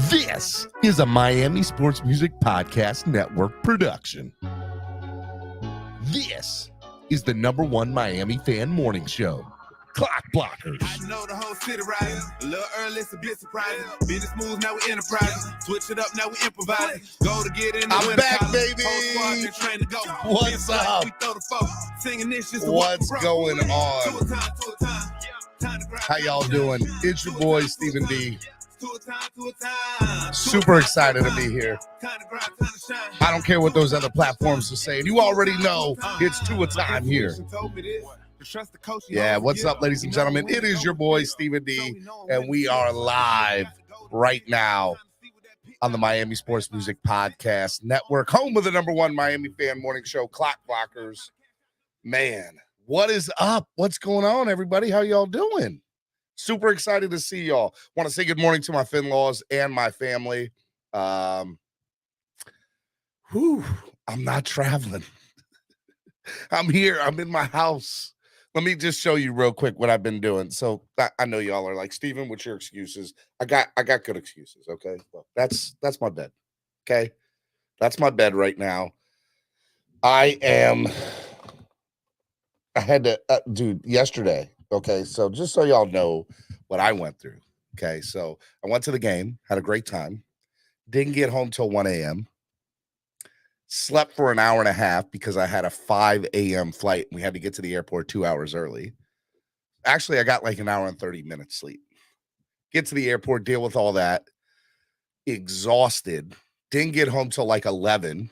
This is a Miami Sports Music Podcast Network production. This is the #1 Miami fan morning show, Clock Blockers. I know the whole city riding. A little early, it's a bit surprising. Business moves, now we enterprising. Switch it up, now we improvising. Go to get in the I'm back, baby. Whole squad been trained to go. What's up? We throw the folk. Singing this just What's going on? How y'all doing? It's your boy, Stephen D. Super excited to be here. I don't care what those other platforms are saying. You already know it's to a time here. Yeah, what's up, ladies and gentlemen? It is your boy, Stephen D, and we are live right now on the Miami Sports Music Podcast Network, home of the #1 Miami fan morning show, Clock Blockers. Man, what is up? What's going on, everybody? How y'all doing? Super excited to see y'all. Want to say good morning to my Finlaws and my family. I'm not traveling. I'm here. I'm in my house. Let me just show you real quick what I've been doing. So I know y'all are like, Steven, what's your excuses? I got good excuses. Okay. Well, that's my bed. Okay. That's my bed right now. I had to, dude, yesterday. Okay. So just so y'all know what I went through. Okay. So I went to the game, had a great time. Didn't get home till 1 a.m. Slept for an hour and a half because I had a 5 a.m. flight. We had to get to the airport 2 hours early. Actually, I got like an hour and 30 minutes sleep. Get to the airport, deal with all that. Exhausted. Didn't get home till like 11.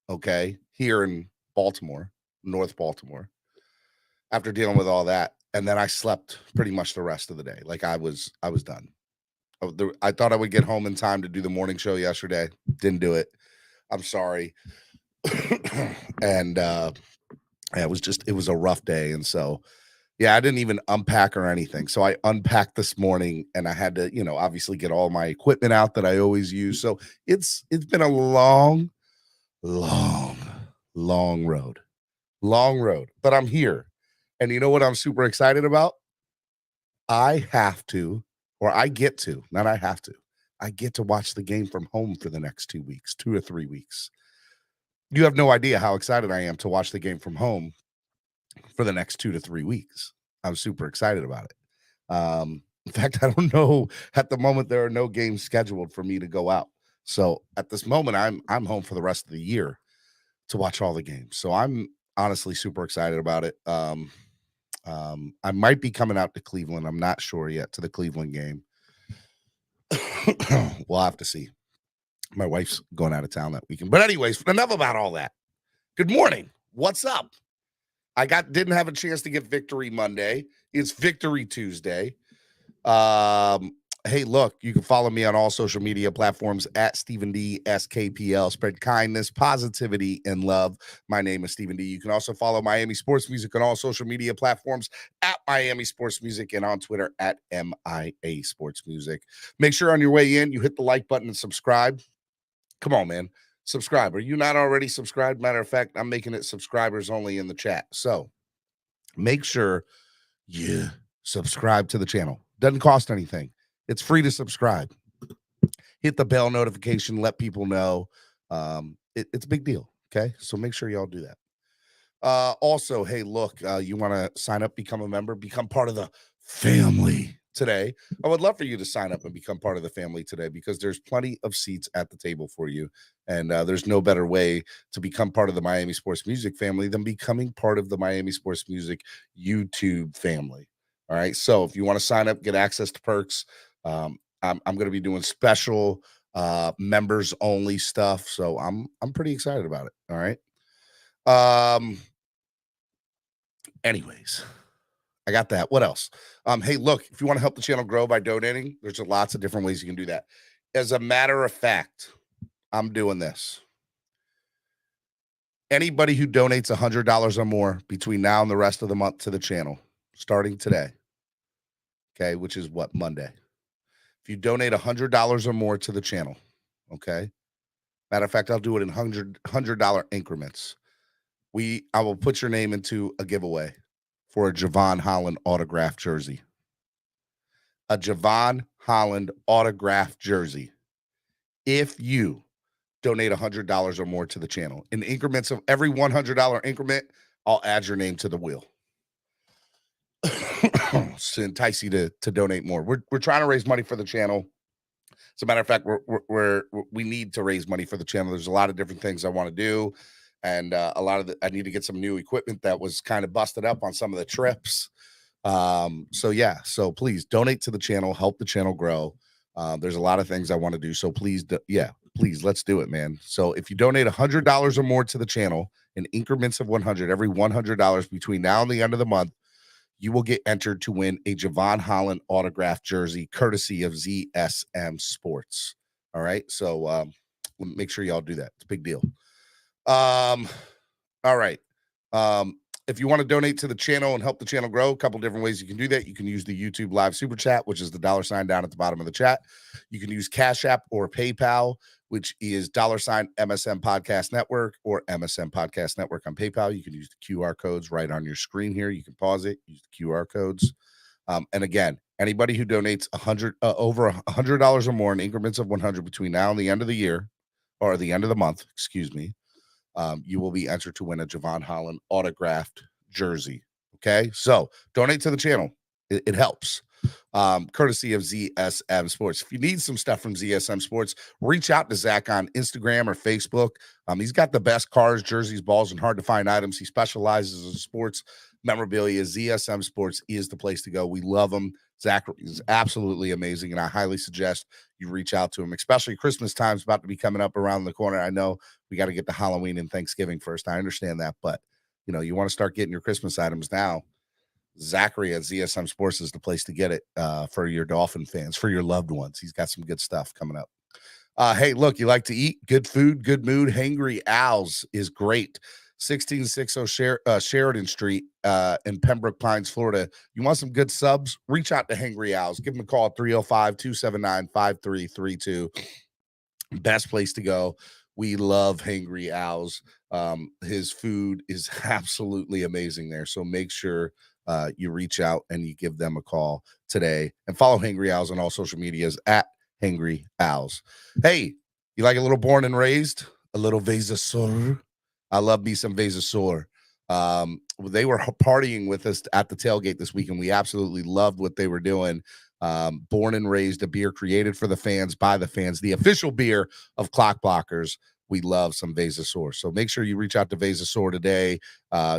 Okay. Here in Baltimore, North Baltimore. After dealing with all that. And then I slept pretty much the rest of the day. Like I was done. I thought I would get home in time to do the morning show yesterday. Didn't do it. I'm sorry. And it was a rough day. And so, yeah, I didn't even unpack or anything. So I unpacked this morning and I had to, obviously get all my equipment out that I always use. So it's been a long road, but I'm here. And you know what I'm super excited about? I get to watch the game from home for the next 2 weeks, 2 or 3 weeks. You have no idea how excited I am to watch the game from home for the next 2 to 3 weeks. I'm super excited about it. In fact, I don't know. At the moment, there are no games scheduled for me to go out. So at this moment, I'm home for the rest of the year to watch all the games. So I'm honestly super excited about it. I might be coming out to Cleveland. I'm not sure yet, to the Cleveland game. We'll have to see. My wife's going out of town that weekend. But anyways, enough about all that. Good morning. What's up? Didn't have a chance to get Victory Monday. It's Victory Tuesday. Hey, look, you can follow me on all social media platforms at Stephen D SKPL. Spread kindness, positivity, and love. My name is Stephen D. You can also follow Miami Sports Music on all social media platforms at Miami Sports Music and on Twitter at MIA Sports Music. Make sure on your way in, you hit the like button and subscribe. Come on, man. Subscribe. Are you not already subscribed? Matter of fact, I'm making it subscribers only in the chat. So make sure you subscribe to the channel. Doesn't cost anything. It's free to subscribe. Hit the bell notification. Let people know. It's a big deal. Okay. So make sure y'all do that. Also, hey, look, you want to sign up, become a member, become part of the family today. I would love for you to sign up and become part of the family today because there's plenty of seats at the table for you. And there's no better way to become part of the Miami Sports Music family than becoming part of the Miami Sports Music YouTube family. All right. So if you want to sign up, get access to perks. I'm going to be doing special members only stuff. So I'm pretty excited about it. All right. Anyways, I got that. What else? Hey, look, if you want to help the channel grow by donating, there's lots of different ways you can do that. As a matter of fact, I'm doing this. Anybody who donates $100 or more between now and the rest of the month to the channel, starting today, okay, which is what, Monday. If you donate $100 or more to the channel, okay, matter of fact, I'll do it in $100 increments. I will put your name into a giveaway for a Javon Holland autographed jersey. A Javon Holland autographed jersey. if you donate $100 or more to the channel in increments of every $100 increment, I'll add your name to the wheel to entice you to donate more. We're trying to raise money for the channel. As a matter of fact, we need to raise money for the channel. There's a lot of different things I want to do, and I need to get some new equipment that was kind of busted up on some of the trips. So please donate to the channel, help the channel grow. There's a lot of things I want to do, so please, please, let's do it, man. So if you donate $100 or more to the channel in increments of 100, every $100 between now and the end of the month, you will get entered to win a Javon Holland autographed jersey courtesy of ZSM Sports. All right. So make sure y'all do that. It's a big deal. All right. If you want to donate to the channel and help the channel grow, a couple different ways you can do that. You can use the YouTube live super chat, which is the $ down at the bottom of the chat. You can use Cash App or PayPal, which is $MSM Podcast Network or MSM Podcast Network on PayPal. You can use the QR codes right on your screen here. You can pause it, use the QR codes. And again, anybody who donates over $100 or more in increments of 100 between now and the end of the year, or the end of the month, excuse me, you will be entered to win a Javon Holland autographed jersey. Okay, so donate to the channel. It helps. Courtesy of ZSM Sports. If you need some stuff from ZSM Sports, reach out to Zach on Instagram or Facebook. He's got the best cars, jerseys, balls, and hard to find items. He specializes in sports memorabilia. ZSM Sports is the place to go. We love him. Zach is absolutely amazing, and I highly suggest you reach out to him, especially Christmas time's about to be coming up around the corner. I know we got to get to Halloween and Thanksgiving first. I understand that, but you want to start getting your Christmas items now. Zachary at ZSM Sports is the place to get it for your Dolphin fans, for your loved ones. He's got some good stuff coming up. Hey, look, you like to eat good food, good mood. Hangry Owls is great. 1660 Sheridan Street in Pembroke Pines, Florida. You want some good subs? Reach out to Hangry Owls. Give them a call at 305-279-5332. Best place to go. We love Hangry Owls. His food is absolutely amazing there. So make sure you reach out and you give them a call today. And follow Hangry Owls on all social medias at Hangry Owls. Hey, you like a little born and raised? A little Vasasaur? I love me some Vasasaur. They were partying with us at the tailgate this week, and we absolutely loved what they were doing. Born and Raised, a beer created for the fans, by the fans, the official beer of Clock Blockers. We love some Vasasaur. So make sure you reach out to Vasasaur today.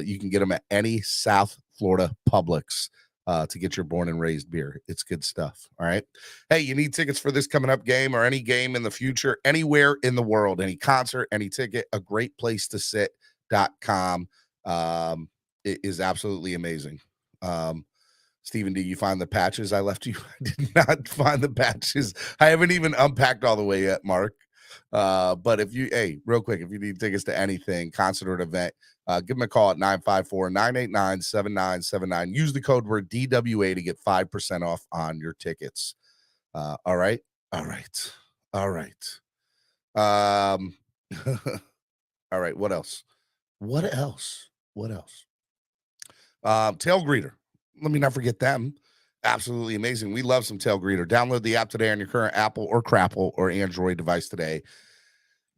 You can get them at any South Florida Publix to get your Born and Raised beer. It's good stuff. All right. Hey, you need tickets for this coming up game or any game in the future, anywhere in the world, any concert, any ticket, a great place to sit.com. It is absolutely amazing. Stephen, did you find the patches I left you? I did not find the patches. I haven't even unpacked all the way yet, Mark. But real quick, if you need tickets to anything, concert or an event, give them a call at 954-989-7979. Use the code word DWA to get 5% off on your tickets. All right. All right. All right. All right. What else? Tail Greeter. Let me not forget them. Absolutely amazing. We love some Tail Greeter. Download the app today on your current Apple or Crapple or Android device today.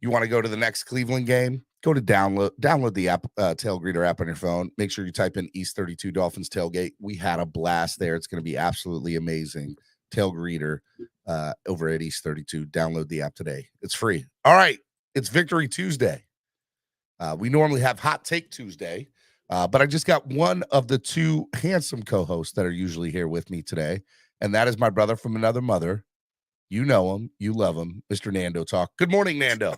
You want to go to the next Cleveland game? Go to download the app, Tail Greeter app on your phone. Make sure you type in East 32 Dolphins Tailgate. We had a blast there. It's going to be absolutely amazing. Tail Greeter over at East 32. Download the app today. It's free. All right. It's Victory Tuesday. We normally have Hot Take Tuesday. But I just got one of the two handsome co-hosts that are usually here with me today, and that is my brother from another mother. You know him. You love him. Mr. Nando Talk. Good morning, Nando.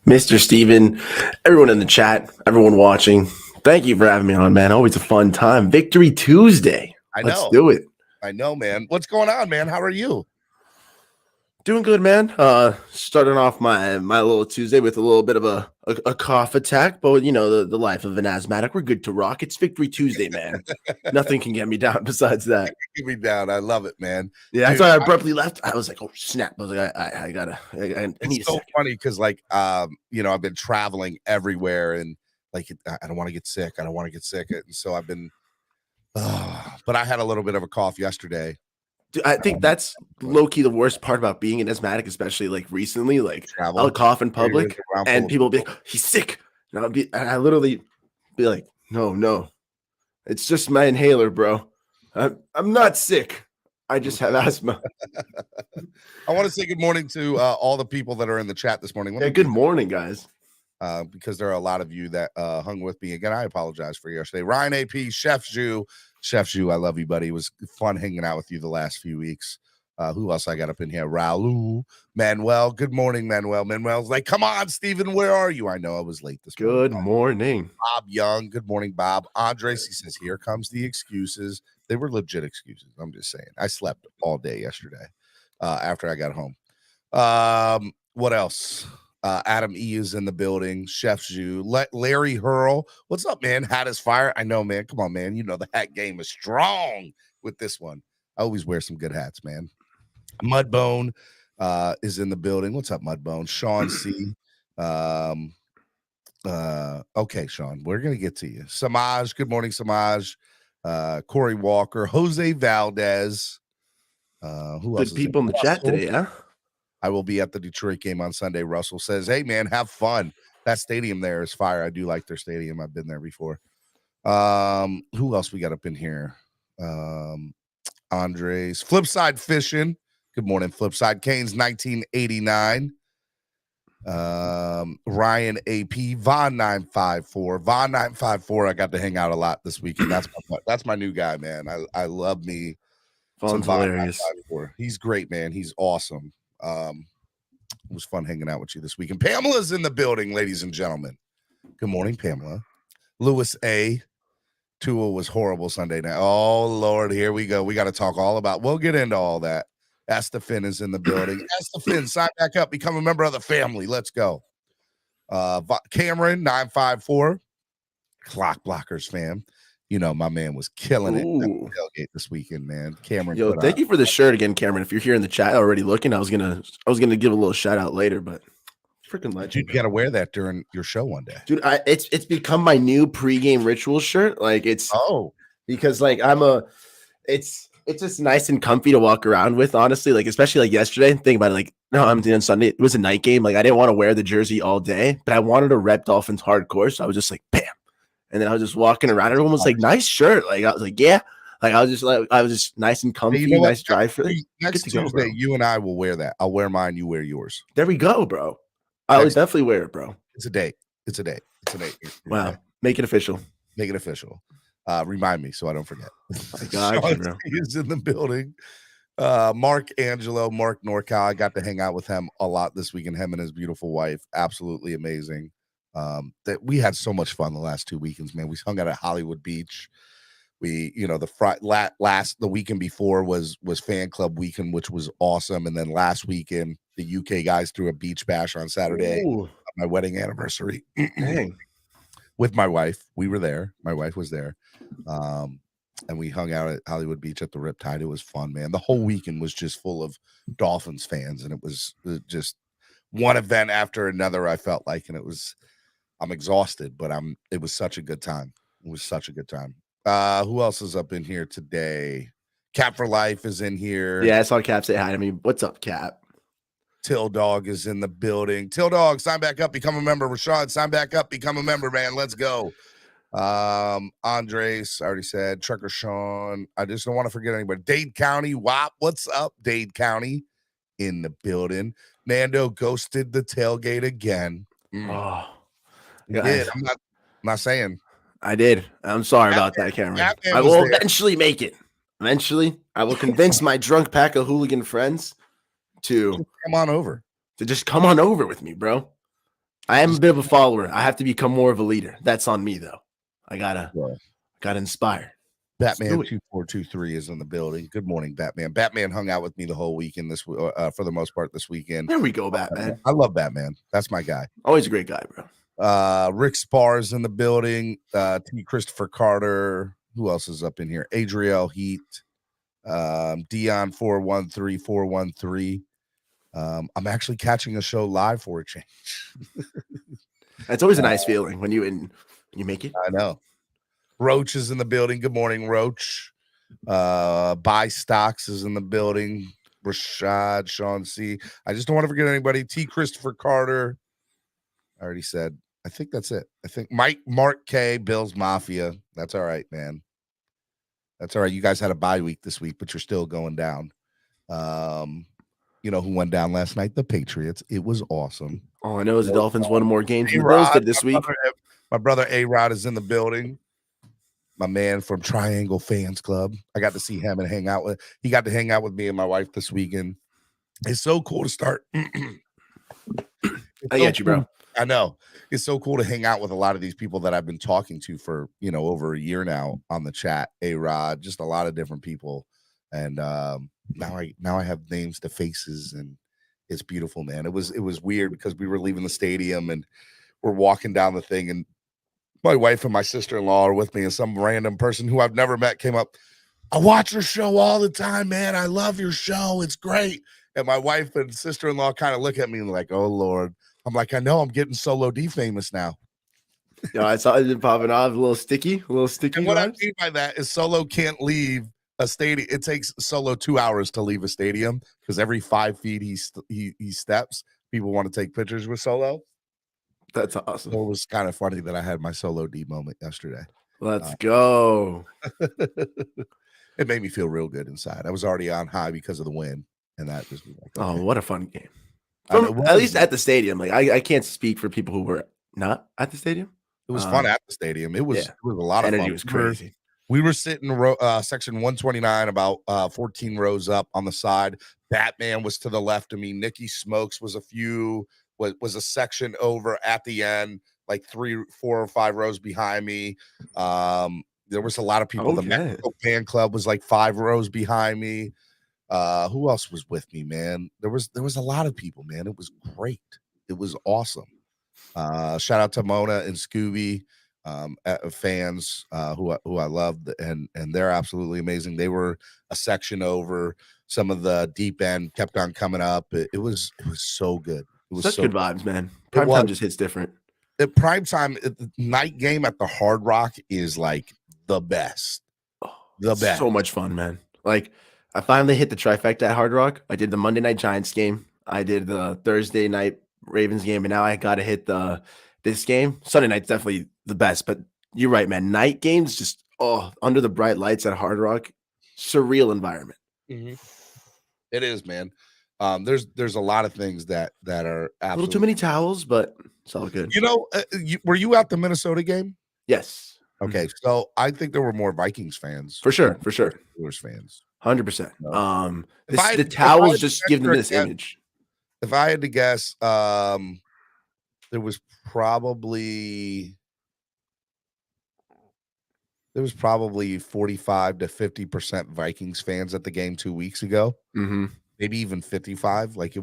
Mr. Steven, everyone in the chat, everyone watching, thank you for having me on, man. Always a fun time. Victory Tuesday. Let's do it. I know, man. What's going on, man? How are you? Doing good, man. Starting off my little Tuesday with a little bit of a cough attack, but the life of an asthmatic, we're good to rock. It's Victory Tuesday, man. Nothing can get me down besides that. Get me down. I love it, man. Yeah, that's why I abruptly left. I was like, oh snap! I was like, I need it's so funny because I've been traveling everywhere and I don't want to get sick. And so I've been, but I had a little bit of a cough yesterday. Dude, I think that's low key the worst part about being an asthmatic, especially like recently. Like I'll cough in public and people be like, "He's sick," and I literally be like, "No, it's just my inhaler, bro. I'm not sick. I just have asthma." I want to say good morning to all the people that are in the chat this morning. Yeah, good morning, guys. Because there are a lot of you that hung with me. Again, I apologize for yesterday. Ryan AP, Chef Jew, I love you, buddy. It was fun hanging out with you the last few weeks. Who else I got up in here? Raul, Manuel. Good morning, Manuel. Manuel's like, come on, Steven, where are you? I know I was late this morning. Good morning. Bob Young. Good morning, Bob. Andres, he says, here comes the excuses. They were legit excuses. I'm just saying. I slept all day yesterday after I got home. What else? Adam E is in the building. Chef Jew. Larry Hurl. What's up, man? Hat is fire. I know, man. Come on, man. You know the hat game is strong with this one. I always wear some good hats, man. Mudbone is in the building. What's up, Mudbone? Sean C. Okay, Sean, we're gonna get to you. Samaj, good morning, Samaj. Corey Walker, Jose Valdez. Who else? Good people in the chat today, huh? I will be at the Detroit game on Sunday. Russell says, hey, man, have fun. That stadium there is fire. I do like their stadium. I've been there before. Who else we got up in here? Andres. Flipside Fishing. Good morning, Flipside. Canes 1989. Ryan AP. Von 954. Von 954. I got to hang out a lot this weekend. That's my new guy, man. I love me. Von's hilarious. He's great, man. He's awesome. It was fun hanging out with you this week. And Pamela's in the building, ladies and gentlemen. Good morning, Pamela. Lewis A. Tua was horrible Sunday night. Oh, Lord, here we go. We got to talk all about, we'll get into all that. Estefan is in the building. Estefan, sign back up. Become a member of the family. Let's go. Cameron, 954. Clock Blockers, fam. You know, my man was killing it at the tailgate this weekend, man. Cameron. Yo, thank you for the shirt again, Cameron. If you're here in the chat already looking, I was gonna give a little shout out later, but freaking legend. You got to wear that during your show one day, dude. It's become my new pregame ritual shirt. Like it's because like it's just nice and comfy to walk around with. Honestly, like especially like yesterday. Think about it. Like no, I'm doing Sunday. It was a night game. Like I didn't want to wear the jersey all day, but I wanted to rep Dolphins hardcore. So I was just like, bam. And then I was just walking around. Everyone was like, nice shirt. Like I was like, yeah. Like I was just nice and comfy, nice dry fit. Next Tuesday, you and I will wear that. I'll wear mine, you wear yours. There we go, bro. I would definitely wear it, bro. It's a date. It's a date. Wow. Make it official. Make it official. Remind me so I don't forget. I got you, bro. He's in the building. Mark Norcal. I got to hang out with him a lot this weekend. Him and his beautiful wife. Absolutely amazing. That we had so much fun the last 2 weekends, man. We hung out at Hollywood Beach. We, you know, the weekend before was fan club weekend, which was awesome. And then last weekend, the UK guys threw a beach bash on Saturday, on my wedding anniversary. With my wife. We were there. My wife was there. And we hung out at Hollywood Beach at the Riptide. It was fun, man. The whole weekend was just full of Dolphins fans, and it was just one event after another. I felt like, and I'm exhausted, but it was such a good time. It was such a good time. Who else is up in here today? Cap for Life is in here. Yeah, I saw Cap say hi to me. What's up, Cap? Till Dog is in the building. Till Dog, sign back up, become a member. Rashad, sign back up, become a member, man. Let's go. Andres, I already said. Trucker Sean. I just don't want to forget anybody. Dade County, WAP. What's up, Dade County? In the building. Nando ghosted the tailgate again. Oh. You did. I'm not saying. I did. I'm sorry about that, Cameron. I will eventually make it. Eventually, I will convince my drunk pack of hooligan friends to come on over. To just come on over with me, bro. I am a bit of a follower. I have to become more of a leader. That's on me, though. I gotta inspire. Batman 2423 is in the building. Good morning, Batman. Batman hung out with me the whole weekend for the most part this weekend. There we go, Batman. I love Batman. That's my guy. Always a great guy, bro. Rick Spars in the building. T. Christopher Carter. Who else is up in here? Adriel Heat. Dion 413413. I'm actually catching a show live for a change. It's always a nice feeling when you make it. I know. Roach is in the building. Good morning, Roach. Buy Stocks is in the building. Rashad, Sean C. I just don't want to forget anybody. T. Christopher Carter. I already said. I think that's it. I think Mark K. Bills Mafia. That's all right, man. That's all right. You guys had a bye week this week, but you're still going down. You know who went down last night? The Patriots. It was awesome. All I know is the Dolphins won more games than the A-Rod, Bills did this week. My brother A-Rod is in the building. My man from Triangle Fans Club. I got to see him and hang out with. He got to hang out with me and my wife this weekend. It's so cool to start. I get you, bro. I know. It's so cool to hang out with a lot of these people that I've been talking to for, over a year now on the chat. A-Rod, just a lot of different people. And now I have names to faces, and it's beautiful, man. It was weird because we were leaving the stadium and we're walking down the thing, and my wife and my sister-in-law are with me, and some random person who I've never met came up. I watch your show all the time, man. I love your show. It's great. And my wife and sister-in-law kind of look at me and like, oh, Lord. I'm like, I know I'm getting Solo D famous now. Yeah, I saw it popping off, a little sticky. And what I mean by that is Solo can't leave a stadium. It takes Solo 2 hours to leave a stadium because every 5 feet he steps, people want to take pictures with Solo. That's awesome. So it was kind of funny that I had my Solo D moment yesterday. Let's go. It made me feel real good inside. I was already on high because of the win, and that just was like, okay. Oh, what a fun game. At least at the stadium. Like I can't speak for people who were not at the stadium. It was fun at the stadium. It was a lot of fun. Energy was crazy. We were sitting section 129, about 14 rows up on the side. Batman was to the left of me. Nikki Smokes was a section over at the end, like 3, 4, or 5 rows behind me. There was a lot of people. Okay. The Mexico Fan Club was like 5 rows behind me. Who else was with me, man? There was a lot of people, man. It was great. It was awesome. Shout out to Mona and Scooby, fans who I loved, and they're absolutely amazing. They were a section over. Some of the deep end kept on coming up. It was so good. It was such good vibes, man. Prime time just hits different. The prime time night game at the Hard Rock is like the best. The best. So much fun, man. Like, I finally hit the trifecta at Hard Rock. I did the Monday night Giants game. I did the Thursday night Ravens game, and now I got to hit this game. Sunday night's definitely the best, but you're right, man. Night games just under the bright lights at Hard Rock, surreal environment. Mm-hmm. It is, man. There's a lot of things that are absolutely... a little too many towels, but it's all good. Were you at the Minnesota game? Yes. Okay, so I think there were more Vikings fans for sure. Steelers fans. 100%. The towels just give them this image. If I had to guess, there was probably 45 to 50% Vikings fans at the game 2 weeks ago. Mm-hmm. Maybe even 55. Like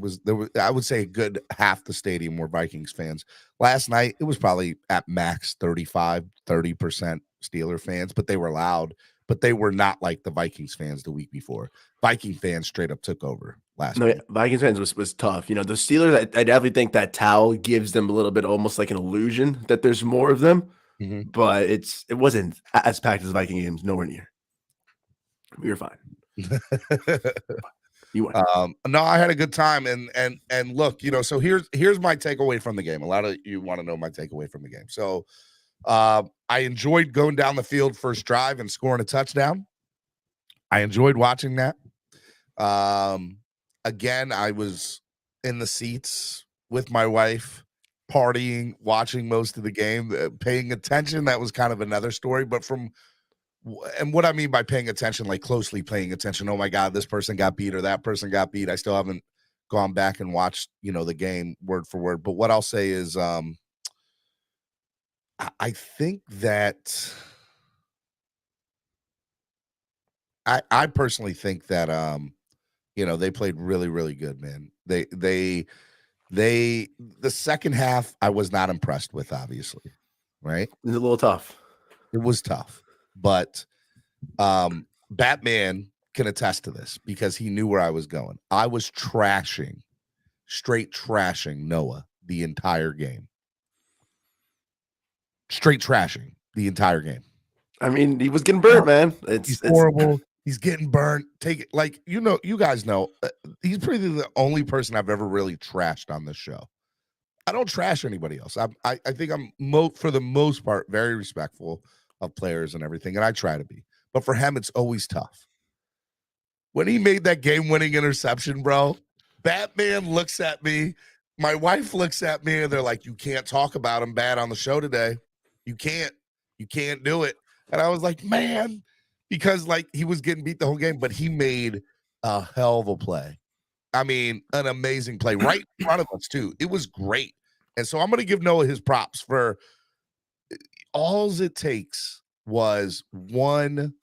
I would say a good half the stadium were Vikings fans. Last night, it was probably at max 30% Steeler fans, but they were loud. But they were not like the Vikings fans the week before. Viking fans straight up took over last week. Vikings fans was tough. The Steelers, I definitely think that towel gives them a little bit almost like an illusion that there's more of them. Mm-hmm. But it wasn't as packed as Viking games, nowhere near. We were fine. You won. No, I had a good time, and look, so here's my takeaway from the game. A lot of you want to know my takeaway from the game. So I enjoyed going down the field first drive and scoring a touchdown. I enjoyed watching that. Again, I was in the seats with my wife, partying, watching most of the game, paying attention. That was kind of another story, but and what I mean by paying attention, like closely paying attention. Oh my God, this person got beat or that person got beat. I still haven't gone back and watched, the game word for word. But what I'll say is, I think that I personally think that they played really, really good, man. The second half I was not impressed with, obviously, right? It was a little tough. It was tough, but Batman can attest to this because he knew where I was going. I was straight trashing Noah the entire game. Straight trashing the entire game. I mean, he was getting burnt, man. He's horrible. He's getting burnt. Take it like you guys know. He's probably the only person I've ever really trashed on this show. I don't trash anybody else. I think I'm for the most part very respectful of players and everything, and I try to be. But for him, it's always tough. When he made that game-winning interception, bro, Batman looks at me. My wife looks at me, and they're like, "You can't talk about him bad on the show today. You can't do it." And I was like, "Man," because like he was getting beat the whole game, but he made a hell of a play. I mean, an amazing play right in front of us too. It was great. And so I'm going to give Noah his props for all it takes was one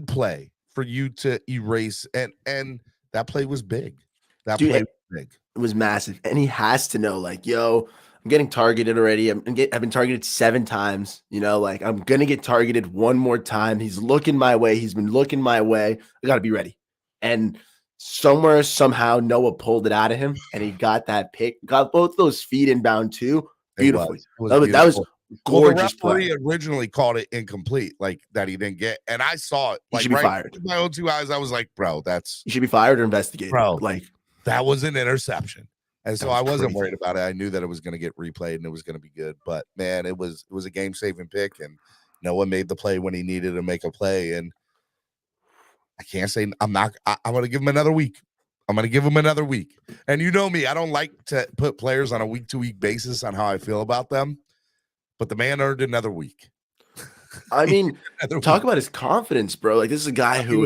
play for you to erase, and that play was big. That Dude, play was big. It was massive, and he has to know, like, yo, I'm getting targeted already. I've been targeted 7 times. Like I'm gonna get targeted one more time. He's looking my way. He's been looking my way. I got to be ready. And somewhere, somehow, Noah pulled it out of him, and he got that pick. Got both those feet inbound too. Beautifully. That was gorgeous the referee play. originally called it incomplete, like that he didn't get, and I saw it. He like should be right fired. with my own 2 eyes. I was like, bro, You should be fired or investigated. Bro, like that was an interception. And so I wasn't crazy. worried about it. I knew that it was going to get replayed and it was going to be good. But man, it was a game-saving pick, and Noah made the play when he needed to make a play. And I can't say I'm going to give him another week. I'm going to give him another week. And you know me, I don't like to put players on a week-to-week basis on how I feel about them. But the man earned another week. I mean, talk about his confidence, bro. Like, this is a guy who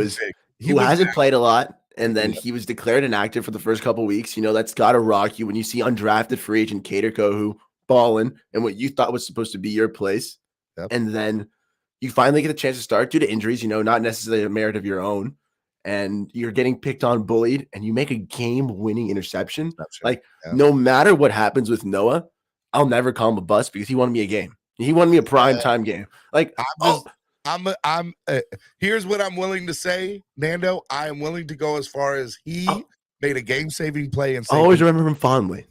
hasn't played a lot, and then he was declared inactive for the first couple of weeks. That's got to rock you when you see undrafted free agent Cater Kohu balling and what you thought was supposed to be your place. Yep. And then you finally get a chance to start due to injuries, not necessarily a merit of your own. And you're getting picked on, bullied, and you make a game-winning interception. Like, no matter what happens with Noah, I'll never call him a bust because he won me a game. He won me a prime time game. Like, here's what I'm willing to say, Nando. I am willing to go as far as he made a game-saving play and I always remember him fondly.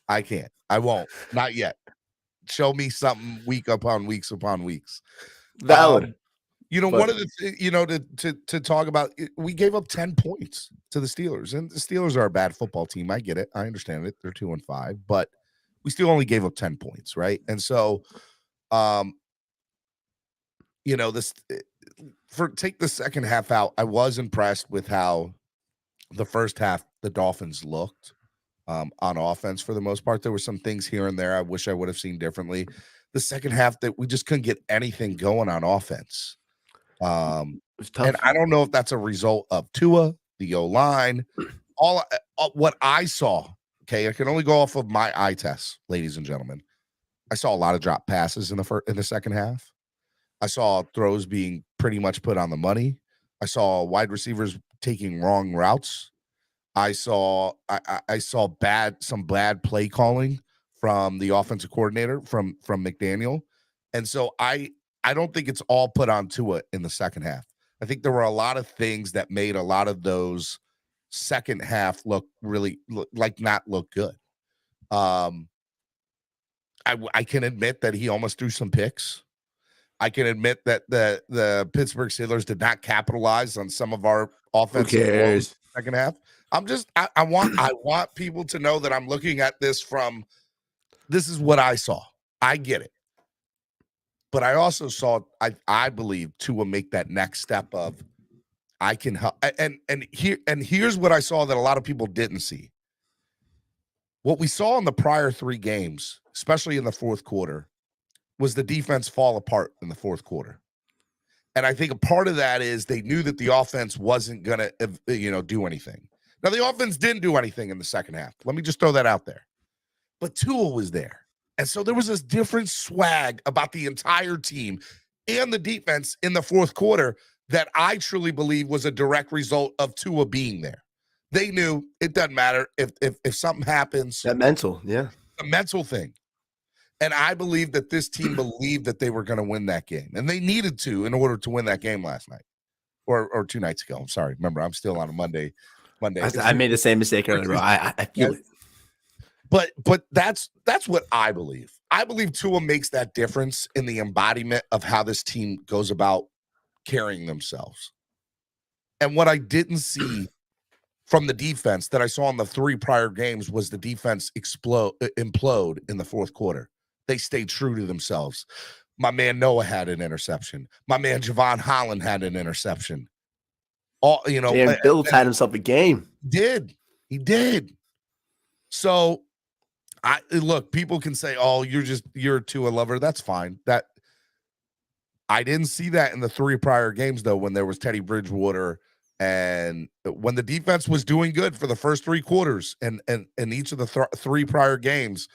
I can't. I won't. Not yet. Show me something week upon weeks upon weeks. Valid. One of the to talk about, we gave up 10 points to the Steelers, and the Steelers are a bad football team. I get it. I understand it. They're 2-5, but we still only gave up 10 points, right? And so, take the second half out. I was impressed with how the first half the Dolphins looked on offense for the most part. There were some things here and there I wish I would have seen differently. The second half, that we just couldn't get anything going on offense. It was tough. And I don't know if that's a result of Tua, the O-line, all what I saw. Okay, I can only go off of my eye test, ladies and gentlemen. I saw a lot of drop passes in the second half. I saw throws being pretty much put on the money. I saw wide receivers taking wrong routes. I saw some bad play calling from the offensive coordinator from McDaniel. And so I don't think it's all put on Tua in the second half. I think there were a lot of things that made a lot of those second half look not look good. I can admit that he almost threw some picks. I can admit that the Pittsburgh Steelers did not capitalize on some of our offensive second half. I want people to know that I'm looking at this from, this is what I saw. I get it. But I also saw, I believe, Tua make that next step of, I can help. And here's what I saw that a lot of people didn't see. What we saw in the prior 3 games, especially in the fourth quarter, was the defense fall apart in the fourth quarter. And I think a part of that is they knew that the offense wasn't going to, do anything. Now, the offense didn't do anything in the second half. Let me just throw that out there. But Tua was there. And so there was this different swag about the entire team and the defense in the fourth quarter that I truly believe was a direct result of Tua being there. They knew it doesn't matter if something happens. That mental, yeah. The mental thing. And I believe that this team believed that they were going to win that game. And they needed to in order to win that game last night. Or 2 nights ago. I'm sorry. Remember, I'm still on a Monday. I made the same mistake earlier, bro. I feel it. But that's what I believe. I believe Tua makes that difference in the embodiment of how this team goes about carrying themselves. And what I didn't see from the defense that I saw in the 3 prior games was the defense implode in the fourth quarter. They stayed true to themselves. My man Noah had an interception. My man Javon Holland had an interception. Man, Bills had himself a game. He did. So look, people can say, "Oh, you're a Tua lover." That's fine. That I didn't see that in the 3 prior games though, when there was Teddy Bridgewater and when the defense was doing good for the first 3 quarters and each of the 3 prior games.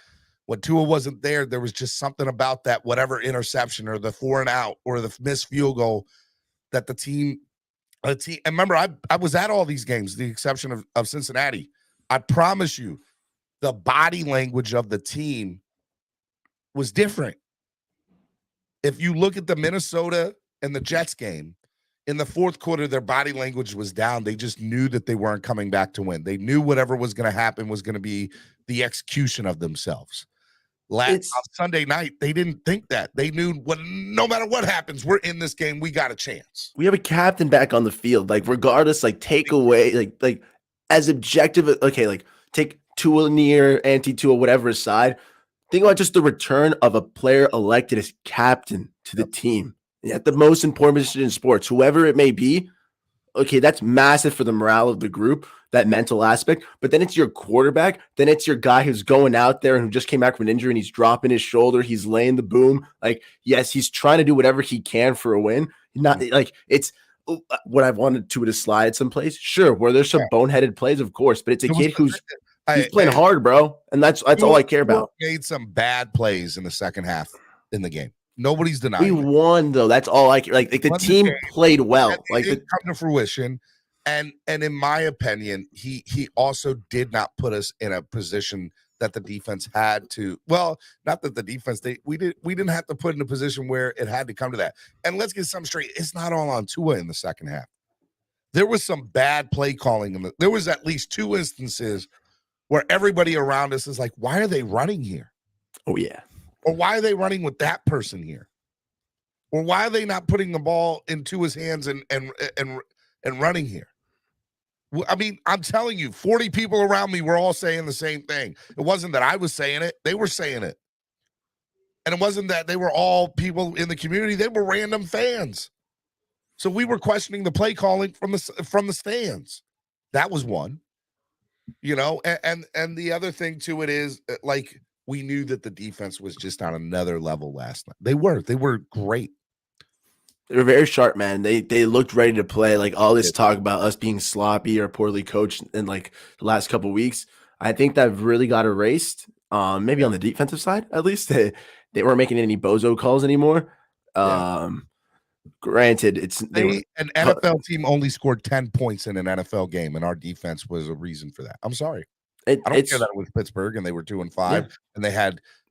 When Tua wasn't there, there was just something about that whatever interception or the 4 and out or the missed field goal that the team. And remember, I was at all these games, the exception of Cincinnati. I promise you, the body language of the team was different. If you look at the Minnesota and the Jets game, in the fourth quarter, their body language was down. They just knew that they weren't coming back to win. They knew whatever was going to happen was going to be the execution of themselves. On Sunday night, they didn't think that. They knew no matter what happens, we're in this game. We got a chance. We have a captain back on the field. Like, regardless, like, take away, like as objective, okay, like, take Tua near, anti-Tua, whatever aside. Think about just the return of a player elected as captain to the team. At the most important position in sports, whoever it may be, okay, that's massive for the morale of the group, that mental aspect. But then it's your quarterback. Then it's your guy who's going out there and who just came back from an injury and he's dropping his shoulder. He's laying the boom. Like, yes, he's trying to do whatever he can for a win. Not like it's what I wanted to slide someplace. Sure, where there's some boneheaded plays, of course, but it's a kid who's playing hard, bro. And that's all I care about. Made some bad plays in the second half in the game. Nobody's denying. We won though. That's all I care. Like the team played well. Like it come to fruition. And in my opinion, he also did not put us in a position that the defense had to. Well, not that the defense we didn't have to put in a position where it had to come to that. And let's get something straight. It's not all on Tua in the second half. There was some bad play calling. There was at least 2 instances where everybody around us is like, why are they running here? Oh yeah. Or why are they running with that person here? Or why are they not putting the ball into his hands and running here? I mean, I'm telling you, 40 people around me were all saying the same thing. It wasn't that I was saying it. They were saying it. And it wasn't that they were all people in the community. They were random fans. So we were questioning the play calling from the stands. That was one. You know, and the other thing to it is, like, we knew that the defense was just on another level last night. They were great. They were very sharp, man. They looked ready to play. Like, all this talk about us being sloppy or poorly coached in like the last couple of weeks, I think that really got erased. Maybe on the defensive side, at least they weren't making any bozo calls anymore. Granted, an NFL team only scored 10 points in an NFL game, and our defense was a reason for that. I'm sorry. I don't care that it was Pittsburgh and they were 2-5, and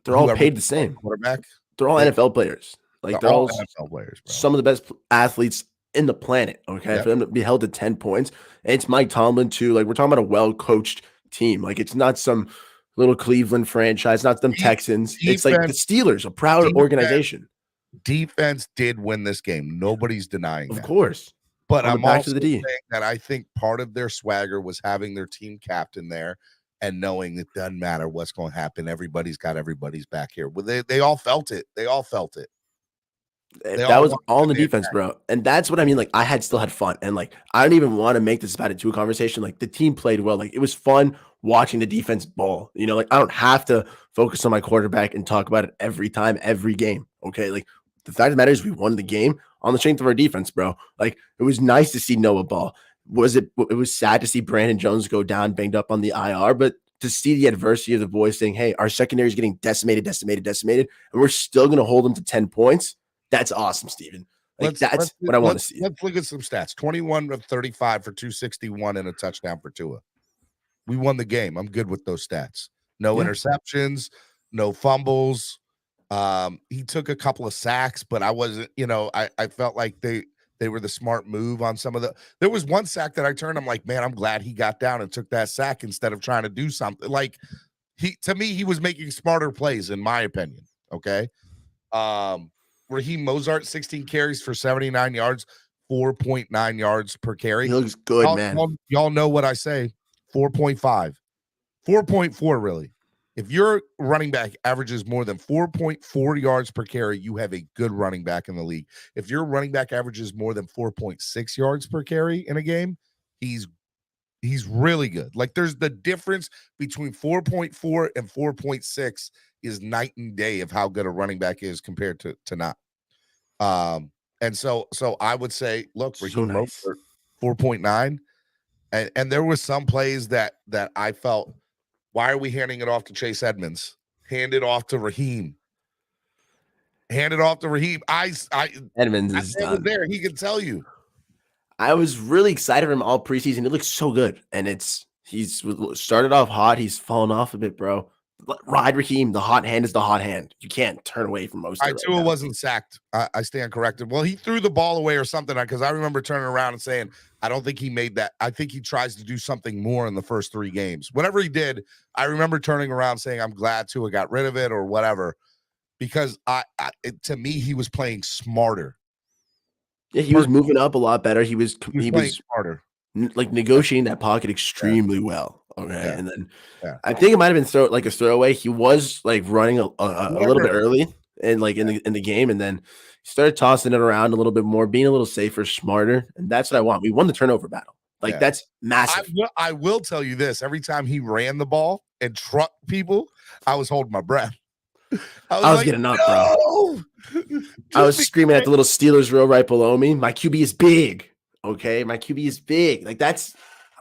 they're all paid the same quarterback. They're all NFL players. Like, they're all NFL players, bro. Some of the best athletes in the planet. Okay, for them to be held to 10 points, and it's Mike Tomlin too. Like, we're talking about a well-coached team. Like, it's not some little Cleveland franchise, not them Texans. It's like the Steelers, a proud organization. Defense did win this game. Nobody's denying that. Of course. But I'm also saying that I think part of their swagger was having their team captain there and knowing it doesn't matter what's going to happen. Everybody's got everybody's back here. Well, they all felt it. They all felt it. That was all in the defense, bro. And that's what I mean. Like, I still had fun. And like, I don't even want to make this about it to a conversation. Like, the team played well. Like, it was fun watching the defense ball. You know, like, I don't have to focus on my quarterback and talk about it every time, every game. Okay. Like, the fact of the matter is we won the game on the strength of our defense, bro. Like, it was nice to see Noah ball. It was sad to see Brandon Jones go down, banged up on the IR, but to see the adversity of the boys saying, hey, our secondary is getting decimated, and we're still going to hold them to 10 points. That's awesome, Steven. Like, that's what I want to see. Let's look at some stats. 21 of 35 for 261 and a touchdown for Tua. We won the game. I'm good with those stats. No interceptions, no fumbles. He took a couple of sacks, but I wasn't, I felt like they were the smart move on some of there was one sack that I turned. I'm like, man, I'm glad he got down and took that sack instead of trying to do something. Like, to me, he was making smarter plays, in my opinion. Okay. Raheem Mozart, 16 carries for 79 yards. 4.9 yards per carry. He looks good, man. Y'all know what I say. 4.5. 4.4, really. If your running back averages more than 4.4 yards per carry, you have a good running back in the league. If your running back averages more than 4.6 yards per carry in a game, he's really good. Like, there's the difference between 4.4 and 4.6 is night and day of how good a running back is compared to not. And so I would say, look, So nice. 4.9. And there was some plays that I felt, why are we handing it off to Chase Edmonds? Hand it off to Raheem. Hand it off to Raheem. Edmonds is done. There, he can tell you. I was really excited for him all preseason. It looks so good, and he's started off hot. He's fallen off a bit, bro. Ride Raheem. The hot hand is the hot hand. You can't turn away from most of it. Tua wasn't sacked. I stand corrected. Well, he threw the ball away or something, because I remember turning around and saying, I don't think he made that. I think he tries to do something more in the first 3 games. Whatever he did, I remember turning around saying, I'm glad Tua got rid of it or whatever, because to me, he was playing smarter. Yeah, he was moving up a lot better. He was playing smarter, like negotiating that pocket extremely well. Okay, Yeah. and then I think it might have been a throwaway. He was like running a little bit early and like in the game, and then he started tossing it around a little bit more, being a little safer, smarter, and that's what I want. We won the turnover battle. Like that's massive. I will tell you this: every time he ran the ball and trucked people, I was holding my breath. I was like, getting up, bro. I was screaming at the little Steelers row right below me. My QB is big. Okay, my QB is big. Like I was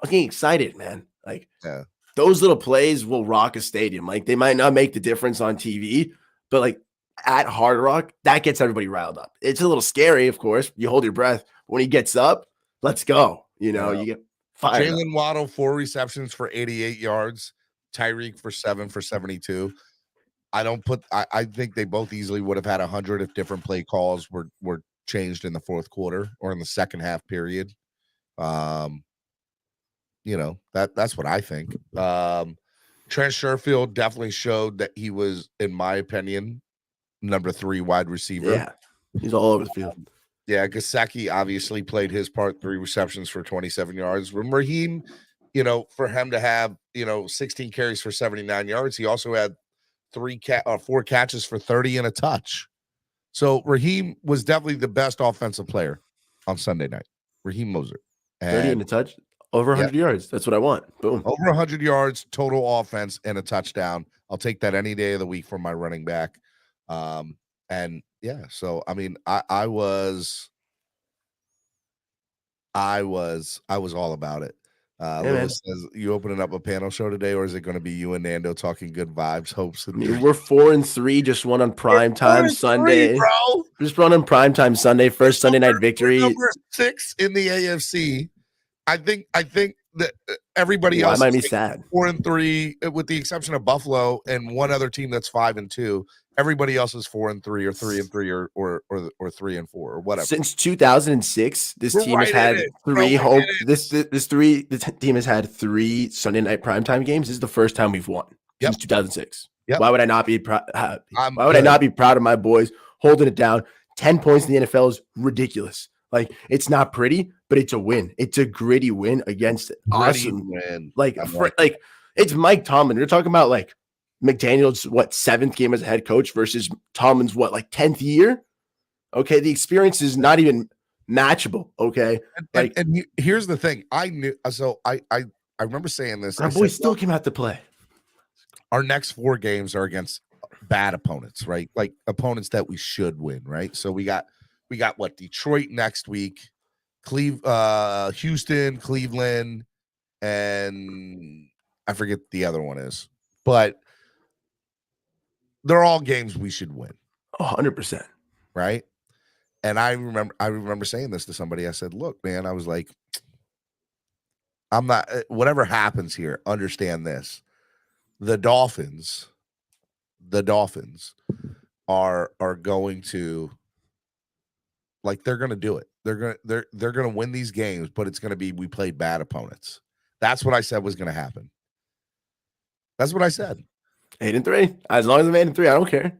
getting excited, man. Like those little plays will rock a stadium. Like they might not make the difference on TV, but like at Hard Rock, that gets everybody riled up. It's a little scary, of course. You hold your breath. But when he gets up, let's go. You know, you get fired. Jalen Waddle, 4 receptions for 88 yards. Tyreek for 7 for 72. I think they both easily would have had 100 if different play calls were changed in the fourth quarter or in the second half period. You know, that's what I think. Trent Sherfield definitely showed that he was, in my opinion, number 3 wide receiver. Yeah, he's all over the field. Yeah, Gesicki obviously played his part, 3 receptions for 27 yards. Raheem, you know, for him to have, 16 carries for 79 yards, he also had 4 catches for 30 and a touch. So Raheem was definitely the best offensive player on Sunday night. Raheem Mostert. 30 and a touch, over 100 yards. That's what I want. Boom. Over 100 yards, total offense, and a touchdown. I'll take that any day of the week from my running back. And yeah, so I mean, I was all about it. Lewis says, you opening up a panel show today, or is it going to be you and Nando talking good vibes, hopes? We're 4-3, just won on primetime Sunday, bro. Just won on primetime Sunday, first Sunday night victory. Number 6 in the AFC. I think that everybody else might be sad. 4-3, with the exception of Buffalo and one other team that's 5-2. Everybody else is 4-3 or 3-3 or 3-4 or whatever. Since 2006, this team has had 3 home. This team has had 3 Sunday night primetime games. This is the first time we've won since 2006. Yep. Why would I not be proud? Why would I not be proud of my boys holding it down? 10 points in the NFL is ridiculous. Like, it's not pretty, but it's a win. It's a gritty win against it. Awesome win. Like it's Mike Tomlin. You're talking about like McDaniel's 7th game as a head coach versus Tomlin's 10th year. Okay, the experience is not even matchable. Okay, and here's the thing. I knew. So I remember saying this. Our boys still came out to play. Our next 4 games are against bad opponents, right? Like opponents that we should win, right? So we got what, Detroit next week, Houston, Cleveland, and I forget the other one is, but they're all games we should win. 100%. Right. And I remember saying this to somebody. I said, look, man, I was like, I'm not, whatever happens here, understand this. The Dolphins are going to, like, they're going to do it. They're going to win these games, but it's going to be, we played bad opponents. That's what I said was going to happen. That's what I said. 8-3. As long as I'm 8-3, I don't care.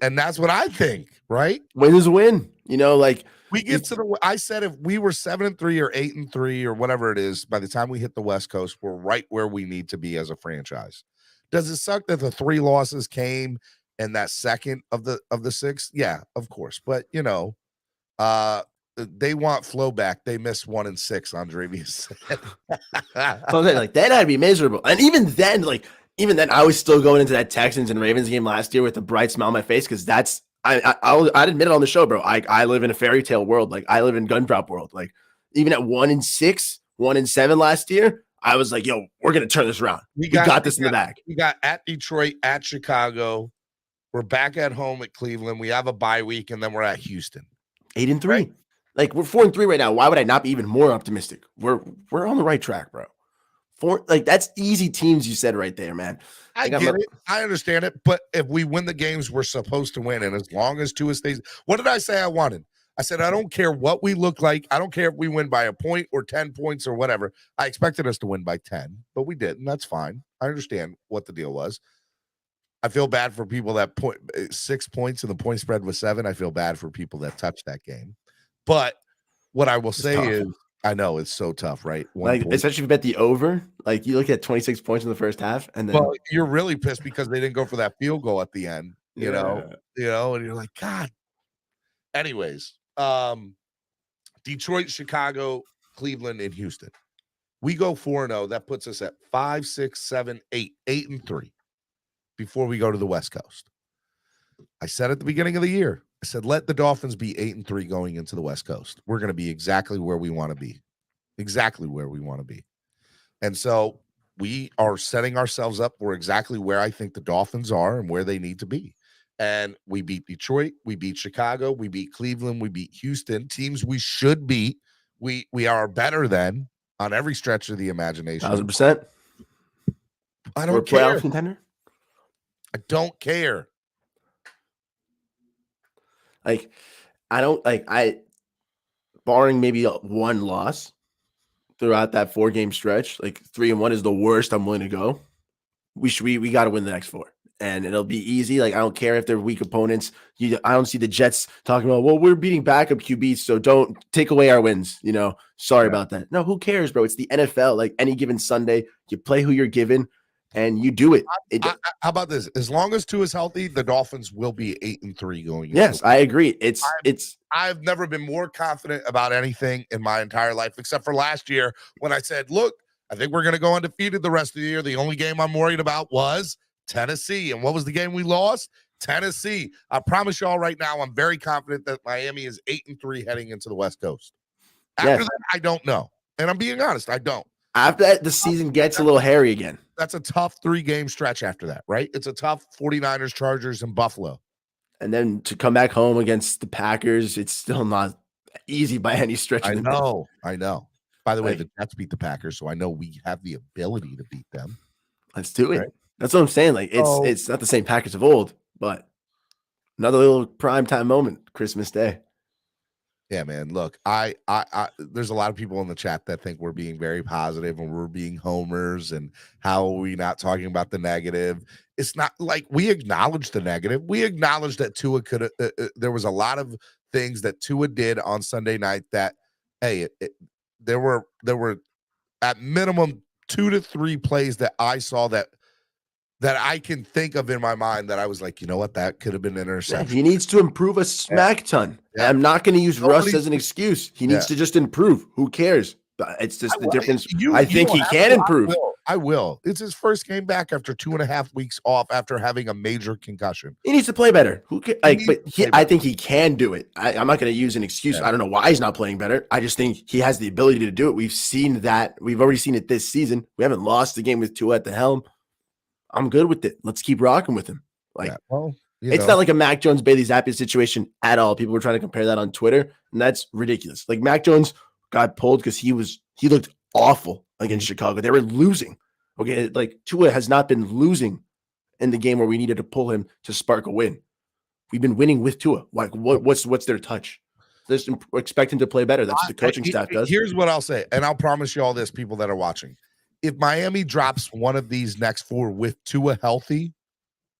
And that's what I think, right? Win is a win. You know, like We get to the. I said if we were 7-3 or 8-3 or whatever it is, by the time we hit the West Coast, we're right where we need to be as a franchise. Does it suck that the 3 losses came in that second of the 6? Yeah, of course. But they want flow back. They missed 1 and 6. Andrevius said. Like that had to be miserable. And even then, I was still going into that Texans and Ravens game last year with a bright smile on my face because that's. I'd admit it on the show, bro. I live in a fairy tale world. Like I live in gumdrop world. Like even at 1 and 6, 1 and 7 last year, I was like, yo, we're gonna turn this around. We got this in the bag. We got at Detroit, at Chicago. We're back at home at Cleveland. We have a bye week, and then we're at Houston. 8-3. Right? Like we're 4-3 right now. Why would I not be even more optimistic? We're on the right track, bro. That's easy teams you said right there, man. I get it. I understand it. But if we win the games we're supposed to win, and as long as Tua stays, what did I say I wanted? I said, I don't care what we look like. I don't care if we win by a point or 10 points or whatever. I expected us to win by 10, but we didn't. That's fine. I understand what the deal was. I feel bad for people that 6 points and the point spread was 7. I feel bad for people that touched that game. But what I will say is, I know it's so tough, right? Especially if you bet the over, like you look at 26 points in the first half, and then you're really pissed because they didn't go for that field goal at the end, you know, and you're like, God. Anyways, Detroit, Chicago, Cleveland, and Houston. We go 4-0. That puts us at 5, 6, 7, 8, 8-3 before we go to the West Coast. I said at the beginning of the year, I said, let the Dolphins be 8-3 going into the West Coast. We're going to be exactly where we want to be. Exactly where we want to be. And so we are setting ourselves up for exactly where I think the Dolphins are and where they need to be. And we beat Detroit, we beat Chicago, we beat Cleveland, we beat Houston, teams we should beat. We are better than on every stretch of the imagination. 1,000%. I don't care. Playoff contender? I don't care. Barring maybe one loss throughout that 4-game stretch, 3-1 is the worst I'm willing to go. We got to win the next 4, and it'll be easy. I don't care if they're weak opponents. I don't see the Jets talking about, well, we're beating backup QBs, so don't take away our wins. Sorry about that. No, who cares, bro? It's the NFL. Any given Sunday, you play who you're given. And you do it. How about this? As long as Tua is healthy, the Dolphins will be 8-3 going. Yes, I agree. I've never been more confident about anything in my entire life, except for last year when I said, look, I think we're going to go undefeated the rest of the year. The only game I'm worried about was Tennessee. And what was the game we lost? Tennessee. I promise y'all right now, I'm very confident that Miami is 8-3 heading into the West Coast. After that, I don't know. And I'm being honest, I don't. After that, the season gets a little hairy again. That's a tough 3-game stretch after that, right? It's a tough 49ers, Chargers, and Buffalo. And then to come back home against the Packers, it's still not easy by any stretch. I know. By the way, the Jets beat the Packers, so I know we have the ability to beat them. Let's do it. Right? That's what I'm saying. It's not the same Packers of old, but another little primetime moment, Christmas Day. Yeah, man. Look, I there's a lot of people in the chat that think we're being very positive and we're being homers and how are we not talking about the negative? It's not like we acknowledge the negative. We acknowledge that Tua could there was a lot of things that Tua did on Sunday night that, there were at minimum 2 to 3 plays that I saw that I can think of in my mind that I was like, you know what, that could have been an interception. He needs to improve a smack ton. Yeah. I'm not going to use Russ as an excuse. He needs to just improve. Who cares? It's just the difference. I think he can improve. I will. It's his first game back after 2.5 weeks off after having a major concussion. He needs to play better. I think he can do it. I'm not going to use an excuse. Yeah. I don't know why he's not playing better. I just think he has the ability to do it. We've seen that. We've already seen it this season. We haven't lost the game with Tua at the helm. I'm good with it. Let's keep rocking with him. It's not like a Mac Jones, Bailey Zappi situation at all. People were trying to compare that on Twitter, and that's ridiculous. Mac Jones got pulled because he looked awful against Chicago. They were losing. Okay, Tua has not been losing in the game where we needed to pull him to spark a win. We've been winning with Tua. What's their touch? Just expect him to play better. That's what the coaching staff does. Here's what I'll say, and I'll promise you all this, people that are watching. If Miami drops one of these next 4 with Tua healthy,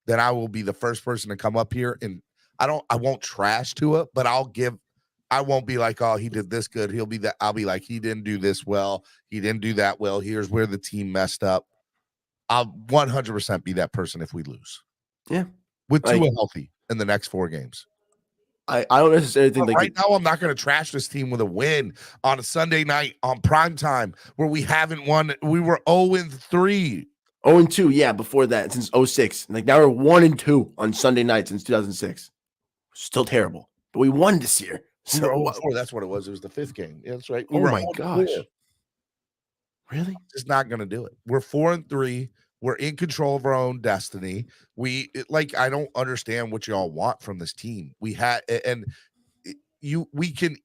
then I will be the first person to come up here and I won't trash Tua, but I'll give I won't be like, oh, he did this good. He'll be that. I'll be like, he didn't do this well. He didn't do that well. Here's where the team messed up. I'll 100% be that person if we lose. Yeah. With Tua healthy in the next 4 games. I don't necessarily think right now I'm not going to trash this team with a win on a Sunday night on prime time where we haven't won. We were 0-3. 0-2, yeah, before that since 06. Like now we're 1-2 on Sunday night since 2006. Still terrible, but we won this year. So that's what it was. It was the 5th game. Yeah, that's right. Oh my gosh. Really? Just not going to do it. We're 4-3. We're in control of our own destiny. We I don't understand what y'all want from this team. We can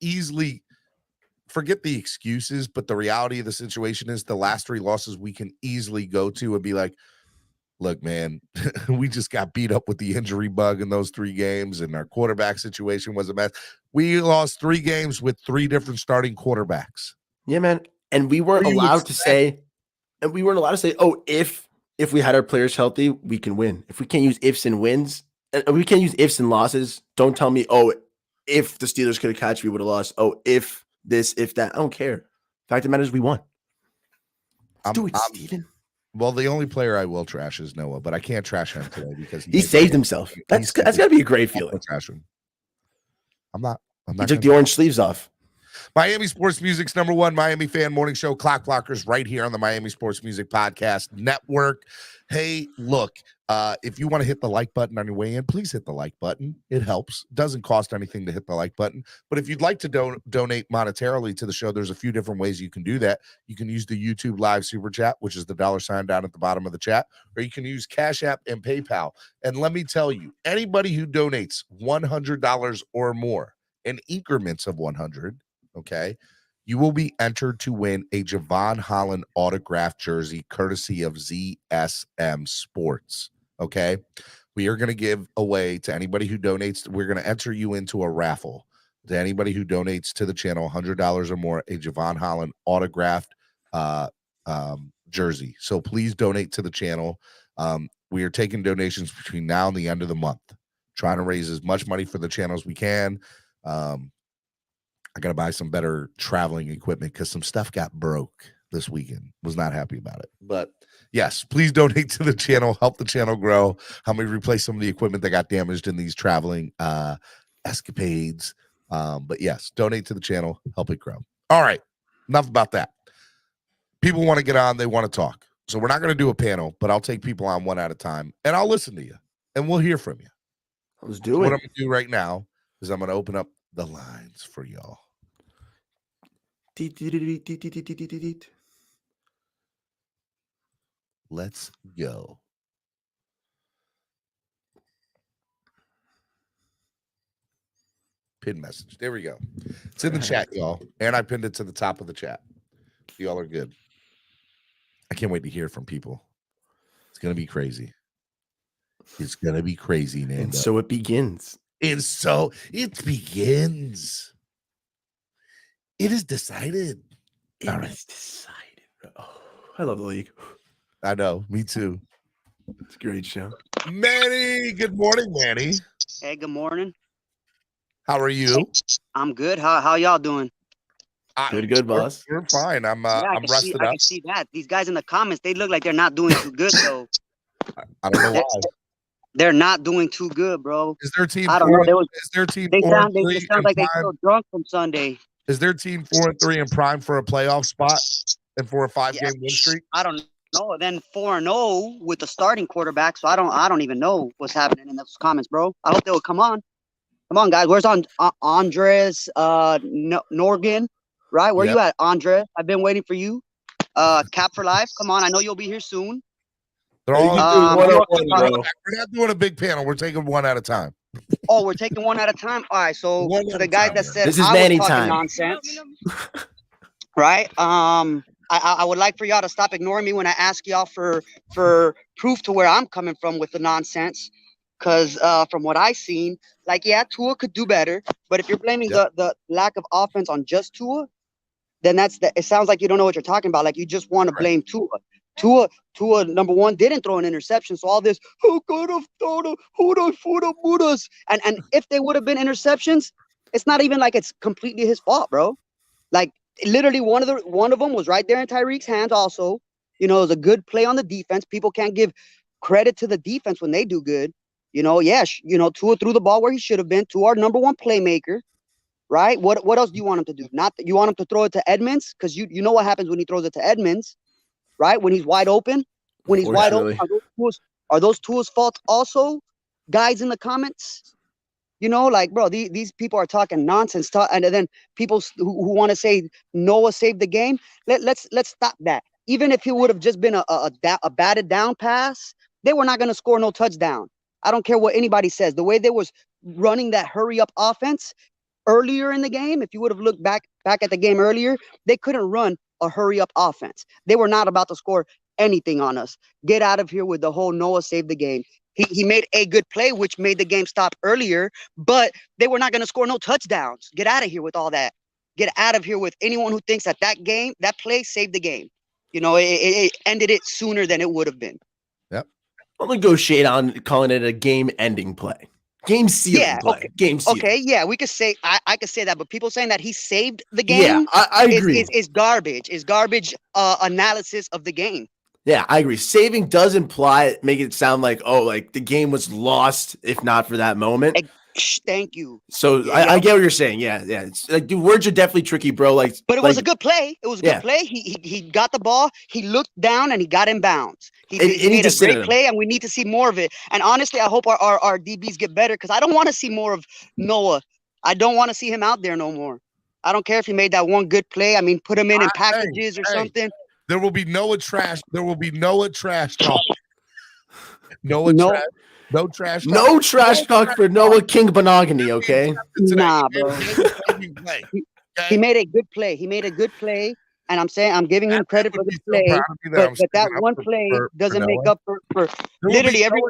easily forget the excuses, but the reality of the situation is the last 3 losses we can easily go to and be like, look, man, we just got beat up with the injury bug in those 3 games, and our quarterback situation was a mess. We lost 3 games with 3 different starting quarterbacks. Yeah, man. And we weren't allowed to say, oh, if we had our players healthy, we can win. If we can't use ifs and wins, and we can't use ifs and losses, don't tell me, oh, if the Steelers could have catch, we would have lost. Oh, if this, if that. I don't care. Fact of the matter is we won. Let's do it, Steven. Well, the only player I will trash is Noah, but I can't trash him today because he saved himself. That's got to be a great feeling. Trash him. I'm not. He took the orange sleeves off. Miami Sports Music's #1 Miami fan morning show, Clock Blockers, right here on the Miami Sports Music Podcast Network. Hey, look, if you want to hit the like button on your way in, please hit the like button. It helps. Doesn't cost anything to hit the like button. But if you'd like to donate monetarily to the show, there's a few different ways you can do that. You can use the YouTube Live Super Chat, which is the $sign down at the bottom of the chat, or you can use Cash App and PayPal. And let me tell you, anybody who donates $100 or more in increments of 100, okay, you will be entered to win a Javon Holland autographed jersey courtesy of ZSM Sports. Okay, we are going to give away to anybody who donates. We're going to enter you into a raffle to anybody who donates to the channel $100 or more, a Javon Holland autographed jersey. So please donate to the channel. We are taking donations between now and the end of the month, trying to raise as much money for the channel as we can. I got to buy some better traveling equipment because some stuff got broke this weekend. Was not happy about it. But yes, please donate to the channel. Help the channel grow. Help me replace some of the equipment that got damaged in these traveling escapades. But yes, donate to the channel. Help it grow. All right. Enough about that. People want to get on. They want to talk. So we're not going to do a panel, but I'll take people on one at a time. And I'll listen to you. And we'll hear from you. Let's do it. What I'm going to do right now is I'm going to open up the lines for y'all. Let's go. Pin message. There we go. It's in the chat, y'all. And I pinned it to the top of the chat. Y'all are good. I can't wait to hear from people. It's going to be crazy. It's going to be crazy, Nando. And so it begins. And so it begins. It is decided. It is decided. Oh, I love the league. I know. Me too. It's a great show. Manny. Good morning, Manny. Hey, good morning. How are you? I'm good. How y'all doing? Good, boss. We're fine. I'm rested up. I can see that. These guys in the comments, they look like they're not doing too good, though. I don't know why. They're not doing too good, bro. Is their team? I don't know. Is their team? They sound like they're still drunk from Sunday. Is their team 4-3 and prime for a playoff spot and for a 5-game win streak? I don't know. Then 4-0 with the starting quarterback. So I don't even know what's happening in those comments, bro. I hope they will come on. Come on, guys. Where's Andres Norgan? Right? Where you at, Andres? I've been waiting for you. Cap for life. Come on. I know you'll be here soon. They're all we're not doing a big panel. We're taking one at a time. Oh, we're taking one at a time. All right. So to the guys that said this is Manny time. Nonsense, right? I would like for y'all to stop ignoring me when I ask y'all for proof to where I'm coming from with the nonsense. Because from what I've seen, Tua could do better. But if you're blaming the lack of offense on just Tua, then it sounds like you don't know what you're talking about. Like you just want to blame Tua. Tua, number one, didn't throw an interception. So all this, who could have thrown a Buddhas? And if they would have been interceptions, it's not even like it's completely his fault, bro. Like literally one of them was right there in Tyreek's hands also. You know, it was a good play on the defense. People can't give credit to the defense when they do good. You know, Tua threw the ball where he should have been to our number one playmaker, right? What else do you want him to do? Not you want him to throw it to Edmonds, because you know what happens when he throws it to Edmonds, right? When he's wide open. When he's wide open, are those Tua's fault also? Guys in the comments, you know, like, bro, these people are talking nonsense, and then people who want to say Noah saved the game. Let's stop that. Even if it would have just been a batted down pass, they were not going to score no touchdown. I don't care what anybody says. The way they was running that hurry up offense earlier in the game, if you would have looked back at the game earlier, they couldn't run a hurry up offense. They were not about to score anything on us. Get out of here with the whole Noah saved the game. He made a good play, which made the game stop earlier, but they were not going to score no touchdowns. Get out of here with all that. Get out of here with anyone who thinks that that play saved the game. You know, it ended it sooner than it would have been. Yep. I'll negotiate on calling it a game-ending play. Game sealing play. Okay. Game sealing. Okay, yeah, we could say I could say that, but people saying that he saved the game, yeah, I agree. Is garbage. Is garbage analysis of the game. Yeah, I agree. Saving does imply, make it sound like, oh, like the game was lost if not for that moment. Thank you. So yeah, I get what you're saying. Yeah. It's like, dude, words are definitely tricky, bro. Like, but it was a good play. It was a good play. He got the ball. He looked down and he got in bounds. He made a great play, and we need to see more of it. And honestly, I hope our DBs get better, because I don't want to see more of Noah. I don't want to see him out there no more. I don't care if he made that one good play. I mean, put him in packages or something. There will be Noah trash. There will be Noah trash talk. No trash talk for Noah King Igbinoghene, okay? Nah, bro. He made a good play. And I'm giving him credit for the play. But that one play doesn't make up for literally every.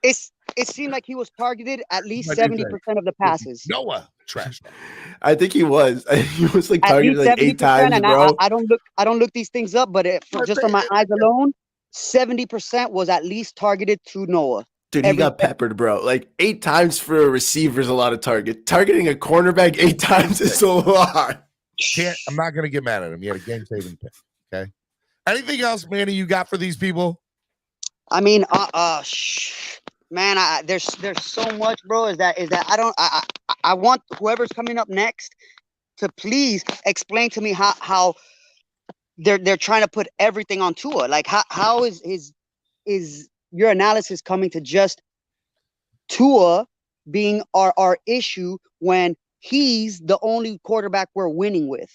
It seemed like he was targeted at least 70% of the passes. Noah trash. I think he was. He was like targeted like 8 times, and bro. I don't look these things up, but just on my eyes alone, 70% was at least targeted to Noah. Dude, he got peppered, bro. Like 8 times for a receiver is a lot of targeting a cornerback 8 times is a lot. I'm not gonna get mad at him. He had a game-saving pick. Okay. Anything else, Manny, you got for these people? I mean, man, there's so much, bro. Is that I want whoever's coming up next to please explain to me how they're trying to put everything on Tua. Like how is your analysis coming to just Tua being our issue when he's the only quarterback we're winning with?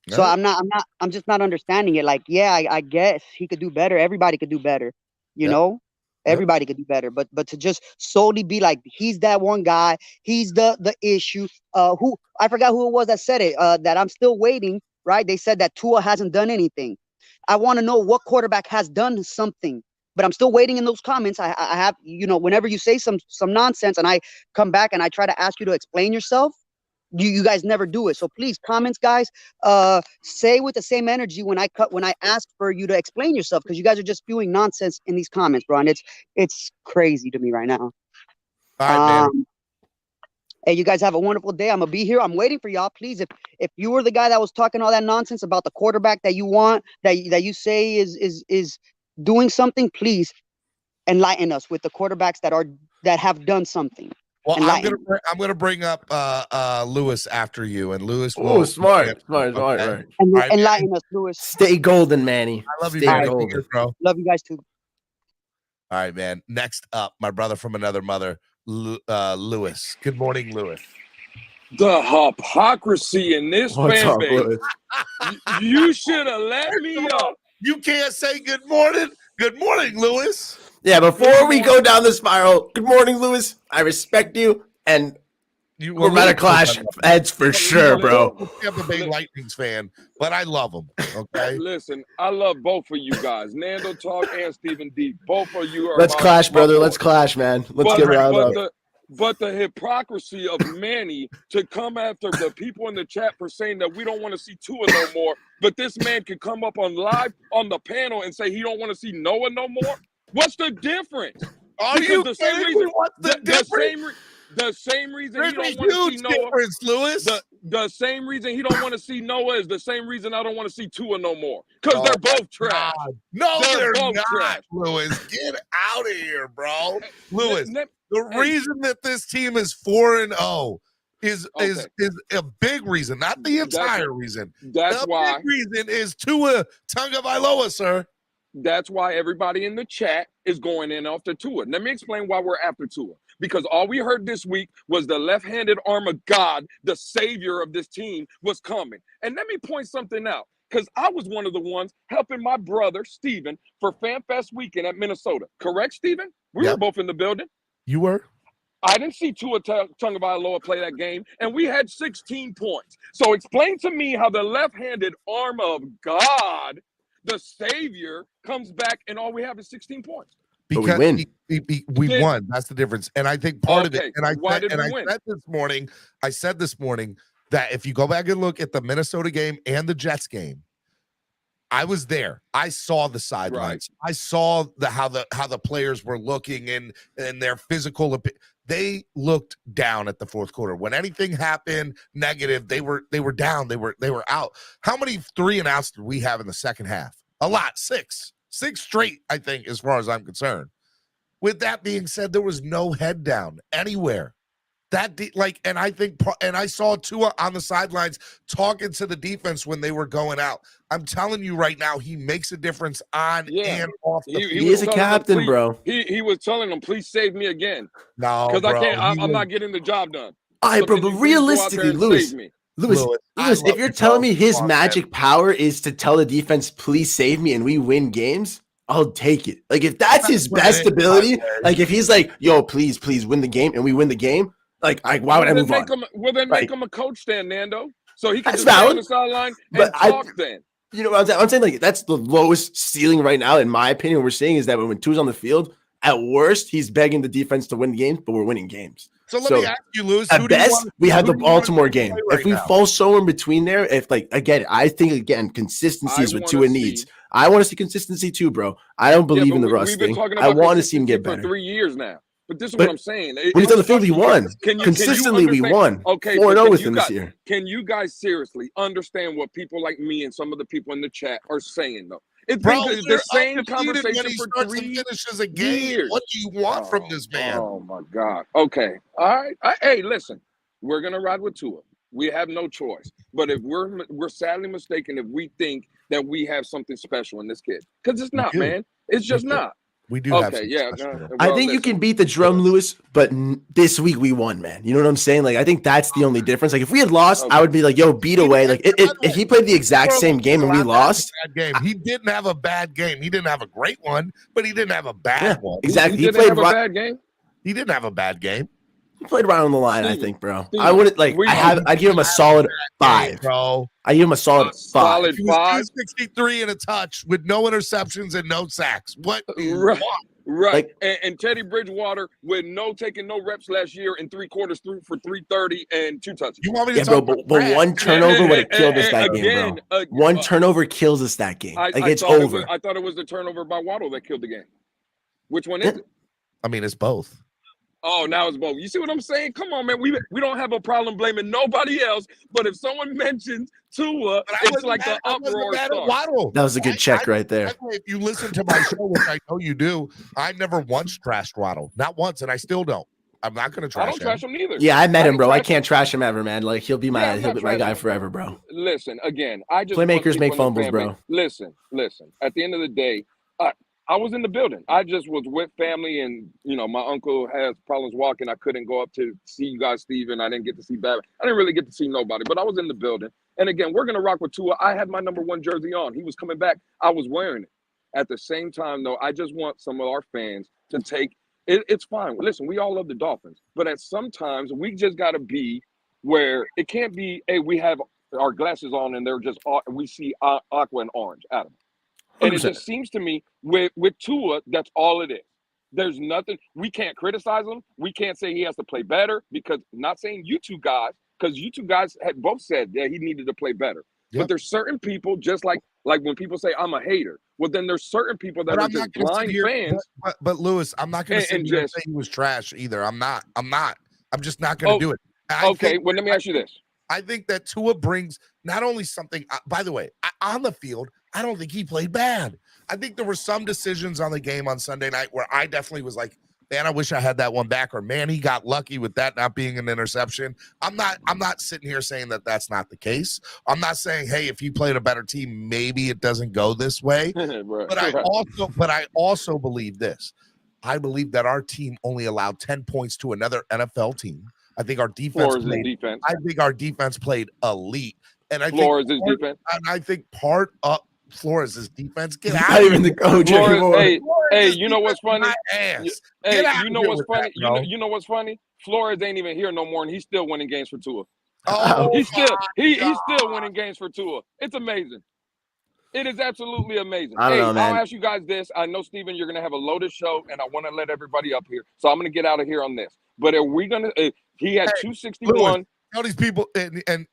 So I'm just not understanding it. Like, yeah, I guess he could do better. Everybody could do better, you know? Everybody could do better, but to just solely be like he's that one guy, he's the issue. Who I forgot who it was that said it. That I'm still waiting. Right? They said that Tua hasn't done anything. I want to know what quarterback has done something, but I'm still waiting in those comments. I have, you know, whenever you say some nonsense and I come back and I try to ask you to explain yourself, you guys never do it. So please, comments, guys, say with the same energy when I ask for you to explain yourself, because you guys are just spewing nonsense in these comments, bro. And it's crazy to me right now. All right, man. Hey, you guys have a wonderful day. I'm gonna be here. I'm waiting for y'all. Please, if you were the guy that was talking all that nonsense about the quarterback that you want, that you say is doing something, please enlighten us with the quarterbacks that have done something. Well, I'm gonna bring up Lewis after you, and Lewis. Smart. Enlighten us, Lewis. Stay golden, Manny. I love you, bro. Love you guys too. All right, man. Next up, my brother from another mother, Lewis. Good morning, Lewis. The hypocrisy in this fan base. You should have let me up. You can't say good morning. Good morning, Lewis. Yeah, before we go down the spiral, good morning, Lewis. I respect you, and we're about to clash heads for sure, bro. I'm a big Lightnings fan, but I love them. Okay. Listen, I love both of you guys, Nando Talk and Stephen D. Both of you are. Let's clash, brother. Let's clash, man. Let's get around up. But the hypocrisy of Manny to come after the people in the chat for saying that we don't want to see Tua no more, but this man can come up on live on the panel and say he don't want to see Noah no more. What's the difference? Are you kidding me? What's the difference? The same reason There's he don't a want to see huge Noah. difference, Lewis. The same reason he don't want to see Noah is the same reason I don't want to see Tua no more. Because they're both trash. God. No, They're they're both not, trash. Lewis. Get out of here, bro. Lewis, Hey, the reason that this team is 4-0 is a big reason, not the entire reason. That's the why. big reason is Tua Tagovailoa, sir. That's why everybody in the chat is going in after Tua. Let me explain why we're after Tua. Because all we heard this week was the left-handed arm of God, the savior of this team, was coming. And let me point something out. Because I was one of the ones helping my brother, Steven, for FanFest weekend at Minnesota. Correct, Steven? We were both in the building. You were? I didn't see Tua Tagovailoa play that game, and we had 16 points. So explain to me how the left-handed arm of God, the savior, comes back and all we have is 16 points. Because but we win. We won. That's the difference. And I think part of it, and I said this morning that if you go back and look at the Minnesota game and the Jets game, I was there. I saw the sidelines. Right. I saw how the players were looking and their physical. They looked down at the fourth quarter. When anything happened negative, they were down. They were out. How many 3-and-outs did we have in the second half? A lot. 6 straight, I think, as far as I'm concerned. With that being said, there was no head down anywhere. And I saw Tua on the sidelines talking to the defense when they were going out. I'm telling you right now, he makes a difference on and off the field. He is a captain, bro. He was telling them, please save me again. No, because I can't. I'm not getting the job done. All right, bro, but realistically, Lewis, if you're telling me his magic power is to tell the defense, please save me, and we win games, I'll take it. Like, if that's his best ability, like if he's like, yo, please win the game, and we win the game, like why would I move on? Make him a coach then, Nando. So he can just stay on the sideline and talk then. You know what I'm saying? Like, that's the lowest ceiling right now, in my opinion. What we're seeing is that when Tua's on the field, at worst, he's begging the defense to win games, but we're winning games. So let me ask you, Lewis. At best, we have the Baltimore game. If we fall somewhere in between there, I think consistency is what Tua needs. I want to see consistency too, bro. I don't believe in the rust thing. I want to see him get better. For 3 years now. But this is what I'm saying. When he's on the field, he won. Consistently, we won. Okay, 4-0 with him this year. Can you guys seriously understand what people like me and some of the people in the chat are saying, though? It's the same conversation when he for starts 3 and finishes a game. years. What do you want from this man? Oh, my God. Okay. All right. Hey, listen. We're going to ride with Tua. We have no choice. But if we're sadly mistaken if we think that we have something special in this kid. Because it's not, man. It's just not. We do have I think you can beat the drum, Lewis, but this week we won, man. You know what I'm saying? Like, I think that's the only difference. Like, if we had lost, I would be like, yo, beat away. Like, if he played the exact same game and we lost. He didn't have a bad game. He didn't have a great one, but he didn't have a bad one. Exactly. He played a bad game. He didn't have a bad game. He played right on the line, I think, bro. I wouldn't I'd give him a solid 5, bro. I give him a solid 5. Solid 5. He was 263 and a touch with no interceptions and no sacks. What do you want? Right. And Teddy Bridgewater with taking no reps last year and 3 quarters through for 330 and 2 touchdowns. You want me to talk but one turnover would have killed us that game, bro. One turnover kills us that game. It's over. I thought it was the turnover by Waddle that killed the game. Which one is it? I mean, it's both. Oh, now it's both. You see what I'm saying? Come on, man. We don't have a problem blaming nobody else. But if someone mentions Tua, it's like the uproar starts. That was a good check right there. If you listen to my show, which I know you do, I never once trashed Waddle. Not once, and I still don't. I'm not going to trash him. I don't trash him neither. Yeah, I met him, bro. I can't trash him ever, man. Like, he'll be my guy forever, bro. Listen, again, playmakers make fumbles, bro. Listen. At the end of the day, I was in the building. I just was with family, and my uncle has problems walking. I couldn't go up to see you guys, Steven. I didn't get to see Babbitt. I didn't really get to see nobody, but I was in the building. And again, we're gonna rock with Tua. I had my number 1 jersey on. He was coming back. I was wearing it. At the same time, though, I just want some of our fans to take it. It's fine. Listen, we all love the Dolphins, but at sometimes we just gotta be where it can't be. Hey, we have our glasses on, and they're just we see aqua and orange out of them. And 100%. It just seems to me with Tua, that's all it is. There's nothing. We can't criticize him. We can't say he has to play better because I'm not saying you two guys, because you two guys had both said that he needed to play better. Yep. But there's certain people, just like when people say I'm a hater, well, then there's certain people that are just blind fans. But Lewis, I'm not going to say he was trash either. I'm not. I'm just not going to do it. Okay, well, let me ask you this. I think that Tua brings not only something, by the way, on the field, I don't think he played bad. I think there were some decisions on the game on Sunday night where I definitely was like, man, I wish I had that one back, or man, he got lucky with that not being an interception. I'm not sitting here saying that that's not the case. I'm not saying, hey, if he played a better team, maybe it doesn't go this way. Right, but I also believe this. I believe that our team only allowed 10 points to another NFL team. I think our defense played elite. And I think part of Flores' defense. Get out of even the coach anymore. Hey, you know what's funny? You know what's funny? You know what's funny? Flores ain't even here no more, and he's still winning games for Tua. Oh, he's still winning games for Tua. It's amazing. It is absolutely amazing. I don't know, man. I'll ask you guys this. I know, Steven, you're going to have a loaded show, and I want to let everybody up here. So I'm going to get out of here on this. But are we going to he had 261. Lewis, tell these people and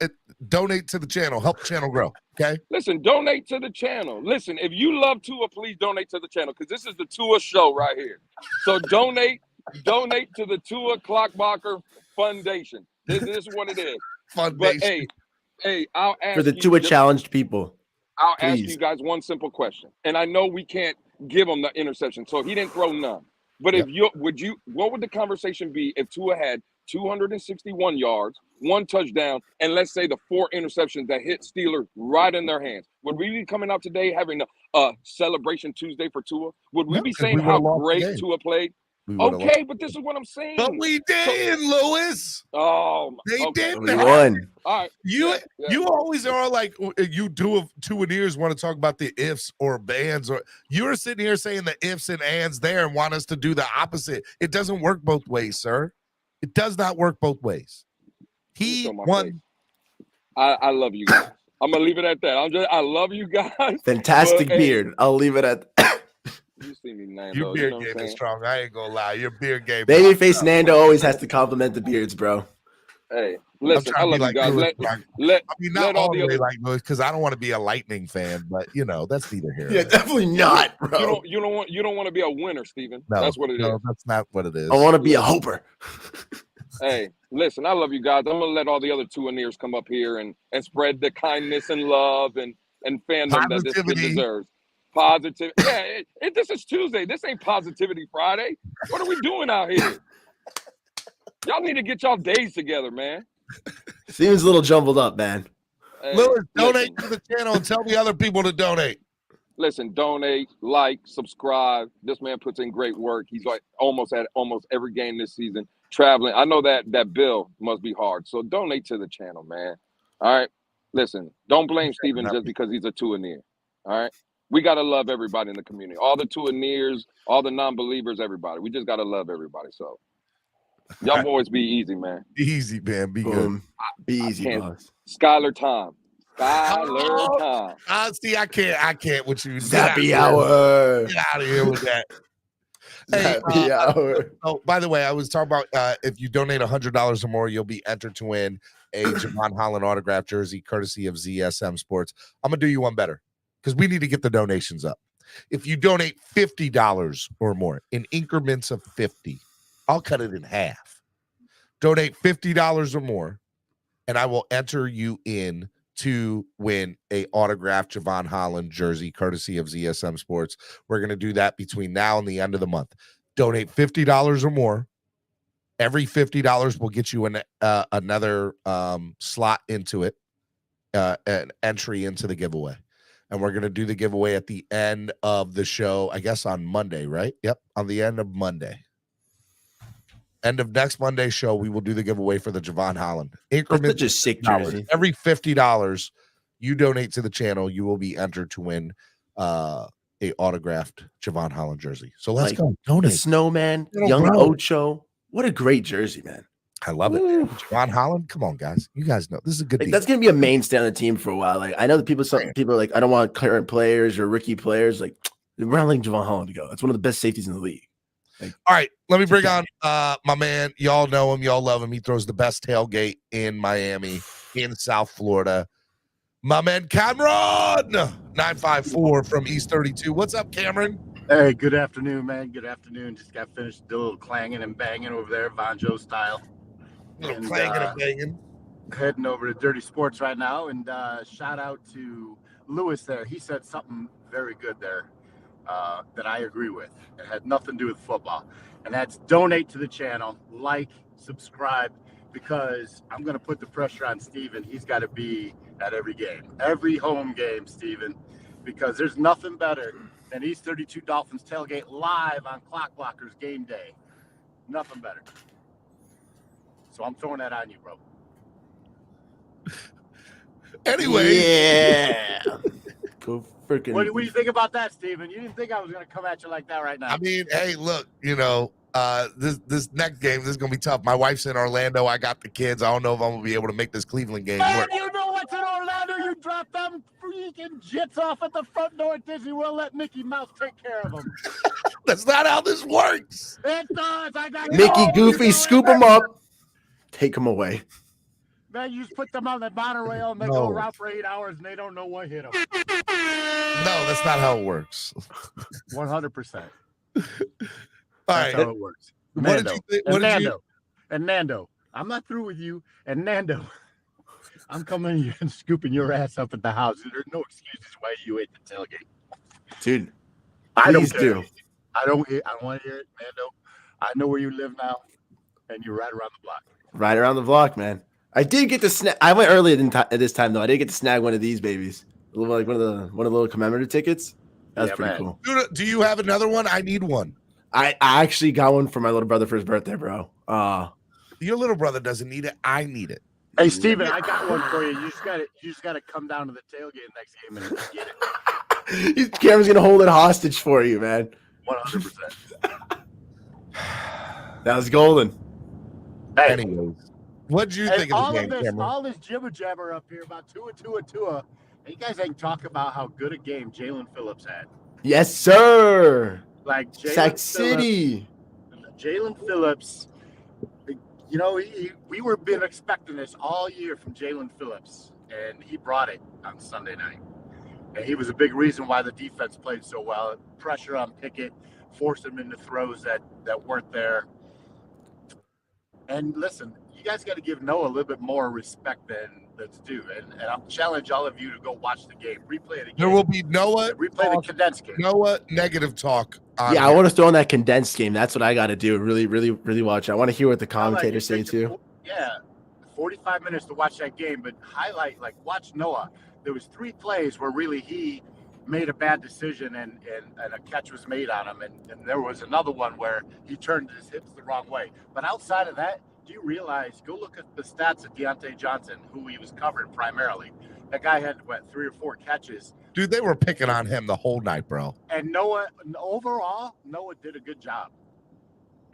donate to the channel. Help the channel grow, okay? Listen, donate to the channel. Listen, if you love Tua, please donate to the channel because this is the Tua show right here. So donate to the Tua Clockbacher Foundation. This is what it is. Foundation. But, hey, I'll ask for the Tua challenged people. I'll ask you guys one simple question, and I know we can't give him the interception, so he didn't throw none. But what would the conversation be if Tua had 261 yards, 1 touchdown, and let's say the 4 interceptions that hit Steelers right in their hands? Would we be coming out today having a celebration Tuesday for Tua? Would we be saying how great Tua played? Okay, but this is what I'm saying. But we did, Lewis. Oh, they did. We won. All right. You always are like you do. Two ears want to talk about the ifs or bands, or you're sitting here saying the ifs and ands there and want us to do the opposite. It doesn't work both ways, sir. It does not work both ways. He won. I love you guys. I'm gonna leave it at that. I love you guys. Fantastic beard. I'll leave it at. You see me, Nando. Your beard game is strong. I ain't gonna lie. Your beard game. Babyface Nando always has to compliment the beards, bro. Hey, listen, I love you guys. Let all the way like Lewis, because I don't want to be a Lightning fan, but that's neither here. Yeah, definitely not, bro. You don't want to be a winner, Steven. No, that's what it is. No, that's not what it is. I want to be a hoper. Hey, listen, I love you guys. I'm gonna let all the other Tuaneers come up here and spread the kindness and love and fandom that this kid deserves. Positive. Yeah, this is Tuesday. This ain't Positivity Friday. What are we doing out here? Y'all need to get y'all days together, man. Seems a little jumbled up, man. Hey, Lewis, donate to the channel and tell the other people to donate. Listen, donate, like, subscribe. This man puts in great work. He's like almost at every game this season, traveling. I know that bill must be hard. So donate to the channel, man. All right. Listen, don't blame Steven just because he's a Tuaneer. All right. We got to love everybody in the community. All the Tuaneers, all the non-believers, everybody. We just got to love everybody. So y'all boys be easy, man. Easy, man. Be good. Be easy, boss. Skylar time. See, I can't with you. Zappy hour. Get out of here with that. Zappy hour. Oh, by the way, I was talking about if you donate $100 or more, you'll be entered to win a Javon Holland autographed jersey courtesy of ZSM Sports. I'm going to do you one better, because we need to get the donations up. If you donate $50 or more in increments of 50, I'll cut it in half. Donate $50 or more, and I will enter you in to win a autographed Javon Holland jersey courtesy of ZSM Sports. We're going to do that between now and the end of the month. Donate $50 or more. Every $50 will get you another slot into it, an entry into the giveaway. And we're going to do the giveaway at the end of the show, I guess on Monday, right? Yep, on the end of Monday. End of next Monday's show, we will do the giveaway for the Javon Holland. Increment just sick jersey. Every $50 you donate to the channel, you will be entered to win a autographed Javon Holland jersey. So let's go. Donate. The Snowman, Young Ocho. What a great jersey, man. I love it. Javon Holland, come on, guys. You guys know this is a good deal. That's gonna be a mainstay on the team for a while. Like I know that some people are like, I don't want current players or rookie players. Like we're not letting Javon Holland to go. That's one of the best safeties in the league. Like, all right, let me bring on my man. Y'all know him, y'all love him. He throws the best tailgate in Miami, in South Florida. My man Cameron, 954 from East 32. What's up, Cameron? Hey, good afternoon, man. Good afternoon. Just got finished a little clanging and banging over there, Von Joe style. Little And, clanging and banging. Heading over to Dirty Sports right now, and shout out to Lewis there. He said something very good there that I agree with. It had nothing to do with football, and that's donate to the channel, like, subscribe, because I'm going to put the pressure on Steven. He's got to be at every game, every home game, Steven, because there's nothing better than East 32 Dolphins tailgate live on Clock Blockers game day. Nothing better. So I'm throwing that on you, bro. Anyway, Yeah. Go freaking. What do you think about that, Steven? You didn't think I was going to come at you like that right now. I mean, hey, look, this next game, this is gonna be tough. My wife's in Orlando. I got the kids. I don't know if I'm gonna be able to make this Cleveland game Man, work. you know what's in Orlando? You drop them freaking jits off at the front door at Disney World. Let Mickey Mouse take care of them. That's not how this works. It does. I got Mickey, you. Goofy, scoop them up. Take them away. Man, you just put them on the monorail and they go around for 8 hours and they don't know what hit them. No, that's not how it works. 100%. All That's right. how it works. What did Nando. you think? And What did you? Nando. And Nando. I'm not through with you. And Nando. I'm coming here and scooping your ass up at the house. There's no excuses why you ate the tailgate. Dude, I don't please care. do. I don't want to hear it, Nando. I know where you live now, and you're right around the block. Right around the block, man. I did get to snag. I went early at this time though. I did get to snag one of these babies, a little like one of the little commemorative tickets. That was Yeah, pretty man. cool. Do you have another one? I need one. I actually got one for my little brother for his birthday, bro. Your little brother doesn't need it. I need it. Hey, Steven, I got one for you. You just gotta come down to the tailgate next game and get it. Cameron's gonna hold it hostage for you, man. 100%. That was golden. Hey, Anyways, what did you and think of the game, Cameron? all this jibber jabber up here about Tua. You guys ain't talk about how good a game Jalen Phillips had. Yes, sir. Like Sac City. Jalen Phillips. You know, we were been expecting this all year from Jalen Phillips, and he brought it on Sunday night. And he was a big reason why the defense played so well. Pressure on Pickett, forced him into throws that weren't there. And listen, you guys got to give Noah a little bit more respect that's due. And I'll challenge all of you to go watch the game, replay it again. There will be Noah. Replay the condensed game. Noah negative talk. On Yeah, I want to throw in that condensed game. That's what I got to do. Really, really, really watch it. I want to hear what the commentators say too. Yeah, 45 minutes to watch that game, but watch Noah. There was 3 plays where really he made a bad decision and a catch was made on him, and there was another one where he turned his hips the wrong way. But outside of that, do you realize? Go look at the stats of Deontay Johnson, who he was covering primarily. That guy had 3 or 4 catches. Dude, they were picking on him the whole night, bro. And Noah did a good job.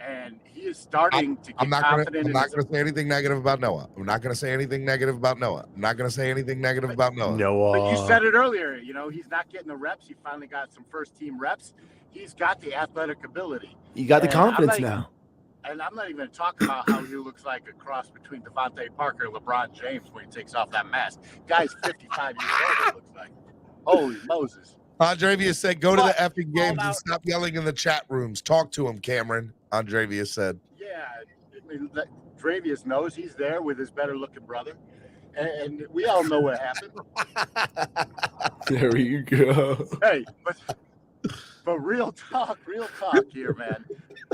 And he is starting to get confident. I'm not going to say anything negative about Noah. I'm not going to say anything negative about Noah. I'm not going to say anything negative about Noah. But you said it earlier, he's not getting the reps. He finally got some first-team reps. He's got the athletic ability. You got the confidence now. And I'm not even going to talk about how he looks like a cross between Devontae Parker and LeBron James when he takes off that mask. Guy's 55 years old, it looks like. Holy Moses. Andrevius said, go to the effing games and stop yelling in the chat rooms. Talk to him, Cameron. Andrevius said. Yeah, I mean, Dravius knows he's there with his better-looking brother. And we all know what happened. There you go. Hey, but real talk here, man.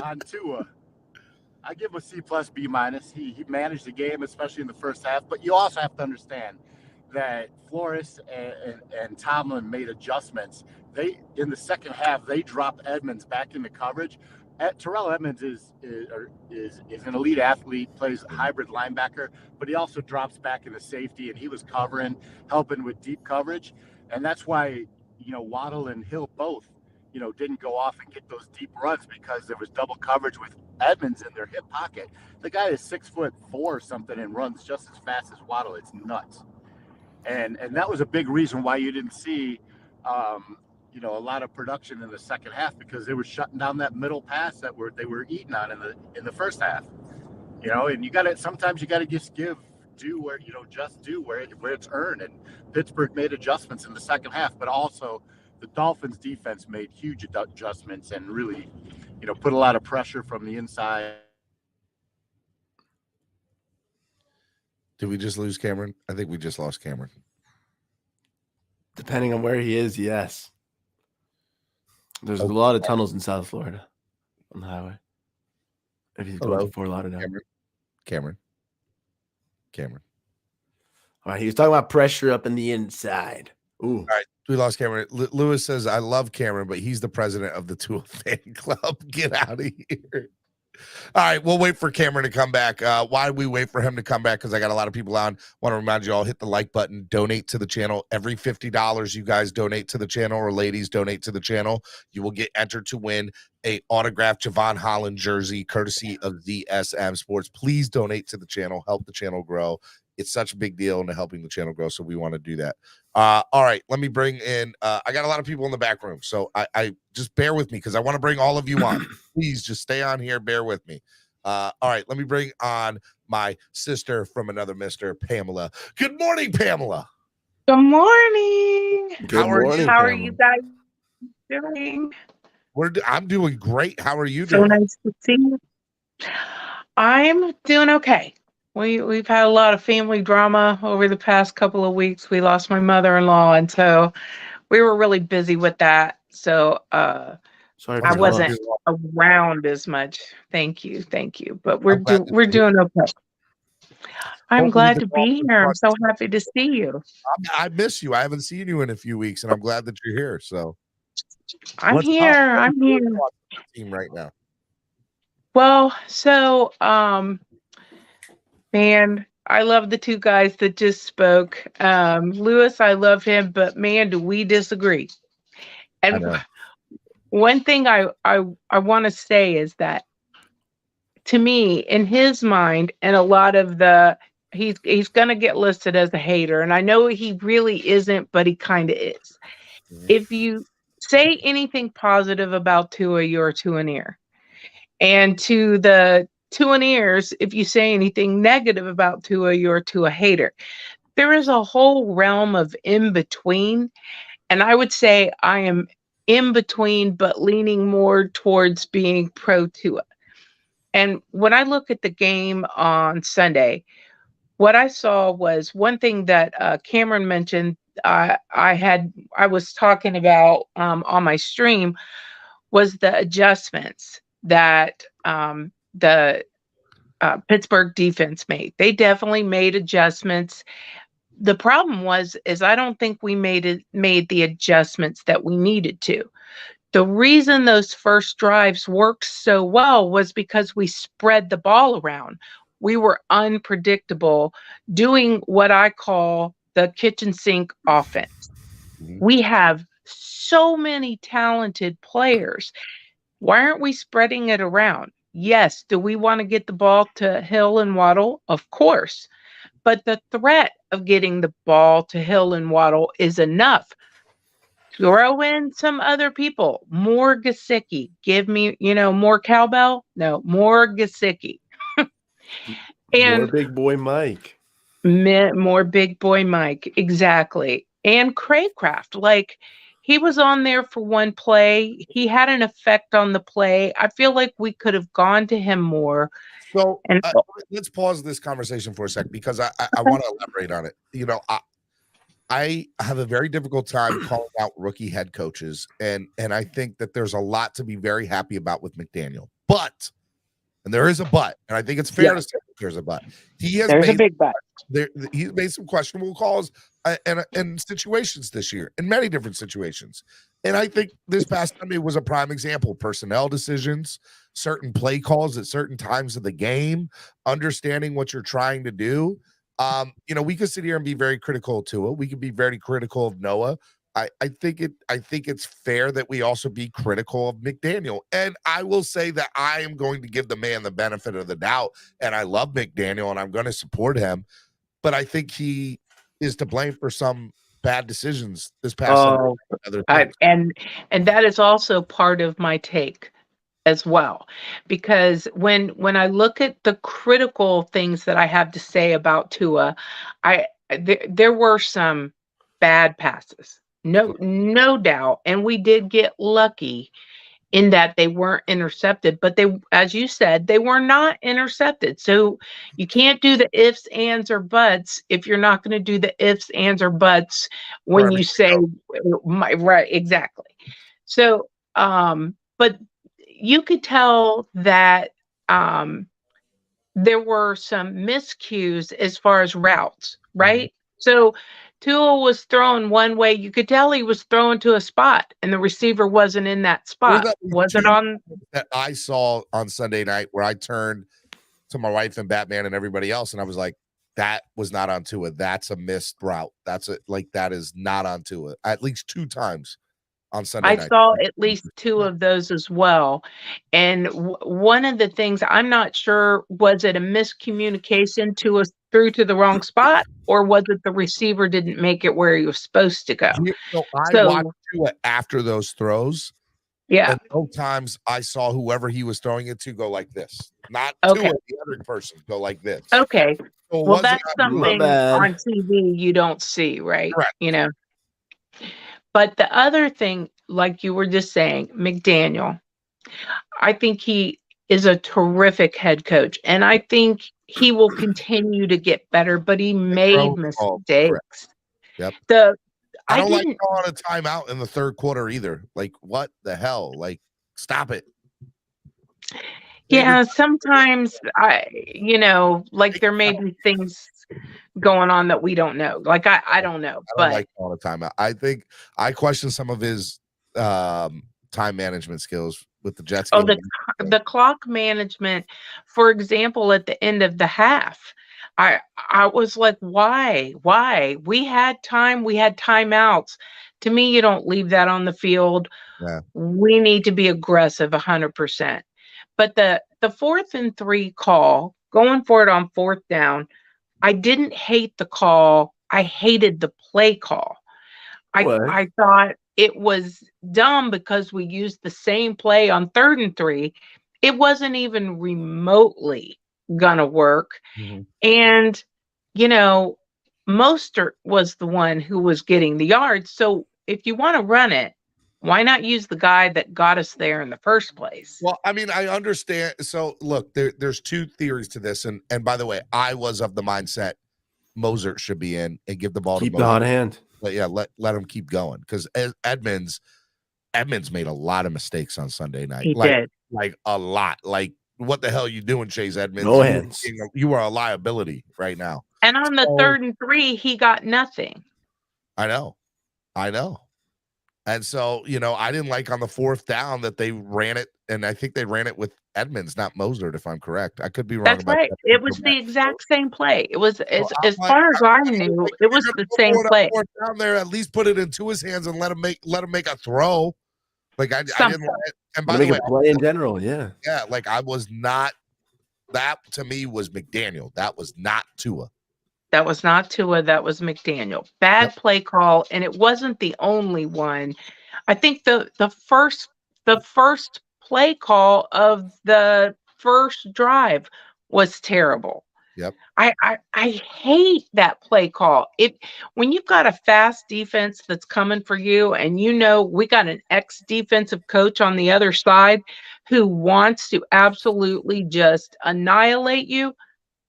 On Tua, I give him a C+, B-. He managed the game, especially in the first half. But you also have to understand that Flores and Tomlin made adjustments. In the second half, they dropped Edmonds back into coverage. Terrell Edmonds is an elite athlete, plays hybrid linebacker, but he also drops back into safety, and he was covering, helping with deep coverage. And that's why, Waddle and Hill both, didn't go off and get those deep runs because there was double coverage with Edmonds in their hip pocket. The guy is 6'4" or something and runs just as fast as Waddle. It's nuts. And that was a big reason why you didn't see, a lot of production in the second half, because they were shutting down that middle pass that they were eating on in the first half. And sometimes you gotta just do where it's earned. And Pittsburgh made adjustments in the second half, but also the Dolphins defense made huge adjustments and really, put a lot of pressure from the inside. Did we just lose Cameron? I think we just lost Cameron. Depending on where he is, yes. There's a lot of tunnels in South Florida on the highway. If he's going to Fort Lauderdale. Cameron. All right, he was talking about pressure up in the inside. Ooh. All right, we lost Cameron. Lewis says, I love Cameron, but he's the president of the Tua fan club. Get out of here. All right, we'll wait for Cameron to come back. Why we wait for him to come back? Because I got a lot of people on. Want to remind you all, hit the like button, donate to the channel. Every $50 you guys donate to the channel, or ladies donate to the channel, you will get entered to win a autographed Javon Holland jersey, courtesy of ZSM Sports. Please donate to the channel. Help the channel grow. It's such a big deal into helping the channel grow, so we want to do that. All right, let me bring in I got a lot of people in the back room, so I just bear with me because I want to bring all of you on. Please just stay on here, bear with me. All right, let me bring on my sister from another mister, Pamela. Good morning, Pamela. Good morning. Good morning. How are you guys doing? I'm doing great. How are you So doing? nice to see you. I'm doing okay. We've had a lot of family drama over the past couple of weeks. We lost my mother-in-law, and so we were really busy with that. So Sorry I wasn't around as much. Thank you. But we're doing okay. I'm glad to be here. I'm so happy to see you. I miss you. I haven't seen you in a few weeks, and I'm glad that you're here. So I'm here. Team right now. Well, so man, I love the two guys that just spoke. Lewis, I love him, but man, do we disagree. And one thing I want to say is that, to me, in his mind, and a lot of he's going to get listed as a hater, and I know he really isn't, but he kind of is. Mm-hmm. If you say anything positive about Tua, you're a Tuaneer. And to the Tuaneers, if you say anything negative about Tua, you're a Tua hater. There is a whole realm of in between, and I would say I am in between, but leaning more towards being pro Tua. And when I look at the game on Sunday, what I saw was one thing that Cameron mentioned. I was talking about on my stream was the adjustments that the Pittsburgh defense made. They definitely made adjustments. The problem is I don't think we made the adjustments that we needed to. The reason those first drives worked so well was because we spread the ball around. We were unpredictable, doing what I call the kitchen sink offense. Mm-hmm. We have so many talented players. Why aren't we spreading it around? Yes. Do we want to get the ball to Hill and Waddle? Of course. But the threat of getting the ball to Hill and Waddle is enough. Throw in some other people. More Gesicki. Give me, more cowbell? No, more Gesicki. And more big boy Mike. More big boy Mike. Exactly. And Craycraft. Like, he was on there for one play. He had an effect on the play. I feel like we could have gone to him more. So let's pause this conversation for a sec, because I want to elaborate on it. I have a very difficult time calling out rookie head coaches, and I think that there's a lot to be very happy about with McDaniel. But, and there is a but, and I think it's fair to say that there's a but. He's made some questionable calls and situations this year, in many different situations. And I think this past Sunday was a prime example. Personnel decisions, certain play calls at certain times of the game, understanding what you're trying to do. We could sit here and be very critical of Tua. We could be very critical of Noah. I think it's fair that we also be critical of McDaniel. And I will say that I am going to give the man the benefit of the doubt. And I love McDaniel, and I'm going to support him. But I think he is to blame for some bad decisions this past Sunday. And that is also part of my take as well, because when I look at the critical things that I have to say about Tua, there were some bad passes, no doubt, and we did get lucky in that they weren't intercepted, but they, as you said, they were not intercepted. So you can't do the ifs, ands, or buts if you're not going to do the ifs, ands, or buts when you say, right, exactly. So, but you could tell that there were some miscues as far as routes, right? So Tua was thrown one way. You could tell he was thrown to a spot, and the receiver wasn't in that spot. Was it on? That I saw on Sunday night where I turned to my wife and Batman and everybody else, and I was like, that was not on Tua. That's a missed route. That is not on Tua. At least 2 times on Sunday night. I saw at least 2 of those as well. And one of the things, I'm not sure, was it a miscommunication to us through to the wrong spot, or was it the receiver didn't make it where he was supposed to go? I watched Tua after those throws. Yeah. And both times I saw whoever he was throwing it to go like this. Not Tua, the other person go like this. Okay. So well, that's something on TV you don't see, right? Correct. You know. But the other thing, like you were just saying, McDaniel, I think he is a terrific head coach, and I think he will continue to get better, but he made mistakes. Yep. I don't like calling a timeout in the 3rd quarter either. Like, what the hell? Like, stop it. Yeah, sometimes like there may be things going on that we don't know. Like I don't know, but like all the time. I think I question some of his time management skills with the Jets. Oh, the clock management, for example, at the end of the half, I was like, why? We had time, we had timeouts. To me, you don't leave that on the field. Yeah. We need to be aggressive 100%. But the 4th and 3 call, going for it on 4th down, I didn't hate the call. I hated the play call. I thought it was dumb because we used the same play on 3rd and 3. It wasn't even remotely gonna work. And, Mostert was the one who was getting the yards. So if you want to run it, why not use the guy that got us there in the first place? Well, I mean, I understand. So look, there's 2 theories to this. And by the way, I was of the mindset Mostert should be in and give the ball to Mostert. Keep the hot hand. But yeah, let him keep going. Because Edmonds made a lot of mistakes on Sunday night. He did. Like a lot. Like, what the hell are you doing, Chase Edmonds? No hands. You are a liability right now. And on the 3rd and 3, he got nothing. I know. And so, I didn't like on the 4th down that they ran it, and I think they ran it with Edmonds, not Mostert, if I'm correct. I could be wrong. That's about right. that. It was the exact same play. It was as far as I knew, it was the same play. Down there, at least put it into his hands and let him make a throw. Like I didn't like it. And by the way, play in general, yeah. Like I was not. That to me was McDaniel. That was not Tua. That was not Tua. That was McDaniel. Bad play call, and it wasn't the only one. I think the first play call of the first drive was terrible. Yep. I hate that play call. When you've got a fast defense that's coming for you, and we got an ex-defensive coach on the other side who wants to absolutely just annihilate you,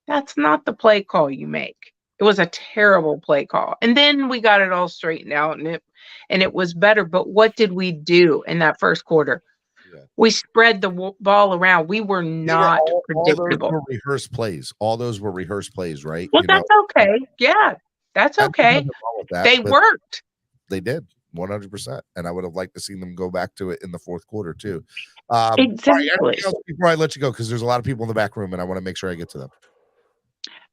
that's not the play call you make. It was a terrible play call. And then we got it all straightened out, and it was better. But what did we do in that first quarter? Yeah. We spread the ball around. We were not predictable. All those were rehearsed plays. All those were rehearsed plays, right? Well, that's okay. Yeah, that's okay. They worked. They did 100%. And I would have liked to see them go back to it in the 4th quarter too. Exactly. Right, before I let you go, because there's a lot of people in the back room, and I want to make sure I get to them.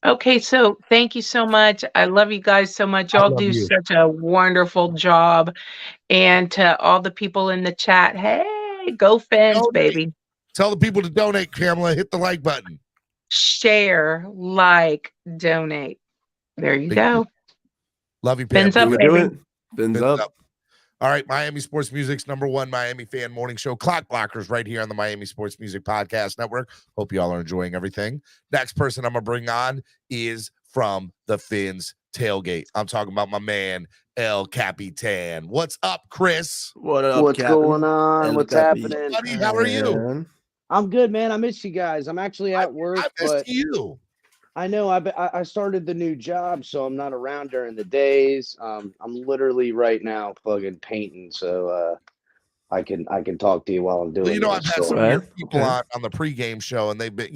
Okay, so thank you so much. I love you guys so much. Y'all do such a wonderful job. And to all the people in the chat, hey, go Fins, baby. Tell the people to donate, Pamela. Hit the like button. Share, like, donate. There you go. Love you, Pam. Fins up, baby. Fins up. All right, Miami Sports Music's #1 Miami fan morning show, Clock Blockers, right here on the Miami Sports Music Podcast Network. Hope you all are enjoying everything. Next person I'm going to bring on is from the Fins Tailgate. I'm talking about my man, El Capitan. What's up, Chris? What up, What's Captain? going on? El What's Capi- happening? Buddy, how are you? Man. I'm good, man. I miss you guys. I'm actually at work, I but missed you. I know I started the new job, so I'm not around during the days. I'm literally right now fucking painting, so I can talk to you while I'm doing Well, you know, this. I've had So some of your Right, people okay. on the pregame show, and they've been,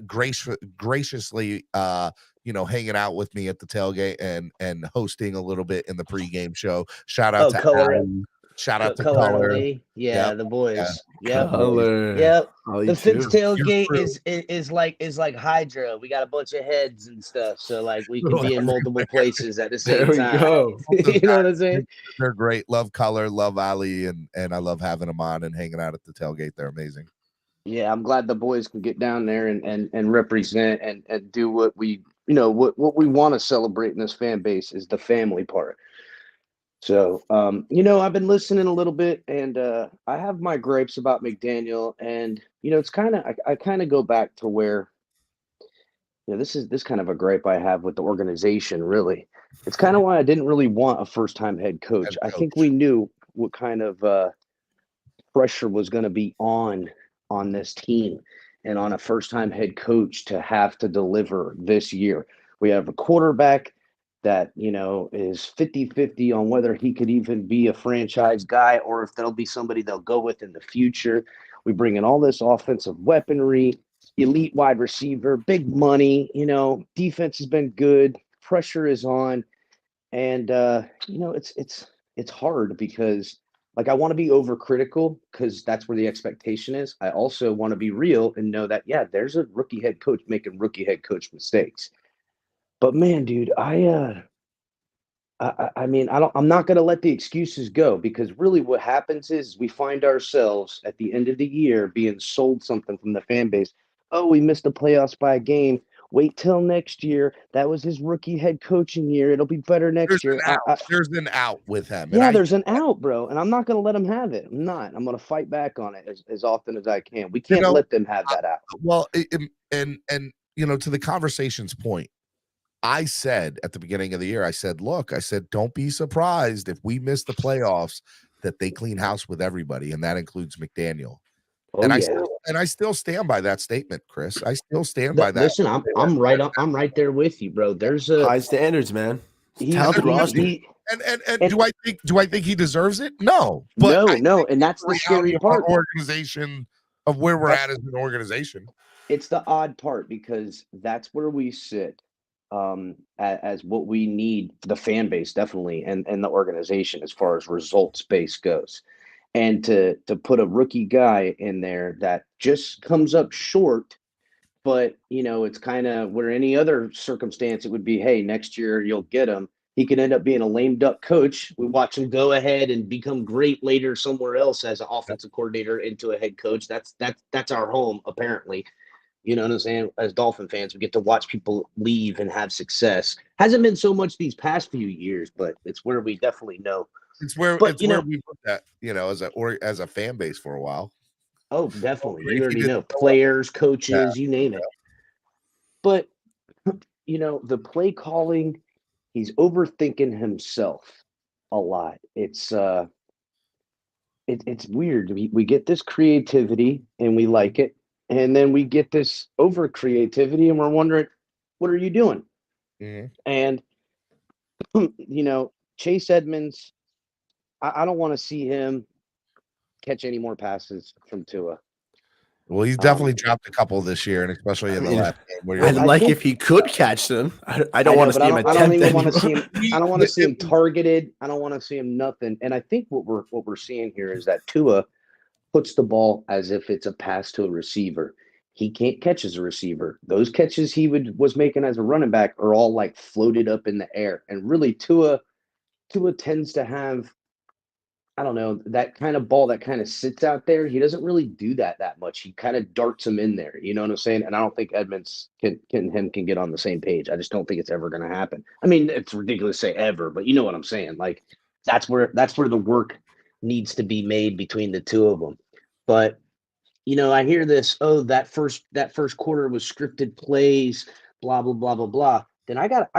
graciously, hanging out with me at the tailgate and hosting a little bit in the pregame show. Shout out to Color Allie. Shout out to Color and Color. Lee. Yeah, Yep. the Yeah. boys. Yep. Color. Yep. Oh, you The Fitz too. Your tailgate crew. is like Hydra. We got a bunch of heads and stuff, so like we can be in multiple places at the There same we time. go. You know what I'm saying? They're great. Love Color, love Ali, and I love having them on and hanging out at the tailgate. They're amazing. Yeah, I'm glad the boys can get down there and represent and do what we what we want to celebrate in this fan base is the family part. So I've been listening a little bit and I have my gripes about McDaniel and it's I kind of go back to where this kind of a gripe I have with the organization really. It's kind of why I didn't really want a first-time head coach. Head I think coach. we knew what kind of pressure was going to be on this team and on a first-time head coach to have to deliver this year. We have a quarterback that is 50-50 on whether he could even be a franchise guy or if there'll be somebody they'll go with in the future. We bring in all this offensive weaponry, elite wide receiver, big money, defense has been good, pressure is on, and it's hard because like I want to be overcritical because that's where the expectation is. I also want to be real and know that there's a rookie head coach making rookie head coach mistakes. But man, dude, I'm not going to let the excuses go because really what happens is we find ourselves at the end of the year being sold something from the fan base. Oh, we missed the playoffs by a game. Wait till next year. That was his rookie head coaching year. It'll be better next year. There's an out with him. Yeah, there's an out, bro. And I'm not going to let him have it. I'm not. I'm going to fight back on it as often as I can. We can't let them have that out. Well, and to the conversation's point, I said at the beginning of the year, I said, don't be surprised if we miss the playoffs that they clean house with everybody, and that includes McDaniel. Oh, and yeah. I still stand by that statement, Chris. I still stand by that. Listen, I'm right there with you, bro. There's a high standards, man. And do I think he deserves it? No. But no, and that's the scary part. Organization of where we're at as an organization. It's the odd part because that's where we sit as what we need, the fan base definitely, and the organization as far as results base goes. And to put a rookie guy in there that just comes up short, but it's kind of where any other circumstance it would be, hey, next year you'll get him. He could end up being a lame duck coach. We watch him go ahead and become great later somewhere else as an offensive coordinator into a head coach. That's our home, apparently. You know what I'm saying? As Dolphin fans, we get to watch people leave and have success. Hasn't been so much these past few years, but it's where we definitely know. It's where we put that, as a fan base for a while. Oh, definitely. You already know. Players, coaches, you name it. But, the play calling, he's overthinking himself a lot. It's weird. We get this creativity and we like it. And then we get this over creativity and we're wondering, what are you doing? Mm-hmm. And, Chase Edmonds, I don't want to see him catch any more passes from Tua. Well, he's definitely dropped a couple this year, and especially in the last game. I'd like if he could catch them. I don't want to see him attempt. I don't even want to see him. I don't want to see him targeted. I don't want to see him nothing. And I think what we're seeing here is that Tua puts the ball as if it's a pass to a receiver. He can't catch as a receiver. Those catches he was making as a running back are all like floated up in the air. And really, Tua tends to have, I don't know, that kind of ball that kind of sits out there. He doesn't really do that much. He kind of darts them in there. You know what I'm saying? And I don't think Edmonds can get on the same page. I just don't think it's ever going to happen. I mean, it's ridiculous to say ever, but you know what I'm saying? Like that's where the work needs to be made between the two of them. But I hear this, that first quarter was scripted plays, blah blah blah blah blah. Then I got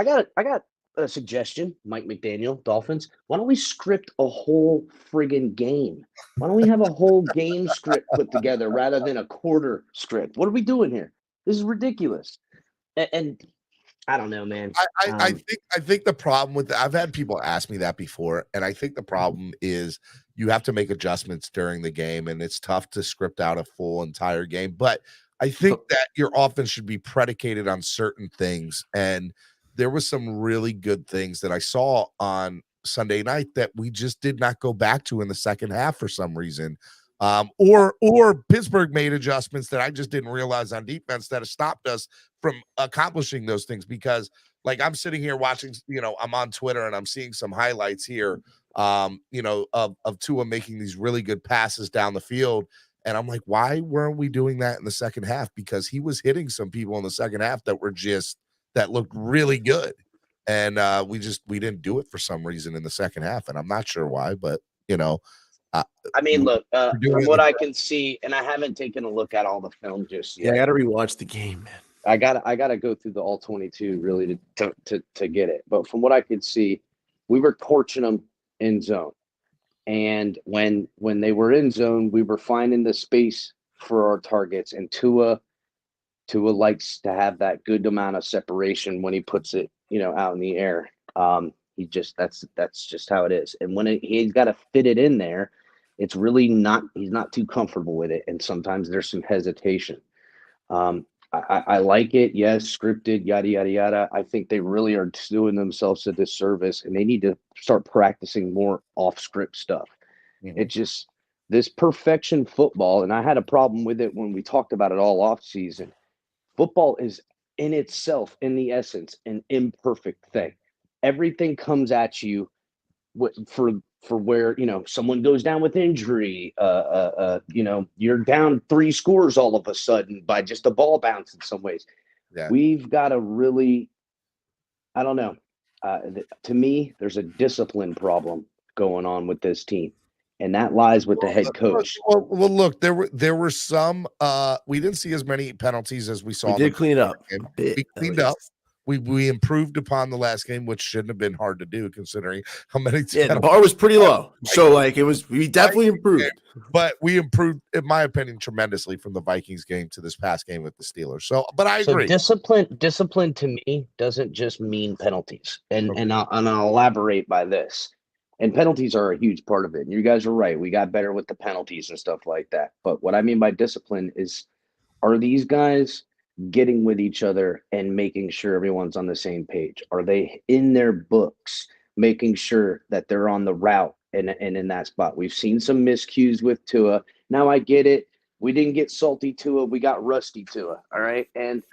a suggestion, Mike McDaniel, Dolphins. Why don't we script a whole friggin' game? Why don't we have a whole game script put together rather than a quarter script? What are we doing here? This is ridiculous. And I don't know, man. I think the problem with I've had people ask me that before, and I think the problem is you have to make adjustments during the game, and it's tough to script out a full entire game. But I think that your offense should be predicated on certain things, and there was some really good things that I saw on Sunday night that we just did not go back to in the second half for some reason. Or Pittsburgh made adjustments that I just didn't realize on defense that have stopped us from accomplishing those things. Because like I'm sitting here watching, I'm on Twitter and I'm seeing some highlights here, of Tua making these really good passes down the field. And I'm like, why weren't we doing that in the second half? Because he was hitting some people in the second half that looked really good. And we didn't do it for some reason in the second half. And I'm not sure why, but I mean, look, from what I can see, and I haven't taken a look at all the film just yet. Yeah, I got to rewatch the game, man. I gotta go through the all 22 really to get it. But from what I could see, we were torching them in zone, and when they were in zone, we were finding the space for our targets. And Tua likes to have that good amount of separation when he puts it, out in the air. That's just how it is. And when he's got to fit it in there, it's really not. He's not too comfortable with it, and sometimes there's some hesitation. I like it. Yes, scripted, yada, yada, yada. I think they really are doing themselves a disservice, and they need to start practicing more off-script stuff. Mm-hmm. It just, this perfection football, and I had a problem with it when we talked about it all off season. Football is in itself, in the essence, an imperfect thing. Everything comes at you for where, someone goes down with injury, you're down 3 scores all of a sudden by just a ball bounce in some ways. Yeah. We've got to really, I don't know. To me, there's a discipline problem going on with this team, and that lies with the head coach. Well, look, there were some, we didn't see as many penalties as we saw. We did clean up. We cleaned up. We improved upon the last game, which shouldn't have been hard to do considering how many. Yeah, the bar was pretty low, so we definitely improved. But we improved, in my opinion, tremendously from the Vikings game to this past game with the Steelers. So, but I agree. Discipline to me doesn't just mean penalties, and I'll elaborate by this. And penalties are a huge part of it. And you guys are right. We got better with the penalties and stuff like that. But what I mean by discipline is, are these guys getting with each other and making sure everyone's on the same page? Are they in their books, making sure that they're on the route and in that spot? We've seen some miscues with Tua. Now I get it. We didn't get salty Tua. We got rusty Tua. All right. And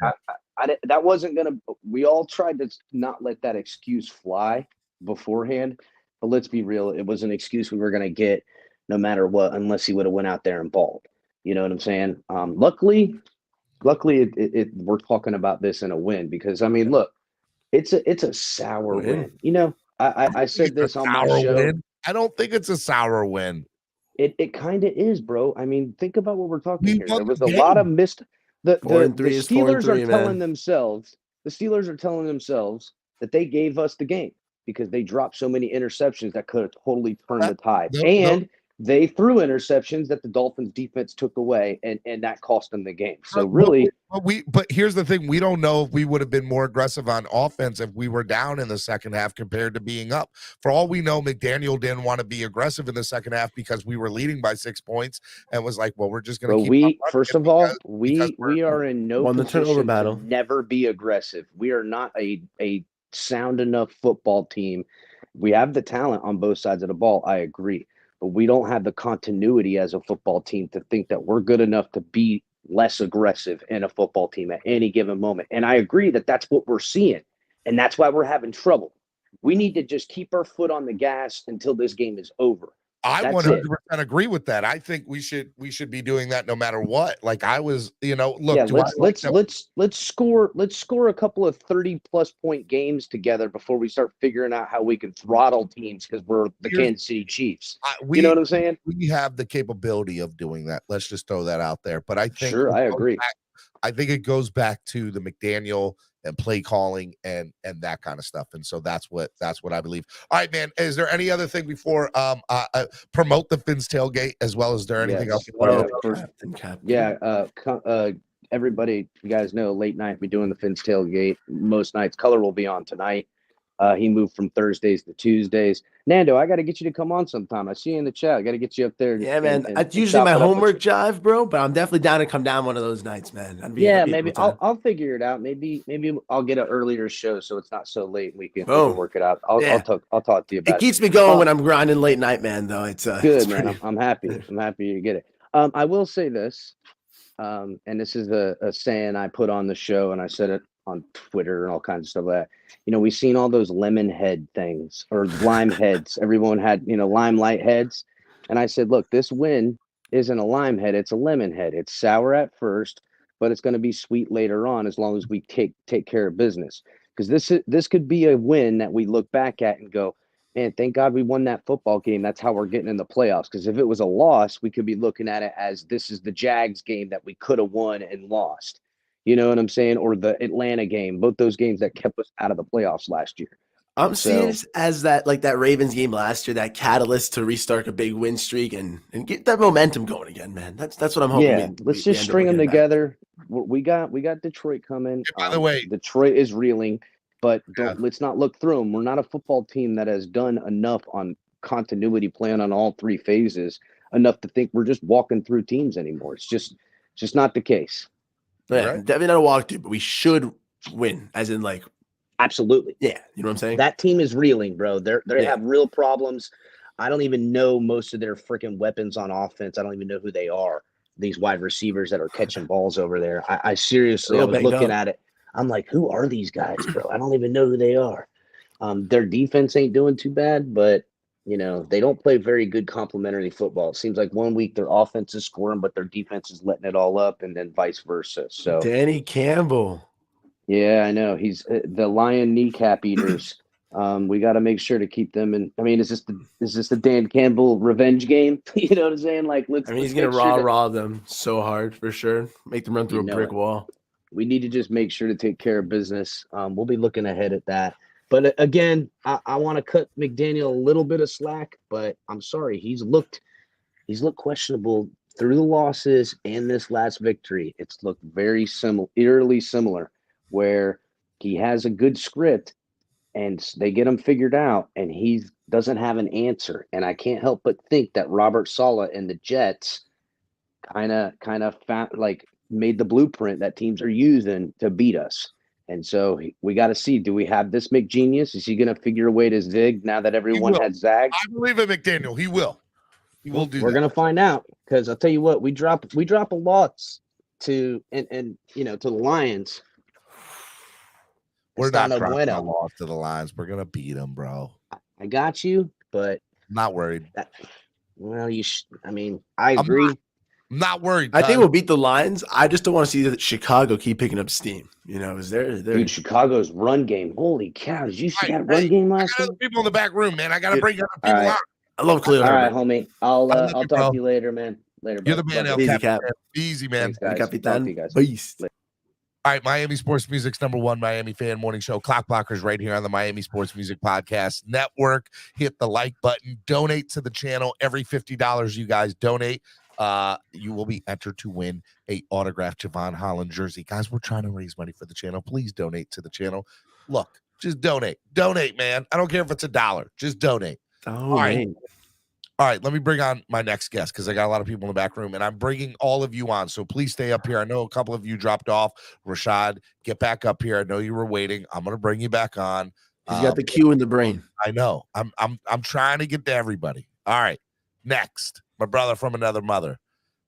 that wasn't going to, we all tried to not let that excuse fly beforehand. But let's be real. It was an excuse we were going to get no matter what, unless he would have went out there and balled. You know what I'm saying? Luckily, we're talking about this in a win, because I mean, look, it's a sour win. I said this on my show. Win. I don't think it's a sour win. It kind of is, bro. I mean, think about what we're talking here. There was a lot of missed. The Steelers are telling themselves. The Steelers are telling themselves that they gave us the game because they dropped so many interceptions that could have totally turned the tide. They threw interceptions that the Dolphins defense took away, and that cost them the game. So really, but here's the thing: we don't know if we would have been more aggressive on offense if we were down in the second half compared to being up. For all we know, McDaniel didn't want to be aggressive in the second half because we were leading by 6 points, and was like, "Well, we're just going to." We are in no position to never be aggressive. We are not a sound enough football team. We have the talent on both sides of the ball. I agree. But we don't have the continuity as a football team to think that we're good enough to be less aggressive in a football team at any given moment. And I agree that that's what we're seeing. And that's why we're having trouble. We need to just keep our foot on the gas until this game is over. I 100% agree with that. I think we should be doing that no matter what. Like I was, look. Yeah, let's score a couple of 30+ point games together before we start figuring out how we can throttle teams, because we're the Kansas City Chiefs. You know what I'm saying? We have the capability of doing that. Let's just throw that out there. But I think I agree. I think it goes back to the McDaniel and play calling and that kind of stuff. And so that's what I believe. All right, man. Is there any other thing before promote the Fins Tailgate as well? Is there anything else? Everybody, you guys know, late night we doing the Fins Tailgate. Most nights, Color will be on tonight. He moved from Thursdays to Tuesdays. Nando, I got to get you to come on sometime. I see you in the chat. I got to get you up there. Yeah, man. That's usually my homework jive, bro. But I'm definitely down to come down one of those nights, man. Maybe I'll figure it out. Maybe I'll get an earlier show so it's not so late. We can work it out. I'll talk to you about it. It keeps me going when I'm grinding late night, man. Though it's good, it's man. I'm happy. I'm happy you get it. I will say this, and this is a saying I put on the show, and I said it on Twitter and all kinds of stuff like that. You know, we've seen all those lemon head things or lime heads. Everyone had, limelight heads. And I said, look, this win isn't a lime head. It's a lemon head. It's sour at first, but it's going to be sweet later on as long as we take care of business. Because this could be a win that we look back at and go, man, thank God we won that football game. That's how we're getting in the playoffs. Because if it was a loss, we could be looking at it as this is the Jags game that we could have won and lost. You know what I'm saying? Or the Atlanta game, both those games that kept us out of the playoffs last year. I'm seeing it as that Ravens game last year, that catalyst to restart a big win streak and get that momentum going again, man. That's what I'm hoping. Yeah, let's just string them together. We got Detroit coming. By the way, Detroit is reeling, but let's not look through them. We're not a football team that has done enough on continuity plan on all three phases enough to think we're just walking through teams anymore. It's just not the case. Yeah, right? Definitely not a walk through, but we should win, as in absolutely. Yeah, you know what I'm saying? That team is reeling, bro. They have real problems. I don't even know most of their freaking weapons on offense. I don't even know who they are. These wide receivers that are catching balls over there. I seriously, I was looking at it. I'm like, who are these guys, bro? I don't even know who they are. Their defense ain't doing too bad, but they don't play very good complementary football. It seems like 1 week their offense is scoring, but their defense is letting it all up, and then vice versa. So Danny Campbell. Yeah, I know. He's the Lion kneecap eaters. We got to make sure to keep them in. I mean, is this the Dan Campbell revenge game? You know what I'm saying? He's gonna raw them so hard for sure. Make them run through a brick wall. We need to just make sure to take care of business. We'll be looking ahead at that. But again, I want to cut McDaniel a little bit of slack, but I'm sorry, he's looked questionable through the losses and this last victory. It's looked very eerily similar, where he has a good script and they get him figured out, and he doesn't have an answer. And I can't help but think that Robert Saleh and the Jets kind of made the blueprint that teams are using to beat us. And so we got to see, do we have this McGenius? Is he going to figure a way to zig now that everyone had zagged? I believe in McDaniel. He will. He will do. We're going to find out, because I'll tell you what, we drop a lot to the Lions. We're not dropping a loss to the Lions. We're going to beat them, bro. I got you, but I'm not worried. I agree. I'm not worried. I think we'll beat the Lions. I just don't want to see that Chicago keep picking up steam. Is there? Dude, Chicago's run game. Holy cow! Did you see that run game last week? People in the back room, man. I gotta bring other people out. I love Cleveland. All right, homie. I'll talk to you later, man. Later. You're the man, El Cap. Easy, man. Thanks, guys. Talk to you guys. Peace. All right, Miami Sports Music's #1 Miami fan morning show. Clock Blockers right here on the Miami Sports Music Podcast Network. Hit the like button. Donate to the channel. Every $50 you guys donate, you will be entered to win a autographed Javon Holland jersey. Guys, we're trying to raise money for the channel. Please donate to the channel. Look, just donate. Donate, man. I don't care if it's $1. Just donate. All right. All right, let me bring on my next guest, because I got a lot of people in the back room, and I'm bringing all of you on. So please stay up here. I know a couple of you dropped off. Rashad, get back up here. I know you were waiting. I'm going to bring you back on. He's got the cue in the brain. I know. I'm trying to get to everybody. All right. Next, my brother from another mother,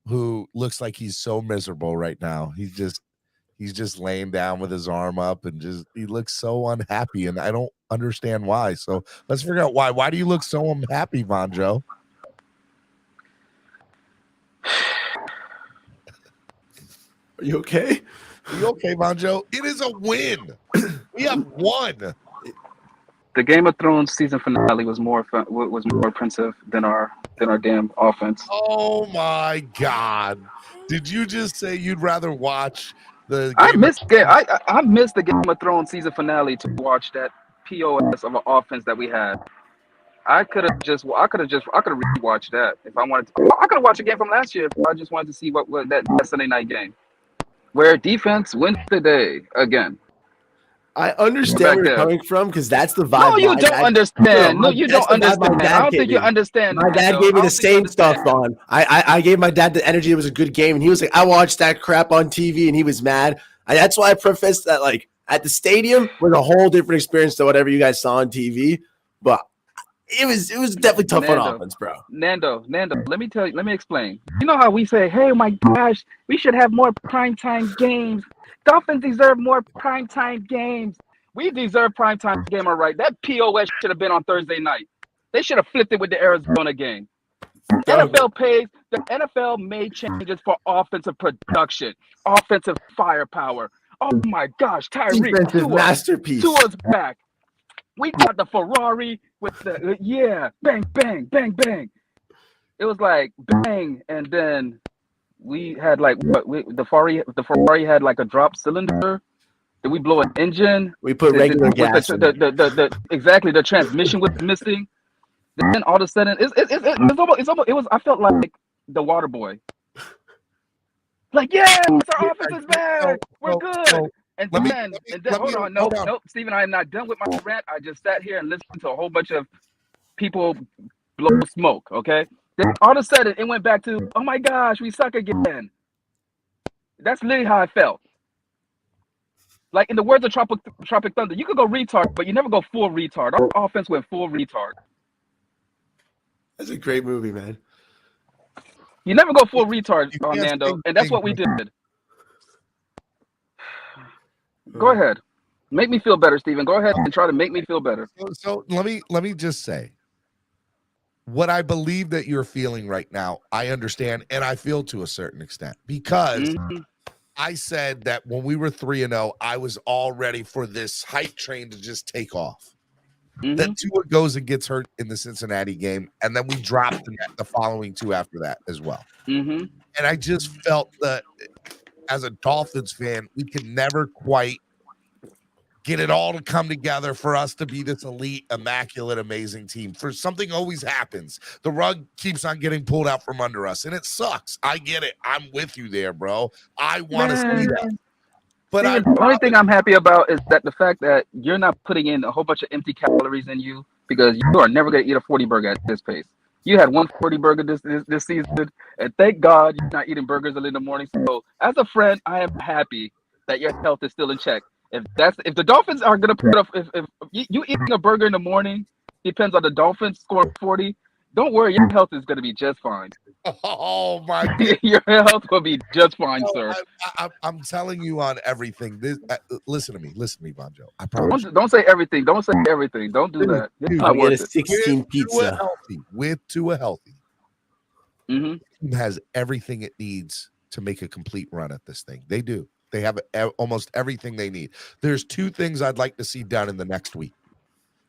who looks like he's so miserable right now. He's just laying down with his arm up, and he looks so unhappy, and I don't understand why. So let's figure out why. Why do you look so unhappy, Vonjo? Are you okay? Are you okay, Vonjo? It is a win. We have won. The Game of Thrones season finale was more impressive than our damn offense. Oh my God! Did you just say you'd rather watch the? I missed the Game of Thrones season finale to watch that POS of an offense that we had. I could have rewatched that if I wanted to. I could have watched a game from last year if I just wanted to see what that Sunday night game where defense wins the day again. I understand where you're coming from because that's the vibe. No, you don't understand. No, you don't understand. I don't think you understand. My dad gave me the same stuff on. I gave my dad the energy. It was a good game, and he was like, "I watched that crap on TV," and he was mad. That's why I prefaced that, like, at the stadium was a whole different experience to whatever you guys saw on TV. But it was definitely tough on offense, bro. Nando, let me explain. You know how we say, "Hey, my gosh, we should have more primetime games. Dolphins deserve more primetime games." We deserve primetime game, all right. That POS should have been on Thursday night. They should have flipped it with the Arizona game. The NFL made changes for offensive production, offensive firepower. Oh my gosh, defensive masterpiece. Tua's back. We got the Ferrari with the bang, bang, bang, bang. It was like bang, and then we had like the Ferrari had like a drop cylinder. Did we blow an engine? We put regular gas. Exactly, the transmission was missing. Then all of a sudden, it was. I felt like the water boy. Like, yes, our offense is back. We're good. And then hold on, nope, Steven, I am not done with my rant. I just sat here and listened to a whole bunch of people blow smoke. Okay. Then all of a sudden, it went back to, oh my gosh, we suck again. That's literally how I felt. Like, in the words of Tropic Thunder, you could go retard, but you never go full retard. Our offense went full retard. That's a great movie, man. You never go full retard on Nando, and that's what we did. Go ahead. Make me feel better, Steven. Go ahead and try to make me feel better. So let me just say, what I believe that you're feeling right now, I understand, and I feel to a certain extent, because I said that when we were 3-0, I was all ready for this hype train to just take off. Then Tua goes and gets hurt in the Cincinnati game, and then we dropped the following two after that as well. And I just felt that as a Dolphins fan, we could never quite get it all to come together for us to be this elite, immaculate, amazing team. For something always happens. The rug keeps on getting pulled out from under us, and it sucks. I get it. I'm with you there, bro. I want to see that. But the only thing I'm happy about is that the fact that you're not putting in a whole bunch of empty calories in you, because you are never going to eat a 40 burger at this pace. You had 140 burger this season, and thank God you're not eating burgers early in the morning. So as a friend, I am happy that your health is still in check. If the Dolphins are going to put up, if you eating a burger in the morning depends on the Dolphins scoring 40, don't worry, your health is going to be just fine. Oh my God. Your health will be just fine, sir. I'm telling you on everything. Listen to me, Bonjo. I promise. Don't say everything. Don't say everything. Don't do that. Dude, I get a 16 pizza. With Tua healthy. Team has everything it needs to make a complete run at this thing. They do. They have almost everything they need. There's two things I'd like to see done in the next week.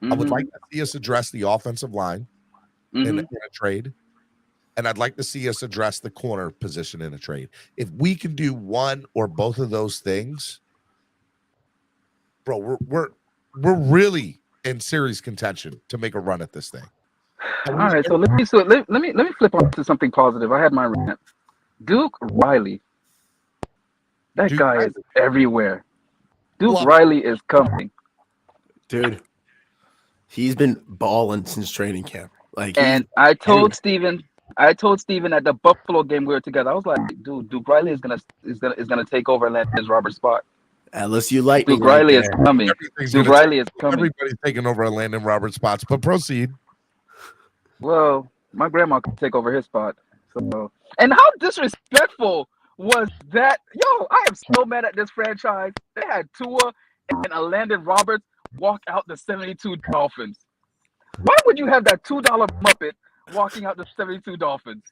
I would like to see us address the offensive line in a trade. And I'd like to see us address the corner position in a trade. If we can do one or both of those things, bro, we're really in serious contention to make a run at this thing. All right, so let me flip on to something positive. I had my rant. Duke Riley. That guy is everywhere. Duke Riley is coming. Dude, he's been balling since training camp. And I told Steven at the Buffalo game we were together, I was like, dude, Duke Riley is gonna take over Landon Roberts' spot. LSU Lightning. Duke Riley is coming. Duke Riley is coming. Everybody's taking over Landon Roberts' spots, but proceed. Well, my grandma could take over his spot. So, and how disrespectful was that? Yo, I am so mad at this franchise. They had Tua and Landon Roberts walk out the 72 Dolphins. Why would you have that $2 Muppet walking out the 72 Dolphins?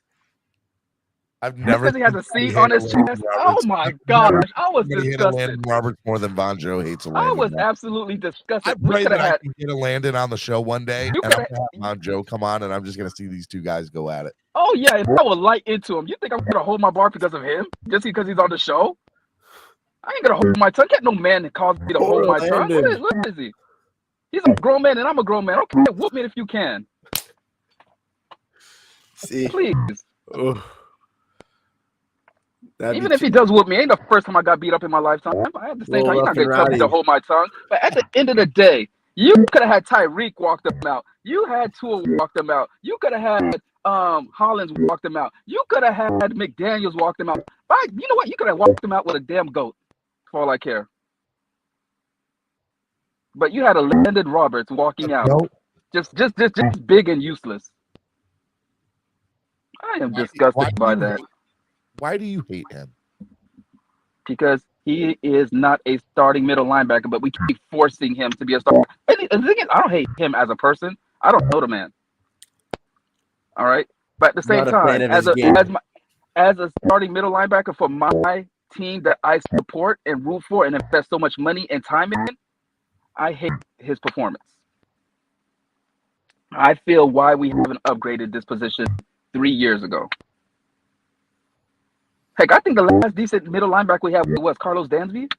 I've never because he has a seen C on his Landon chest. Oh Roberts. my I've gosh, never I was somebody hit a disgusted. Landon Roberts more than Von Joe hates a I Landon. was Roberts. absolutely I disgusted. pray We could that have I had. can get a Landon on the show one day, You and I'm could gonna have. have Von Joe come on, and I'm just gonna see these two guys go at it. Oh yeah, and I will light into him. You think I'm gonna hold my bar because of him? Just because he's on the show? I ain't gonna hold my tongue. Can't no man that calls me to hold my tongue. What is he? He's a grown man and I'm a grown man. Okay, whoop me if you can. See, please. Oh, Even if he does whoop me, ain't the first time I got beat up in my lifetime. But at the same time, you're not gonna tell me to hold my tongue. But at the end of the day, you could have had Tyreek walk them out. You had Tua walk them out. You could have had Hollins walk them out. You could have had McDaniels walk them out. But you know what? You could have walked them out with a damn goat, for all I care. But you had a Landon Roberts walking out, just big and useless. I am disgusted by that. Why do you hate him? Because he is not a starting middle linebacker, but we keep forcing him to be a starter. And the thing is, I don't hate him as a person. I don't know the man. All right, but at the same time, as a starting middle linebacker for my team that I support and root for and invest so much money and time in, I hate his performance. I feel why we haven't upgraded this position 3 years ago. Heck, I think the last decent middle linebacker we had was Carlos Dansby.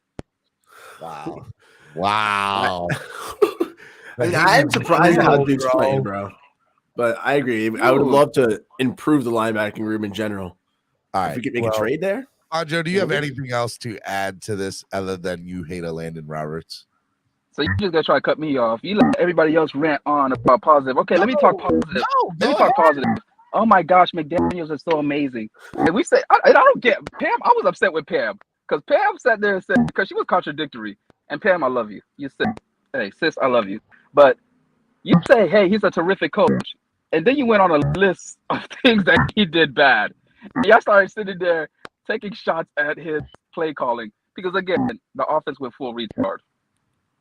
Wow. I mean, I'm surprised how Duke's playing, bro. But I agree. I would love to improve the linebacking room in general. All right. If we could make a trade there. Joe, do you have anything else to add to this other than you hate a Landon Roberts? So you're just gonna try to cut me off. You let everybody else rant on about positive. Okay, let me talk positive. Let me talk positive. Oh my gosh, McDaniels is so amazing. And we say, I don't get Pam. I was upset with Pam because Pam sat there and said, because she was contradictory. And Pam, I love you. You said, hey sis, I love you. But you say, hey, he's a terrific coach, and then you went on a list of things that he did bad. And y'all started sitting there taking shots at his play calling because again, the offense went full retard.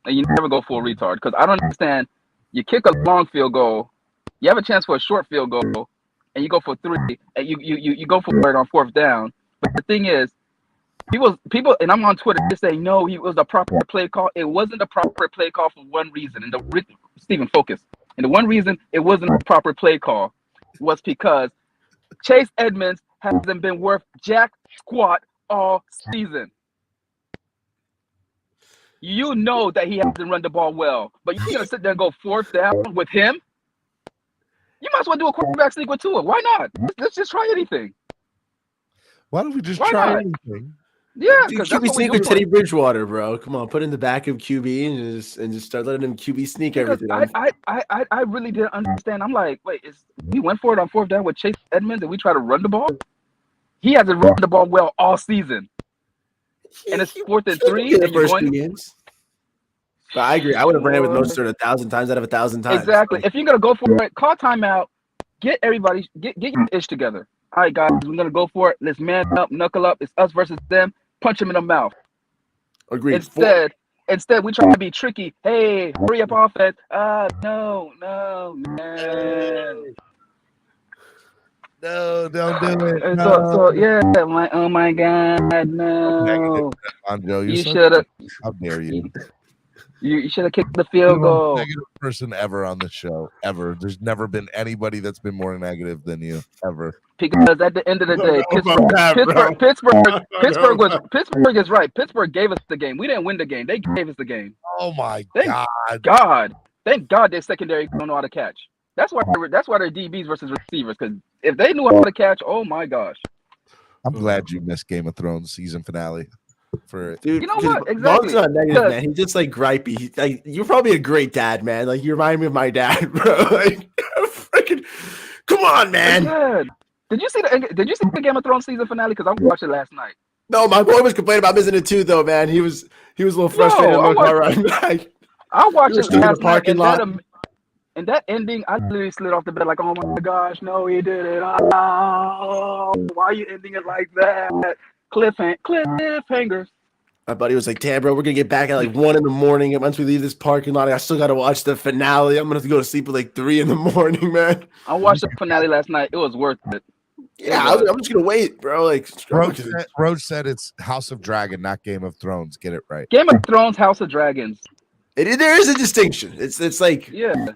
And you never go full retard because I don't understand. You kick a long field goal, you have a chance for a short field goal, and you go for 3, and you go for it on 4th down. But the thing is, people, and I'm on Twitter, they say no, it was a proper play call. It wasn't a proper play call for one reason. And Stephen, focus. And the one reason it wasn't a proper play call was because Chase Edmonds hasn't been worth jack squat all season. You know that he hasn't run the ball well, but you're gonna sit there and go 4th down with him. You might as well do a quarterback sneak with Tua. Why not? Let's just try anything. Why don't we just try anything? Yeah, because QB sneak with Teddy Bridgewater, bro. Come on, put in the back of QB and just start letting him QB sneak everything. I really didn't understand. I'm like, wait, we went for it on 4th down with Chase Edmonds and we try to run the ball? He hasn't run the ball well all season. And it's 4th and 3. And you're going... games. But I agree. I would have ran it with Mostert 1,000 times out of 1,000 times. Exactly. So. If you're gonna go for it, call timeout. Get everybody, get your ish together. All right, guys, we're gonna go for it. Let's man up, knuckle up. It's us versus them. Punch them in the mouth. Agreed. Instead, we try to be tricky. Hey, hurry up, offense. No. No, don't do it. No. So yeah, oh my God, no. Joe, you should have. How dare you? You should have kicked the field goal. Negative person ever on the show, ever. There's never been anybody that's been more negative than you, ever. Because at the end of the day, Pittsburgh is right. Pittsburgh gave us the game. We didn't win the game. They gave us the game. Oh my God! Thank God their secondary don't know how to catch. That's why they're DBs versus receivers. Because if they knew how to catch, oh my gosh! I'm glad you missed Game of Thrones season finale. For dude, you know what? Exactly. Not negative, man. He's just like gripey. You're probably a great dad, man. Like you remind me of my dad, bro. Like, freaking, come on, man. Good. Did you see the Game of Thrones season finale? Because I watched it last night. No, my boy was complaining about missing it too, though, man. He was a little frustrated. I watched it last night. And that ending, I literally slid off the bed like, oh my gosh, no, he did it. Oh, why are you ending it like that? Cliffhangers. My buddy was like, damn, bro, we're going to get back at like 1 a.m. And once we leave this parking lot, I still got to watch the finale. I'm going to have to go to sleep at like 3 a.m, man. I watched the finale last night. It was worth it. Yeah, I'm just gonna wait, bro. Like, Roach said it's House of Dragon, not Game of Thrones. Get it right. Game of Thrones, House of Dragons. There is a distinction. It's like, yeah,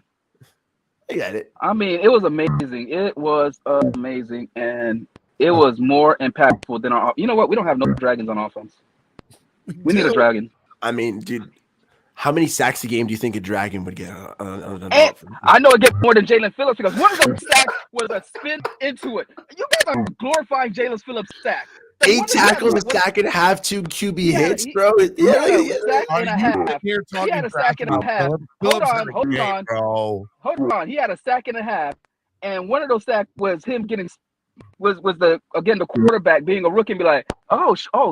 I get it. I mean, it was amazing. It was amazing, and it was more impactful than our. You know what? We don't have no dragons on offense. We need a dragon. I mean, dude, how many sacks a game do you think a dragon would get on an offense? I know it gets more than Jalen Phillips because one of those sacks was a spin into it. You guys are glorifying Jalen Phillips' sack. 8 tackles, a sack and a half, 2 QB hits, bro. Sack and a half. He had a sack and a half. Hold on. He had a sack and a half, and one of those sacks was him getting was the quarterback being a rookie and be like,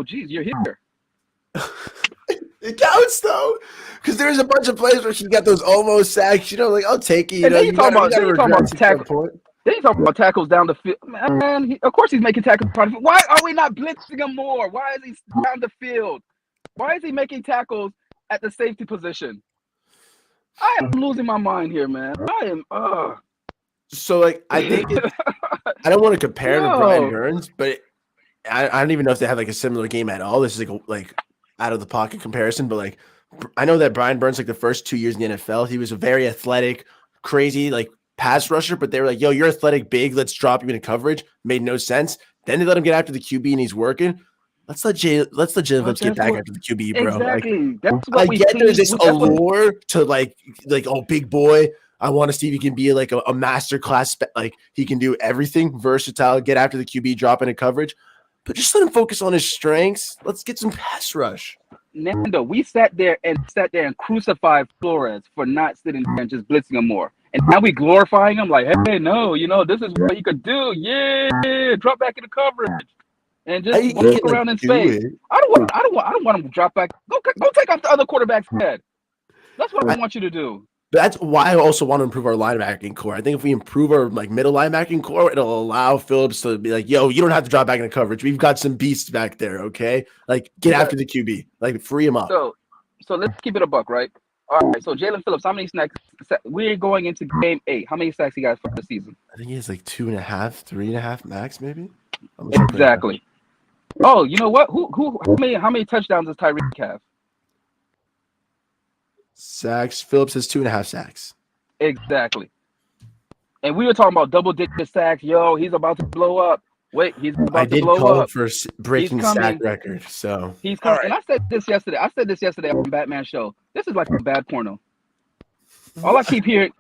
geez, you're here. It counts though, because there's a bunch of plays where he got those almost sacks. You know, like I'll take it. You know, you talking about tackles. Then you talking about tackles down the field. Man, of course he's making tackles. Why are we not blitzing him more? Why is he down the field? Why is he making tackles at the safety position? I am losing my mind here, man. I am. So like, I think I don't want to compare to Brian Burns, but I don't even know if they have like a similar game at all. This is like out of the pocket comparison, but like I know that Brian Burns, like the first 2 years in the NFL, he was a very athletic, crazy like pass rusher, but they were like, yo, you're athletic, big, let's drop you into coverage. Made no sense. Then they let him get after the QB and he's working. Let's let Jalen Phillips get back after the QB, bro. Exactly. Like, that's what I get there's this allure to like oh, big boy. I want to see if he can be like a master class, like he can do everything, versatile, get after the QB, drop into coverage. But just let him focus on his strengths. Let's get some pass rush. Nando, we sat there and crucified Flores for not sitting there and just blitzing him more. And now we glorifying him like, hey, no, this is what he could do. Yeah, drop back into coverage and just walk around in space. I don't want him to drop back. Go take off the other quarterback's head. That's what I want you to do. That's why I also want to improve our linebacking core. I think if we improve our like middle linebacking core, it'll allow Phillips to be like, yo, you don't have to drop back into coverage. We've got some beasts back there, okay? Like, get after the QB. Like, free him up. So let's keep it a buck, right? All right, so Jalen Phillips, how many sacks? We're going into game 8. How many sacks he got for the season? I think he has like 2.5, 3.5 max, maybe. Exactly. Oh, you know what? How many touchdowns does Tyreek have? Sacks. Phillips has 2.5 sacks. Exactly. And we were talking about double-digit sacks. Yo, he's about to blow up. Wait, he's about to blow up. I did call for breaking sack record, so he's coming. Right. And I said this yesterday. On Batman show. This is like a bad porno. All I keep hearing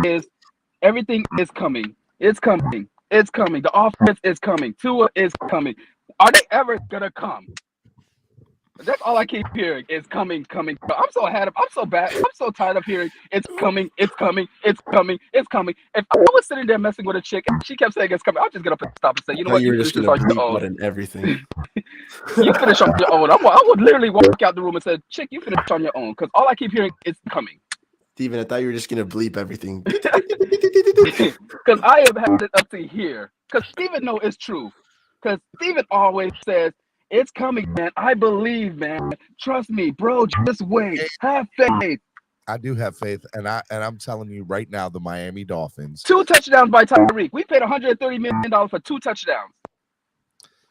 is everything is coming. It's coming. It's coming. The offense is coming. Tua is coming. Are they ever gonna come? That's all I keep hearing. It's coming. I'm so bad. I'm so tired of hearing it's coming. If I was sitting there messing with a chick and she kept saying it's coming, I'll just get up and stop and say, you know what? You just on your own and everything. You finish on your own. I would literally walk out the room and say, chick, you finish on your own, because all I keep hearing is coming. Steven, I thought you were just gonna bleep everything. Because I have had it up to here. Because Steven knows it's true. Because Steven always says, it's coming, man. I believe, man. Trust me, bro. Just wait. Have faith. I do have faith, and I'm telling you right now, the Miami Dolphins. 2 touchdowns by Tyreek. We paid $130 million for 2 touchdowns.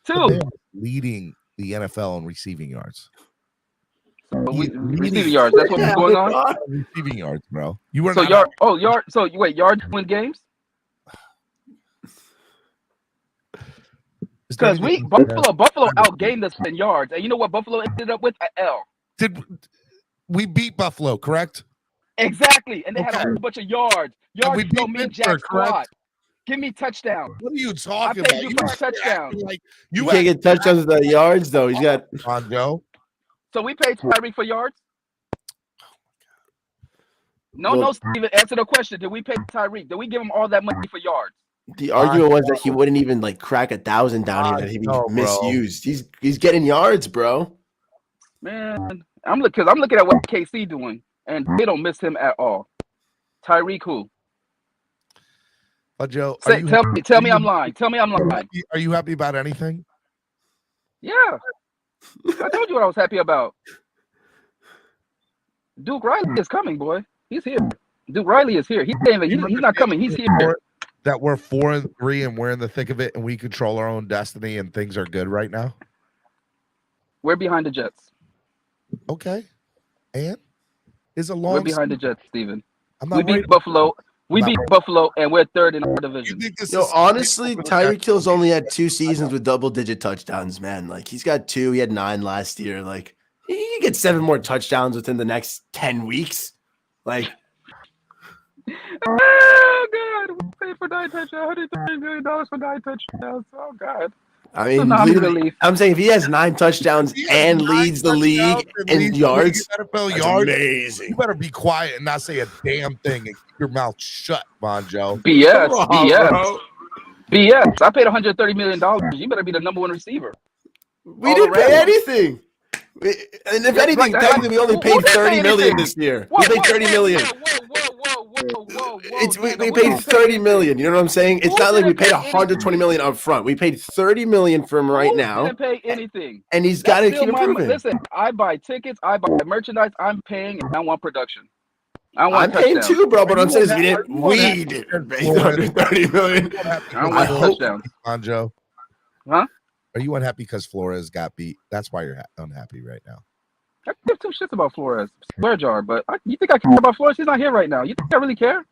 2. Leading the NFL in receiving yards. Receiving yards. That's what's going on. Receiving yards, bro. You were so yard. Oh, yard. So wait, yards win games. Because Buffalo outgained us in yards, and you know what Buffalo ended up with? An L. Did we beat Buffalo? Correct. Exactly, and they had a whole bunch of yards. Yards don't mean jack squat. Give me touchdown. What are you talking about? You for touchdown. Like you can't get touchdowns with the yards though. He's got on Joe. So we paid Tyreek for yards. No, Steven. Answer the question. Did we pay Tyreek? Did we give him all that money for yards? The argument was that he wouldn't even like crack 1,000 down here. That he'd be misused. He's getting yards, bro. Man, I'm looking at what KC doing, and they don't miss him at all. Tyreek who? Joe, tell me I'm lying. Tell me I'm lying. Are you happy about anything? Yeah, I told you what I was happy about. Duke Riley is coming, boy. He's here. Duke Riley is here. He's not coming. He's here. that we're 4-3 and we're in the thick of it and we control our own destiny and things are good right now? We're behind the Jets. Okay. And it's a long We're behind the season. Jets, Steven. I'm We not worried. beat Buffalo. We I'm not beat worried. Buffalo, and we're third in our You division. think this Yo, is honestly, Tyreek Hill's only had 2 seasons with double-digit touchdowns, man. Like, he's got 2. He had 9 last year. Like, he can get 7 more touchdowns within the next 10 weeks. Like, Oh God, we paid for 9 touchdowns. $130 million for 9 touchdowns. Oh God. I mean, Tsunami literally, relief. I'm saying if he has 9 touchdowns He has and 9 leads the league touchdowns and in leads the yards, league in NFL that's yards, amazing. you better be quiet and not say a damn thing and keep your mouth shut, Bonjo. BS. Come on, BS. bro. BS. I paid $130 million. You better be the number 1 receiver. We All didn't pay around. anything. And if Yeah, anything, like, technically, we only who paid didn't pay 30 million anything? this year. Whoa, We paid 30 million. Whoa. We Nando, paid don't pay 30 anything. million. You know what I'm saying? It's Who not like we didn't paid pay 120 anything? million up front. We paid 30 million for him right Who now, didn't pay anything? and he's got That's to still keep my improving. listen. I buy tickets. I buy merchandise. I'm paying, and I want production. I want I'm paying touchdowns. too, bro. But Are I'm you saying is unhappy- we didn't pay 130 million. I I want hope. touchdowns. Bonjo. Huh? Are you unhappy because Flores got beat? That's why you're unhappy right now. I give 2 shits about Flores. Swear jar, but you think I care about Flores? He's not here right now. You think I really care?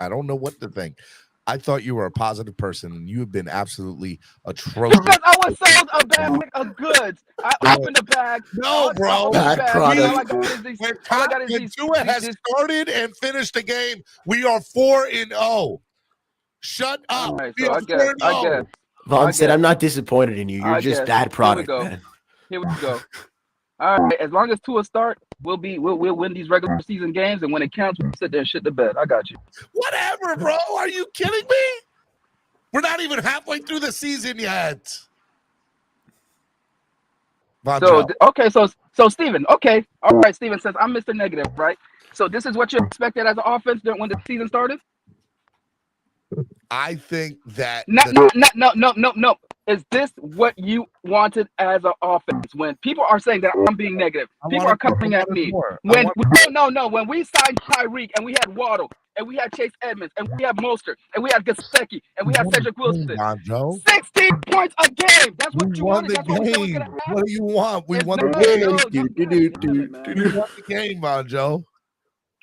I don't know what to think. I thought you were a positive person, and you have been absolutely atrocious. Because I was sold a bag of goods. I opened the bag. No, bro. I opened the Bad bag. product. All I got is these. When All I got is these. Tua has started and finished the game, we are 4-0. Shut up. All right, We so are I guess. 4-0. Vaughn said, guess. "I'm not disappointed in you. You're I just guess. bad Here we product, go. man." Here we go. All right, as long as Tua start, we'll win these regular season games, and when it counts, we'll sit there and shit the bed. I got you. Whatever, bro. Are you kidding me? We're not even halfway through the season yet. So okay, so Steven, okay, all right. Steven says I'm Mr. Negative, right? So this is what you expected as an offense when the season started. I think that No. Is this what you wanted as an offense? When people are saying that I'm being negative, people are coming at me. When we signed Tyreek and we had Waddle and we had Chase Edmonds and we had Mostert and we had Gasecki and we had Cedric Wilson, 16 points a game. That's what you wanted. That's what we said was gonna happen. What do you want? We won the game. We won the game, Bonjo.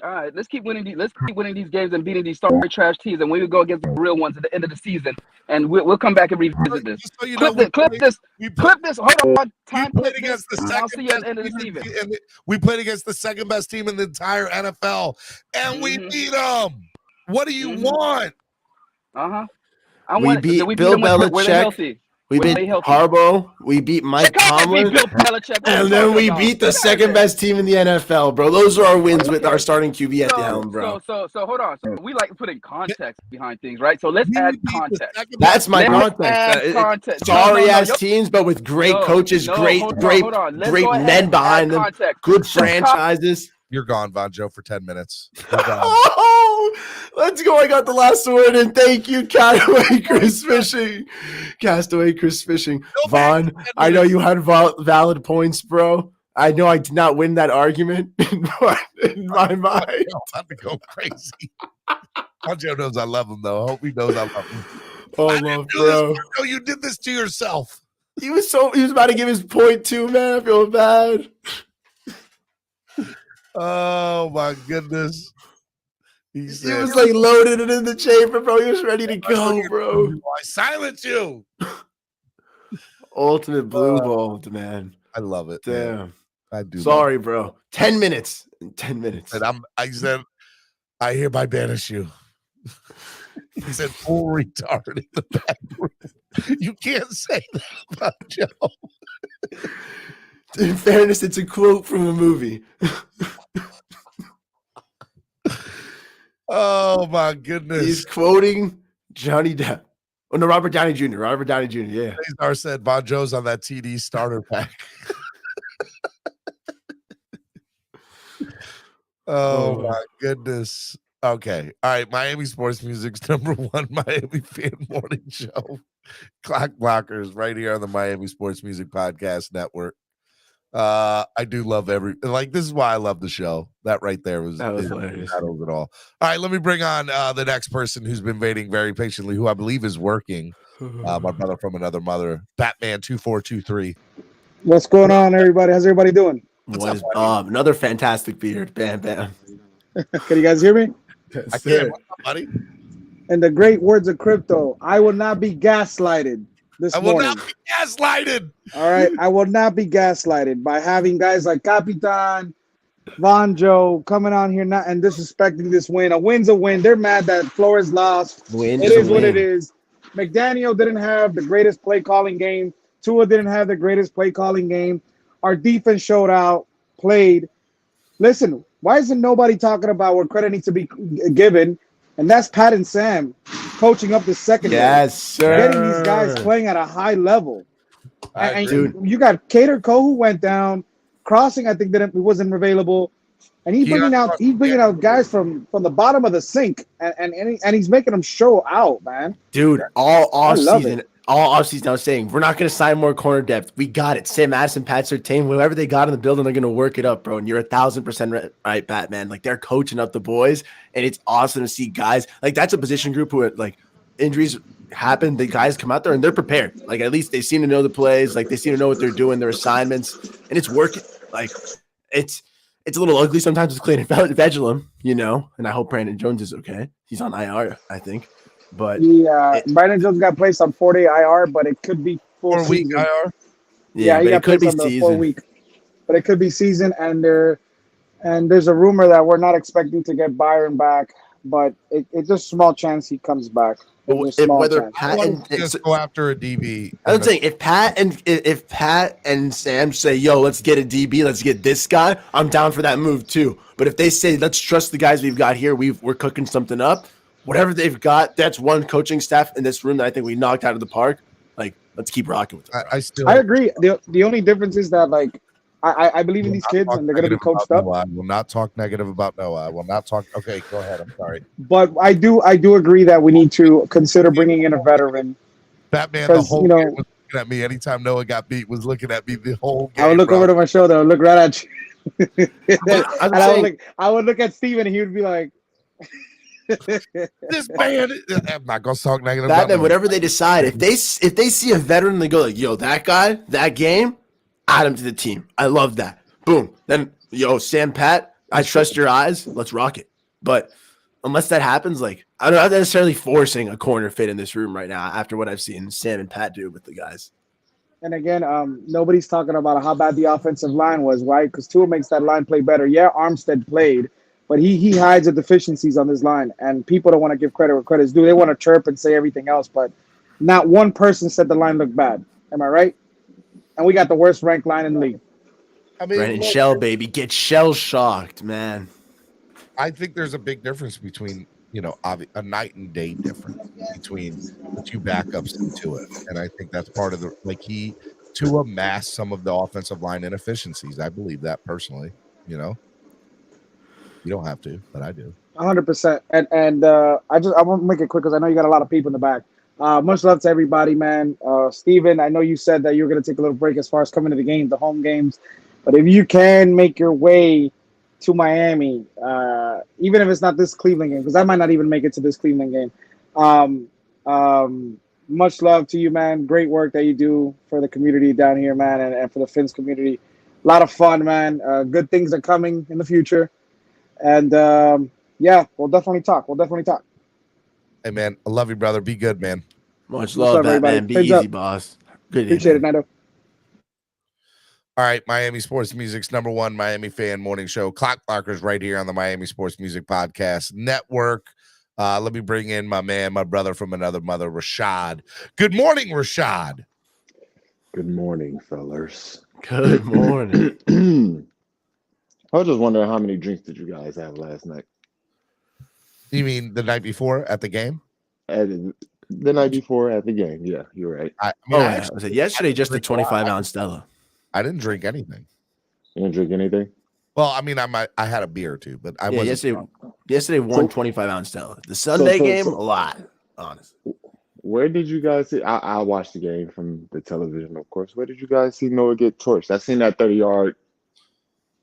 All right, let's keep winning these games and beating these sorry trash teams, and we will go against the real ones at the end of the season, and we'll come back and revisit this. So you know, clip this. Hold on, time. We played against the I'll see you at the end of the season. season. We played against the second best team in the entire NFL, and we beat them. What do you want? We beat Bill Belichick. We beat Harbaugh. We beat Mike Tomlin. And then we beat the second best team in the NFL, bro. Those are our wins with our starting QB at the helm, bro. So hold on. So we like putting context behind things, right? So let's add context. That's my context. Sorry ass teams, but with great coaches, great men behind them, good franchises. You're gone, Bonjo, for 10 minutes. Oh, let's go. I got the last word, and thank you, Castaway Chris Fishing. Vaughn, I know you had valid points, bro. I know I did not win that argument in my mind. I'm to go crazy. Bonjo knows I love him, though. I hope he knows I love him. Oh, bro. No, you did this to yourself. He was about to give his point too, man. I feel bad. Oh my goodness. He was like loaded it in the chamber, bro. He was ready to go, bro. I silence you. Ultimate blue ball, man. I love it. Damn. Man. I do. Sorry, bro. 10 minutes. 10 minutes. And I said, I hereby banish you. He said, full retard in the back room. You can't say that about Joe. In fairness, it's a quote from a movie. Oh my goodness. He's quoting Johnny Depp. Oh no, Robert Downey Jr. Robert Downey Jr. Yeah. Cesar said Bonjo's on that TD starter pack. Oh my goodness. Okay. All right. Miami Sports Music's #1 Miami Fan Morning Show. Clock Blockers right here on the Miami Sports Music Podcast Network. I do love this is why I love the show. That right there was hilarious. Settles it all. All right, let me bring on the next person who's been waiting very patiently, who I believe is working. My brother from another mother, Batman 2423. What's going on, everybody? How's everybody doing? What is Bob? Another fantastic beard. Bam, bam. Can you guys hear me? I can. What's up, buddy? In the great words of crypto, I will not be gaslighted this morning. I will not be gaslighted. All right. I will not be gaslighted by having guys like Capitan, Vonjo coming on here and disrespecting this win. A win's a win. They're mad that Flores lost. It is what it is. McDaniel didn't have the greatest play calling game. Tua didn't have the greatest play calling game. Our defense showed out, played. Listen, why isn't nobody talking about where credit needs to be given? And that's Pat and Sam coaching up the secondary. Yes, sir. Getting these guys playing at a high level. And you got Cater Cole who went down. Crossing, I think that wasn't available. And he's bringing out guys from the bottom of the sink, and he's making them show out, man. Dude, all offseason, I was saying, we're not going to sign more corner depth. We got it. Sam Addison, Pat Surtain, whoever they got in the building, they're going to work it up, bro. And you're 1,000% right, Batman. Like, they're coaching up the boys, and it's awesome to see guys. Like, that's a position group who, like, injuries happen. The guys come out there, and they're prepared. Like, at least they seem to know the plays. Like, they seem to know what they're doing, their assignments, and it's working. Like, it's a little ugly sometimes with Clayton Vegilum, you know, and I hope Brandon Jones is okay. He's on IR, I think. But Brandon Jones got placed on 4-day IR, but it could be 4-week IR. Yeah, he got placed on the 4-week, but it could be season. And there's a rumor that we're not expecting to get Byron back, but it's just a small chance he comes back. Whether Pat and just go after a DB. I was saying if Pat and Sam say, "Yo, let's get a DB, let's get this guy," I'm down for that move too. But if they say, "Let's trust the guys we've got here, we're cooking something up," whatever they've got, that's one coaching staff in this room that I think we knocked out of the park. Like, let's keep rocking with it. I agree. The only difference is that, like, I believe in these kids and they're going to be coached up. I will not talk negative about Noah. I will not talk. Okay, go ahead. I'm sorry. But I do agree that we need to consider bringing in a veteran. Batman, the whole game was looking at me. Anytime Noah got beat, was looking at me the whole game. I would look over to my shoulder. I would look right at you. I would look at Steven and he would be like, this man, I'm not gonna talk negative. Batman, whatever they decide, if they see a veteran, they go like, "Yo, that guy, that game, add him to the team." I love that. Boom. Then, yo, Sam, Pat, I trust your eyes. Let's rock it. But unless that happens, like, I'm not necessarily forcing a corner fit in this room right now after what I've seen Sam and Pat do with the guys. And again, nobody's talking about how bad the offensive line was, right? Because Tua makes that line play better. Yeah, Armstead played, but he hides the deficiencies on this line, and people don't want to give credit where credit's due. They want to chirp and say everything else, but not one person said the line looked bad. Am I right? And we got the worst ranked line in the league. I mean, Brandon Shell, baby, get shell shocked, man. I think there's a big difference between, a night and day difference between the two backups and Tua, and I think that's part of Tua masked some of the offensive line inefficiencies. I believe that personally. You don't have to, but I do. 100%. And I won't make it quick because I know you got a lot of people in the back. Much love to everybody, man. Steven, I know you said that you were going to take a little break as far as coming to the games, the home games. But if you can make your way to Miami, even if it's not this Cleveland game, because I might not even make it to this Cleveland game. Much love to you, man. Great work that you do for the community down here, man, and for the Finns community. A lot of fun, man. Good things are coming in the future. And, we'll definitely talk. Hey, man, I love you, brother. Be good, man. Much love, man. Be easy, boss. Good. Appreciate it, Nando. All right, Miami Sports Music's #1 Miami fan morning show. Clock Blockers right here on the Miami Sports Music Podcast Network. Let me bring in my man, my brother from another mother, Rashad. Good morning, Rashad. Good morning, fellas. Good morning. I was just wondering how many drinks did you guys have last night? You mean the night before at the game? The night before at the game. Yeah, you're right. I said yesterday, just a 25-ounce Stella. I didn't drink anything. You didn't drink anything? Well, I mean, I had a beer or two, but I wasn't. Yesterday, one 25-ounce Stella. The Sunday game, a lot, honestly. Where did you guys see? I watched the game from the television, of course. Where did you guys see Noah get torched? I seen that 30-yard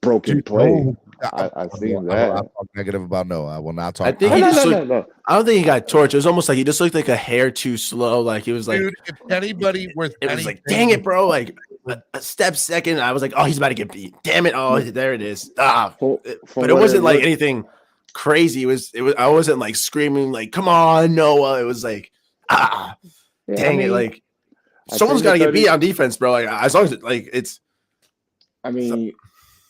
broken Dude, play. no, I seen I will not that. talk negative about Noah. I will not talk. I think No, he no, just no, looked. no, no. I don't think he got torched. It was almost like he just looked like a hair too slow. Like he was like, Dude, if anybody with it was like, anything- dang it, bro. Like a step second. I was like, oh, he's about to get beat. Damn it. Oh, there it is. But it wasn't like anything crazy. It was. I wasn't like screaming like, come on, Noah. It was like, dang it. Like someone's got to get beat on defense, bro. Like as long as it's. I mean,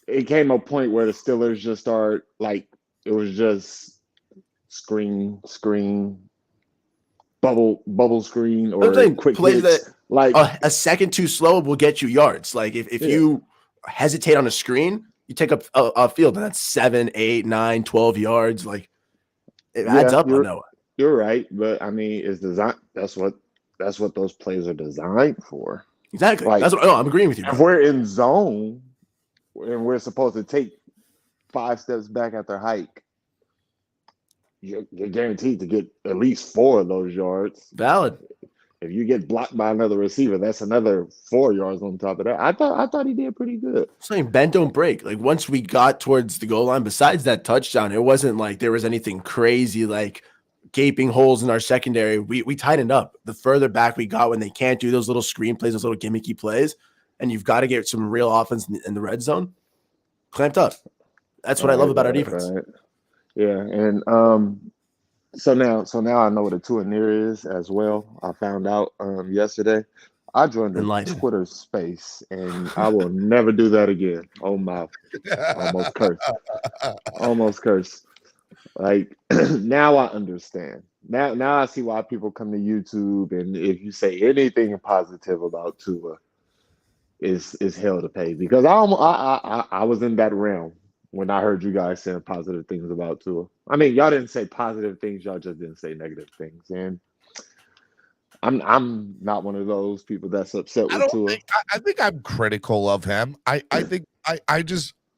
it came a point where the Steelers just start like it was just screen, bubble screen, or quick plays hits. that Like a second too slow will get you yards. Like if you hesitate on a screen, you take up a field and that's 7, 8, 9, 12 yards. Like it adds up. I know. You're right, but I mean, it's designed. That's what those plays are designed for. Exactly. Like, that's what. I'm agreeing with you. If we're in zone and we're supposed to take 5 steps back after hike, you're guaranteed to get at least 4 of those yards. Valid. If you get blocked by another receiver, that's another 4 yards on top of that. I thought he did pretty good. Saying bend don't break. Like once we got towards the goal line, besides that touchdown, it wasn't like there was anything crazy like gaping holes in our secondary. We tightened up. The further back we got when they can't do those little screen plays, those little gimmicky plays, and you've got to get some real offense in the red zone, clamped up. That's what I love about our defense. Right. Yeah, and so now I know what a 2 and near is as well. I found out yesterday. I joined a Twitter space, and I will never do that again. Oh my, almost cursed. Like now I understand. Now I see why people come to YouTube, and if you say anything positive about Tua, is hell to pay. Because I was in that realm when I heard you guys saying positive things about Tua. I mean, y'all didn't say positive things, y'all just didn't say negative things. And I'm not one of those people that's upset with Tua. I think I'm critical of him. I think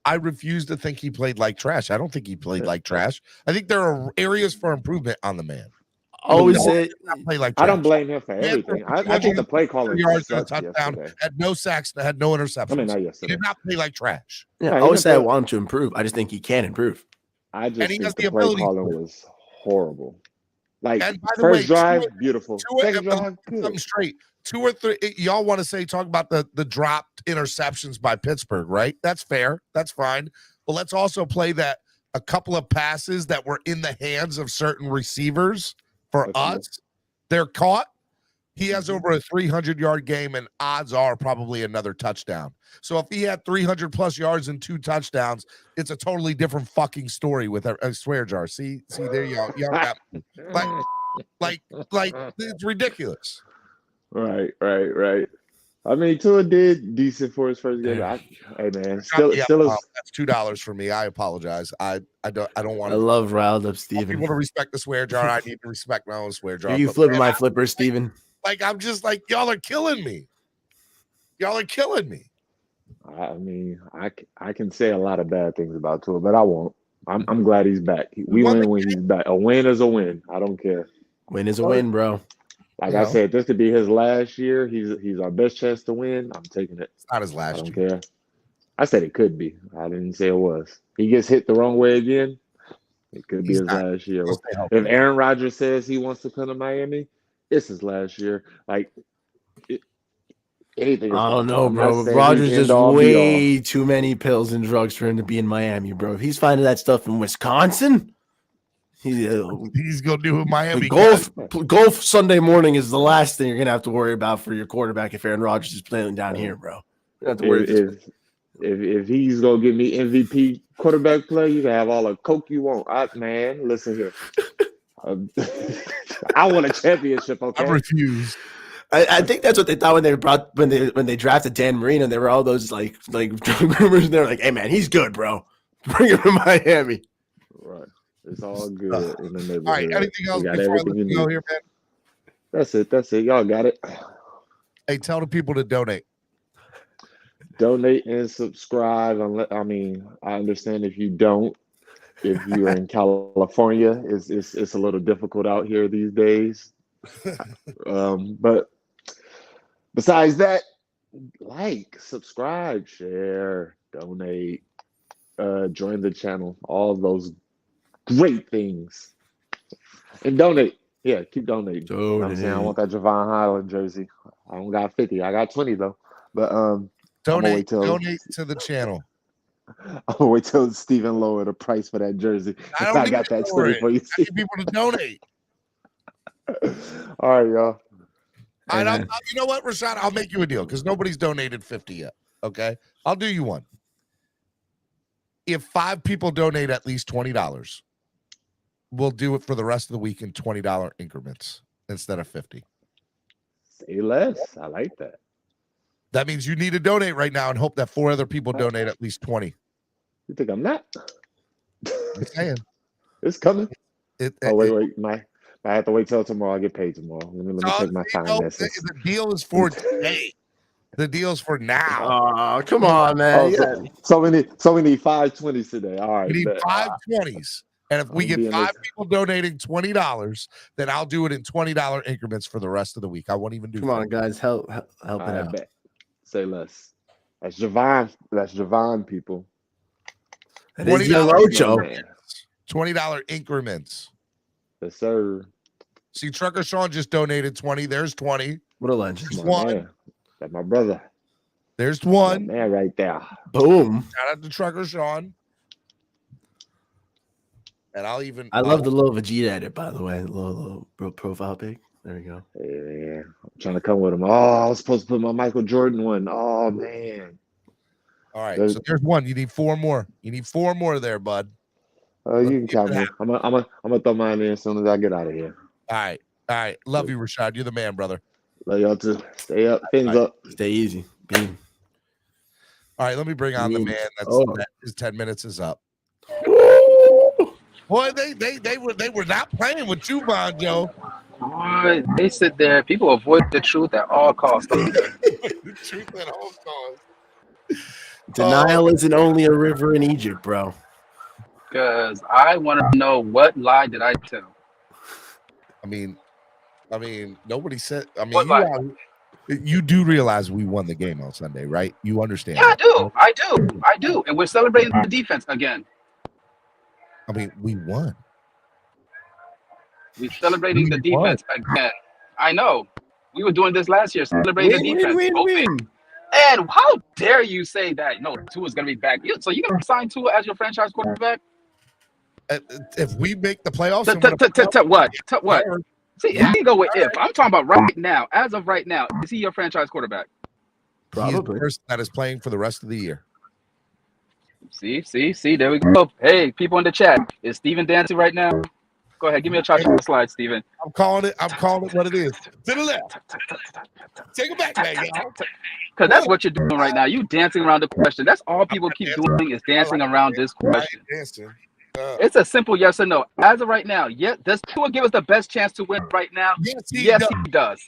I refuse to think he played like trash. I don't think he played like trash. I think there are areas for improvement on the man. Always say play like trash. I don't blame him for everything. I think the play calling yards and a touchdown, had no sacks, had no interceptions. I mean, not yesterday. He did not play like trash. Yeah, I always say I want him to improve. I just think he can improve. I just think the play calling was horrible. Like first way, drive, beautiful. Second drive, good. Something straight. 2 or 3. Y'all want to talk about the dropped interceptions by Pittsburgh, right? That's fair. That's fine. But let's also play that a couple of passes that were in the hands of certain receivers for us, they're caught. He has over a 300-yard game, and odds are probably another touchdown. So if he had 300+ yards and 2 touchdowns, it's a totally different fucking story with a swear jar. See, there y'all got like it's ridiculous. Right. I mean, Tua did decent for his first game. Hey man, still that's $2 for me. I apologize. I don't want to. I love riled up Steven. People to respect the swear jar. I need to respect my own swear jar. Are you flipping my flipper, Steven? Like I'm just like y'all are killing me. I mean, I can say a lot of bad things about Tua, but I won't. I'm glad he's back. We win when he's back. A win is a win. I don't care. Win is a win, bro. Like I said, this could be his last year. He's our best chance to win. I'm taking it. It's not his last year. I don't care. I said it could be. I didn't say it was. He gets hit the wrong way again. It could be his last year. If Aaron Rodgers says he wants to come to Miami, it's his last year. Like anything. I don't know, bro. Rodgers is way too many pills and drugs for him to be in Miami, bro. If he's finding that stuff in Wisconsin, he's gonna do with Miami. Golf Sunday morning is the last thing you're gonna have to worry about for your quarterback if Aaron Rodgers is playing down here, bro. You have to worry. If he's gonna give me MVP quarterback play, you can have all the coke you want. Man, listen here. I want a championship. Okay, I refuse. I think that's what they thought when they drafted Dan Marino. There were all those like rumors. And they're like, "Hey man, he's good, bro. Bring him to Miami." Right. It's all good in the neighborhood. All right. Anything else before I let you go here, man? That's it. Y'all got it. Hey, tell the people to donate. Donate and subscribe. I mean, I understand if you don't. If you're in California, it's a little difficult out here these days. But besides that, like, subscribe, share, donate, join the channel, all of those great things. And donate. Yeah, keep donating. You know what I'm saying? I want that Javon Highland jersey. I don't got 50. I got 20 though. But donate to the channel. I'm gonna wait till Stephen lower the price for that jersey. I got that story for you. I need people to donate. All right, y'all. All right, you know what, Rashad? I'll make you a deal because nobody's donated 50 yet. Okay, I'll do you one. If 5 people donate at least $20, we'll do it for the rest of the week in $20 increments instead of 50. Say less. I like that. That means you need to donate right now and hope that 4 other people donate at least 20. You think I'm not? I'm saying. It's coming. Wait. I have to wait till tomorrow. I get paid tomorrow. Let me check my finances. The deal is for today. The deal's for now. Oh, come on, man. So we need 520s today. All right. We need 520s. And if we get 5 people donating $20, then I'll do it in $20 increments for the rest of the week. I won't even do. Come on, guys, help it out. Bet. Say less. That's Javon. That's Javon, people. $20 increments. Yes, sir. See, Trucker Sean just donated 20. There's 20. What a legend. That's my brother. There's 1. Man, right there. Boom. Shout out to Trucker Sean. And I love the little Vegeta edit, by the way. The little profile pic. There we go. Yeah, I'm trying to come with him. Oh, I was supposed to put my Michael Jordan one. Oh, man. All right, so there's 1. You need 4 more. You need 4 more there, bud. You can count me. I'm gonna throw mine in as soon as I get out of here. All right. Love you, Rashad. You're the man, brother. Love y'all too. Stay up. Fins up. Stay easy. Beam. All right, let me bring on the man. His 10 minutes is up. Boy, they were not playing with you, Joe. Boy, they sit there. People avoid the truth at all costs. The truth at all costs. Denial isn't only a river in Egypt, bro. Because I want to know what lie did I tell. I mean, nobody said. I mean, you do realize we won the game on Sunday, right? You understand? Yeah, I do. And we're celebrating the defense again. I mean, we won. We're celebrating the defense again. I know. We were doing this last year, celebrating the defense. Win. And how dare you say that? No, Tua's going to be back. So you're going to sign Tua as your franchise quarterback? If we make the playoffs, what? See, you can go with if. I'm talking about right now. As of right now, is he your franchise quarterback? Probably. He is the person that is playing for the rest of the year. See, there we go. Hey, people in the chat, is Steven dancing right now? Go ahead, give me a charge on the slide, Steven. I'm calling it what it is. To the left. Take it back, man. Because that's what you're doing right now. You dancing around the question. That's all people keep doing is dancing around this question. It's a simple yes or no. As of right now, does Tua give us the best chance to win right now? Yes, he does.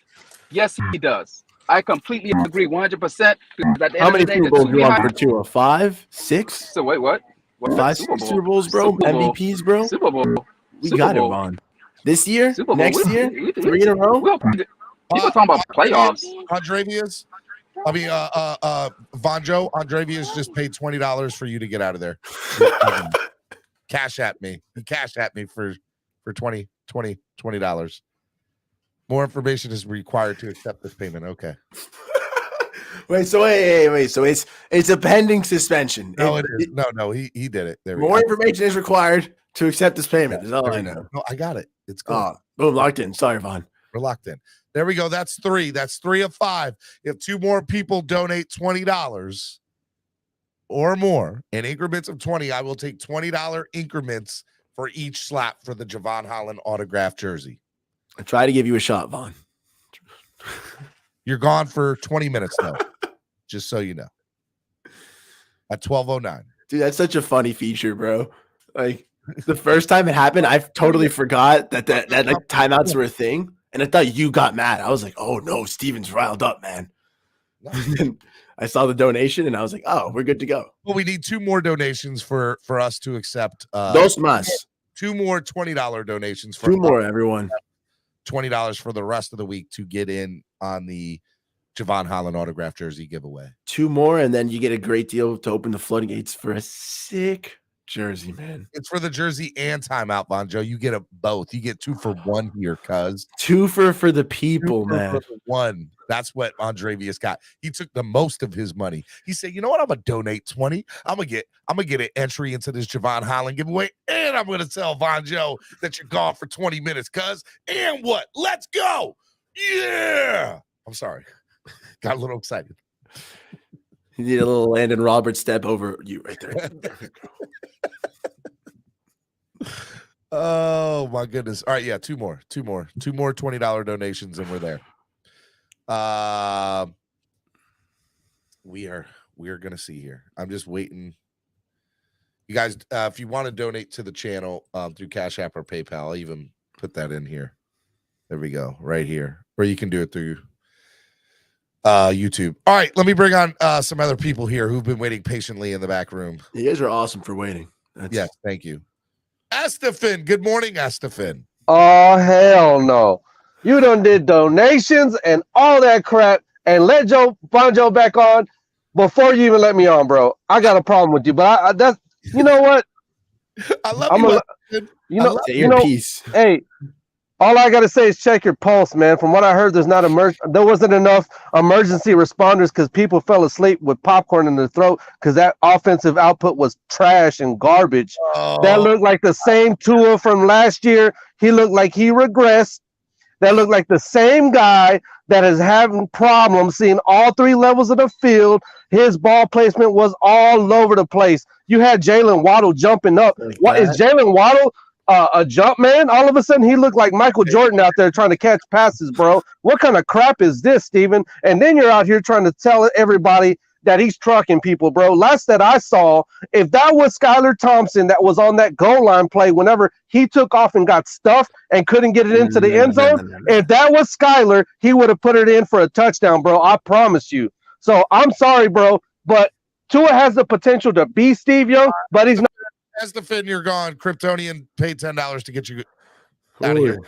Yes, he does. I completely agree 100%. How many Super Bowls you want for Tua? 5, 6? So wait, what? 5 Super Bowls, bro? MVPs, bro? Super Bowl. We got it, Ron. This year? Next year? 3 in a row? People talking about playoffs. Andrevius? Vonjo, Andrevius just paid $20 for you to get out of there. Cash at me. He cashed at me for $20. More information is required to accept this payment. Okay. Wait. So it's a pending suspension. No, it is. No. He did it. More information is required to accept this payment. That's all I know. No, I got it. It's good. Boom, locked in. Sorry, Vaughn. We're locked in. There we go. That's 3. That's 3 of 5. If 2 more people donate $20 or more in increments of 20, I will take $20 increments for each slap for the Javon Holland autographed jersey. I try to give you a shot, Vaughn. You're gone for 20 minutes, though, just so you know. At 12:09. Dude, that's such a funny feature, bro. Like, the first time it happened, I totally forgot that like timeouts were a thing, and I thought you got mad. I was like, oh, no, Steven's riled up, man. And I saw the donation, and I was like, oh, we're good to go. Well, we need 2 more donations for us to accept. Dos más. 2 more $20 donations. For 2 more, everyone. $20 for the rest of the week to get in on the Javon Holland autograph jersey giveaway. 2 more, and then you get a great deal to open the floodgates for a sick jersey, man. It's for the jersey and timeout, Bonjo. You get both. You get 2 for 1 here, cuz. 2 for the people, man. For the 1. That's what Andrevius got. He took the most of his money. He said, "You know what? I'm gonna donate 20. I'm gonna get an entry into this Javon Holland giveaway, and I'm gonna tell Bonjo that you're gone for 20 minutes, cuz. And what? Let's go! Yeah!" I'm sorry. Got a little excited. You need a little Landon Roberts step over you right there. Oh my goodness. All right, yeah, 2 more $20 donations, and we're there. We are gonna see here. I'm just waiting. You guys, if you want to donate to the channel through Cash App or PayPal, I'll even put that in here. There we go, right here. Or you can do it through YouTube. All right, let me bring on some other people here who've been waiting patiently in the back room. You guys are awesome for waiting. Yes, thank you. Estefan, good morning, Estefan. Oh, hell no. You done did donations and all that crap and let Bonjo back on before you even let me on, bro. I got a problem with you, but that's, you know what? I love you know, peace. Hey, all I got to say is check your pulse, man. From what I heard, there wasn't enough emergency responders because people fell asleep with popcorn in their throat because that offensive output was trash and garbage. Oh. That looked like the same Tua from last year. He looked like he regressed. That looked like the same guy that is having problems seeing all 3 levels of the field. His ball placement was all over the place. You had Jalen Waddle jumping up. What is Jalen Waddle? A jump man? All of a sudden, he looked like Michael Jordan out there trying to catch passes, bro. What kind of crap is this, Steven? And then you're out here trying to tell everybody that he's trucking people, bro. Last that I saw, if that was Skylar Thompson that was on that goal line play whenever he took off and got stuffed and couldn't get it into the end zone, if that was Skylar, he would have put it in for a touchdown, bro. I promise you. So I'm sorry, bro, but Tua has the potential to be Steve Young, but he's not. Estefan, you're gone. Kryptonian paid $10 to get you out of here.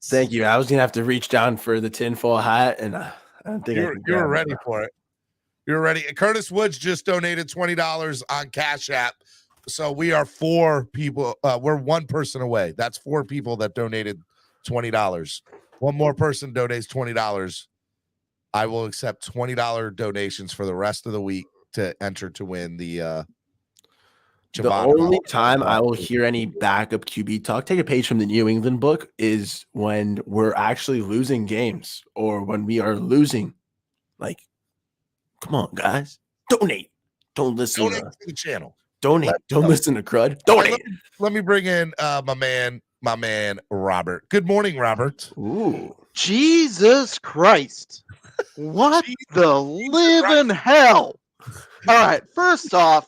Thank you. I was gonna have to reach down for the tinfoil hat, and I don't think you were ready for it. You're ready. Curtis Woods just donated $20 on Cash App. So we are 4 people. We're 1 person away. That's 4 people that donated $20. 1 more person donates $20. I will accept $20 donations for the rest of the week to enter to win the The only time I will hear any backup QB talk, take a page from the New England book, is when we're actually losing games or when we are losing. Like, come on, guys. Donate. Don't listen to the channel. Donate. Don't listen to crud. Donate. Right, let me bring in my man, Robert. Good morning, Robert. Ooh. Jesus Christ. What the living hell? All right, first off,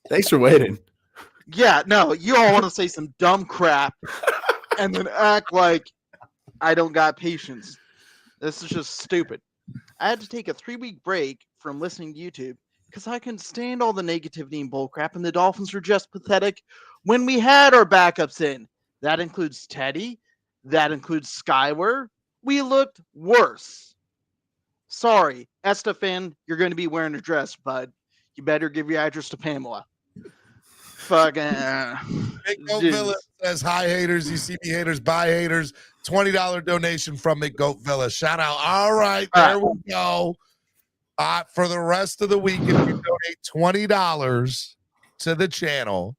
thanks for waiting. Yeah, no, you all want to say some dumb crap and then act like I don't got patience. This is just stupid. I had to take a 3-week break from listening to YouTube because I couldn't stand all the negativity and bullcrap, and the Dolphins were just pathetic when we had our backups in. That includes Teddy. That includes Skyward. We looked worse. Sorry, Estefan, you're going to be wearing a dress, bud. You better give your address to Pamela. Fucking. Big Goat Villa says, hi, haters. You see me, haters. Bye, haters. $20 donation from McGoat Villa. Shout out. All right, there we go. For the rest of the week, if you donate $20 to the channel,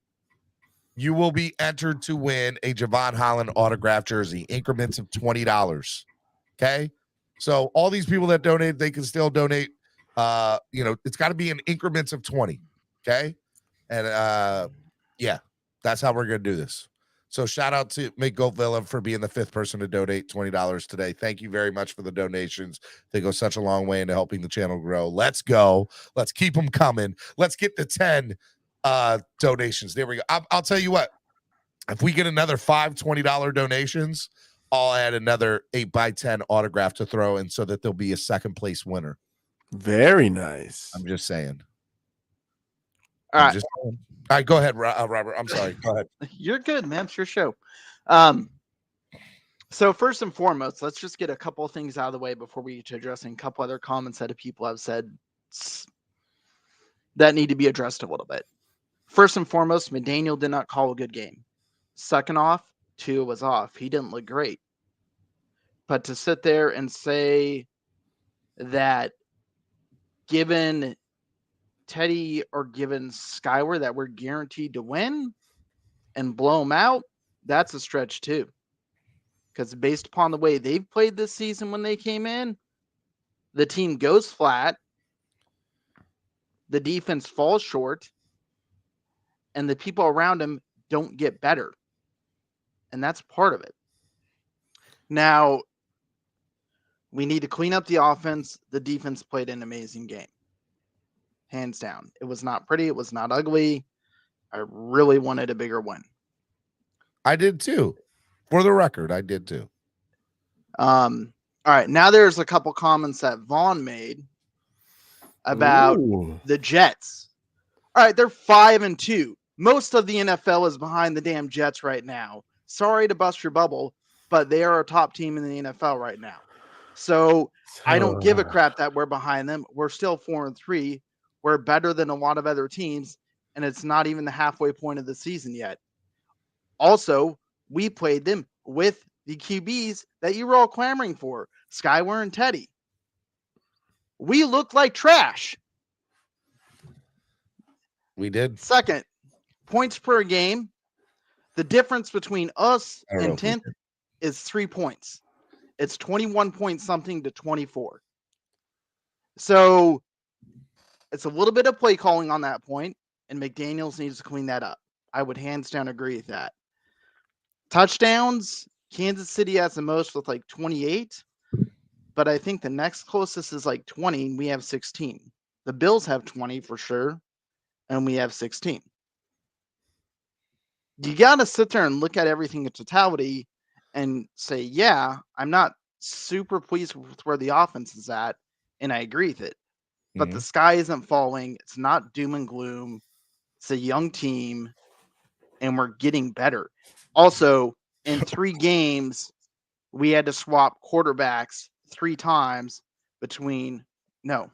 you will be entered to win a Javon Holland autograph jersey, increments of $20. Okay? So all these people that donate, they can still donate. It's got to be in increments of 20. Okay. And yeah, that's how we're going to do this. So shout out to McGoat Villa for being the 5th person to donate $20 today. Thank you very much for the donations. They go such a long way into helping the channel grow. Let's go. Let's keep them coming. Let's get the 10 donations. There we go. I'll tell you what, if we get another 5 $20 donations, I'll add another 8x10 autograph to throw in so that there'll be a 2nd place winner. Very nice. I'm just saying. All right, go ahead, Robert. I'm sorry. Go ahead. You're good, man. It's your show. So first and foremost, let's just get a couple of things out of the way before we get to addressing a couple other comments that people have said that need to be addressed a little bit. First and foremost, McDaniel did not call a good game. Second off, Tua was off. He didn't look great. But to sit there and say that given Teddy or given Skyward that we're guaranteed to win and blow them out, that's a stretch too. Because based upon the way they've played this season when they came in, the team goes flat, the defense falls short, and the people around them don't get better. And that's part of it. Now, we need to clean up the offense. The defense played an amazing game. Hands down. It was not pretty. It was not ugly. I really wanted a bigger win. I did too. For the record, I did too. All right. Now there's a couple comments that Vaughn made about the Jets. All right. They're 5-2. Most of the NFL is behind the damn Jets right now. Sorry to bust your bubble, but they are a top team in the NFL right now. So I don't give a crap that we're behind them. We're still 4-3. We're better than a lot of other teams, and it's not even the halfway point of the season yet. Also, we played them with the QBs that you were all clamoring for, Skyward and Teddy. We looked like trash. We did. Second, points per game. The difference between us and 10th is 3 points. It's 21 point something to 24. So it's a little bit of play calling on that point, and McDaniels needs to clean that up. I would hands down agree with that. Touchdowns, Kansas City has the most with like 28, but I think the next closest is like 20, and we have 16. The Bills have 20 for sure, and we have 16. You got to sit there and look at everything in totality and say, yeah, I'm not super pleased with where the offense is at, and I agree with it. But the sky isn't falling. It's not doom and gloom. It's a young team, and we're getting better. Also, in 3 games, we had to swap quarterbacks 3 times between – no.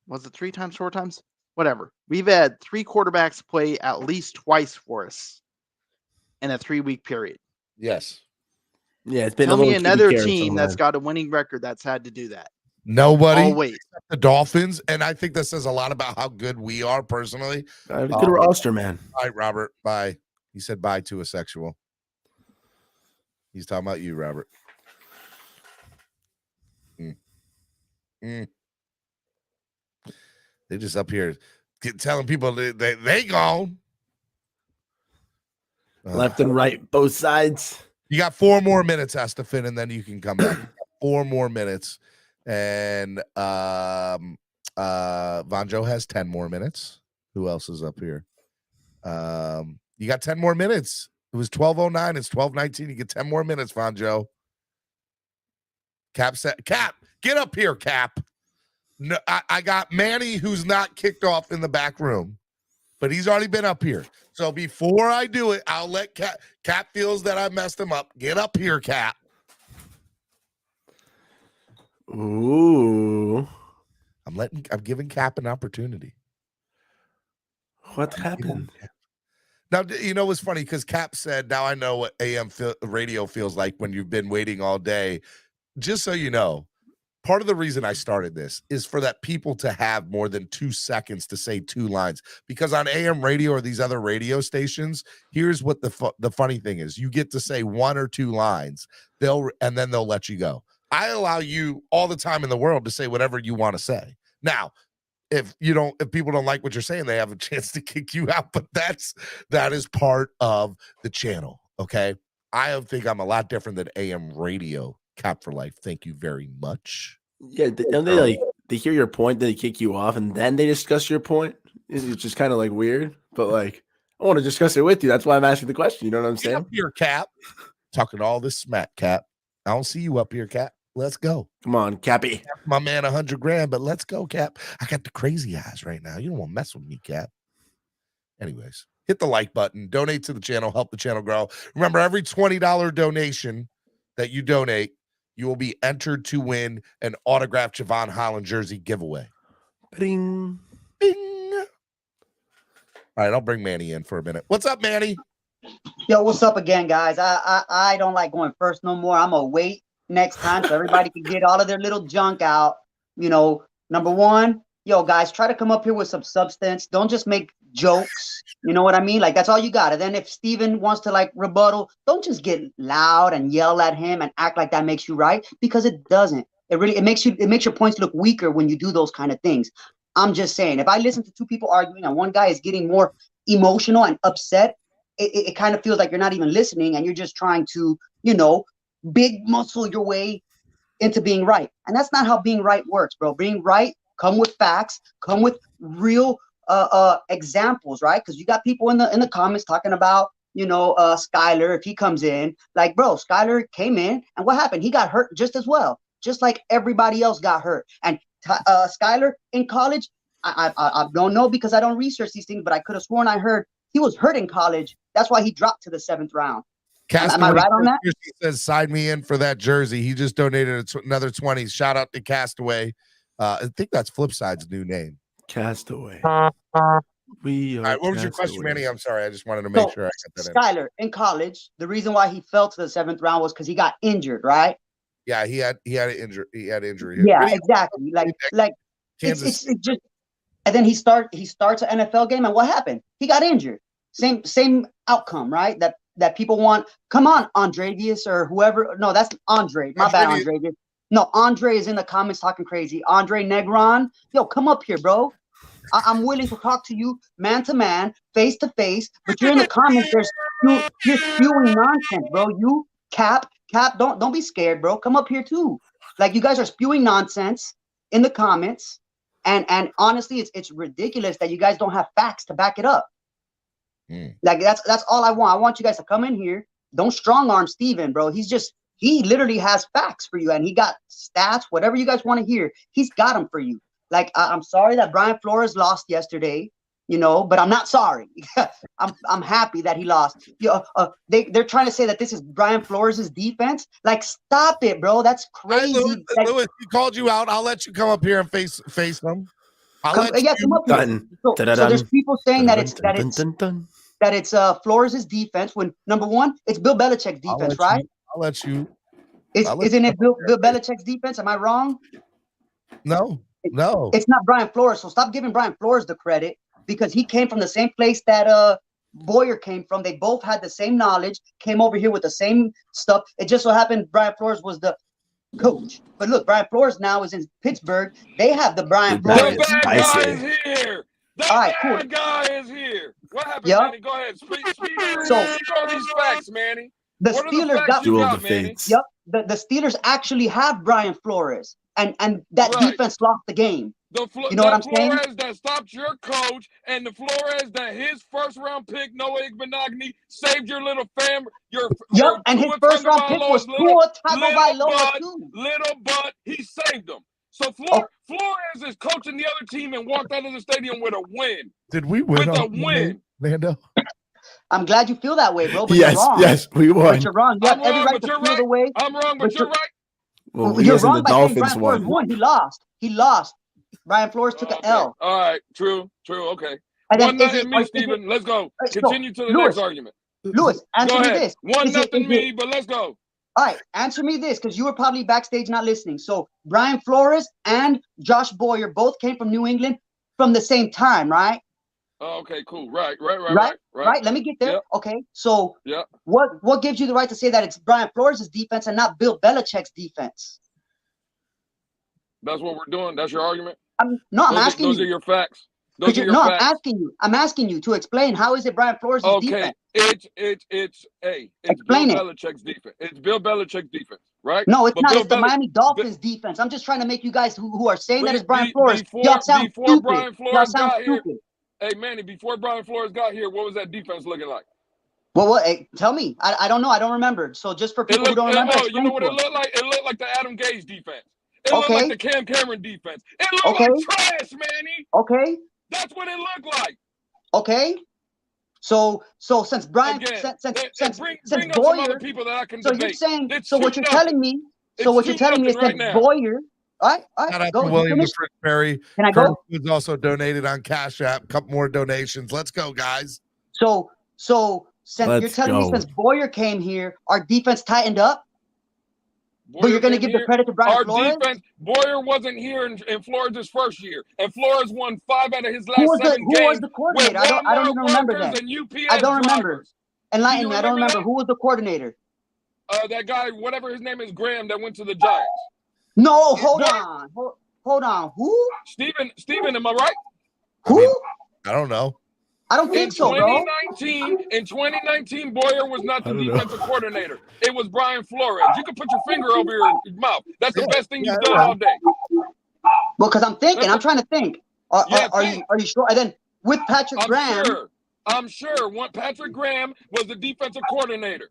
Was it 3 times, 4 times? Whatever. We've had 3 quarterbacks play at least twice for us in a 3-week period. Yes. Yeah, it's been Tell a little me another QB team that's got a winning record that's had to do that. Nobody. Always. The Dolphins, and I think that says a lot about how good we are personally. Good roster, man. All right, Robert. Bye. He said bye to a sexual. He's talking about you, Robert. They're just up here telling people they gone. Left and right, both sides. You got 4 more minutes, Estefan, and then you can come back. 4 more minutes. And Vanjo has 10 more minutes. Who else is up here? You got 10 more minutes. It was 12:09. It's 12:19. You get 10 more minutes, Vanjo. Cap, get up here, Cap. No, I got Manny, who's not kicked off in the back room, but he's already been up here. So before I do it, I'll let Cap. Cap feels that I messed him up. Get up here, Cap. Ooh. I'm giving Cap an opportunity. What happened? Now, you know what's funny? Because Cap said, now I know what AM radio feels like when you've been waiting all day. Just so you know, part of the reason I started this is for that people to have more than 2 seconds to say 2 lines. Because on AM radio or these other radio stations, here's what the funny thing is. You get to say 1 or 2 lines, and then they'll let you go. I allow you all the time in the world to say whatever you want to say. Now, if people don't like what you're saying, they have a chance to kick you out, but that is part of the channel. Okay. I think I'm a lot different than AM radio. Cap for life. Thank you very much. Yeah. Don't they hear your point, then they kick you off, and then they discuss your point? It's just kind of like weird, but like, I want to discuss it with you. That's why I'm asking the question. You know what I'm saying? Get up here, Cap. Talking all this smack, Cap. I don't see you up here, Cap. Let's go. Come on, Cappy. My man, $100,000, but let's go, Cap. I got the crazy eyes right now. You don't want to mess with me, Cap. Anyways, hit the like button, donate to the channel, help the channel grow. Remember, every $20 donation that you donate, you will be entered to win an autographed Javon Holland jersey giveaway. Bing. Bing. All right, I'll bring Manny in for a minute. What's up, Manny? Yo, what's up again, guys? I don't like going first no more. I'm gonna wait next time so everybody can get all of their little junk out. You know, number one, yo, guys, try to come up here with some substance. Don't just make jokes. You know what I mean? Like, that's all you got. And then if Steven wants to like rebuttal, don't just get loud and yell at him and act like that makes you right, because it doesn't. It makes your points look weaker when you do those kind of things. I'm just saying, if I listen to two people arguing and one guy is getting more emotional and upset, it kind of feels like you're not even listening and you're just trying to, you know, big muscle your way into being right. And that's not how being right works, bro. Being right, come with facts, come with real examples, right? Because you got people in the comments talking about, you know, Skyler, if he comes in, like, bro, Skyler came in and what happened? He got hurt just as well, just like everybody else got hurt. And Skyler in college, I don't know because I don't research these things, but I could have sworn I heard he was hurt in college. That's why he dropped to the 7th round. Am I right on that? He says, sign me in for that jersey. He just donated another 20. Shout out to Castaway. I think that's Flipside's new name. Castaway. We are. All right, what was your question, Manny? I'm sorry. I just wanted to make sure I got that Skyler in college, the reason why he fell to the 7th round was because he got injured, right? Yeah, he had an injury. He had injury. Yeah, exactly. Like it's just, and then he starts an NFL game, and what happened? He got injured. Same outcome, right? That people want. Come on, Andrevius or whoever. No, that's Andre. My bad, Andrevius. No, Andre is in the comments talking crazy. Andre Negron, yo, come up here, bro. I'm willing to talk to you man to man, face to face. But you're in the comments. You're spewing nonsense, bro. You Cap. Don't be scared, bro. Come up here too. Like, you guys are spewing nonsense in the comments, and honestly, it's ridiculous that you guys don't have facts to back it up. Like, that's all I want. I want you guys to come in here. Don't strong arm Steven, bro. He literally has facts for you, and he got stats, whatever you guys want to hear. He's got them for you. Like, I'm sorry that Brian Flores lost yesterday, you know, but I'm not sorry. I'm happy that he lost. They're trying to say that this is Brian Flores' defense. Like, stop it, bro. That's crazy. Lewis, he called you out. I'll let you come up here and face them. Come up here. So there's people saying that it's Flores' defense, when number one, it's Bill Belichick's defense, right? I'll let you. Isn't it Bill Belichick's defense? Am I wrong? No. It's not Brian Flores. So stop giving Brian Flores the credit, because he came from the same place that Boyer came from. They both had the same knowledge, came over here with the same stuff. It just so happened Brian Flores was the coach. But look, Brian Flores now is in Pittsburgh. They have the Brian Flores. The bad guy is here. The bad guy is here. What happened, Manny? Go ahead. Speak all these facts, Manny. The Steelers got Manny? Yep. The Steelers actually have Brian Flores, and that defense lost the game. You know what I'm saying? The Flores that stopped your coach, and the Flores that his first-round pick, Noah Igbinoghene, saved your little family. And his first-round pick was Tua Tagovailoa too. Little butt, he saved them. So Flores is coaching the other team and walked out of the stadium with a win. Did we win? With a win, Nando. I'm glad you feel that way, bro. But yes, you're wrong. Yes, we won. But you're wrong. You have every right to feel the way. I'm wrong, but you're right. Well, you're wrong by saying Dolphins Brian Flores won. He lost. Brian Flores took an L. All right, true, okay. And then 1-0 me, Steven. Let's go. Continue to the next argument. Lewis, answer me this. 1-0 me, but let's go. All right, answer me this, because you were probably backstage not listening. So Brian Flores and Josh Boyer both came from New England from the same time, right? Oh, okay, cool. Right. Let me get there. Yep. Okay, so what gives you the right to say that it's Brian Flores' defense and not Bill Belichick's defense? That's what we're doing. That's your argument? I'm asking you. Those are your facts. I'm asking you to explain, how is it Brian Flores' defense? It's Bill Belichick's defense. It's Bill Belichick's defense, right? No, it's not. It's the Miami Dolphins defense. I'm just trying to make you guys who are saying that it's Brian Flores. Y'all sound stupid. Brian Flores got here. Hey, Manny, before Brian Flores got here, what was that defense looking like? Well, hey, tell me. I don't know. I don't remember. So just for people who don't remember, you know what it looked like? It looked like the Adam Gase defense. It looked like the Cam Cameron defense. It looked like trash, Manny. Okay. That's what it looked like. Okay. So since Brian, Again, since bring up some Boyer, other people that I can so debate. you're saying, It's so what you're 2-0. telling me, so what you're telling me is right that now. Boyer, all Shout right, out go. to You William finish? the Perry. Can I Curtis go? was also donated on Cash App. Couple more donations. Let's go, guys. So since you're Let's telling me go. since Boyer came here, our defense tightened up, but Boyer you're going to came give the here. credit to Brian Our Flores? defense, Boyer wasn't here in Flores' first year, and Flores won 5 out of his Who last was 7 who games was the coordinator? with I don't Walmart even remember workers that. and UPS I don't remember. drivers. Enlighten Do me. you I don't remember that? who was the coordinator. That guy, whatever his name is, Graham, that went to the Giants. No, hold on. Hold on. Who? Steven, am I right? Who? I don't know. I don't think so, bro. In 2019, Boyer was not the I don't know. defensive coordinator. It was Brian Flores. You can put your finger over your mouth. That's the best thing you've done all day. Well, because I'm thinking. I'm trying to think. Are you sure? And then with Patrick Graham. I'm sure. Patrick Graham was the defensive coordinator.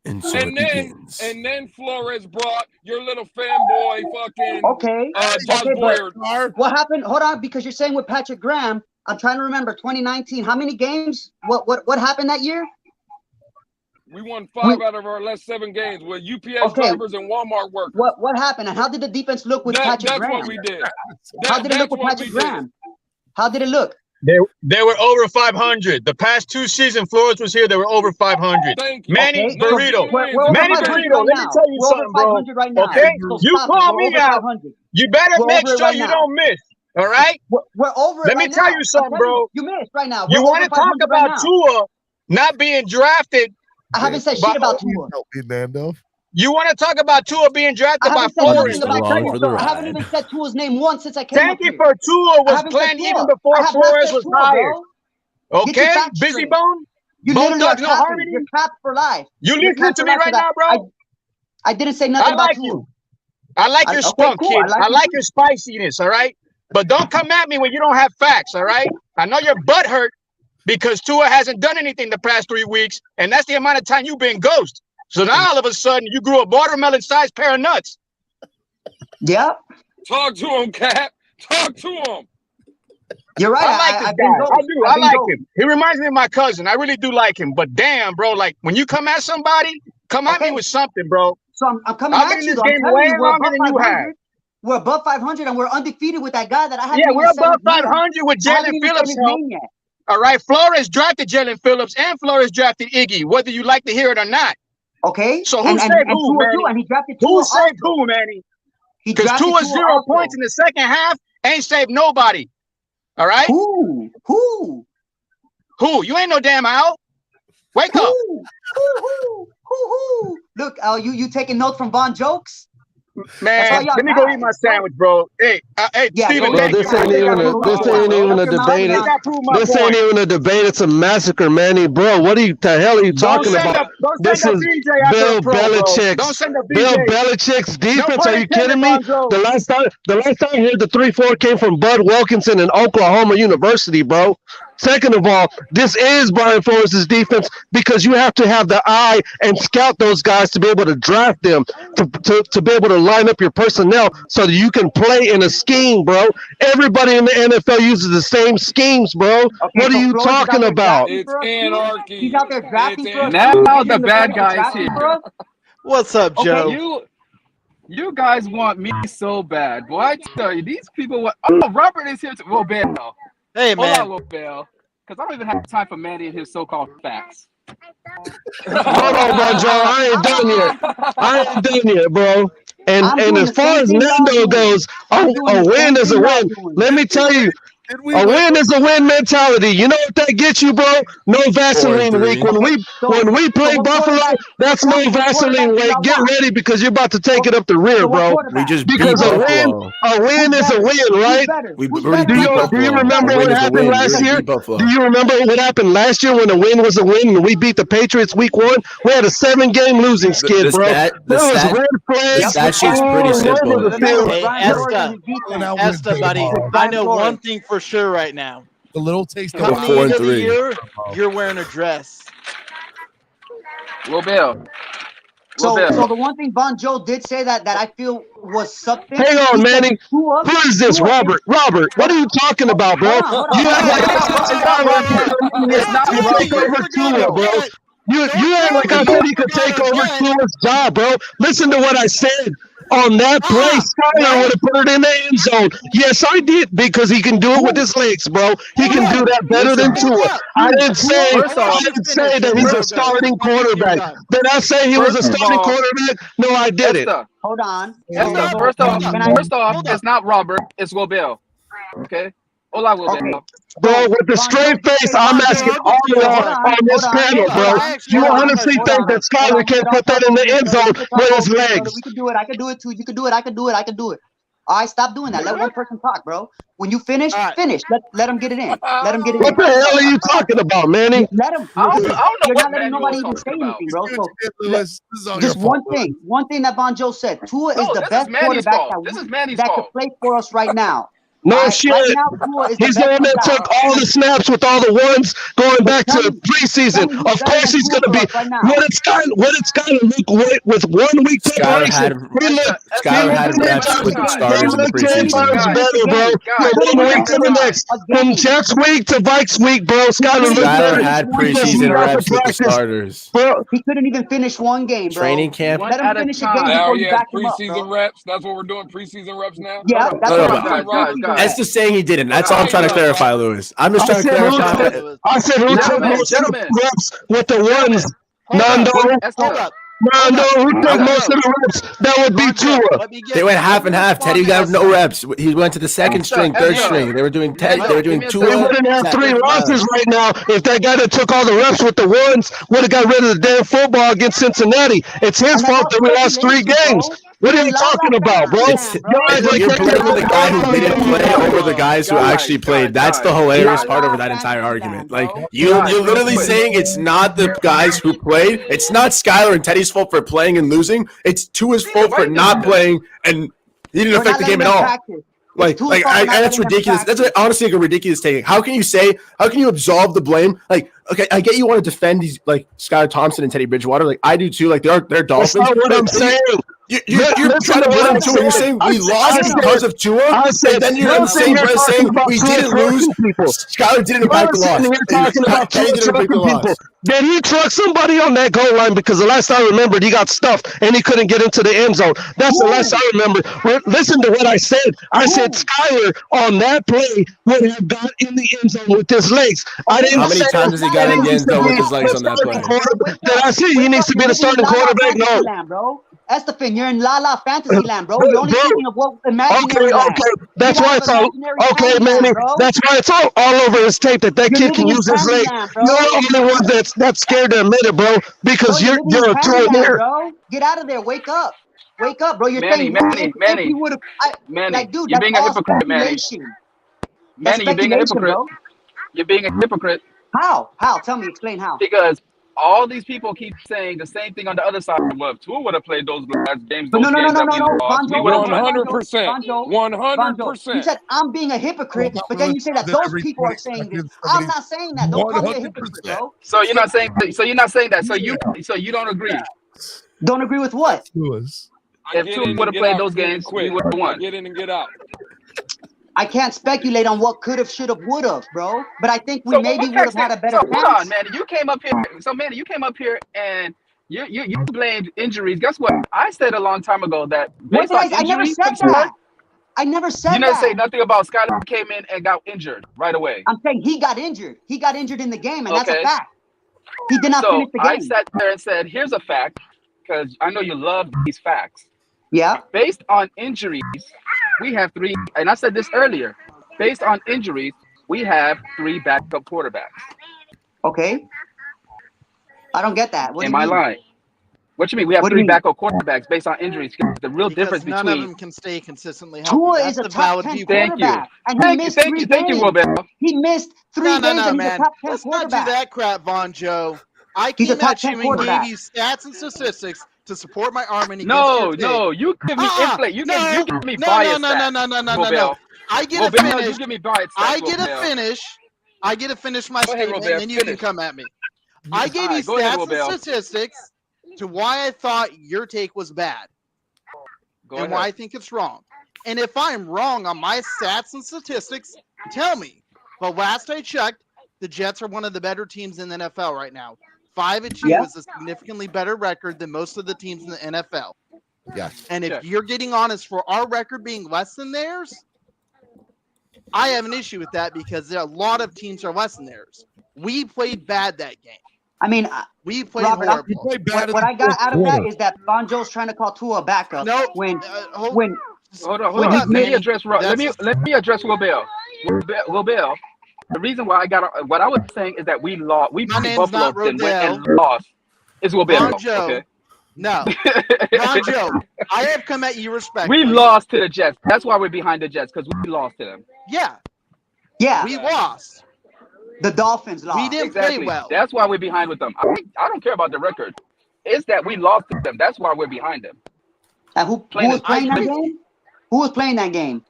And so it begins. And then Flores brought your little fanboy fucking Josh Boyer. What happened? Hold on, because you're saying with Patrick Graham, I'm trying to remember 2019. How many games? What happened that year? We won 5 out of our last 7 games with UPS drivers and Walmart workers. What happened? And how did the defense look with Patrick Graham? That's what we did. How did it look with Patrick Graham? How did it look? They were over 500. The past 2 seasons Flores was here, they were over 500. Thank you. Manny Burrito. Manny Burrito, let me tell you something, bro. Okay? You call me out. You better make sure you don't miss. All right? We're over it. Let me tell you something, bro. You missed right now. You want to talk about Tua not being drafted? I haven't said shit about Tua. Nando. You want to talk about Tua being drafted by Flores? I haven't even said Tua's name once since I came Thank you for Tua was playing even before Flores was hired. Okay, Busy Bone. You Bone literally Thugs No Harmony. You're capped for life. You listening to me right now, bro? I didn't say nothing about Tua. I like your spunk, kid. I like your spiciness, all right? But don't come at me when you don't have facts, all right? I know your butt hurt because Tua hasn't done anything the past 3 weeks, and that's the amount of time you've been ghost. So now all of a sudden you grew a watermelon-sized pair of nuts. Yep. Talk to him, Cap. Talk to him. You're right. I like this guy. I do. I like him. He reminds me of my cousin. I really do like him. But damn, bro, like when you come at somebody, come at me with something, bro. So I'm coming I've at been in you. this game way longer than you have. We're above 500 and we're undefeated with that guy that I haven't. Yeah, we're above 500 with Jalen Phillips. All right, Flores drafted Jalen Phillips and Flores drafted Iggy, whether you like to hear it or not. Okay. So who saved who, Manny? And he drafted who saved who, Manny? Because Tua 0 points in the second half ain't saved nobody. All right? Who? You ain't no damn owl. Wake up. Who? Look, you taking notes from Von Jokes? Man, let me go eat my sandwich, bro. Hey, Steven, bro, this ain't even a debate. This ain't even a debate. It's a massacre, Manny. Bro, what the hell are you talking about? This is Bill Belichick's. Bill Belichick's defense. Are you kidding me? The last time I heard the 3-4 came from Bud Wilkinson in Oklahoma University, bro. Second of all, this is Brian Flores' defense because you have to have the eye and scout those guys to be able to draft them, to be able to line up your personnel so that you can play in a scheme, bro. Everybody in the NFL uses the same schemes, bro. Okay, what are you talking about? It's anarchy. He's out there drafting for us. Now the bad guys here. What's up, Joe? You guys want me so bad. Boy, I tell you, these people want... Oh, Robert is here too. Well, Ben, though. Hey, man. Hold on, Bill. Because I don't even have time for Manny and his so-called facts. Hold on, bro, Joe. I ain't done yet, bro. And as far as Nando goes, a win is a win. Let me tell you, a win is a win mentality. You know what that gets you, bro? No Vaseline week. When we play Buffalo, that's no Vaseline week. Get ready because you're about to take it up the rear, bro. Because a win is a win, right? Do you remember what happened last year? Do you remember what happened last year when a win was a win and we beat the Patriots week 1? We had a 7-game losing skid, bro. There was red flags. That shit's pretty simple. Hey, Esta, buddy. I know one thing for sure right now. The little taste of coming into the year, you're wearing a dress. Will Bill. So the one thing Bon Joe did say that I feel was something. Hang on, Manny. Who is this, Robert? Robert, what are you talking about, bro? You act like It's not to take over Tua, bro. You act like I said he could take over Tua's job, bro. Listen to what I said. On that play, Skyler would have put it in the end zone. Yes, I did, because he can do it with his legs, bro. He can do that better than Tua. I didn't say that he's a starting quarterback. Did I say he was a starting quarterback? No, I didn't. Hold on. First off, it's not Robert, it's Will. Okay? Hola, Will. Bro, with the straight face, I'm asking all of y'all on this panel, bro. Do you honestly think that Skyler can't put that in the end zone with his legs? We can do it. I can do it too. You can do it. I can do it. All right, stop doing that. Let one person talk, bro. When you finish. Let him get it in. Let him get it in. What the hell are you talking about, Manny? Let him. You're not letting nobody even say anything, bro. So just one thing that Bonjo said. Tua is the best quarterback that could play for us right now. No shit. He's the one that took all the snaps with all the ones going back to preseason. Of course he's going to be. What did Skyler look with 1 week preparation? Skyler had reps with the starters in the preseason. Better, bro. From 1 week to the next. From Jets week to Vikes week, bro. Skyler had preseason reps with the starters. Bro, he couldn't even finish one game, bro. Training camp. Let him finish a game before you back him up, preseason reps. That's what we're doing. Preseason reps now. Yeah, that's what I'm doing. That's just saying he didn't. That's all I'm trying to clarify, Lewis. I'm just trying to clarify. I said who took most of the reps with the ones? Nando. Nando, who took most of the reps? That would be Tua. They went half and half. Teddy got no reps. He went to the second string, third string. They were doing Tua. They wouldn't have 3 losses right now if that guy that took all the reps with the ones would have got rid of the damn football against Cincinnati. It's his fault that we lost 3 games. What are you talking about, bro? You're blaming the guy who didn't play over the guys who actually played. That's the hilarious part over that entire argument. Like you're literally saying it's not the guys who played. It's not Skyler and Teddy's fault for playing and losing. It's Tua's fault for not playing, and he didn't affect the game at all. That's ridiculous. That's honestly a ridiculous taking. How can you absolve the blame? Like, okay, I get you want to defend these like Skylar Thompson and Teddy Bridgewater. Like I do too. Like they're Dolphins. That's not what I'm saying. You're trying to blame Tua. You're saying we lost because of Tua, and then you're in the same breath saying we didn't lose. Skylar didn't impact the loss. Teddy didn't impact the loss. Did he truck somebody on that goal line? Because the last I remembered, he got stuffed and he couldn't get into the end zone. That's the last I remember. Listen to what I said. I said Skyler on that play would have got in the end zone with his legs. I didn't. How many times has he got in the end zone with his legs on that play? Did I say he needs to be the starting quarterback? No. Estefan, you're in La La Fantasy Land, bro. You're only thinking of what imaginary land. Okay. That's why it's all okay, Manny. That's why it's all over his tape that kid can use his leg. You're the only one that's scared to admit it, bro. Because you're a tour here. Get out of there. Wake up, bro. You're Manny, like, dude, you're being a hypocrite, Manny. Manny, you're being a hypocrite. Bro. You're being a hypocrite. How? Tell me. Explain how. Because all these people keep saying the same thing on the other side. Well, if Tua would have played those last games, no. 100%. 100%. You said I'm being a hypocrite, but then you say that those people are saying this. I'm not saying that. Don't call me a hypocrite, bro. So you're not saying that. So you don't agree. Don't agree with what? If Tua would have played those games, we would have won. Get in and get out. I can't speculate on what could have, should have, would have, bro. But I think we maybe would have had a better chance. Hold on, Manny. You came up here and you blamed injuries. Guess what? I said a long time ago that based on injuries, I never said that. I never said that. You didn't say nothing about Skyler came in and got injured right away. I'm saying he got injured. He got injured in the game, and that's a fact. He did not finish the game. I sat there and said, here's a fact, because I know you love these facts. Yeah. Based on injuries, we have 3, and I said this earlier. Based on injuries, we have 3 backup quarterbacks. Okay. I don't get that. Am I lying? What you mean? We have 3 backup quarterbacks based on injuries. The real difference between none of them can stay consistently healthy. Tua is a top 10 quarterback. Thank you, Robert. He missed 3 games and he's a top 10 Let's quarterback. not do that crap, Von Joe. I came at you and gave you stats and statistics to support my argument. No, you give me inflate. You give me biased. No. I get to finish. You give me biased. I get to finish my statement, and then you can come at me. I gave you stats and statistics to why I thought your take was bad and why I think it's wrong. And if I'm wrong on my stats and statistics, tell me. But last I checked, the Jets are one of the better teams in the NFL right now. 5-2 Yeah. is a significantly better record than most of the teams in the NFL. Yeah. And if you're getting honest for our record being less than theirs, I have an issue with that because there are a lot of teams are less than theirs. We played bad that game. I mean, we played Robert, horrible. what I got out of that is that Bonjo's trying to call Tua a backup. No, when Hold on. Let me address let me address Will Bell. Will Bell. The reason why what I was saying is that we lost. We beat Buffalo and went and lost. It's Will Bell. Bonjo. Okay. No, Bonjo. I have come at you respectfully. We lost to the Jets. That's why we're behind the Jets, because we lost to them. Yeah. Yeah. We lost. The Dolphins lost. We didn't play well. That's why we're behind with them. I don't care about the record. It's that we lost to them. That's why we're behind them. And who was playing that game? Who was playing that game?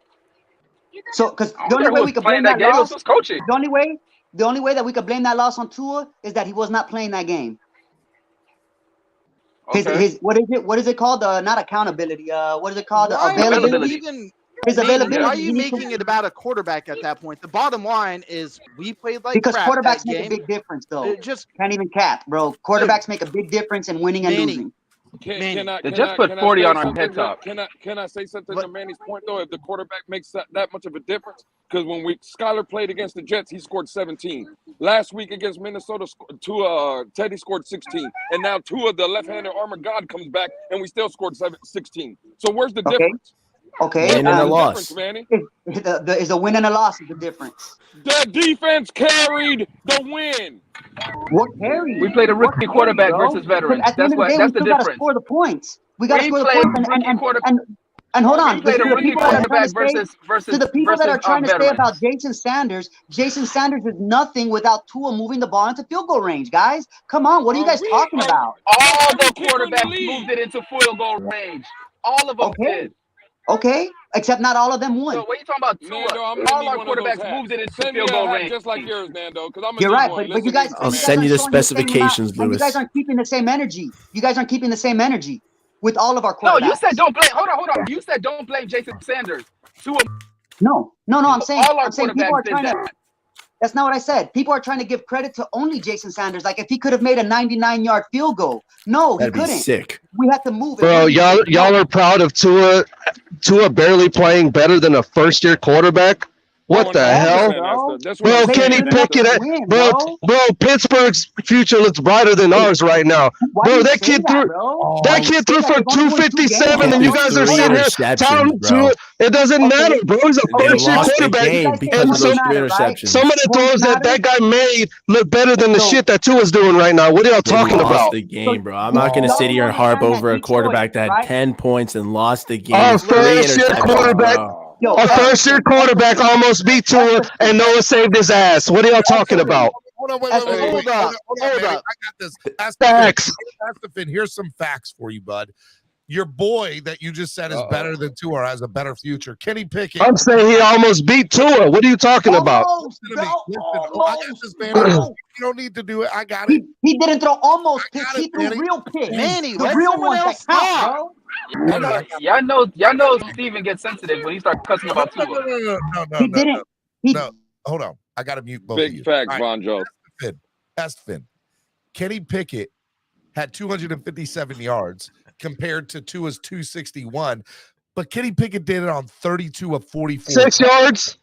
So, because the only way we could blame that loss was coaching. The only way that we could blame that loss on Tua is that he was not playing that game. His what is it called? Not accountability. What is it called? Availability. His availability. Why are you making it about a quarterback at that point? The bottom line is we played like because crap quarterbacks that make game. a big difference, though. It just can't even cap, bro. Quarterbacks make a big difference in winning and losing. They just put 40 on our head top. Can I say something to Manny's point though? If the quarterback makes that much of a difference, because when Skyler played against the Jets, he scored 17. Last week against Minnesota, Teddy scored 16, and now Tua, the left-handed armor god, comes back, and we still scored 16. So where's the difference? Okay, win and a loss. Manny? Is a win and a loss is the difference. The defense carried the win. What carried? We played a rookie quarterback versus veterans. At the end of the day, we still got to score the points. We got to score the points. And hold on, to the people that are trying to say about Jason Sanders is nothing without Tua moving the ball into field goal range, guys. Come on, what are you guys talking about? All the quarterbacks moved it into field goal range. All of them did. Okay, except not all of them won. So what are you talking about? Tua? All our quarterbacks moved it into field goal range. Just like yours, Nando. You're right, but you guys. I'll send you the specifications, Lewis. You guys aren't keeping the same energy. With all of our quarterbacks. No, you said don't blame. Hold on. You said don't blame Jason Sanders. No. I'm saying people are trying to. That. That's not what I said. People are trying to give credit to only Jason Sanders. Like if he could have made a 99-yard field goal. No, he couldn't. Sick. We had to move. Bro, y'all are proud of Tua barely playing better than a first-year quarterback. What the hell? Bro, Kenny Pickett, bro, Pittsburgh's future looks brighter than ours right now. Bro, that kid threw for 257, and you guys are sitting here telling Tua. It doesn't matter, bro. He's a first-year quarterback. And some of the throws that guy made look better than the shit that Tua's doing right now. What are y'all talking about? The game, bro. I'm not going to sit here and harp over a quarterback that had 10 points and lost the game. Our first-year quarterback almost beat Tua, and Noah saved his ass. What are y'all talking about? Hold on, wait. Hold on, I got this. Facts. Here's some facts for you, bud. Your boy that you just said is better than Tua, or has a better future. Kenny Pickett. I'm saying he almost beat Tua. What are you talking about? I got this, man. You don't need to do it. I got it. He didn't throw almost picks. He threw real picks. Manny, the real ones that count, bro. Y'all know Steven gets sensitive when he starts cussing about Tua. No. Hold on. I got to mute both of you. Big facts, Bonjo. Estefan. Kenny Pickett had 257 yards compared to Tua's 261, but Kenny Pickett did it on 32 of 44. 6 yards.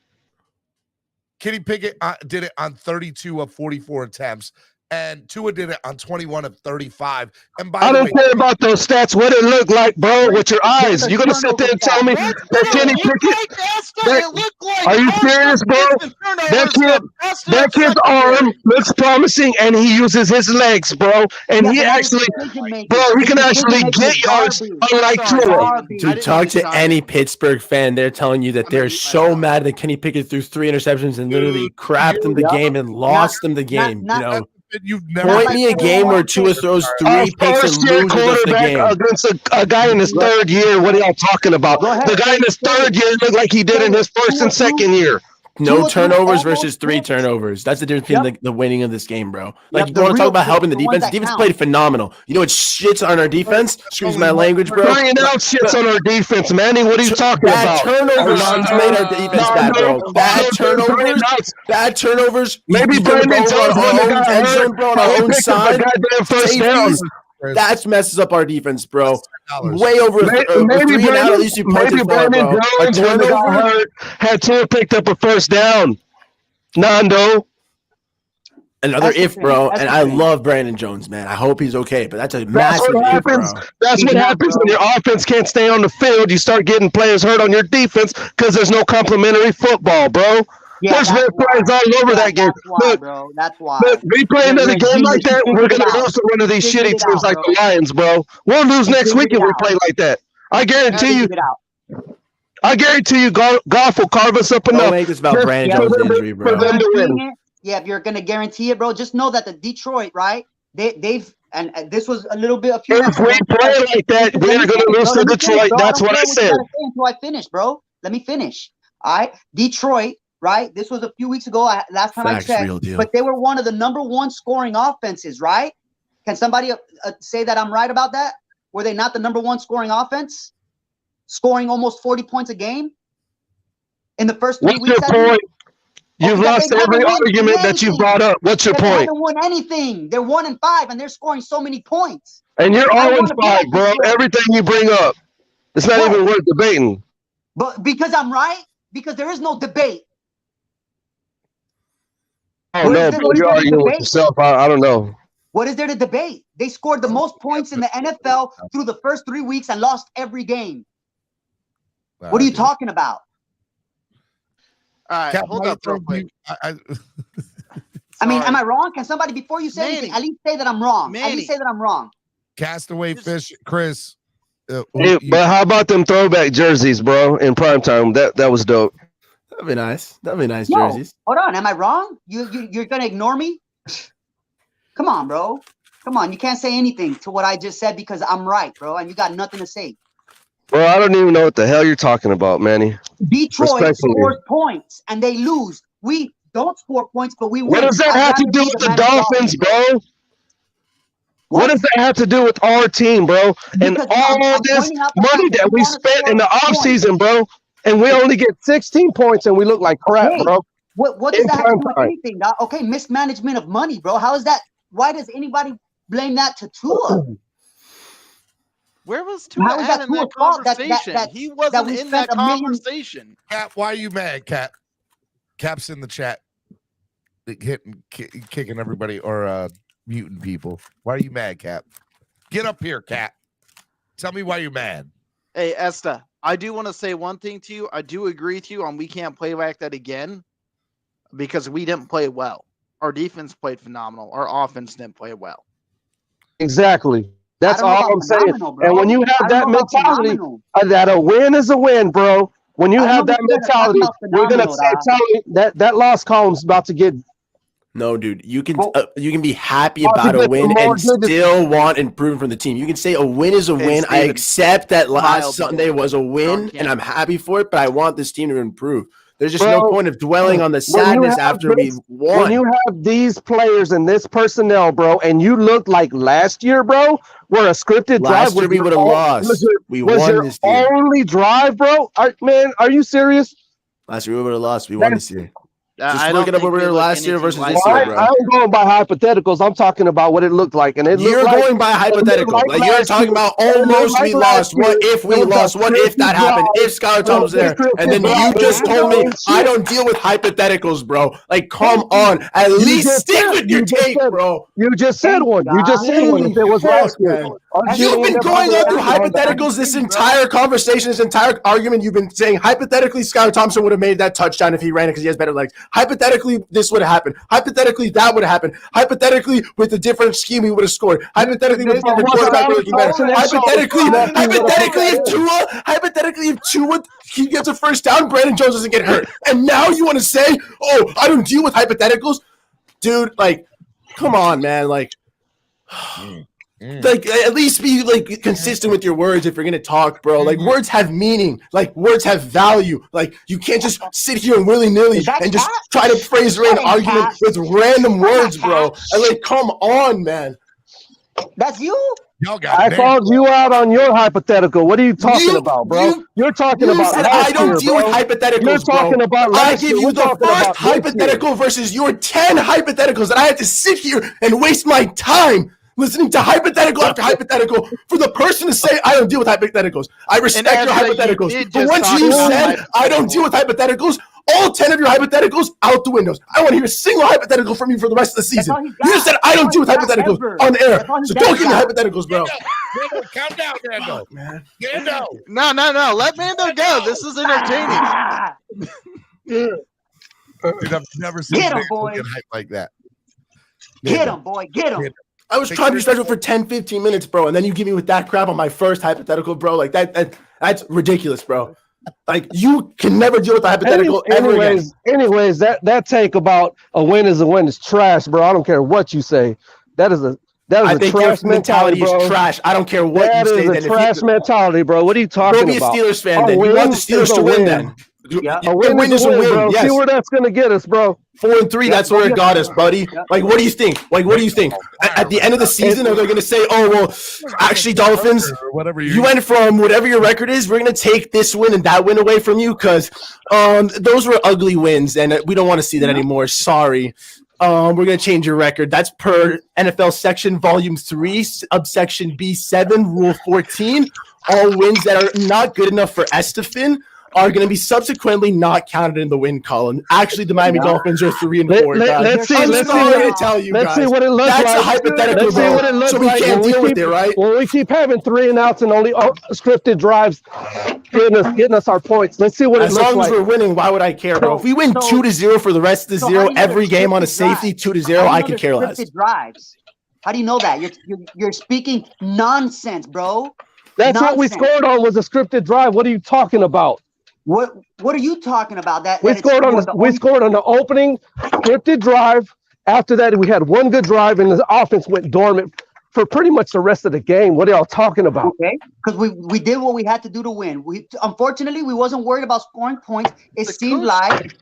Kenny Pickett did it on 32 of 44 attempts, and Tua did it on 21 of 35. And I don't care about those stats. What it look like, bro, with your eyes. You're gonna sit there and tell me that Kenny Pickett? Are you serious, bro? That kid's arm looks promising, and he uses his legs, bro. And he actually, bro, he can actually get yards unlike Tua. Dude, talk to any Pittsburgh fan. They're telling you that they're so mad that Kenny Pickett threw 3 interceptions and literally crapped them the game and lost them the game. You know. You've never point me a game where Tua throws 3 picks and loses the game against a guy in his third year. What are y'all talking about? The guy in his third year looked like he did in his first and second year. No turnovers versus 3 turnovers. That's the difference between the winning of this game, bro. Like, you want to talk about helping the defense? The defense played phenomenal. You know what shits on our defense? Excuse my language, bro. 3 and out shits on our defense, Manny. What are you talking about? Turnovers made our defense bad, bro. Bad turnovers. Maybe Brandon Jones on our end zone, bro, on our own side. First down. That messes up our defense, bro. Way over maybe 3 and out. At least you punted maybe far, Brandon bro. Jones, when they got hurt, had Tua picked up a first down. Nando. Another if, bro. And I love Brandon Jones, man. I hope he's okay, but that's a massive if, bro. That's what happens when your offense can't stay on the field. You start getting players hurt on your defense because there's no complimentary football, bro. Yeah, there's red flags all over that game. That's why, bro. That's why. Look, we play another game like that, we're going to lose to one of these shitty teams like the Lions, bro. We'll lose next week if we play like that. I guarantee you. I guarantee you, golf will carve us up enough. Don't make this about Brandon Jones' injury, bro. For them to win. Yeah, if you're gonna guarantee it, bro, just know that the Detroit, right? They've and this was a little bit. If we play like that, we're gonna lose to Detroit. That's what I said. Until I finish, bro. Let me finish. All right, Detroit, right? This was a few weeks ago. Last time I checked, but they were one of the #1 scoring offenses, right? Can somebody say that I'm right about that? Were they not the #1 scoring offense, scoring almost 40 points a game in the first 3 weeks? What's your point? You've lost every argument that you brought up. What's your point? They haven't won anything. They're 1-5, and they're scoring so many points. And you're 0-5, bro. Everything you bring up, it's not even worth debating. But because I'm right, because there is no debate. I don't know, bro. You're arguing with yourself. I don't know. What is there to debate? They scored the most points in the NFL through the first 3 weeks and lost every game. What are you talking about? All right, hold up real quick. I mean, am I wrong? Can somebody, before you say anything, at least say that I'm wrong? At least say that I'm wrong. Castaway Fish, Chris. But how about them throwback jerseys, bro, in primetime? That was dope. That'd be nice. That'd be nice Yo, jerseys. Hold on. Am I wrong? You're going to ignore me? Come on, bro. Come on. You can't say anything to what I just said because I'm right, bro, and you got nothing to say. Bro, I don't even know what the hell you're talking about, Manny. Detroit scores points and they lose. We don't score points, but we win. What does that have to do with the Dolphins, bro? What does that have to do with our team, bro? And all this money that we spent in the offseason, bro, and we only get 16 points and we look like crap, bro. What does that have to do with anything, dog? Okay, mismanagement of money, bro. How is that? Why does anybody blame that to Tua? Where was Tua at in that conversation? He wasn't in that conversation. Cap, why are you mad, Cap? Cap's in the chat, kicking everybody or muting people. Why are you mad, Cap? Get up here, Cap. Tell me why you're mad. Hey, Esta, I do want to say one thing to you. I do agree with you on we can't play like that again because we didn't play well. Our defense played phenomenal. Our offense didn't play well. Exactly. That's all I'm saying. Bro. And when you have that mentality that a win is a win, bro, when you have that mentality, we're going to say that loss column's about to get. No, dude, you can be happy about a win and still want improvement from the team. You can say a win is a win. I accept that last Sunday was a win, and I'm happy for it, but I want this team to improve. There's just no point of dwelling on the sadness after we won. When you have these players and this personnel, bro, and you look like last year, bro, where a scripted drive we would have lost. We won this year. Only drive, bro? Man, are you serious? Last year we would have lost. We won this year. Just look at where we were last year versus this year, bro. I'm going by hypotheticals. I'm talking about what it looked like. And you're going by hypothetical. Like you're talking about almost we lost. What if we lost? What if that happened? If Skylar Thomas was there? And then you just told me I don't deal with hypotheticals, bro. Like, come on. At least stick with your take, bro. You just said one. You just said one if it was last year. You've been going on through hypotheticals this entire conversation, this entire argument. You've been saying hypothetically Skylar Thompson would have made that touchdown if he ran it because he has better legs. Hypothetically, this would have happened. Hypothetically, that would have happened. Hypothetically, with a different scheme, we would have scored. Hypothetically, with a different quarterback, we would have better. Hypothetically, if Tua he gets a first down, Brandon Jones doesn't get hurt. And now you want to say, oh, I don't deal with hypotheticals? Dude, like, come on, man. Like, Like, at least be like consistent with your words if you're gonna talk, bro. Like, words have meaning. Like, words have value. Like, you can't just sit here and willy-nilly and just try to phrase an argument with random words, bro. And like, come on, man. That's you. I called you out on your hypothetical. What are you talking about, bro? You're talking about last I don't year, deal with hypotheticals, You're talking bro. about I last give year. you We're the talking first about hypothetical versus your 10 hypotheticals that I had to sit here and waste my time listening to hypothetical after hypothetical for the person to say I don't deal with hypotheticals. I respect your hypotheticals. But once you said I don't deal with hypotheticals, all 10 of your hypotheticals out the windows. I want to hear a single hypothetical from you for the rest of the season. You just said I don't deal with hypotheticals on the air. So don't give me hypotheticals, bro. Nando, calm down, Nando. Man. Nando. No. Let Nando go. This is entertaining. Dude, I've never seen Get him, Nando boy. get hyped like that. Get him, boy. Get him. I was trying to be special for 10, 15 minutes, bro. And then you give me with that crap on my first hypothetical, bro. Like, that's ridiculous, bro. Like, you can never deal with the hypothetical ever again. Anyways, that take about a win is trash, bro. I don't care what you say. That is a trash mentality, bro. Is trash. I don't care what that you say. That is a trash mentality, bro. What are you talking about? Go be a Steelers fan then. You want the Steelers to win then. Yeah. A win is a win, bro. Yes. See where that's going to get us, bro. 4-3, that's where it got us, buddy. Like, what do you think? At the end of the season, are they going to say, oh, well, actually, Dolphins, you went from whatever your record is, we're going to take this win and that win away from you because those were ugly wins, and we don't want to see that anymore. Sorry. We're going to change your record. That's per NFL section volume 3, subsection B7, rule 14. All wins that are not good enough for Estefan are going to be subsequently not counted in the win column. Actually, the Miami Dolphins are 3-4. Let's see what it looks like. That's a hypothetical. Let's see what it looks so we like. can't deal with it, right? When we keep having 3 and outs and only scripted drives, getting us our points. Let's see what it looks like. As long as we're winning, why would I care, bro? If we win 2-0 for the rest of the zero every game on a safety, 2-0, I could care less. Drives. How do you know that? You're speaking nonsense, bro. That's what we scored on was a scripted drive. What are you talking about? What are you talking about? We scored on the opening scripted drive. After that, we had one good drive, and the offense went dormant for pretty much the rest of the game. What are y'all talking about? Okay, because we did what we had to do to win. Unfortunately, we wasn't worried about scoring points. It seemed like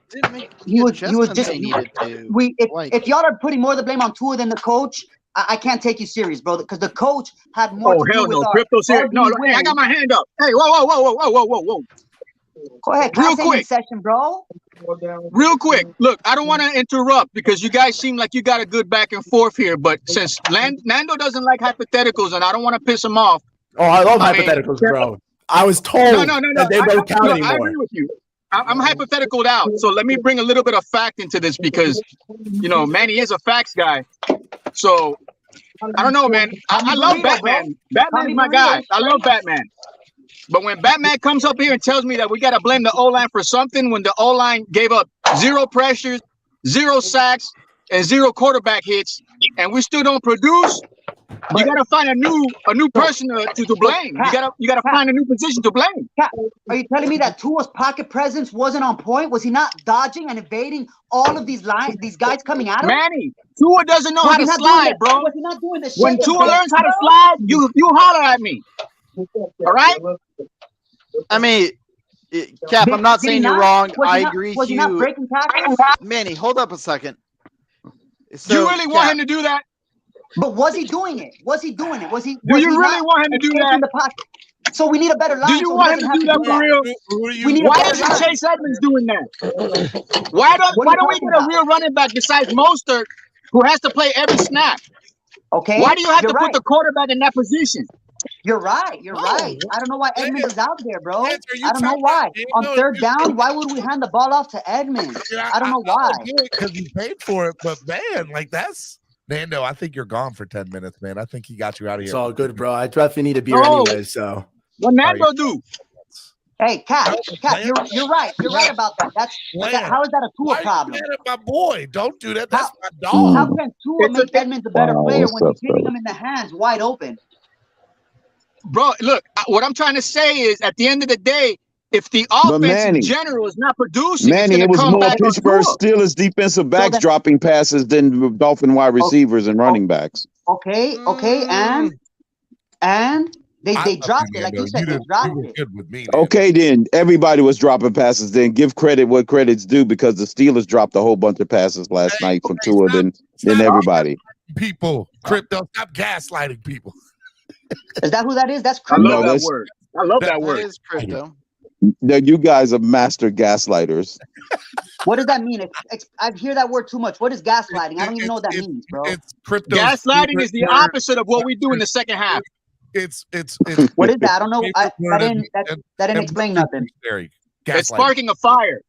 he was just. If y'all are putting more of the blame on Tua than the coach, I can't take you serious, bro. Because the coach had more. Oh hell no, crypto serious. No, hey, I got my hand up. Hey, whoa. Go ahead, real quick, session, bro. Real quick, look, I don't want to interrupt because you guys seem like you got a good back and forth here. But since Nando doesn't like hypotheticals, and I don't want to piss him off. Oh, I love hypotheticals, bro. I was told that they don't count anymore. I agree with you. I'm hypotheticaled out, so let me bring a little bit of fact into this because, Manny is a facts guy. So I don't know, man. I love Batman. Batman's my guy. I love Batman. But when Batman comes up here and tells me that we got to blame the O-line for something when the O-line gave up 0 pressures, 0 sacks, and 0 quarterback hits, and we still don't produce, you got to find a new person to blame. You got to find a new position to blame. Are you telling me that Tua's pocket presence wasn't on point? Was he not dodging and evading all of these guys coming at him? Manny, Tua doesn't know how to slide, bro. Was he not doing the shit? When Tua learns how to slide, you holler at me. All right? I mean, Cap, I'm not saying you're wrong. I agree with you. Was he not breaking tackles? Manny, hold up a second. So, you really want him to do that? But was he doing it? Was he? Do you really want him to do that? In the pocket? So we need a better line. Do you want him to do that for real? Why isn't Chase Edmonds doing that? Why don't we get a real running back besides Mostert who has to play every snap? Okay. Why do you have to put the quarterback in that position? You're right. I don't know why Edmonds is out there, bro. I don't know why. On third down, why would we hand the ball off to Edmonds? I don't know why. Because he paid for it, but man, that's Nando. I think you're gone for 10 minutes, man. I think he got you out of here. It's all good, bro. I definitely need a beer anyway. So what Nando do? Hey, Cap, you're right. You're right about that. How is that a Tua problem? My boy, don't do that. That's my dog. How can Tua make Edmonds a better player when he's hitting him in the hands wide open? Bro, look, what I'm trying to say is at the end of the day, if the offense in general is not producing, Manny, it was more Pittsburgh Steelers defensive backs dropping passes than Dolphin wide receivers and running backs. Okay, and And they dropped it, like you said, they dropped it. Good with me. Okay, then everybody was dropping passes. Then give credit what credit's due, because the Steelers dropped a whole bunch of passes last night from Tua. Then everybody. People, Crypto, stop gaslighting people. Is that who that is? That's I Crypto. love that word. I love that word. That is Crypto. Now, you guys are master gaslighters. What does that mean? I hear that word too much. What is gaslighting? I don't even know what that means, bro. It's crypto. Gaslighting is the opposite of what we do in the second half. It's what is that? I don't know. That didn't explain nothing. It's sparking a fire.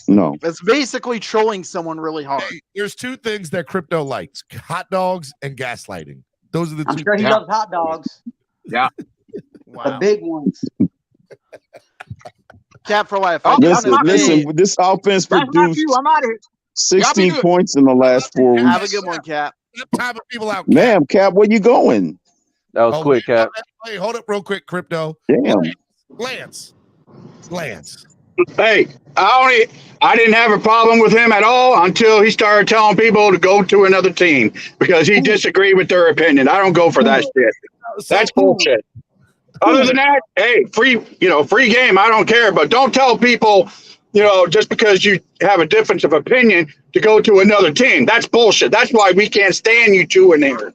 No. It's basically trolling someone really hard. Hey, there's two things that Crypto likes: hot dogs and gaslighting. Those are the I'm two. sure he loves hot dogs. Yeah. The big ones. Cap for life. Listen. This offense produced I'm out of here. 16 points in the last 4 weeks. Have a good one, Cap. Time of people out. Damn, Cap, where you going? That was quick, Cap. Hey, hold up real quick, Crypto. Damn. Lance. Hey, I didn't have a problem with him at all until he started telling people to go to another team because he disagreed with their opinion. I don't go for that shit. That's bullshit. Other than that, hey, free game. I don't care, but don't tell people, just because you have a difference of opinion to go to another team. That's bullshit. That's why we can't stand you two in here.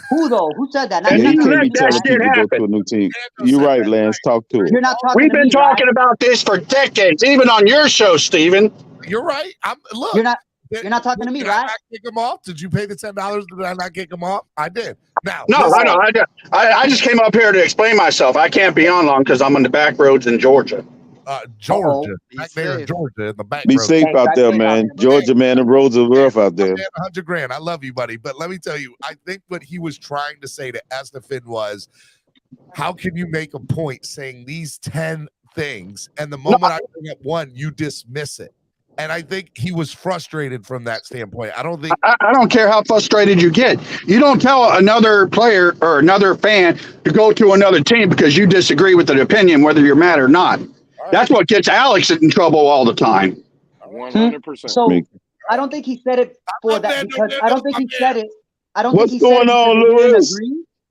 Who though? Who said that? And you can't be telling people to go to a new team. You're right, Lance. Talk to it. You're not talking. We've been talking about this for decades, even on your show, Steven. You're right. Look. You're not talking to me, right? Did I not kick him off? Did you pay the $10? Did I not kick him off? I did. Now, no, I know. I just came up here to explain myself. I can't be on long because I'm on the back roads in Georgia. Georgia, back there in Georgia, in the back. Be safe out there, man. Georgia, man. The roads are rough out there. $100,000. I love you, buddy. But let me tell you, I think what he was trying to say to Estefan was, how can you make a point saying these 10 things, and the moment I bring up one, you dismiss it? And I think he was frustrated from that standpoint. I don't care how frustrated you get. You don't tell another player or another fan to go to another team because you disagree with the opinion, whether you're mad or not. That's what gets Alex in trouble all the time. 100%. So I don't think he said it for that because I don't think he said it. I don't What's think he going said on, it Lewis?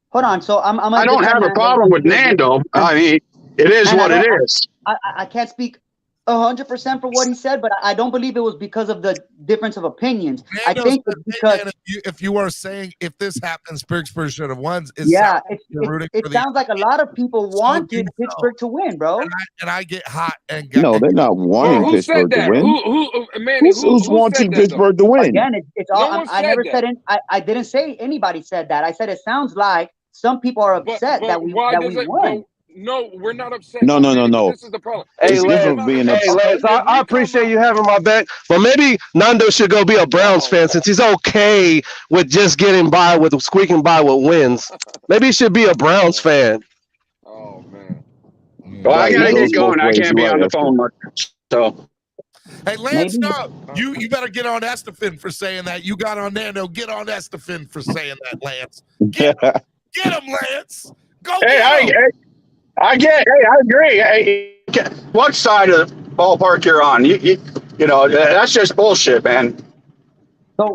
Hold on. So I don't have a problem with Nando. I mean, it is what it is. I can't speak 100% for what he said, but I don't believe it was because of the difference of opinions. I think it's because if you are saying if this happens, Pittsburgh should have won. It sounds like a lot of people wanted Pittsburgh to win, bro. And I get hot and no, they're not wanting Pittsburgh to win. Who's wanting Pittsburgh to win? Again, it's all. I never said it. I didn't say anybody said that. I said it sounds like some people are upset that we won. No, we're not upset. No. This is the problem. Hey, Lance, I appreciate you having my back, but maybe Nando should go be a Browns fan since he's okay with just getting by with squeaking by with wins. Maybe he should be a Browns fan. Oh man. Well, I gotta get going. I can't be on the phone much. So. Hey, Lance, no, you better get on Estefan for saying that. You got on Nando. Get on Estefan for saying that, Lance. Get him, Lance. Go. I agree. Hey, what side of the ballpark you're on? You know, that's just bullshit, man.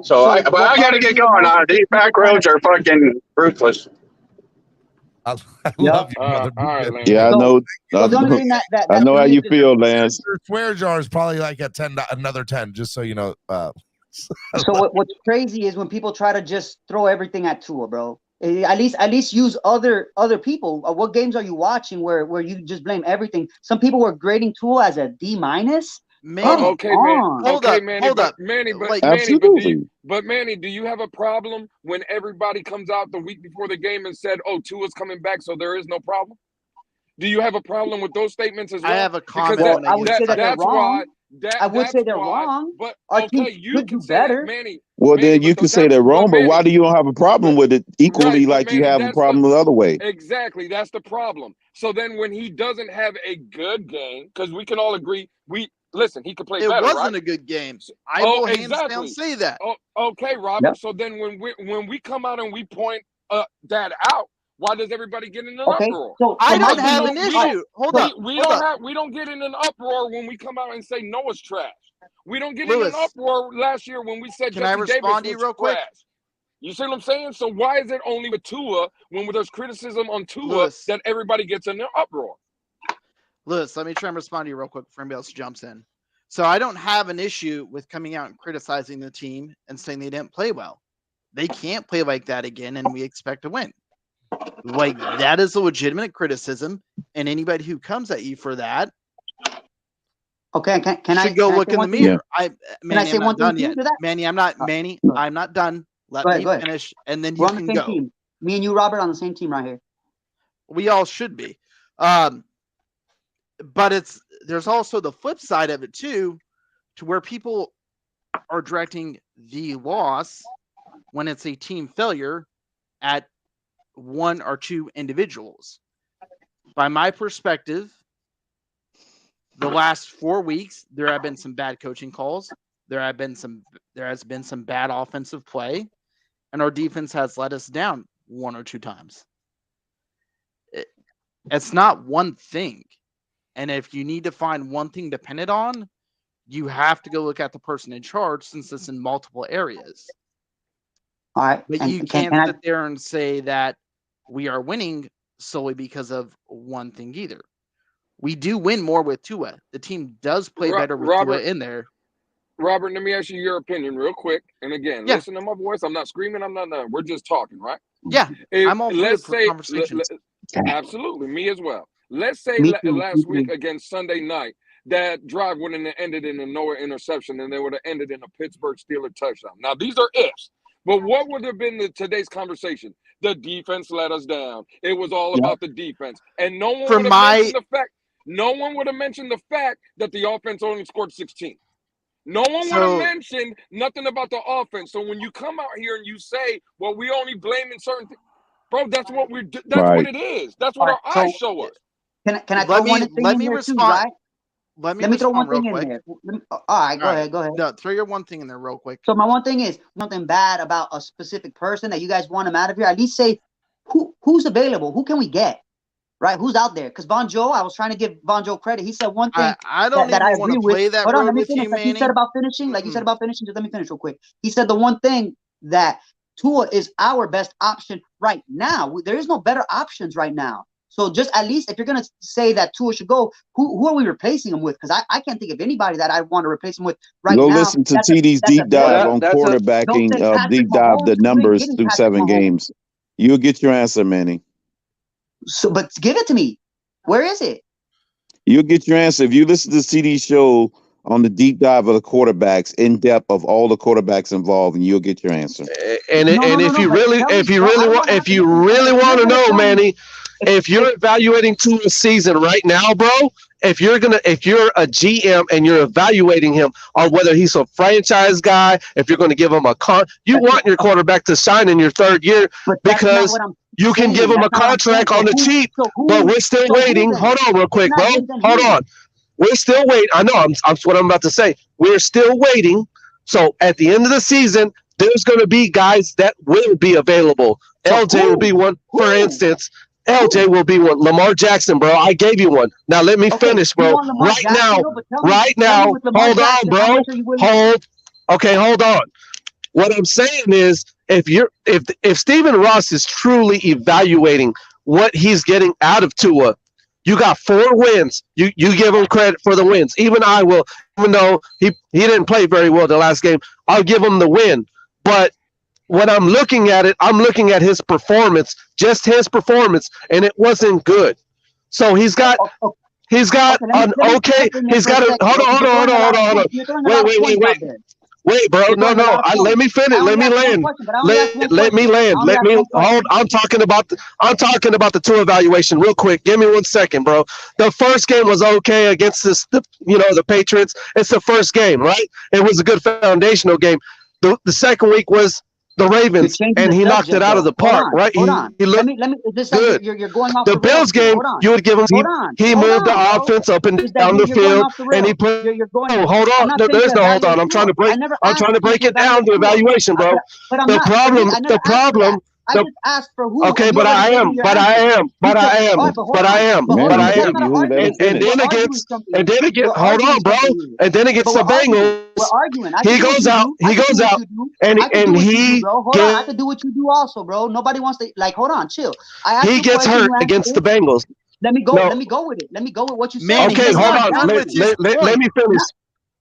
So I got to get going. These back roads are fucking ruthless. I love you, brother. Yeah, I know. I know how you feel, Lance. Your swear jar is probably like at 10, another 10, just so you know. So what's crazy is when people try to just throw everything at Tua, bro. At least use other people. What games are you watching where you just blame everything? Some people were grading Tua as a D-. Manny, okay, man. Hold up. Manny, but Manny, do you have a problem when everybody comes out the week before the game and said, "Oh, Tua's coming back, so there is no problem"? Do you have a problem with those statements as well? I have a comment. I would say that they're wrong. I would say they're wrong. But our team could do better. Manny, well, then you can say they're wrong, but why do you don't have a problem with it equally like you have a problem the other way? Exactly, that's the problem. So then when he doesn't have a good game, because we can all agree, listen, he could play better, right? It wasn't a good game. I will hands down say that. Okay, Robert. Yep. So then when we come out and we point that out, why does everybody get in an uproar? So I don't have an issue. Hold on. We don't get in an uproar when we come out and say Noah's trash. We don't get in an uproar last year when we said Can I respond to you real quick? You see what I'm saying? So why is it only with Tua when there's criticism on Tua Lewis. that everybody gets in an uproar? Lewis, let me try and respond to you real quick before anybody else jumps in. So I don't have an issue with coming out and criticizing the team and saying they didn't play well. They can't play like that again, and we expect to win. Like, that is a legitimate criticism, and anybody who comes at you for that Okay, can I go look in the mirror. Manny, I'm not done yet. Manny, I'm not done. Let me finish, and then you can go. Team. Me and you, Robert, on the same team right here. We all should be. But there's also the flip side of it too, to where people are directing the loss when it's a team failure at one or two individuals. By my perspective, the last 4 weeks, there have been some bad coaching calls. There has been some bad offensive play, and our defense has let us down one or two times. It's not one thing. And if you need to find one thing to pin it on, you have to go look at the person in charge, since it's in multiple areas. All right. But you can't sit there and say that we are winning solely because of one thing either. We do win more with Tua. The team does play better with Tua in there. Robert, let me ask you your opinion real quick. And again, listen to my voice. I'm not screaming. I'm not none. We're just talking, right? Yeah. I'm all for conversations. Absolutely. Me as well. Let's say last week against Sunday night, that drive wouldn't have ended in a Noah interception, and they would have ended in a Pittsburgh Steelers touchdown. Now, these are ifs. But what would have been today's conversation? The defense let us down. It was all about the defense. And no one would have mentioned the fact. No one would have mentioned the fact that the offense only scored 16. No one would have mentioned nothing about the offense. So when you come out here and you say, well, we only blaming certain things, bro, that's what what it is. That's what our eyes show us. Can I throw one thing in there too, right? Let me throw one thing in there. All right, go ahead. No, throw your one thing in there real quick. So my one thing is nothing bad about a specific person that you guys want him out of here. At least say who's available, who can we get, right? Who's out there? Because Von Joe, I was trying to give Von Joe credit. He said one thing I don't that I even want agree to with. play that Hold on, road let me with finish. you, Like you Manny. said about finishing, just let me finish real quick. He said the one thing that Tua is our best option right now. There is no better options right now. So just at least if you're going to say that Tua should go, who are we replacing him with? Because I can't think of anybody that I want to replace him with right now. Go listen to TD's deep dive on quarterbacking, deep dive the numbers through 7 games. You'll get your answer, Manny. So, but give it to me. Where is it? You'll get your answer if you listen to TD's show on the deep dive of the quarterbacks, in depth of all the quarterbacks involved, and you'll get your answer. If you really want to know, Manny, if you're evaluating Tua's season right now, bro, if you're a GM and you're evaluating him on whether he's a franchise guy, if you're going to give him you want your quarterback to shine in your third year, because you can give him a contract on the cheap, but we're still waiting. Hold on real quick, bro. Hold on. We're still waiting. I know I'm what I'm about to say. We're still waiting. So at the end of the season, there's going to be guys that will be available. LJ will be one, for instance. LJ will be one. Lamar Jackson, bro. I gave you one. Now let me finish, bro. Right now. Hold on, bro. Hold on. What I'm saying is, if Stephen Ross is truly evaluating what he's getting out of Tua, you got 4 wins. You give him credit for the wins. Even I will, even though he didn't play very well the last game, I'll give him the win. But when I'm looking at it, I'm looking at his performance, just his performance, and it wasn't good. So he's got hold on. Wait, bro. No. Let me finish. Let me land. Let me land. I'm talking about the Tua evaluation real quick. Give me 1 second, bro. The first game was okay against the Patriots. It's the first game, right? It was a good foundational game. The second week was the Ravens, and he knocked it out of the park, right? He looked good. You're going off the Bills game, you would give him. He moved the offense up and down the field, and he put. Hold on. There's no hold on. I'm trying to break it down to evaluation, bro. The I just asked for who. Okay, and you but I already gave am, me your but I answer. am, but I am, All right, but I am, But hold but on, I that's am. not an argument. And then We're arguing against, something. and then against, We're hold on, arguing bro. something here. And then against But the we're arguing. Bengals, We're arguing. I can he do what goes you out, do. I he can do goes what out, you do. and I can do what you do, he bro. Hold on. I can do what you do also, bro. Nobody wants to hold on, chill. I asked you a gets question, hurt you answered against the it. Bengals. Let me go. No. Let me go with it. Let me go with what you said. Manny, Okay, he's hold not on. done with his Let point. me finish.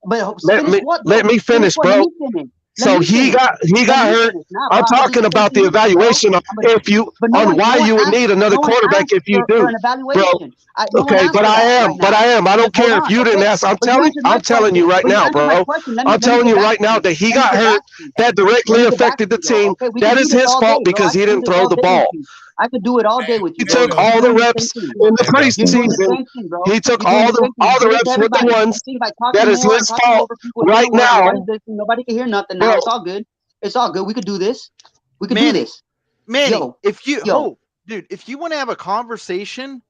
But finish what? Though? Let me finish, what? bro. Let me finish. So he got hurt. Nah, I'm bro, talking about the evaluation of if you on why you would need another quarterback if you do, for an bro. evaluation. No one Okay, asked but for I that am, right but now. I am. I don't Hold care if on, you didn't okay. ask. But you answered my telling you question. right But you now, answered my bro. question. I'm telling you right now that he got hurt. That directly affected the team. Okay, we That can do is this his all fault day, bro. I because he can do didn't this throw all the day with ball. you. I could do it all day with you, He bro. took all the reps in the You're doing the preseason. same thing, bro. He took You're doing all the same thing. You the do it to reps with the everybody. ones. You think by That talking is more and his talking fault. over people, it Right doesn't work. now, Nobody can hear nothing now. bro. It's all good. It's all good. We could do this. We could Manny, do this. Manny, if you yo. dude, if you want to have a conversation,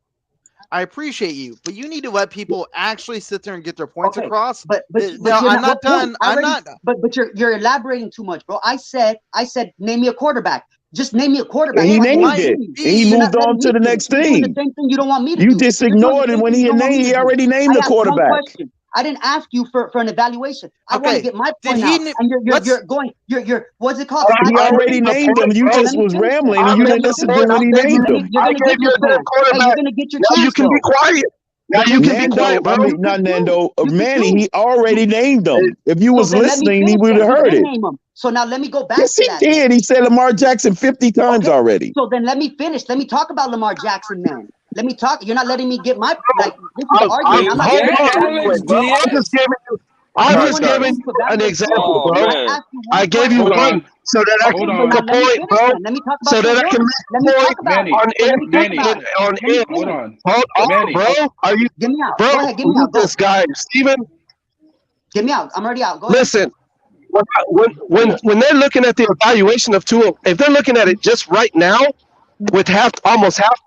I appreciate you, but you need to let people actually sit there and get their points across. But no, you're I'm not done. I'm not. But you're elaborating too much, bro. I said name me a quarterback. Just name me a quarterback. And he So I can named hear it. you. And he You're moved not letting on to me the finish. next You're doing the thing. same thing you don't want me to You do. just You're doing the ignored it same when thing he you don't want me named. to He do. already named I the asked one quarterback. question. I didn't ask you for an evaluation. I want to get my Did point he out. And you're what's it called? He already named them. You So let just me was finish then. rambling and you Let didn't me listen finish. to when he named them. You're gonna get your chance. Hey, you're gonna get your Now you chance can be though. quiet. Now But you then can be Nando, quiet, bro. I mean not Nando, Manny. do. He already named them. If you So was then let me listening, he finish would then. have He heard did it. name them. So now let me go back Yes, to he that. did. He said Lamar Jackson 50 times already. So then let me finish. Let me talk about Lamar Jackson, man. Let me talk. You're not letting me get my this is the argument. I'm not Hold getting on, it. real quick, bro. I'm just giving you an example, Oh bro. man. I gave you Hold one on. so that I Hold can on. make a Let me point, finish bro. then. Let me talk So about your that I can one. make Let a me point talk about it. on So let me talk Manny. about it. on Let me it. Hold finish. on. Hold on, Manny. bro. Are you, Get me out. bro? Go ahead. Get me out. Go. This guy, Steven. Get me out. I'm already out. Go ahead. Listen, when they're looking at the evaluation of Tua, if they're looking at it just right now, with almost half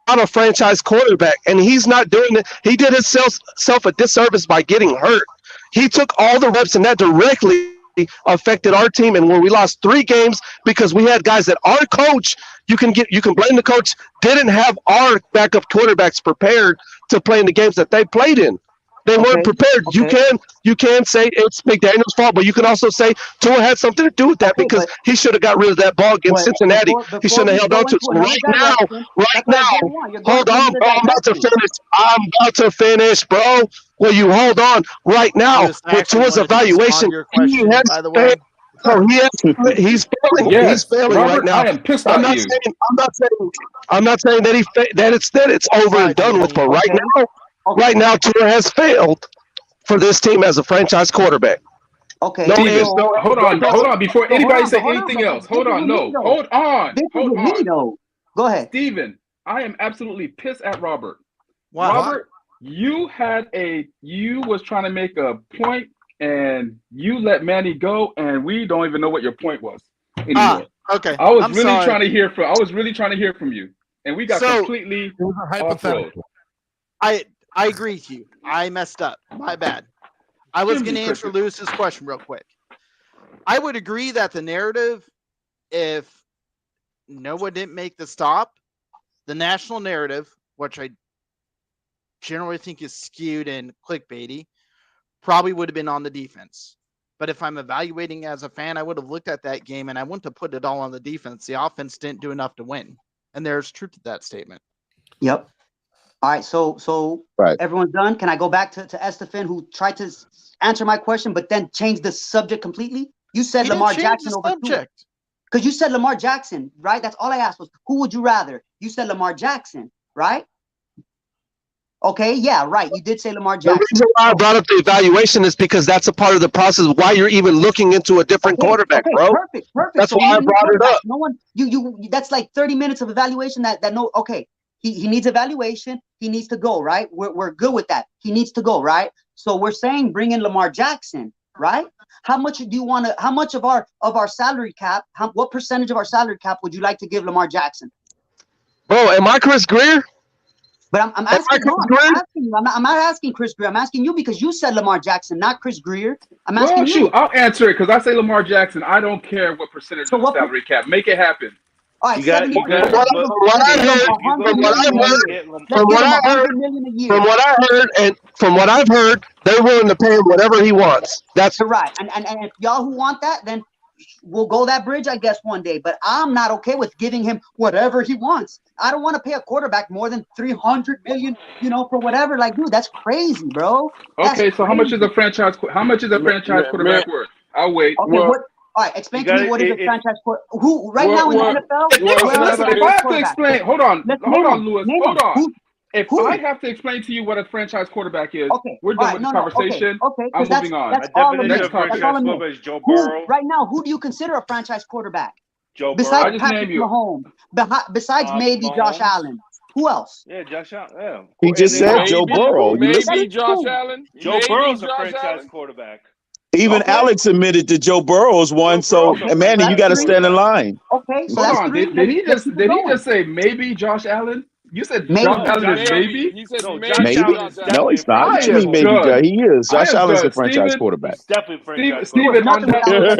on a franchise quarterback, and he's not doing it. He did himself a disservice by getting hurt. He took all the reps, and that directly affected our team, and where we lost 3 games because we had guys that our coach, you can blame the coach, didn't have our backup quarterbacks prepared to play in the games that they played in. They weren't prepared. You can say it's McDaniel's fault, but you can also say Tua had something to do with that because he should have got rid of that ball against Cincinnati. He shouldn't have held on to it. So right now, hold on, bro. I'm about to finish. I'm about to finish, bro. Will you hold on? Right now, Lewis with actually Tua's wanted to respond evaluation, to your question, by the way. he's failing. Yes, He's failing Robert, right now. I am pissed I'm at not you. saying. I'm not saying that it's over and done with. But right now, Tua has failed for this team as a franchise quarterback. Okay. No, Steven, So hold on. Before anybody say anything else, This is with me, though. Hold on. This is with me, though. Go ahead. Steven, I am absolutely pissed at Robert. Why? Robert, you was trying to make a point and you let Manny go, and we don't even know what your point was anymore. Okay. I was I'm really sorry. trying to hear from you, and we got completely off road. I agree with you. I messed up. My bad. I was going to answer Lewis's question real quick. I would agree that the narrative, if Noah didn't make the stop, the national narrative, which I generally think is skewed and clickbaity, probably would have been on the defense. But if I'm evaluating as a fan, I would have looked at that game and I wouldn't have put it all on the defense. The offense didn't do enough to win. And there's truth to that statement. Yep. All right. So everyone's done. Can I go back to Estefan, who tried to answer my question, but then changed the subject completely? You said Lamar Jackson over Tua. Because you said Lamar Jackson, right? That's all I asked was, who would you rather? You said Lamar Jackson, right? Okay, yeah, right. You did say Lamar Jackson. The reason why I brought up the evaluation is because that's a part of the process of why you're even looking into a different quarterback, bro. Perfect. That's So why I brought it up. No one, you. That's like 30 minutes of evaluation. He needs evaluation. He needs to go, right? We're good with that. He needs to go, right? So we're saying bring in Lamar Jackson, right? How much do you want to? How much of our salary cap? What percentage of our salary cap would you like to give Lamar Jackson? Bro, am I Chris Greer? But I'm asking, no, I'm not asking you. I'm not asking Chris Greer. I'm asking you because you said Lamar Jackson, not Chris Greer. I'm asking you. Shoot, I'll answer it because I say Lamar Jackson. I don't care what percentage of the salary cap. Make it happen. All right, 70. From what I've heard, they're willing to pay him whatever he wants. That's right. And if y'all who want that, then we'll go that bridge, I guess, one day. But I'm not okay with giving him whatever he wants. I don't want to pay a quarterback more than $300 million, for whatever. Like, dude, that's crazy, bro. Okay, so how much is a franchise? How much is a franchise quarterback worth? I'll wait. Okay, all right, explain to me what is a franchise quarterback? Who right now in the NFL? If I have to explain, hold on, Lewis, hold on. If I have to explain to you what a franchise quarterback is, we're done with this conversation. Okay, I'm moving on. That's all is Joe Burrow. Right now, who do you consider a franchise quarterback? Joe besides Burrow. Patrick Mahomes, besides maybe Mahomes. Josh Allen. Who else? Yeah, Josh Allen. Yeah. He just said Joe Burrow. Maybe Josh Allen. Joe Burrow's a franchise quarterback. Even Alex admitted that Joe Burrow is one. So, Manny, you got to stand in line. Okay, so hold on. Did he just say maybe Josh Allen? You said Josh Allen is maybe? He said Maybe. No, he's not. What you mean maybe? He is. Josh Allen's a franchise quarterback. He's definitely a franchise Steven, quarterback. I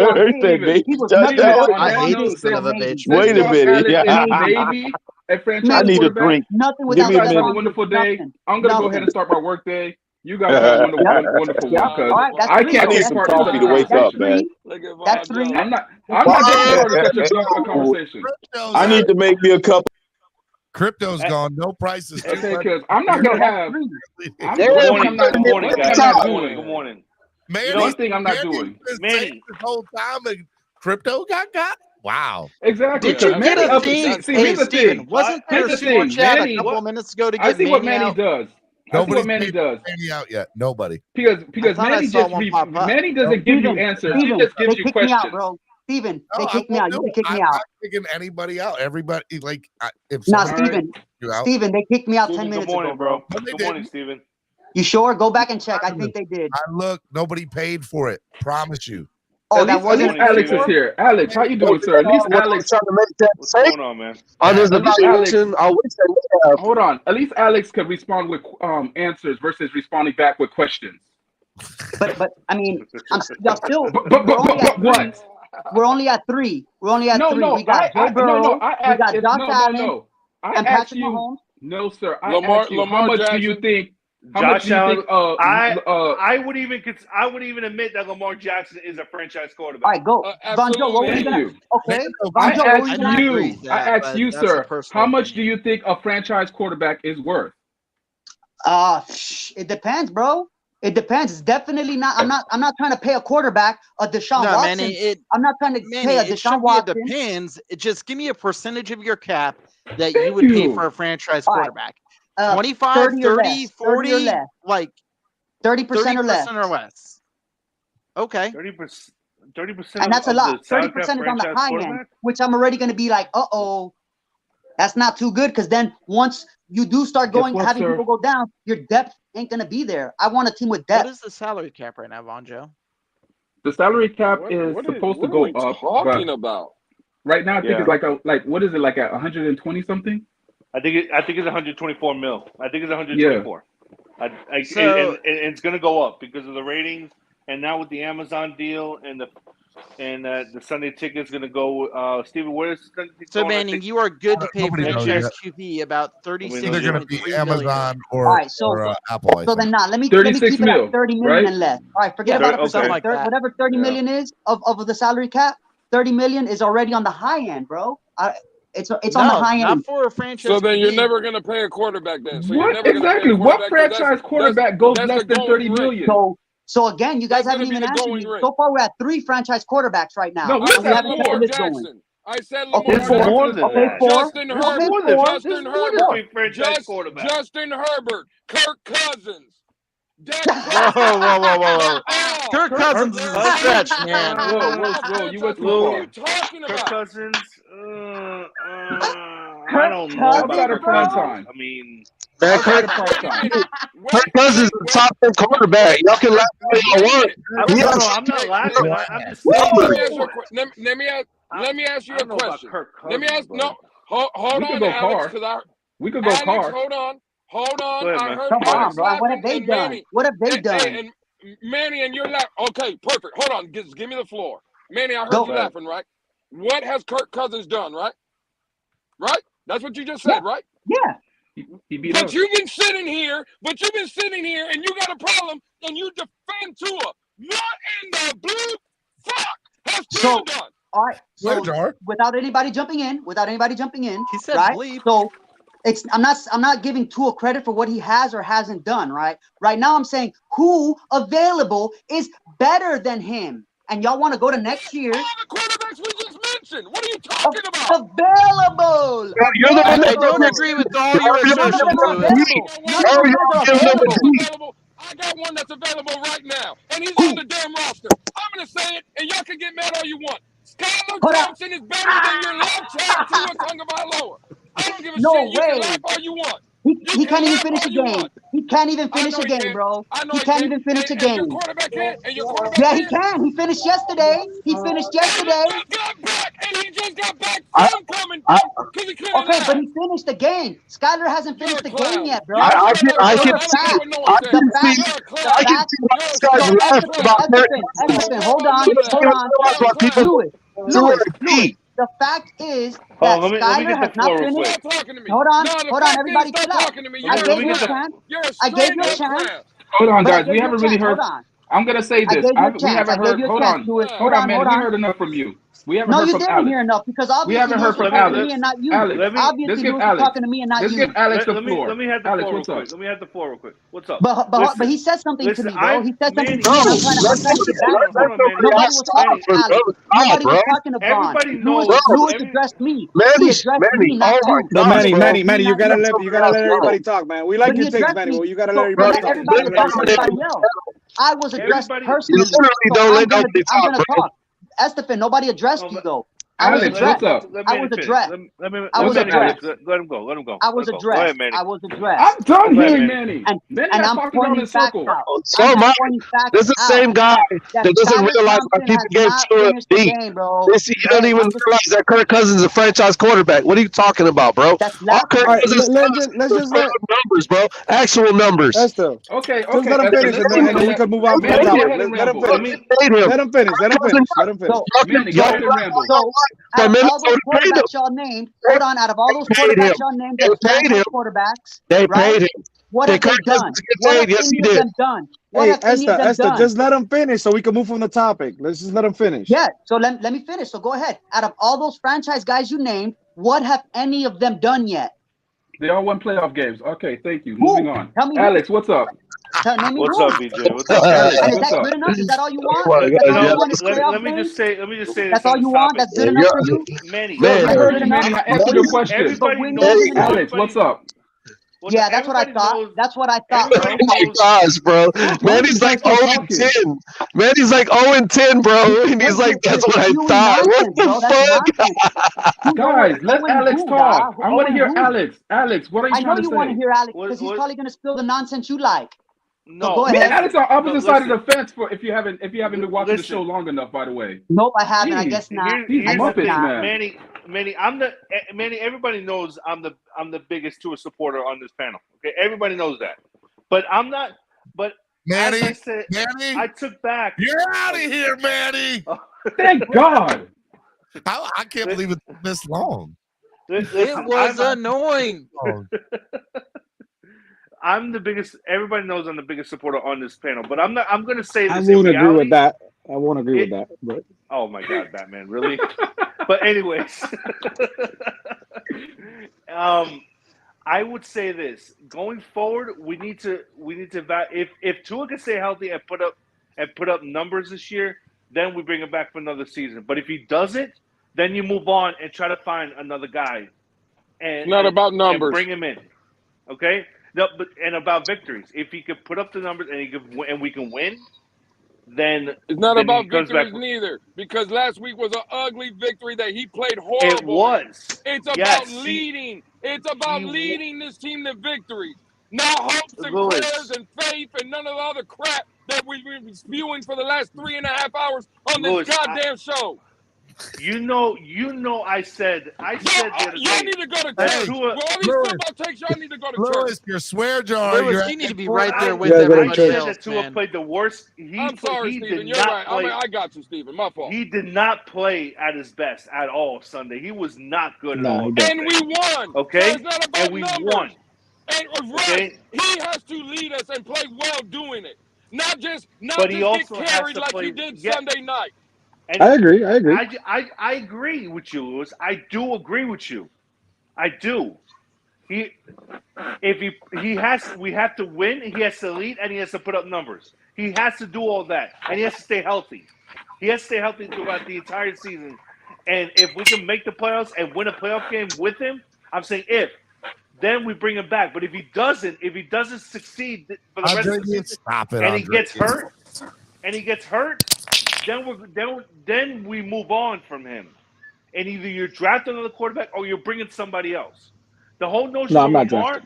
hate this son of a bitch. Wait a minute. Yeah. Maybe a franchise I need a quarterback. drink. Nothing You without guys have a wonderful day. I'm going to go ahead and start my work day. You guys have a wonderful one. I can't need some coffee to wake up, man. That's 3. I'm not getting such a dumb conversation. I need to make me a cup. Crypto's gone. No prices. Okay, because I'm not going to have. Good morning. Man, one thing I'm not doing. Manny. This whole time and crypto got. Wow. Exactly. Did you get a thing? Hey, Steven, wasn't there a super chat a couple minutes ago to get I see what Manny out? does. Nobody's Manny does. Manny out yet. Nobody. Because Manny just Manny doesn't give you answers. He just gives you questions. Steven, they kicked me out. You can kick me out. I'm not kicking anybody out. Everybody, like, if Steven, they kicked me out 10 minutes ago, bro. Good morning, Steven. You sure? Go back and check. I think they did. Look, nobody paid for it. Promise you. Oh, at least Alex is here. Alex, how you doing, sir? At least Alex. What's going on, man? Hold on. At least Alex can respond with answers versus responding back with questions. But I mean, y'all still. What? We're only at 3. We're only at 3. We got Joe Burrow. We got Josh Allen. And Patrick Mahomes. No, sir. I asked you, how much do you think? Josh Allen. I would even admit that Lamar Jackson is a franchise quarterback. All right, go. Vonjo, what were you gonna? Okay. I asked you, sir. How much do you think a franchise quarterback is worth? It depends, bro. It depends. It's definitely not. I'm not trying to pay a quarterback a Deshaun Watson. Manny, I'm not trying to pay a Deshaun Watson. It depends. Just give me a percentage of your cap that you would pay for a franchise quarterback. 25, 30, 40, like 30% or less. Okay. 30%. And that's a lot. 30% is on the high end, which I'm already going to be like, that's not too good. Because then once you do start having people go down, your depth ain't going to be there. I want a team with depth. What is the salary cap right now, Vonjo? The salary cap is supposed to go up. Talking about right now, I think it's like what is it, like at 120 something? I think it's 124 mil. I think it's 124. Yeah. And it's going to go up because of the ratings, and now with the Amazon deal and the Sunday ticket's going to go. Steven, where is it? So, Manning, you are good to pay franchise QB about 36. Either going to be Amazon or Apple. So then, let me keep it at 30 million and less. All right, forget about it. Like whatever 30 million is of the salary cap. 30 million is already on the high end, bro. It's on the high end. Not for a franchise. So then you're never going to pay a quarterback then. So what exactly? What franchise quarterback goes less than 30 million? So again, you guys haven't even answered me. So far, we're at 3 franchise quarterbacks right now. No, we haven't Lamar Jackson. I said Lamar Jackson. Justin Herbert. Justin Herbert. Kirk Cousins. Whoa. Kirk Cousins is a stretch, man. Whoa. You went too far. What are you talking about? Kirk Cousins. I don't know about the prime time. I mean, Kirk Cousins is the top 10 quarterback. Y'all can laugh all you want. I'm not laughing. I'm just saying. Let me ask you a question. Hold on, We could go Alex, car. We could go Alex, car. Hold on. Hold on. Go ahead, I man. heard Come on, Alex bro. What have laughing they and done? Manny. What have they Hey, done? and Manny, and you're laughing. Okay, perfect. Hold on. Just give me the floor. Manny, I heard Go. you laughing, right? What has Kirk Cousins done, right? Right? That's what you just said, right? Yeah. He beat But us. you've been sitting here, and you got a problem, and you defend Tua. What in the blue fuck has Tua So, done? all right. Where, So, Jar? without anybody jumping in, He said right? bleep. So, I'm not giving Tua credit for what he has or hasn't done, right? Right now, I'm saying who available is better than him, and y'all want to go to next year. All the quarterbacks we just mentioned. What are you talking about? Available. You're the one I that don't agree with all your None of them assertions, are Lewis. available. None of those guys are available. I got one that's available right now, and he's Who? on the damn roster. I'm gonna say it, and y'all can get mad all you want. Skylar Hold on. Thompson is better than your left tackle Tua Tagovailoa. I don't give a No shit. You can way. laugh all you want. He can't even finish a game. Want. He can't even I finish know a he game, can. bro. I know He he can't can. even finish a And your game. quarterback can. And your quarterback Yeah, he can. can. He finished yesterday. He finished yesterday. He just got back from coming from because he couldn't Okay, but laugh. he finished the game. Skyler hasn't You're finished a the game clown. yet, bro. You shut up, I Jar. can I don't care what no one says. You're a clown. I can see why this guy's laughing about Estefan, hold on. realize why people Louis, the fact is that Let me Skyler get the has not floor real finished. quick. Stop talking to me. Hold on, No, the hold on, fact everybody is, stop chill out. talking to me. I You're gave a you a clown. chance. You're a I gave straight you a up chance. clown. Hold on, But I guys. gave We you a haven't really chance. heard. Hold on. I'm gonna say I this. gave you a We chance. haven't I gave heard. you a Hold chance, on. Louis. Hold on, man. Hold We on. heard enough from you. We haven't No, heard you from didn't Alex. hear enough because We obviously haven't heard Louis was from talking to Alex. me and not you. Alex, Let me let's Obviously give Louis was Alex. talking to me and not Let's you. give Alex the let floor. me have the Alex, floor real what's up? quick. Let me have the floor real quick. What's up? But he said something to me, bro. He said something to Manny. me, and I'm trying to get back to Hold him. on, Manny. Nobody was talking to Alex. Nobody was talking to Vaughn. Everybody knows. Louis addressed me. He addressed me, not you. No, Manny, you gotta you. let everybody talk, man. We like But he your takes, addressed Manny, me. but you gotta So, let everybody talk. You everybody gotta let address everybody talk. everybody else. I was addressed Everybody. personally. So I'm gonna talk. Estefan, nobody addressed you though. I was Alex, what's addressed. up? Let I Manny was finish. addressed. Let I was Manny finish. addressed. Let him go. Let him go. I was Go addressed. ahead, Manny. I was addressed. I'm done Go ahead, hearing Manny. And Manny and has I'm talking down pointing in facts circles. out. So I'm am I. pointing facts This is the same out guy that that doesn't Skylar realize why Thompson people has gave not Tua a finished the D. game, bro. You don't even realize that Kirk Cousins is a franchise quarterback. What are you talking about, bro? That's All Kirk All right, Cousins let's just are let numbers, bro. Actual numbers. Esther. Okay, Just let him Esther, finish, let's and then we can move on from the Manny, go topic. ahead and Let him ramble. finish. Paid him. Let him finish. Let him finish. Let him finish. So, Manny, go ahead and ramble. so out of all those Minnesota paid him. quarterbacks y'all named, hold on, out of all those Paid him. quarterbacks y'all named They as paid franchise him. quarterbacks, They right? paid him. What Did have they Kirk done? Cousins get What have paid? Yes, any he of did. them done? What Hey, have any of them Esther, done? just let him finish so we can move from the topic. Let's just let him finish. Yeah, so let me finish. So go ahead. Out of all those franchise guys you named, what have any of them done yet? They all won playoff games. Okay, thank you. Who? Moving on. Tell me Alex, what's up? Name me What's who? up, BJ? What's up, Alex, And is what's that up? good enough? Is that all you want? Oh my That's God, all yeah. you want is let playoff me games? just say this That's on all the you want? topic. That's good enough for you? Manny, Yo, I That's heard good you, enough? Manny. I answered your question. everybody But knows. winning and Alex, what's up? Well, Yeah, that's what I everybody thought. knows. That's what I thought, bro. Oh Everybody my knows. gosh, bro. Why Manny's is this guy like still 0 and talking? 10. Manny's like 0 and 10, bro. And he's like, that's what I spewing thought. What nonsense, bro. That's the fuck? nonsense. Who's Guys, let Owen Alex who, talk. dog? I want to Owen hear who? Alex. Alex, what are you I know trying to you want to say? hear Alex What? because he's What? probably going to spill the nonsense you like. So No, go Me and ahead. Alex are no. opposite side of Listen. the fence for if you haven't been watching the show Listen. long enough, by the way. Nope, I haven't. I Jeez, guess not. these I Here's the guess Muppets, thing, not. man. Manny. Manny. Everybody knows I'm the biggest Tua supporter on this panel. Okay, everybody knows that. But I'm not. But Manny, as I said, Manny, I took back. you're out of here, Manny. Thank God. I can't believe it took this long. Listen, It was annoying. I'm the biggest. Everybody knows I'm the biggest supporter on this panel. But I'm not. I'm going to say I this in won't agree with reality. that. I won't agree with that. But Oh my God, Batman! Really? But anyways, I would say this: going forward, we need to if Tua can stay healthy and put up numbers this year, then we bring him back for another season. But if he doesn't, then you move on and try to find another guy, and Not about and numbers. bring him in. Okay, no, but and about victories. If he could put up the numbers and we can win, then It's not then about he comes back. victories neither, because last week was an ugly victory that he played It horrible in. was. It's about Yes, leading. It's about leading this team to victories, not hopes and Louis. prayers and faith and none of the other crap that we've been spewing for the last 3.5 hours on this Louis, goddamn show. You know. I said the other Y'all day need to go to that church. Tua. With all these football takes, y'all need to go to church. Lewis, your swear jar. Lewis, You're you need to at- be right there I, with Yeah, go to everybody I said church. that else, Tua man. played the worst. I'm sorry, He Steven. did You're not right. play. I got you, Steven. My fault. He did not play at his best at all Sunday. He was not good at Nah, all. he didn't. And we won. Okay, So it's not about and we numbers. won. And Okay, he has to lead us and play well doing it. Not just but he get also has carried to like play. you did Yeah, Sunday night. and I agree. I agree with you, Lewis. I do agree with you. I do. We have to win. He has to lead, and he has to put up numbers. He has to do all that, and he has to stay healthy. He has to stay healthy throughout the entire season. And if we can make the playoffs and win a playoff game with him, I'm saying then we bring him back. But if he doesn't succeed for the rest of the season, stop it, and he Andre. gets hurt, then we move on from him. And either you draft another quarterback or you're bringing somebody else. The whole notion No, of I'm not Lamar,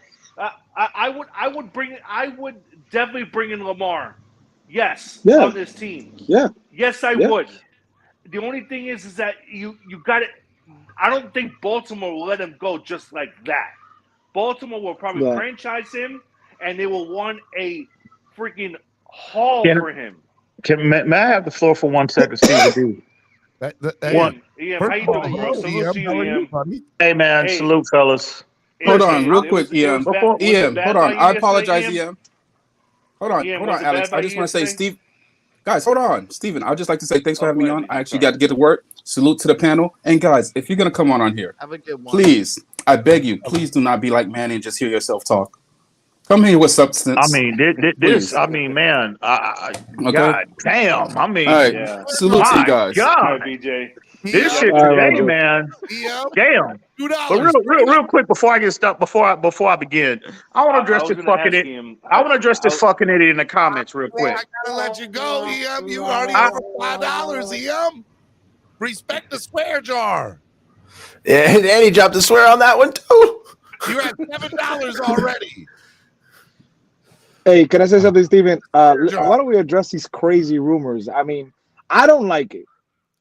drafting. I would definitely bring in Lamar. Yes, Yeah. on this team. Yeah. Yes, I Yeah. would. The only thing is that you got it. I don't think Baltimore will let him go just like that. Baltimore will probably Yeah. franchise him, and they will want a freaking haul Can- for him. May I have the floor for 1 second, Steve? Ian, how you doing, bro? Salute to you, Ian. Hey, man, Hey. salute, fellas. Hold on, real quick, it EM. was bad- was it EM, bad hold by on. you I yesterday, apologize, Ian? EM. Hold on, Was it Alex. bad by I just you want to say, yesterday? Steve. Guys, hold on, Steven. I'd just like to say thanks for having me on. I actually got to get to work. Salute to the panel. And guys, if you're gonna come on here, Have a good one. please, I beg you, please do not be like Manny and just hear yourself talk. Come here with substance. I mean, this. Please. I mean, man. Okay. God damn. I mean, All right. Yeah. Salute to you my guys. God. All right, BJ. This Yeah. shit All right, today, Roger. man. EM, Damn. But $2. real quick before I get stuck, before I begin, I want to address I was this gonna fucking ask it. him. I want to address this fucking idiot in the comments real quick. I gotta let you go, EM. You already over $5, EM. Respect the swear jar. Yeah, and he dropped a swear on that one too. You're at $7 already. Hey, can I say something, Steven? Why don't we address these crazy rumors? I mean, I don't like it.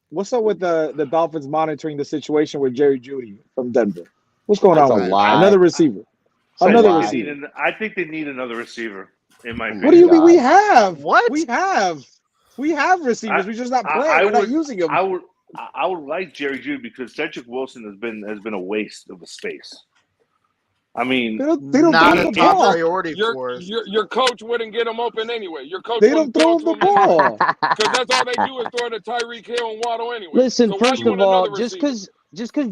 What's up with the Dolphins monitoring the situation with Jerry Jeudy from Denver? What's going That's on a with that? lie. Another receiver. That's a Another lie. receiver. I think they need another receiver. In my opinion. What do you mean? We God. have. What? We have receivers. We're just not playing. We're not using them. I would like Jerry Jeudy because Cedric Wilson has been a waste of a space. I mean, They don't Not throw a the top ball. priority for us. Your coach wouldn't get him open anyway. Your coach They wouldn't don't throw throw the to him ball. because that's all they do is throw to Tyreek Hill and Waddle anyway. Listen, So why first you of want all, another just receiver? because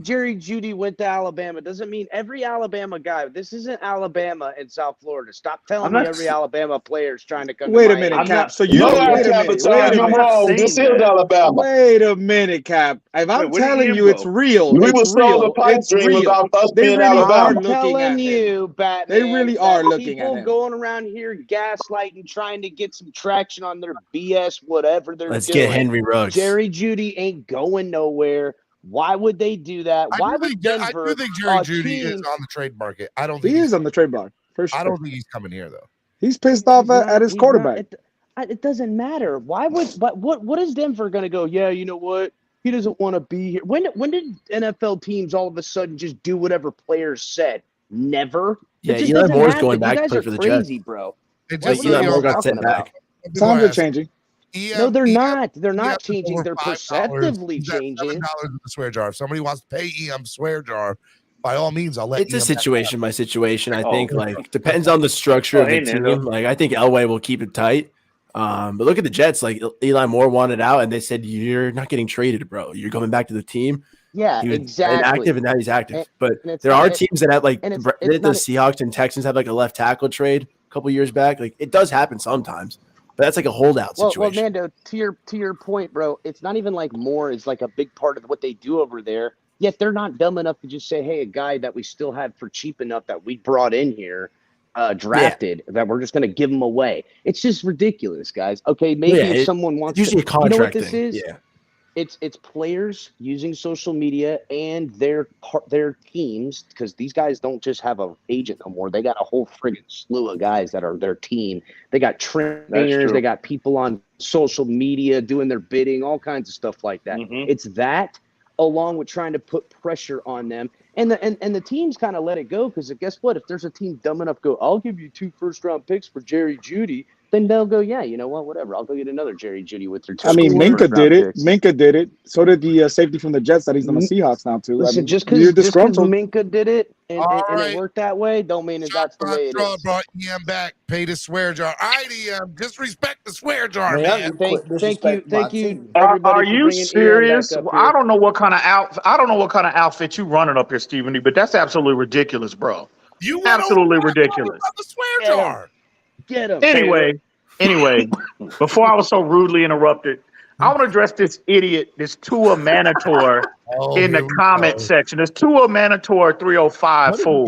Jerry Jeudy went to Alabama doesn't mean every Alabama guy. This isn't Alabama and South Florida. Stop telling I'm me not every s- Alabama player is trying to come Wait to a minute, Miami. Cap. So I'm you not- wait a minute. Wait a I'm minute. not saying that. Wait a minute, Cap. If I'm Where did telling Ian you go? it's real, We it's were sold a real. pipe It's dream real. about us They being really are Alabama. I'm looking telling at him. you, Batman. They really are that looking at people him. going around here gaslighting, trying to get some traction on their BS, whatever they're Let's doing. get Henry Ruggs. Jerry Jeudy ain't going nowhere. Why would they do that? Why would Denver, I do think Jerry a Jeudy is team, on the trade market. I don't think He he's is on the trade block for I sure. don't think he's coming here though. He's pissed off he's at not- his he's quarterback. not- it doesn't matter. Why would? But what is Denver going to go? Yeah, you know what? He doesn't want to be here. When did NFL teams all of a sudden just do whatever players said? Never. Yeah, it just Eli doesn't Moore's happen. going back You to guys play are for the crazy, Jets. bro. It What just are you Eli guys Moore got talking sent about? back. Times are changing. No, they're EM not. They're not EM is changing. over They're $5. perceptively He's at changing. $7 in the swear jar. If somebody wants to pay EM swear jar, by all means, I'll let It's a EM situation by situation. I Oh. think like depends on the structure Oh, of the hey, Nando. team. Like I think Elway will keep it tight. But look at the Jets. Like Eli Moore wanted out, and they said you're not getting traded, bro. You're coming back to the team. Yeah, He was exactly. inactive, and now he's active. And- But and it's there not- are teams that have like and it's the not- Seahawks and Texans have like a left tackle trade a couple years back. Like it does happen sometimes, but that's like a holdout Well, situation. Nando, to your point, bro, it's not even like Moore is like a big part of what they do over there. Yet they're not dumb enough to just say, hey, a guy that we still have for cheap enough that we brought in here, drafted, that we're just going to give him away. It's just ridiculous, guys. Okay, maybe if someone wants usually to, a contract you know what this thing. is? Yeah. It's players using social media and their teams, because these guys don't just have an agent no more. They got a whole friggin' slew of guys that are their team. They got trainers, they got people on social media doing their bidding, all kinds of stuff like that. Mhm. It's that, along with trying to put pressure on them. And the teams kind of let it go because guess what? If there's a team dumb enough go, I'll give you 2 first-round picks for Jerry Jeudy, then they'll go, yeah, you know what, whatever. I'll go get another Jerry Jeudy with their 2 I mean, Minka first-round did it. picks. Minka did it. So did the safety from the Jets that he's on the Seahawks now too. Listen, I mean, just you're because disgruntled. Minka did it and right. it worked that way, don't mean that that's the way it is. Brought EM back. Pay the swear jar. All right, EM. Disrespect the swear jar, Man, man. Thank you, everybody. Are for you bringing Ian serious? back up I here. don't know what kind of outfit you running up here, Stephen D, but that's absolutely ridiculous, bro. You absolutely ridiculous. The swear jar. Get him. Anyway, before I was so rudely interrupted, I want to address this idiot, this Tua Manator in the comment section. This Tua Manator 305 fool,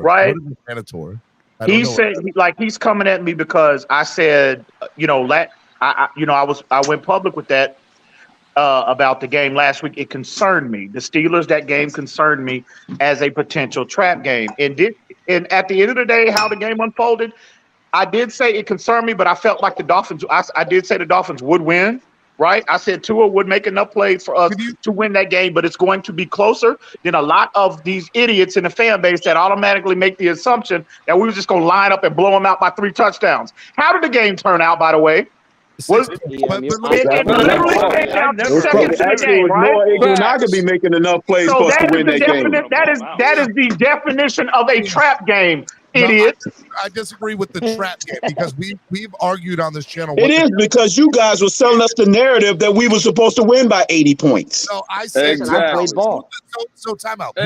right? Manator. He said, he's coming at me because I said, I went public with that about the game last week. It concerned me. The Steelers, that game concerned me as a potential trap game. And at the end of the day, how the game unfolded, I did say it concerned me, but I felt like the Dolphins. I did say the Dolphins would win. Right, I said Tua would make enough plays for us to win that game, but it's going to be closer than a lot of these idiots in the fan base that automatically make the assumption that we were just going to line up and blow them out by 3 touchdowns. How did the game turn out, by the way? It literally came down to seconds in the game, right? Igbinoghene making enough plays for us to win that game. That is the definition of a trap game. Idiot. I disagree with the trap game because we've argued on this channel. It is because you guys were selling us the narrative that we were supposed to win by 80 points. So I said, I played ball. So time out.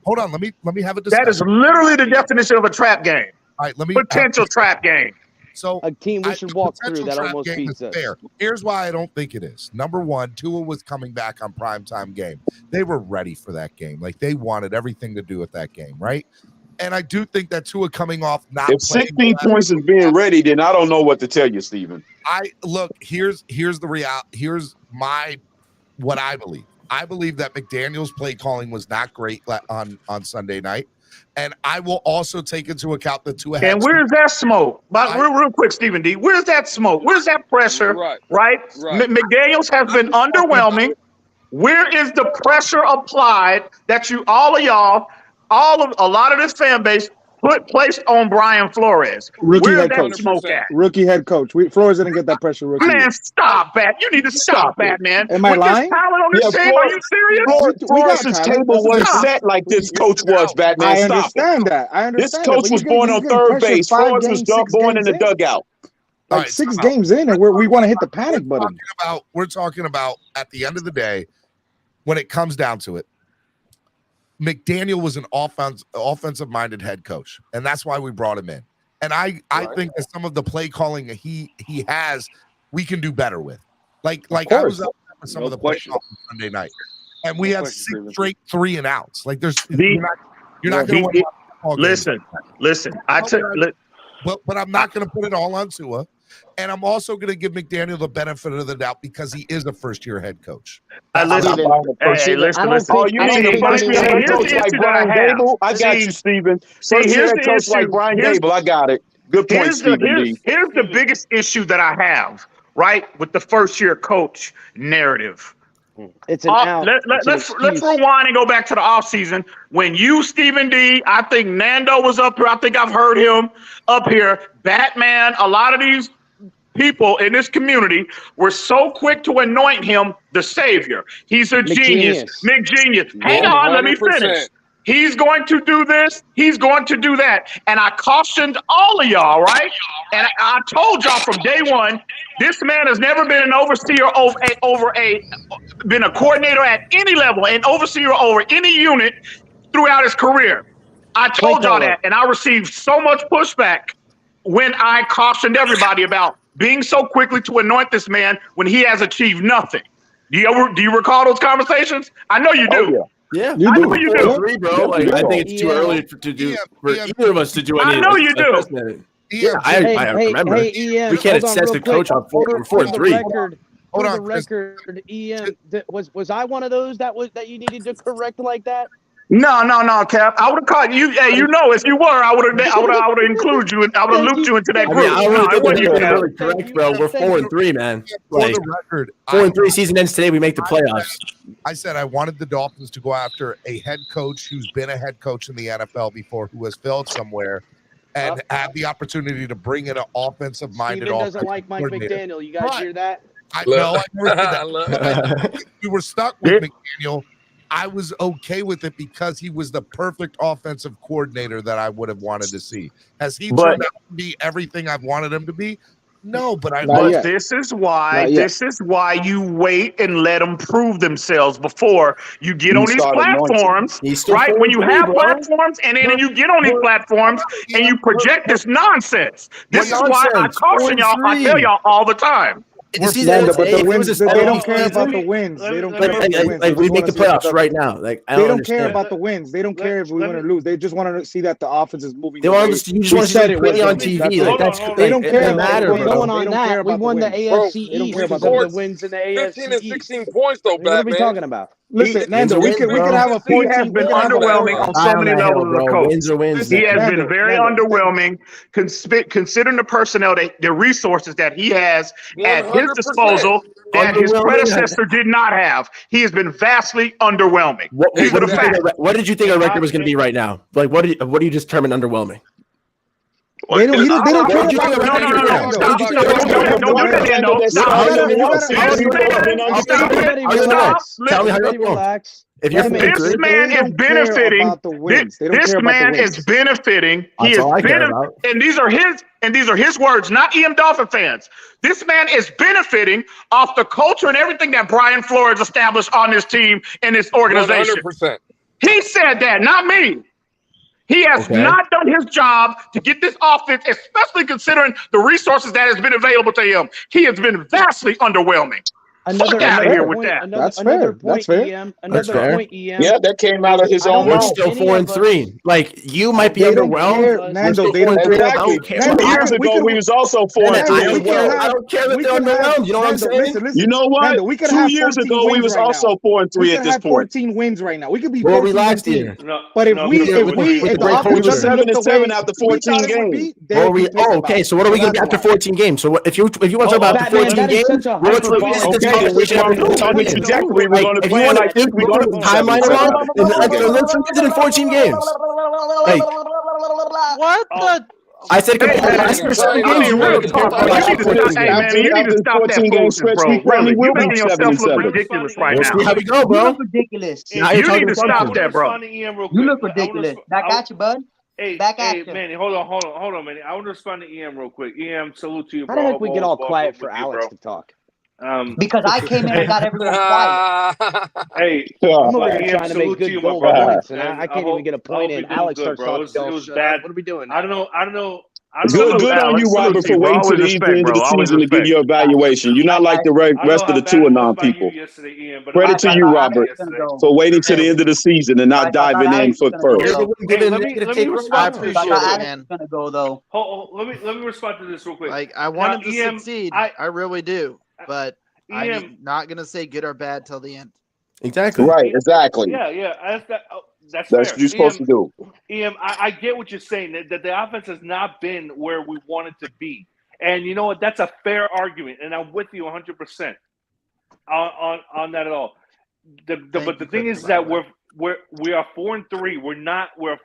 Hold on. Let me have a discussion. That is literally the definition of a trap game. All right, potential trap game. So a team we should walk through that almost beats us. Fair. Here's why I don't think it is. Number one, Tua was coming back on primetime game. They were ready for that game. Like they wanted everything to do with that game, right? And I do think that Tua coming off not if 16 points is being ready, then I don't know what to tell you, Stephen. Here's the reality. Here's what I believe. I believe that McDaniel's play calling was not great on Sunday night. And I will also take into account the Tua. And where's that smoke? But real quick, Stephen D. Where's that smoke? Where's that pressure? Right. McDaniel's has been underwhelming. Where is the pressure applied that a lot of this fan base placed on Brian Flores? Rookie head coach. Smoke at? Rookie head coach. Flores didn't get that pressure. Rookie. Man, stop that. You need to stop that, man. Am I lying? On this team, are you serious? Flores' table wasn't set like this coach was, Batman. I understand that. This coach was born on third base. Flores was born in the dugout. Like 6 games in, and we want to hit the panic button. We're talking about at the end of the day, when it comes down to it, McDaniel was an offensive-minded head coach, and that's why we brought him in. And I think that some of the play calling he has, we can do better with. Like I was up with some of the play calling Sunday night, and we had 6 straight 3-and-outs. Like you're not going to listen. But I'm not going to put it all on Tua. And I'm also going to give McDaniel the benefit of the doubt because he is a first-year head coach. I got you, Stephen. First-year head coach like Brian Gable. I got it. Good point, Stephen. Here's the biggest issue that I have, right, with the first-year coach narrative. It's an let's rewind and go back to the offseason when you, Stephen D, I think Nando was up here. I think I've heard him up here. Batman, a lot of these people in this community were so quick to anoint him the savior. He's a genius. McGenius. Hang on, let me finish. He's going to do this. He's going to do that. And I cautioned all of y'all, right? And I told y'all from day one, this man has never been an overseer been a coordinator at any level, an overseer over any unit throughout his career. I told y'all that, and I received so much pushback when I cautioned everybody about being so quickly to anoint this man when he has achieved nothing. Do you recall those conversations? I know you do. Oh, yeah. I know you do. Agree, bro. I think it's too early for either of us to do any. I know you do. Yeah, I remember. We can't assess the coach on 4-3. Hold on, record, EM. Was I one of those that you needed to correct like that? No, Cap. I would have called you. Hey, you know, if you were, I would have included you. I would have looped you into that I group. mean, I really think wasn't you, you're Cap. really correct, bro. We're 4-3, man. For Like, the record, 4-3 season ends today. We make the playoffs. I said I wanted the Dolphins to go after a head coach who's been a head coach in the NFL before, who has failed somewhere, and have the opportunity to bring in an offensive-minded Steven doesn't offensive like Mike coordinator. McDaniel. You guys hear that? I know. I never did that. We were stuck with McDaniel. I was okay with it because he was the perfect offensive coordinator that I would have wanted to see. Has he turned out to be everything I've wanted him to be? No, but this is why you wait and let them prove themselves before you get on these platforms, right? When you have platforms and then you get on these platforms and you project this nonsense. This is why I caution y'all. I tell y'all all the time. Nando, but the wins, they don't care about the wins. They don't care about the wins. Like we make the playoffs right now. Like they don't care about the wins. They don't care if we win or lose. They just want to see that the offense is moving. They want to. You just want to see it pretty on TV. Like that's. They don't care about going on that. We won the AFC East because of the wins in the AFC 15 and 16 points though, What are we talking about? Listen, Nando, we could have a 14. He has been underwhelming on so many levels as a coach. Wins are wins. He has been very underwhelming, considering the personnel, the resources that he has at his disposal that his predecessor did not have. He has been vastly underwhelming. What did you think our record was going to be right now? Like, what do you just determine underwhelming? They don't care Relax. This man is benefiting. This man is benefiting. He is benefiting, and these are his words, not EM Dolphin fans. This man is benefiting off the culture and everything that Brian Flores established on this team and this organization. 100%. He said that, not me. He has not done his job to get this offense, especially considering the resources that has been available to him. He has been vastly underwhelming. Fuck out of here with that. That's fair. That's fair. Yeah, that came out of his own We're mouth. still 4-3. Like you might be overwhelmed. Nando, they don't Exactly. 2 years ago, we was also 4-3. I don't care that they're underwhelmed. You know what I'm saying? You know what? Nando, we could 2 have years 14 ago, we wins was right also now. 4-3 at this point. 14 wins right now. We could be. Where were we last year? But if we we were 7-7 after 14 games. Okay, so what are we going to be after 14 games? So what, if you want to talk about after 14 games, let's revisit this conversation. We're going to play like this. We're going to timeline around and let's revisit in 14 games. Like, What the? I said after 7 games, you You need to stop that bullshit, bro. Really, you're making yourself look ridiculous right We'll now. see how we go, You bro. look ridiculous. Now you're You talking need to stop that, bro. You look ridiculous. Back at you, bud. Back at you. Manny, hold on, Manny. I want to respond to EM real quick. EM, salute to you, How bro. the heck we get all quiet for with you, Alex bro. to talk? Because I came in and got everyone quiet. Hey, I'm over EM, here trying to make salute to good you, my goal brother. points, and I can't even get a point in. Alex starts talking. It was bad. What are we doing? I don't know. Good on you, Robert, for waiting to the end of the season to give your evaluation. You're not like the rest of the 2-9 people. Credit to you, Robert, for waiting to the end of the season and not diving in foot first. Hey, let me respond I to appreciate this. it, man. Gonna go though. Let me respond to this real quick. Like I want him to EM, succeed. I really do, but EM, I'm not gonna say good or bad till the end. Exactly. Right, exactly. Yeah. That's That's fair. what you're supposed to do. EM, I get what you're saying, that the offense has not been where we want it to be. And you know what? That's a fair argument, and I'm with you 100% on that at all. But the thing is that we are 4-3. We're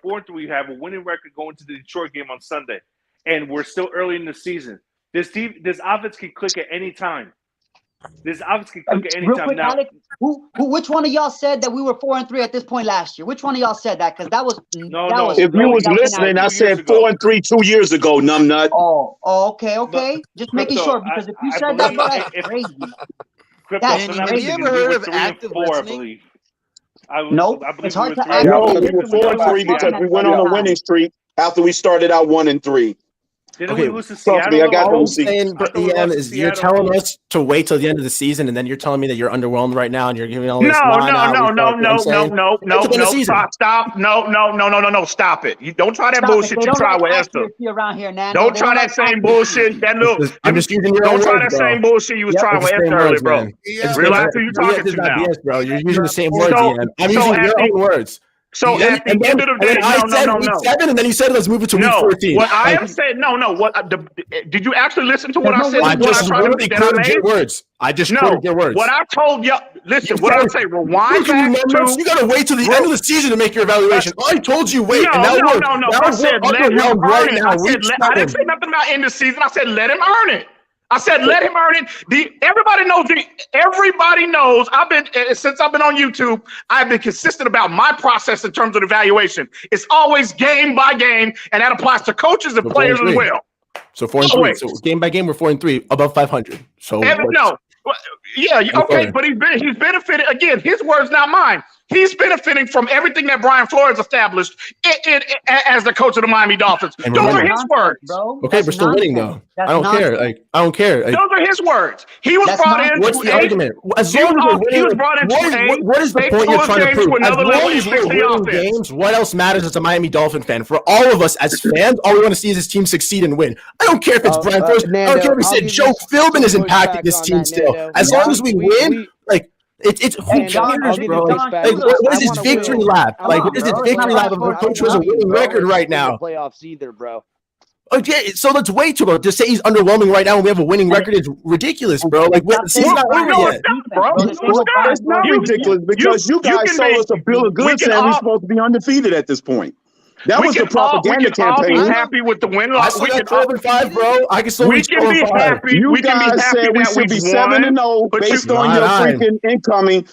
4-3. We have a winning record going to the Detroit game on Sunday, and we're still early in the season. This offense can click at any time. This offense can click at any Real time. quick, Now, Alex, which one of y'all said that we were 4-3 at this point last year? Which one of y'all said that? Because that was If you was listening, I said 4-3 2 years ago, numbnut. Oh, okay. Just making sure, because if you said that, bro, that's crazy. That's Have crazy. you ever heard of active listening? Nope. It's hard to act. No, we were 4-3 because we went on a winning streak after we started out 1-3. Okay, we lose to Seattle? I got all the I'm receipts. saying, Ian, is you're telling us to wait till the end of the season, and then you're telling me that you're underwhelmed right now, and you're giving all this No, line out. no. Stop it. You don't try that bullshit you try with Esther. Around here, Nando. Don't try that same bullshit. I'm just using your own Don't try words, that bro. same bullshit you was trying with Esther earlier, bro. Realize who you talking to now. BS, bro. You're using the same words, Ian. I'm using your own words. So at the end of the day, no. week 7, and then you said let's move it to week 14. What I am saying, did you actually listen to what I said? I just quoted your words. I just quoted your words. What I told you, listen, what I say, rewind back to. You got to wait till the end of the season to make your evaluation. I told you wait. No. I said let him earn it. I didn't say nothing about end of season. I said let him earn it. I said, let him earn it. Everybody knows. Since I've been on YouTube, I've been consistent about my process in terms of evaluation. It's always game by game, and that applies to coaches and players as well. So 4-3. So game by game, we're 4-3, above 500. So okay, but he's benefited again. His words, not mine. He's benefiting from everything that Brian Flores established as the coach of the Miami Dolphins. Those are his words, bro. Okay, we're still winning though. I don't care. I don't care. Those are his words. He was brought in. What's the argument? As long as he was brought in. What is the point you're trying to prove? As long as we're winning games, what else matters as a Miami Dolphin fan? For all of us as fans, all we want to see is his team succeed and win. I don't care if it's Brian Flores. I don't care if he said Joe Philbin is impacting this team still. As long as we win, it's who cares, bro? What is his victory lap? What is his victory lap if our coach has a winning record right now? Playoffs either, bro. Okay, so let's wait till to say he's underwhelming right now when we have a winning record is ridiculous, bro. The season's not over yet. It's not ridiculous because you guys sold us a bill of goods saying we're supposed to be undefeated at this point. That was the propaganda campaign. We can all be happy with the win. I still got 12-5, bro. I can still we can be happy. You guys said we should be 7-0 based on your freaking incoming,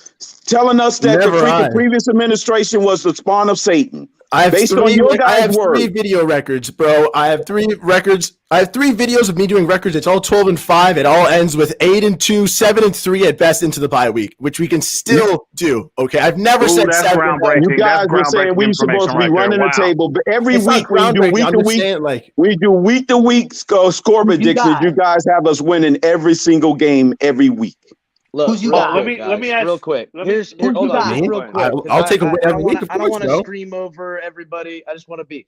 telling us that the freaking previous administration was the spawn of Satan. I have three video records, bro. I have 3 records. I have 3 videos of me doing records. It's all 12-5. It all ends with 8-2, 7-3 at best into the bye week, which we can still do. Okay, I've never said 7. You guys were saying we supposed to be running the table, but every week we do week to week score predictions. You guys have us winning every single game every week. Look, let me ask real quick. Hold on, real quick. I'll take a win every week. I don't want to scream over everybody. I just want to be.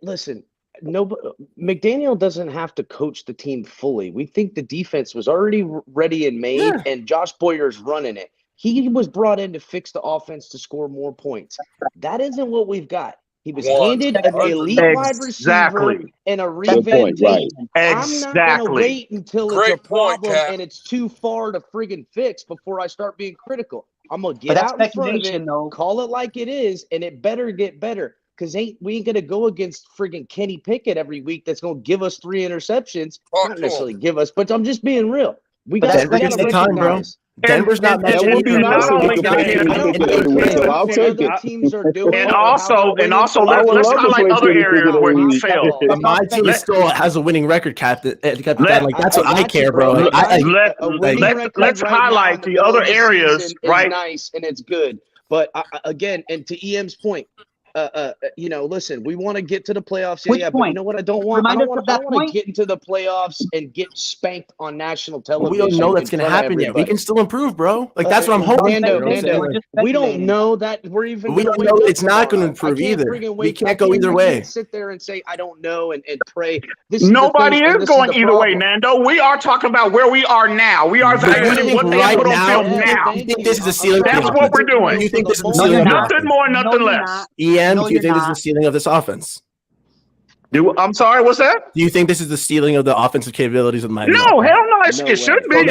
Listen, McDaniel doesn't have to coach the team fully. We think the defense was already ready and made, and Josh Boyer's running it. He was brought in to fix the offense to score more points. That isn't what we've got. He was handed an elite wide receiver and a revamped team. I'm not going to wait until it's a problem and it's too far to friggin' fix before I start being critical. I'm going to get out in front of it, call it like it is, and it better get better. Because we ain't going to go against friggin' Kenny Pickett every week that's going to give us 3 interceptions. Not necessarily give us, but I'm just being real. We got to recognize. Denver's not that would be nice I'll take it. Teams are doing and also let's highlight other areas where he failed. My team still has a winning record, Captain. That's what I care, bro. Let's highlight the other areas, right? Nice and it's good, but again, and to EM's point. Listen, we want to get to the playoffs. But you know what? I don't want to get into the playoffs and get spanked on national television. We don't know that's going to happen yet. We can still improve, bro. That's what I'm hoping. Nando, we don't know that we're even. We don't know it's not going to improve either. We can't go either way. Sit there and say I don't know and pray. Nobody is going either way, Nando. We are talking about where we are now. We are evaluating what they put on film now. You think this is the ceiling? That's what we're doing. You think this is the ceiling? Nothing more, nothing less. Do you think this is the ceiling of this offense? I'm sorry, what's that? Do you think this is the ceiling of the offensive capabilities of Miami? No, hell no, it shouldn't be.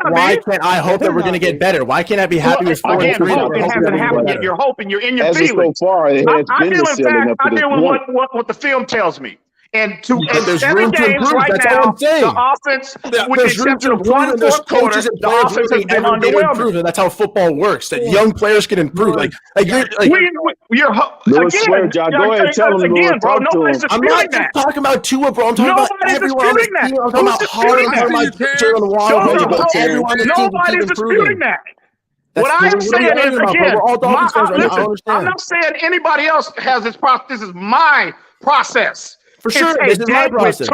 Why can't I hope that we're going to get better? Why can't I be happy with 4-3? It hasn't happened yet. You're hoping, you're in your feelings. So far, it has been the ceiling up to this point. What the film tells me. And there's 7 room to games improve. right That's now, all I'm saying. the offense, with the exception of one one fourth quarter, the offense has been underwhelming. That's how football works. That young players can improve. You're again, John, go ahead and tell them again, bro. Nobody's I'm not just talking about Tua, bro. I'm talking about everyone on the team. I'm talking about Hard. I'm talking about Jalen Waddle. Everyone on the team. Nobody's disputing that. What I am saying is, again, I'm not saying anybody else has this process. This is my process. For sure, this is my process.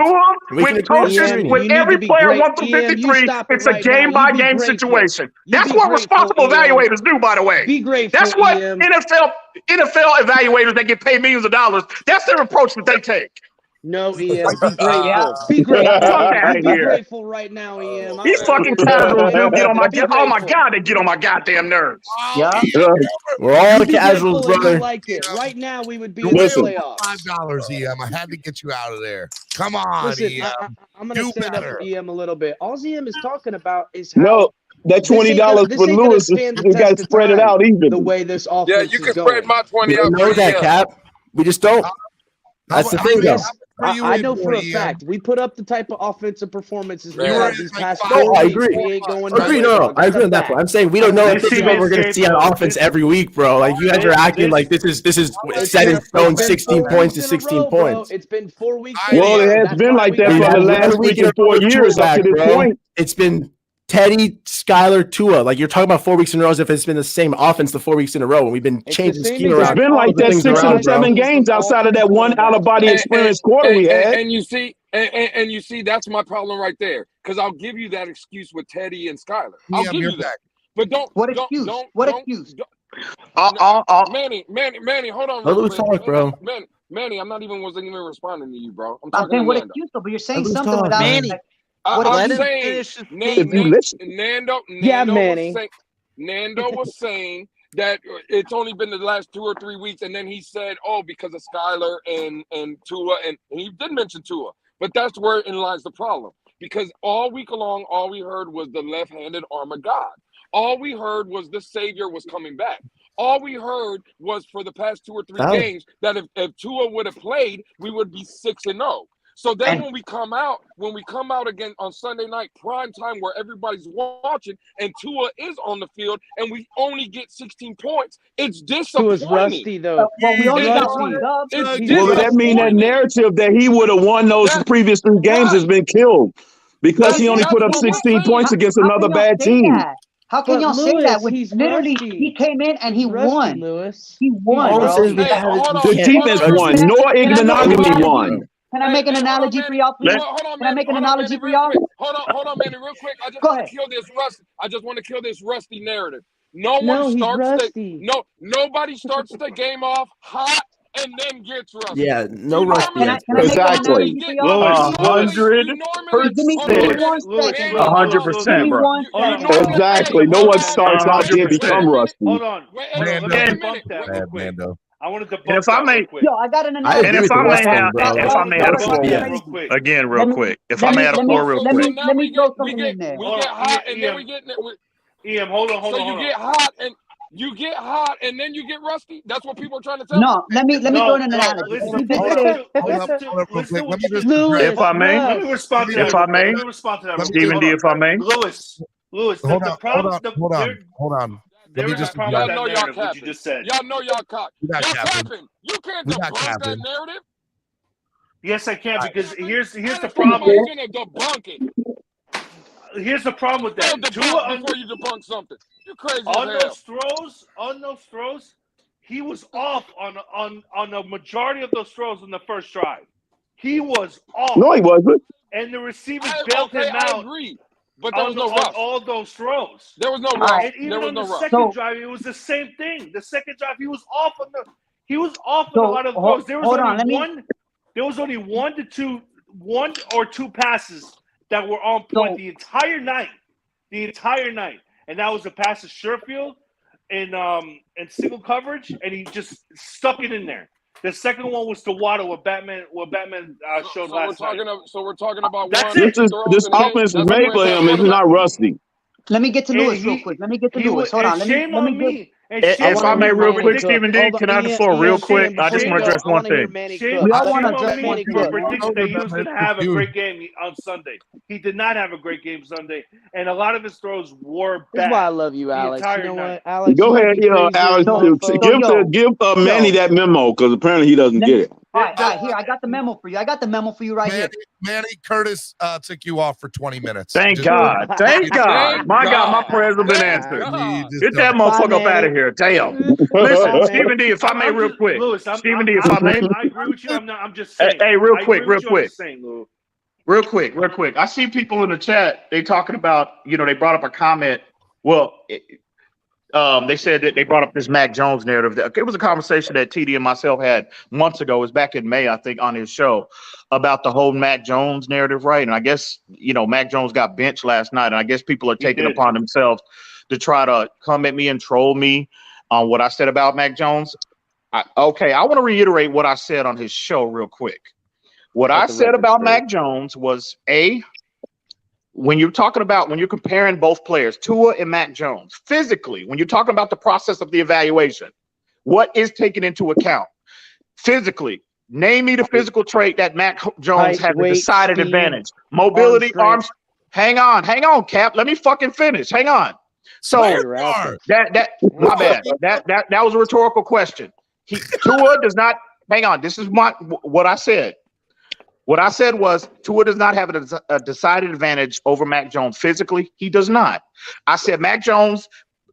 With coaches, with every player 1 through 53, it's a game-by-game situation. That's what responsible evaluators do, by the way. Be grateful. That's what NFL evaluators that get paid millions of dollars. That's their approach that they take. No, EM, Like, be grateful. yeah. Be grateful. Fuck outta Be here. grateful right now, EM. These fucking casuals do get on my Be oh my grateful. god, they get on my goddamn nerves. Yeah. We're all You be casuals, grateful and you brother. like it. Right now, we would be You're in the way over playoffs. $5, EM. I had to get you out of there. Come on, Listen, EM. I'm going to Do stand up better. for EM a little bit. All EM is talking about is how No, that this ain't $20 this for ain't gonna Lewis, stand the you got test to of spread it time. out The evenly. way this Yeah, offense you is can spread going. my We 20 don't out know for that, EM. Cap. We just don't. That's the thing, though. Yes, I know for a fact. We put up the type of offensive performances we Man. had these past No, 4 I weeks. agree. We ain't going Agree, nowhere, no, dog. I That's agree a on that fact. point. I'm saying we don't know if This this is team what is we're gonna see on capable. offense every week, bro. Like you guys are acting like this is set in stone, 16 points to 16 points. It's been 4 weeks. Well, it has That's been why like we that got for the Every last week in a freaking 4 row with years Tua up to back, this bro. point. It's been Teddy, Skyler, Tua. Like you're talking about 4 weeks in a row as if it's been the same offense the 4 weeks in a row, and we've been changing scheme It's around. been like that things 6 around, or 7 bro. games outside of that one out of body experience quarter we had. And you see, and you see, that's my problem right there. Because I'll give you that excuse with Teddy and Skyler. I'll give you that. But don't. Manny, hold on real quick. Manny, I'm not even wasn't even responding to you, bro. I'm talking to what Nando. excuse though, but you're saying something without Manny. what I'm excuse? saying Nando was saying that it's only been the last 2 or 3 weeks, and then he said, "Oh, because of Skyler and Tua," and he did mention Tua, but that's where in lies the problem. Because all week long, all we heard was the left-handed arm of God. All we heard was the Savior was coming back. All we heard was for the past 2 or 3 games that if Tua would have played, we would be 6-0. So then when we come out again on Sunday night prime time where everybody's watching and Tua is on the field and we only get 16 points, it's disappointing. Tua's rusty though. Well, we only got one dub. Well, but that mean that narrative that he would have won those previous 3 games has been killed because he only put up 16 points against another bad team. How can y'all say that? When literally he came in and he won. Lewis. He won. The defense won. Noah Igbinoghene won. Can I make an analogy for y'all, please? Can I make an analogy for y'all? Hold on, Manny, real quick. I just want to kill this rusty narrative. Nobody starts the game off hot and then gets rusty. Yeah, no rusty. Exactly. 100%, bro. Exactly. No one starts off and become rusty. Hold on. I want to debunk that real quick. If I may, Yo, I got an analogy. and if I may have the floor again, real quick. If I may have the floor real quick. Let me throw something in there. We get hot and then we get EM, hold on. So you get hot and then you get rusty. That's what people are trying to tell you. No, let me throw an analogy. If I may, let me respond to that. Stephen D, if I may. Lewis, hold on. Let me just. Y'all know y'all capping. You just said. Y'all know y'all capping. Y'all capping. You can't debunk that narrative. Yes, I can because here's the problem. You're gonna debunk it. Here's the problem with that. Before you debunk something, you crazy. On those throws, he was off on the majority of those throws in the first drive. He was off. No, he wasn't. And the receivers bailed him out. I agree. But there was no on rush. all those throws. There was no rush. And even there was on no the rush. second drive, it was the same thing. The second drive, he was off on a lot of throws. There was only one or two passes that were on point the entire night. And that was a pass to Sherfield in single coverage, and he just stuck it in there. The second one was to Waddle, what Batman showed last night. So we're talking about this offense is made for him. It's not rusty. Let me get to Lewis real quick. Hold on. Shame on me. If I may, real quick, Stephen D, can I have the floor real quick? I just want to address one thing. We all want to address one thing. For prediction that he was going to have a great game on Sunday. He did not have a great game Sunday, and a lot of his throws were bad. That's why I love you, Alex. You know what, Alex? Go ahead, Alex. Give Manny that memo because apparently he doesn't get it. All right, here, I got the memo for you. Here. Manny Curtis took you off for 20 minutes. Thank God. My God, my prayers have been answered. Get that motherfucker up out of here. Damn. Listen, Stephen D, if I may, real quick. Stephen D, if I may. I agree with you. I'm just saying. Hey, real quick. Real quick. I see people in the chat. They talking about, they brought up a comment. Well, They said that they brought up this Mac Jones narrative. It was a conversation that TD and myself had months ago. It was back in May, I think, on his show about the whole Mac Jones narrative, right? And I guess, Mac Jones got benched last night, and I guess people are taking upon themselves to try to come at me and troll me on what I said about Mac Jones. I want to reiterate what I said on his show real quick. What I said about Mac Jones was, when you're comparing both players, Tua and Mac Jones, physically, when you're talking about the process of the evaluation, what is taken into account? Physically, name me the physical trait that Mac Jones has a decided advantage. Mobility, arms. Hang on, Cap. Let me fucking finish. Hang on. So that my bad. That was a rhetorical question. Tua does not. Hang on. This is what I said. What I said was Tua does not have a decided advantage over Mac Jones physically. He does not. I said Mac Jones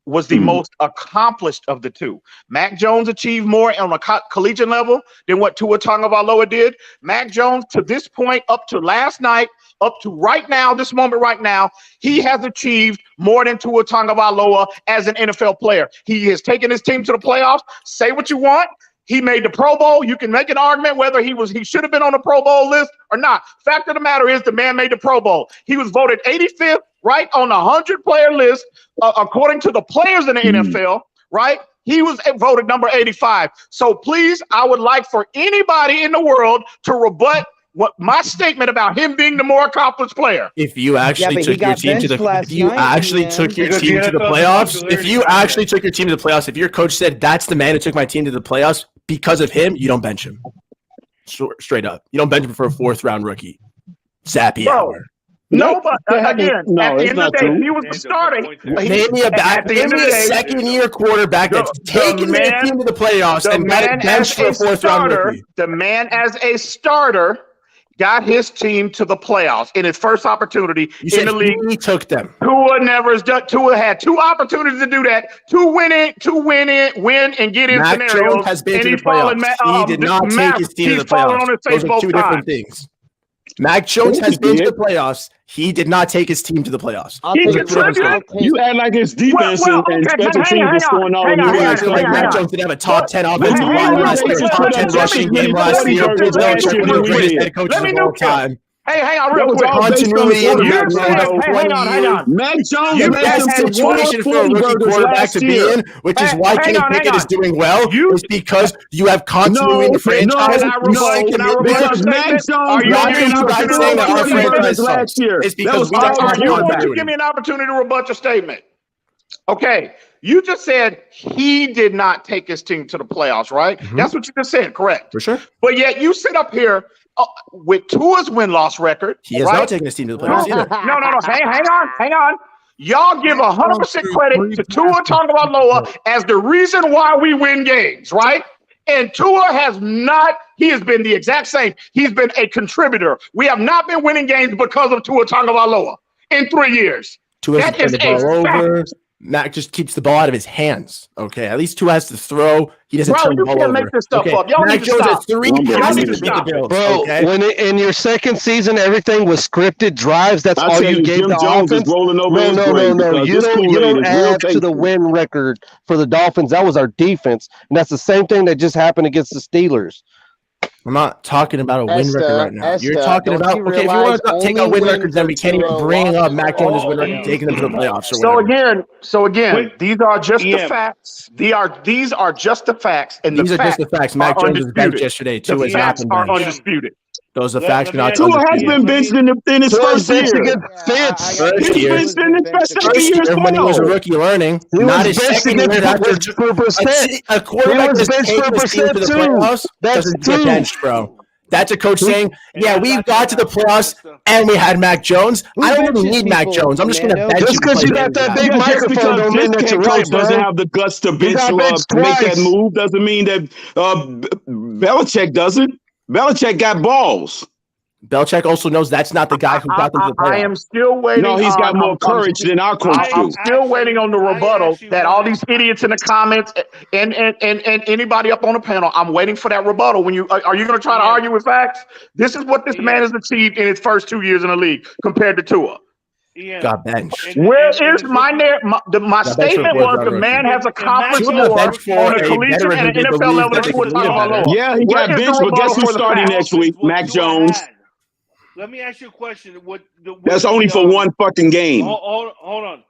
was the most accomplished of the two. Mac Jones achieved more on a collegiate level than what Tua Tagovailoa did. Mac Jones, to this point, up to last night, up to right now, this moment right now, he has achieved more than Tua Tagovailoa as an NFL player. He has taken his team to the playoffs. Say what you want. He made the Pro Bowl. You can make an argument whether he should have been on the Pro Bowl list or not. Fact of the matter is the man made the Pro Bowl. He was voted 85th, right, on the 100-player list, according to the players in the NFL, right? He was voted number 85. So please, I would like for anybody in the world to rebut what my statement about him being the more accomplished player. If you actually took your team to the playoffs, if your coach said that's the man who took my team to the playoffs, because of him, you don't bench him. Straight up. You don't bench him for a 4th-round rookie. Zappy hour. No, but again, at the end of the day, he was the starter. Name me a second-year quarterback that's taken the team to the playoffs and got it benched for a 4th-round rookie. The man as a starter got his team to the playoffs in his first opportunity in the league. He took them. Tua had 2 opportunities to do that, to win and get in Mac scenarios. Jones has been to the playoffs. He did not take his team to the playoffs. Those are 2 different things. Mac Jones has been to the playoffs. He did not take his team to the playoffs. You act like his defense and special teams is going on. Mac Jones didn't have a top 10 offensive line last year, top 10 rushing game last year. One of the greatest head coaches of all time. Hang on, real quick. Continuity in hang on. Mac Jones you best situation for a rookie quarterback to be in, which is why Kenny Pickett is doing well, is because you have continuity in the franchise. Because Mac Jones saying that our franchise last year is because we got continuity. You give me an opportunity to rebut your statement. Okay, you just said he did not take his team to the playoffs, right? That's what you just said, correct? For sure. But yet you sit up here with Tua's win-loss record. He has not taken his team to the playoffs either. No. Hang on. Y'all give 100% credit to Tua Tagovailoa as the reason why we win games, right? And Tua has not. He has been the exact same. He's been a contributor. We have not been winning games because of Tua Tagovailoa in 3 years. Tua has turned the ball over. Mac just keeps the ball out of his hands. Okay, at least Tua has to throw. He doesn't turn the ball over. Make this stuff up. Y'all Mac Jones has 3 passes to beat the Bills. Bro, when in your second season everything was scripted drives, that's all you gave the offense. No. You don't add to the win record for the Dolphins. That was our defense, and that's the same thing that just happened against the Steelers. I'm not talking about a win record right now. You're talking about, okay, if you want to take out win records, then we can't even bring up Mac Jones' win record, taking them to the playoffs. So again, these are just the facts. These are just the facts, and these are just the facts. Mac Jones was benched yesterday. Tua has not been benched. Are undisputed. Those are facts. Tua has been benched in his first year. First year. He's been in his second year when he was a rookie learning. Not his second year after a quarterback that's taken his team to the playoffs doesn't get benched, bro. That's a coach saying, yeah, we got to the playoffs and we had Mac Jones. I don't really need Mac Jones. I'm just going to bench him. Just because you got that big microphone don't mean that you're right, doesn't have the guts to bench you up to make that move. Doesn't mean that Belichick doesn't. Belichick got balls. Belichick also knows that's not the guy who got them to the playoffs. I am still waiting. No, he's got more courage than our coach do. I'm still waiting on the rebuttal that all these idiots in the comments and anybody up on the panel. I'm waiting for that rebuttal. When are you going to try to argue with facts? This is what this man has achieved in his first 2 years in the league compared to Tua. got benched. Where is my statement was the man has accomplished more on a collegiate and an NFL level than Tua Tagovailoa. Yeah, he got benched, but guess who's starting next week? Mac Jones. Let me ask you a question. That's only for one fucking game. Hold on.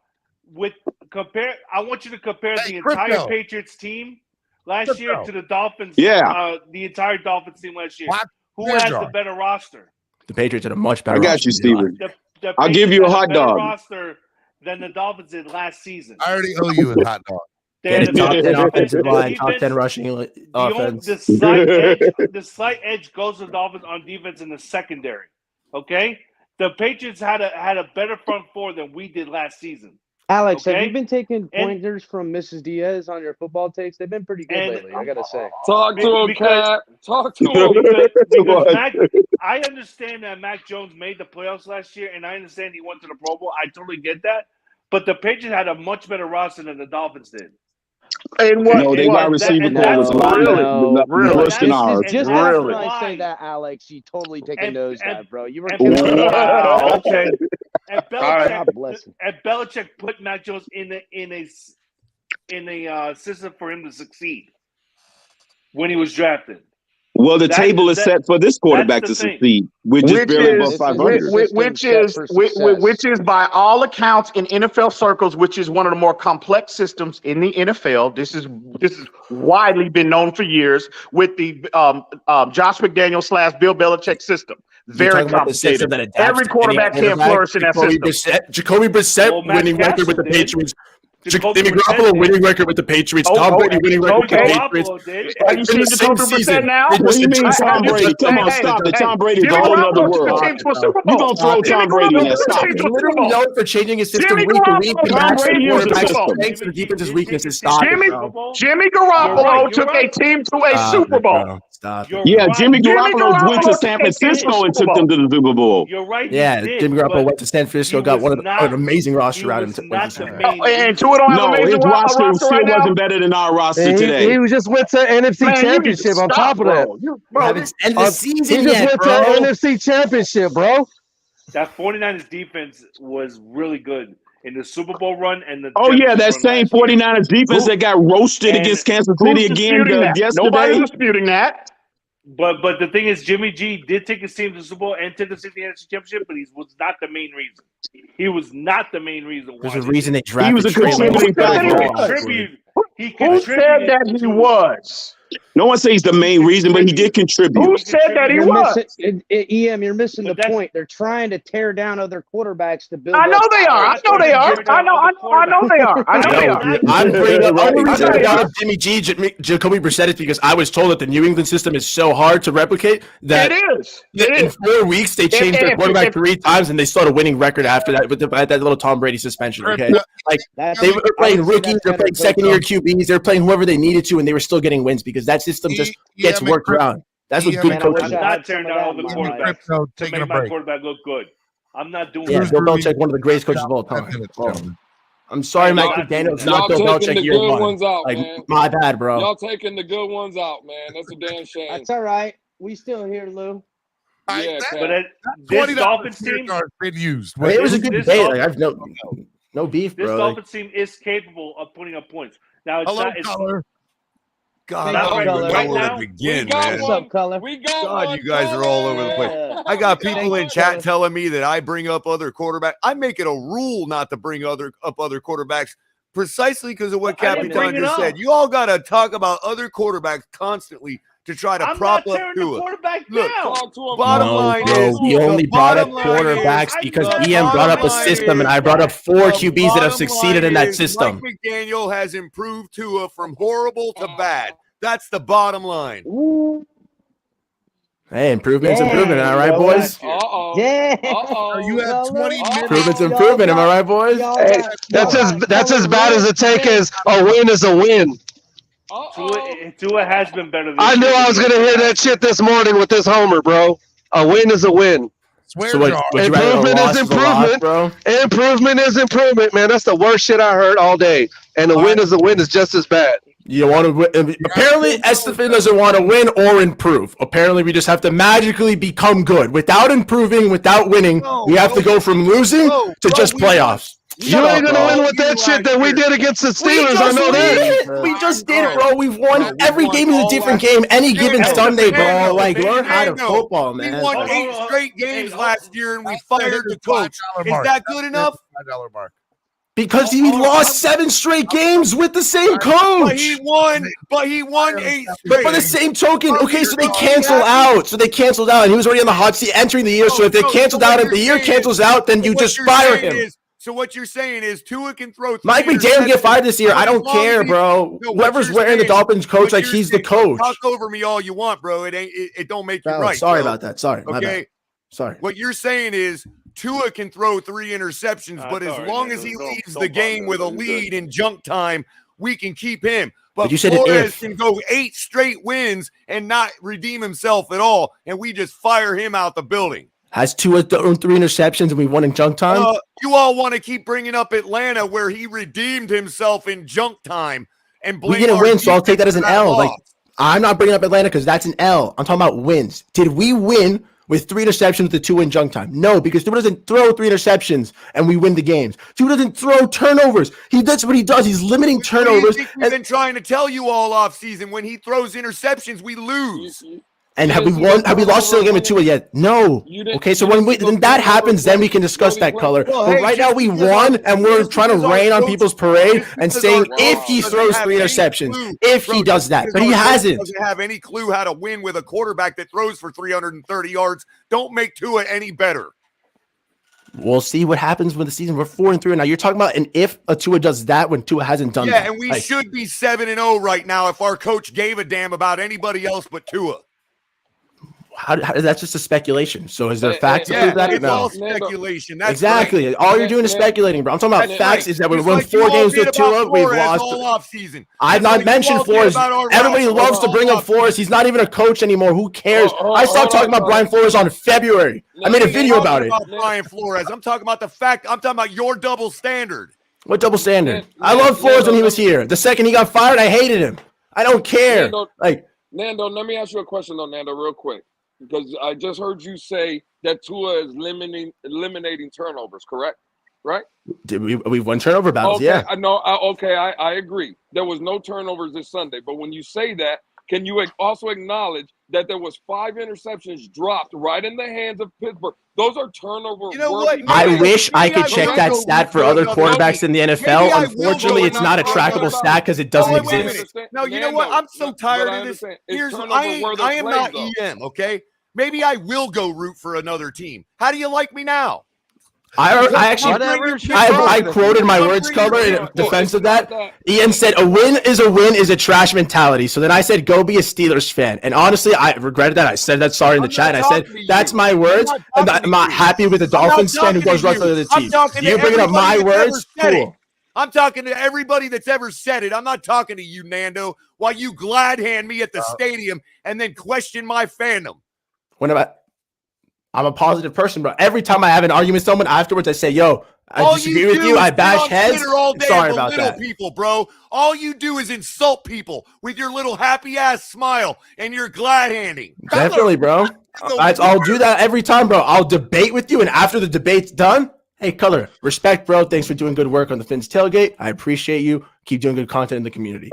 I want you to compare the entire Patriots team last year to the Dolphins. Yeah. The entire Dolphins team last year. Who has the better roster? The Patriots had a much better. I got you, Steven. The I'll give you a hot better dog. roster than the Dolphins did last season. I already owe you a hot dog. They had a top 10 offensive line, top 10 rushing offense. The slight edge goes to the Dolphins on defense in the secondary. Okay, the Patriots had a better front four than we did last season. Alex, have you been taking pointers from Mrs. Diaz on your football takes? They've been pretty good lately, I gotta say. Talk to him, Cat. Talk to him. Because I understand that Mac Jones made the playoffs last year, and I understand he went to the Pro Bowl. I totally get that. But the Patriots had a much better roster than the Dolphins did. And what? No, they wide receiver core was a lot worse than ours. Just after I say that, Alex, you totally take a nosedive, bro. You were okay. And Belichick put Mac Jones in a system for him to succeed when he was drafted. Well, the table is set for this quarterback to succeed, which is barely above 500. Which is by all accounts in NFL circles, which is one of the more complex systems in the NFL. This is widely been known for years with the Josh McDaniel / Bill Belichick system. Very complicated. Every quarterback can't flourish in that system. Jacoby Brissett winning record with the Patriots. Jimmy Garoppolo winning record with the Patriots. Tom Brady winning record with the Patriots. Have you seen Jacoby Brissett now? What do you mean Tom Brady? Come on, stop it. Tom Brady's a whole other world. You're going to throw Tom Brady in there. Stop it. He's literally known for changing his system week to week to match the quarterback's strengths and defense's weaknesses. Stop it, bro. Jimmy Garoppolo took a team to a Super Bowl. Yeah, Jimmy Garoppolo went to San Francisco and took them to the Super Bowl. You're right. Yeah, Jimmy Garoppolo went to San Francisco, got an amazing roster out of him. And Tua don't have no, his roster still wasn't better than our roster today. He just went to NFC Championship on top of that. End the season he just went to NFC Championship, bro. That 49ers defense was really good in the Super Bowl run and the. Oh yeah, that same 49ers defense that got roasted against Kansas City again yesterday. Nobody's disputing that. But the thing is, Jimmy G did take his team to the Super Bowl and took the NFC Championship, but he was not the main reason. He was not the main reason. There's a reason they drafted. He was a contributing factor. Who said that he was? No one says he's the main reason, but he did contribute. Who said that he was? EM, you're missing the point. They're trying to tear down other quarterbacks to build. I know they are. I know they are. I know they are. I know they are. I'm bringing up the only reason I got up Jimmy G, Jacoby Brissett is because I was told that the New England system is so hard to replicate that it is. In 4 weeks they changed their quarterback 3 times and they started a winning record after that with that little Tom Brady suspension. Okay, like they were playing rookies, they're playing second-year QBs, they're playing whoever they needed to, and they were still getting wins because that system just gets worked around. That's what good coaching is. I'm not tearing down all the quarterbacks to make my quarterback look good. I'm not doing that. Bill Belichick, one of the greatest coaches of all time. I'm sorry, Mike McDaniel's not Bill Belichick year one. Like, my bad, bro. Y'all taking the good ones out, man. That's a damn shame. That's all right. We still here, Lou. Yeah, but this Dolphins team been used. It was a good debate. Like, I've no beef, bro. This Dolphins team is capable of putting up points. Now it's not. God, I don't even know where to begin, man. What's up, Color? God, you guys are all over the place. I got people in chat telling me that I bring up other quarterbacks. I make it a rule not to bring up other quarterbacks precisely because of what Capitan just said. You all got to talk about other quarterbacks constantly to try to prop up Tua. Look, bottom line is we only brought up quarterbacks because EM brought up a system, and I brought up 4 QBs that have succeeded in that system. Mike McDaniel has improved Tua from horrible to bad. That's the bottom line. Hey, improvement's improvement, all right, boys? Yeah. You have 20 minutes. Improvement's improvement, am I right, boys? Hey, that's as bad as it take as a win is a win. Tua has been better. I knew I was going to hear that shit this morning with this homer, bro. A win is a win. Improvement is improvement, bro. Improvement is improvement, man. That's the worst shit I heard all day. And a win is a win is just as bad. You want to win. Apparently, SNF doesn't want to win or improve. Apparently, we just have to magically become good. Without improving, without winning, we have to go from losing to just playoffs. You ain't gonna win with that shit that we did against the Steelers. I know that. We just did, bro. We've won. Every game is a different game. Any given Sunday, bro. Like, learn how to football, man. We won 8 straight games last year, and we fired the coach. Is that good enough? $5 mark. Because he lost 7 straight games with the same coach. But he won 8 straight. But by the same token, okay, so they cancel out. So they canceled out, and he was already on the hot seat entering the year. So if they canceled out, if the year cancels out, then you just fire him. So what you're saying is Tua can throw. Mike McDaniel get fired this year. I don't care, bro. Whoever's wearing the Dolphins coach, like he's the coach. Talk over me all you want, bro. It don't make you right. Sorry about that. Sorry. Okay. Sorry. What you're saying is Tua can throw 3 interceptions, but as long as he leaves the game with a lead in junk time, we can keep him. But you said Flores can go 8 straight wins and not redeem himself at all, and we just fire him out the building. Has Tua thrown 3 interceptions and we won in junk time? You all want to keep bringing up Atlanta where he redeemed himself in junk time and blame. We didn't win, so I'll take that as an L. Like, I'm not bringing up Atlanta because that's an L. I'm talking about wins. Did we win with 3 interceptions with the 2 in junk time? No, because Tua doesn't throw 3 interceptions and we win the games. Tua doesn't throw turnovers. That's what he does. He's limiting turnovers. We've been trying to tell you all off season. When he throws interceptions, we lose. And have we won? Have we lost the game with Tua yet? No. Okay, so when that happens, then we can discuss that color. But right now we won, and we're trying to rain on people's parade and saying if he throws 3 interceptions, if he does that, but he hasn't. Doesn't have any clue how to win with a quarterback that throws for 330 yards. Don't make Tua any better. We'll see what happens with the season. We're 4-3 now. You're talking about an if a Tua does that when Tua hasn't done that. Yeah, and we should be 7-0 right now if our coach gave a damn about anybody else but Tua. How that's just a speculation. So is there facts to prove that? It's No. all speculation. That's exactly. Right. All you're doing is speculating, bro. I'm talking about facts. Is that we won 4 games with Tua, we've lost. I've not mentioned Flores. Everybody loves to bring up Flores. He's not even a coach anymore. Who cares? I stopped talking about Brian Flores on February. I made a video about it. Brian Flores. I'm talking about the fact. I'm talking about your double standard. What double standard? I loved Flores when he was here. The second he got fired, I hated him. I don't care. Nando, let me ask you a question though, Nando, real quick. Because I just heard you say that Tua is eliminating turnovers, correct? Right? We've won turnover battles, okay, yeah. I agree. There was no turnovers this Sunday. But when you say that, can you also acknowledge that there was 5 interceptions dropped right in the hands of Pittsburgh? Those are turnover. You know what? I wish I could check that stat for other quarterbacks in the NFL. Unfortunately, it's not a trackable stat because it doesn't exist. No, you know what? I'm so tired of this. I am not EM, okay? Maybe I will go root for another team. How do you like me now? I quoted my words, Color, in defense of that. Ian said, a win is a trash mentality. So then I said, go be a Steelers fan. And honestly, I regretted that. I said that sorry in the chat. I said, that's my words. And I'm not happy with a Dolphins fan who goes right to the team. You're bringing up my words? Cool. I'm talking to everybody that's ever said it. I'm not talking to you, Nando, while you glad hand me at the stadium and then question my fandom. I'm a positive person, bro. Every time I have an argument with someone afterwards, I say, yo, I disagree with you. I bash heads. Sorry about that. People, bro. All you do is insult people with your little happy ass smile and your glad handing. Definitely, bro. I'll do that every time, bro. I'll debate with you, and after the debate's done, hey, Color, respect, bro. Thanks for doing good work on the Fins Tailgate. I appreciate you. Keep doing good content in the community.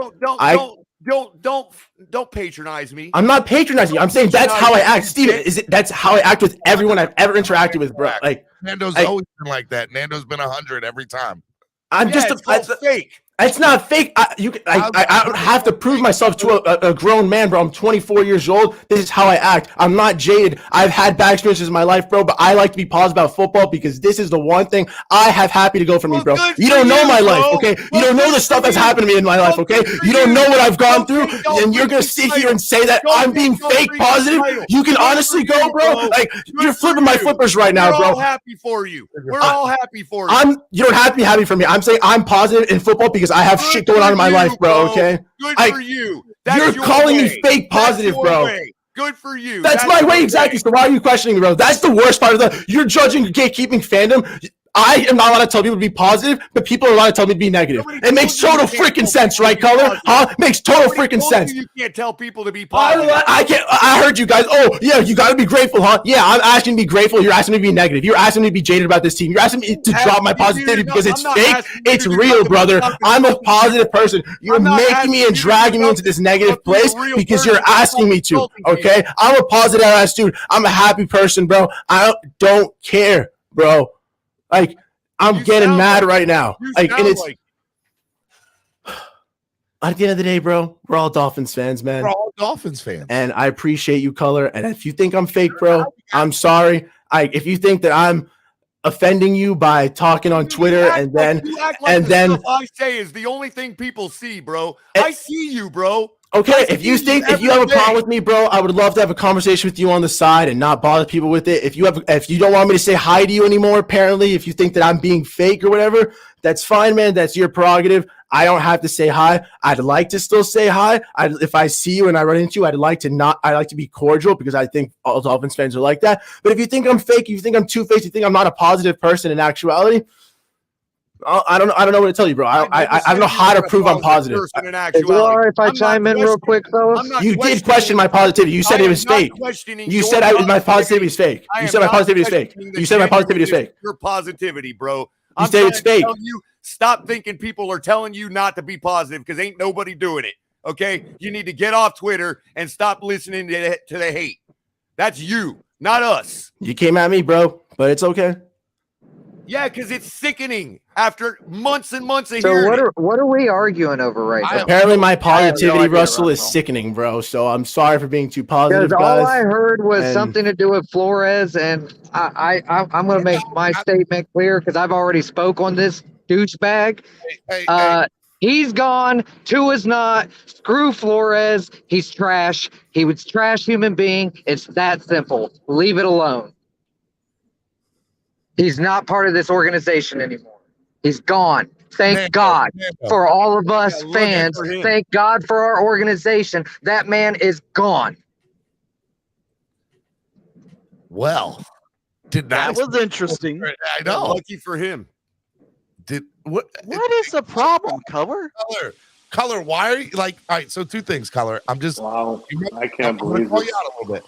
Don't patronize me. I'm not patronizing you. I'm saying that's how I act, Steven. That's how I act with everyone I've ever interacted with, bro. Like Nando's always been like that. Nando's been 100 every time. I'm just fake. It's not fake. I don't have to prove myself to a grown man, bro. I'm 24 years old. This is how I act. I'm not jaded. I've had bad experiences in my life, bro, but I like to be positive about football because this is the one thing I have happy to go for me, bro. You don't know my life, okay? You don't know the stuff that's happened to me in my life, okay? You don't know what I've gone through, and you're going to sit here and say that I'm being fake positive? You can honestly go, bro. Like, you're flipping my flippers right now, bro. We're all happy for you. We're all happy for you. You don't have to be happy for me. I'm saying I'm positive in football because I have shit going on in my life, bro. Okay, good for you. You're calling me fake positive, bro. Good for you. That's my way, exactly. So why are you questioning me, bro? That's the worst part of you're judging gatekeeping fandom. I am not allowed to tell people to be positive, but people are allowed to tell me to be negative. It makes total freaking sense, right, Color? Huh? Makes total freaking sense. You can't tell people to be positive. I can't. I heard you guys. Oh, yeah, you got to be grateful, huh? Yeah, I'm asking to be grateful. You're asking me to be negative. You're asking me to be jaded about this team. You're asking me to drop my positivity because it's fake. It's real, brother. I'm a positive person. You're making me and dragging me into this negative place because you're asking me to, okay? I'm a positive ass dude. I'm a happy person, bro. I don't care, bro. Like, I'm getting mad right now. Like, and it's at the end of the day, bro, we're all Dolphins fans, man. We're all Dolphins fans. And I appreciate you, Color. And if you think I'm fake, bro, I'm sorry. If you think that I'm offending you by talking on Twitter and then stuff I say is the only thing people see, bro. I see you, bro. Okay, if you have a problem with me, bro, I would love to have a conversation with you on the side and not bother people with it. If you don't want me to say hi to you anymore, apparently, if you think that I'm being fake or whatever, that's fine, man. That's your prerogative. I don't have to say hi. I'd like to still say hi. If I see you and I run into you, I'd like to be cordial because I think all Dolphins fans are like that. But if you think I'm fake, you think I'm two-faced, you think I'm not a positive person in actuality, I don't know what to tell you, bro. I don't know how to prove I'm positive. Is it all right if I chime in real quick, fellas? You did question my positivity. You said it was fake. You said my positivity is fake. You said my positivity is fake. You said my positivity is fake. Your positivity, bro. You say it's fake. Stop thinking people are telling you not to be positive because ain't nobody doing it. Okay? You need to get off Twitter and stop listening to the hate. That's you, not us. You came at me, bro, but it's okay. Yeah, because it's sickening after months and months of So hearing what are we arguing over right now? Apparently, my positivity, Russell, is sickening, bro. So I'm sorry for being too positive, Because guys. all I heard was something to do with Flores, and I'm going to make my statement clear because I've already spoke on this douchebag. He's gone. Tua's not. Screw Flores. He's trash. He was trash human being. It's that simple. Leave it alone. He's not part of this organization anymore. He's gone. Thank God for all of us fans. Thank God for our organization. That man is gone. Well, that was interesting. I know. Lucky for him. What is the problem, Color? Color, why are you all right, so two things, Color. I'm just I can't believe call it. you out a little bit.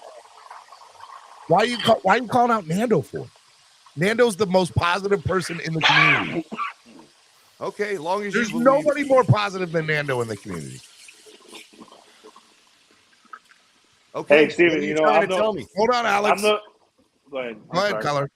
Why are you calling out Nando for? Nando's the most positive person in the community. Okay, long as there's nobody more positive than Nando in the community. Okay, Hey, Steven, you know, I'm tell me. Hold on, Alex. Go ahead. Go ahead, Color.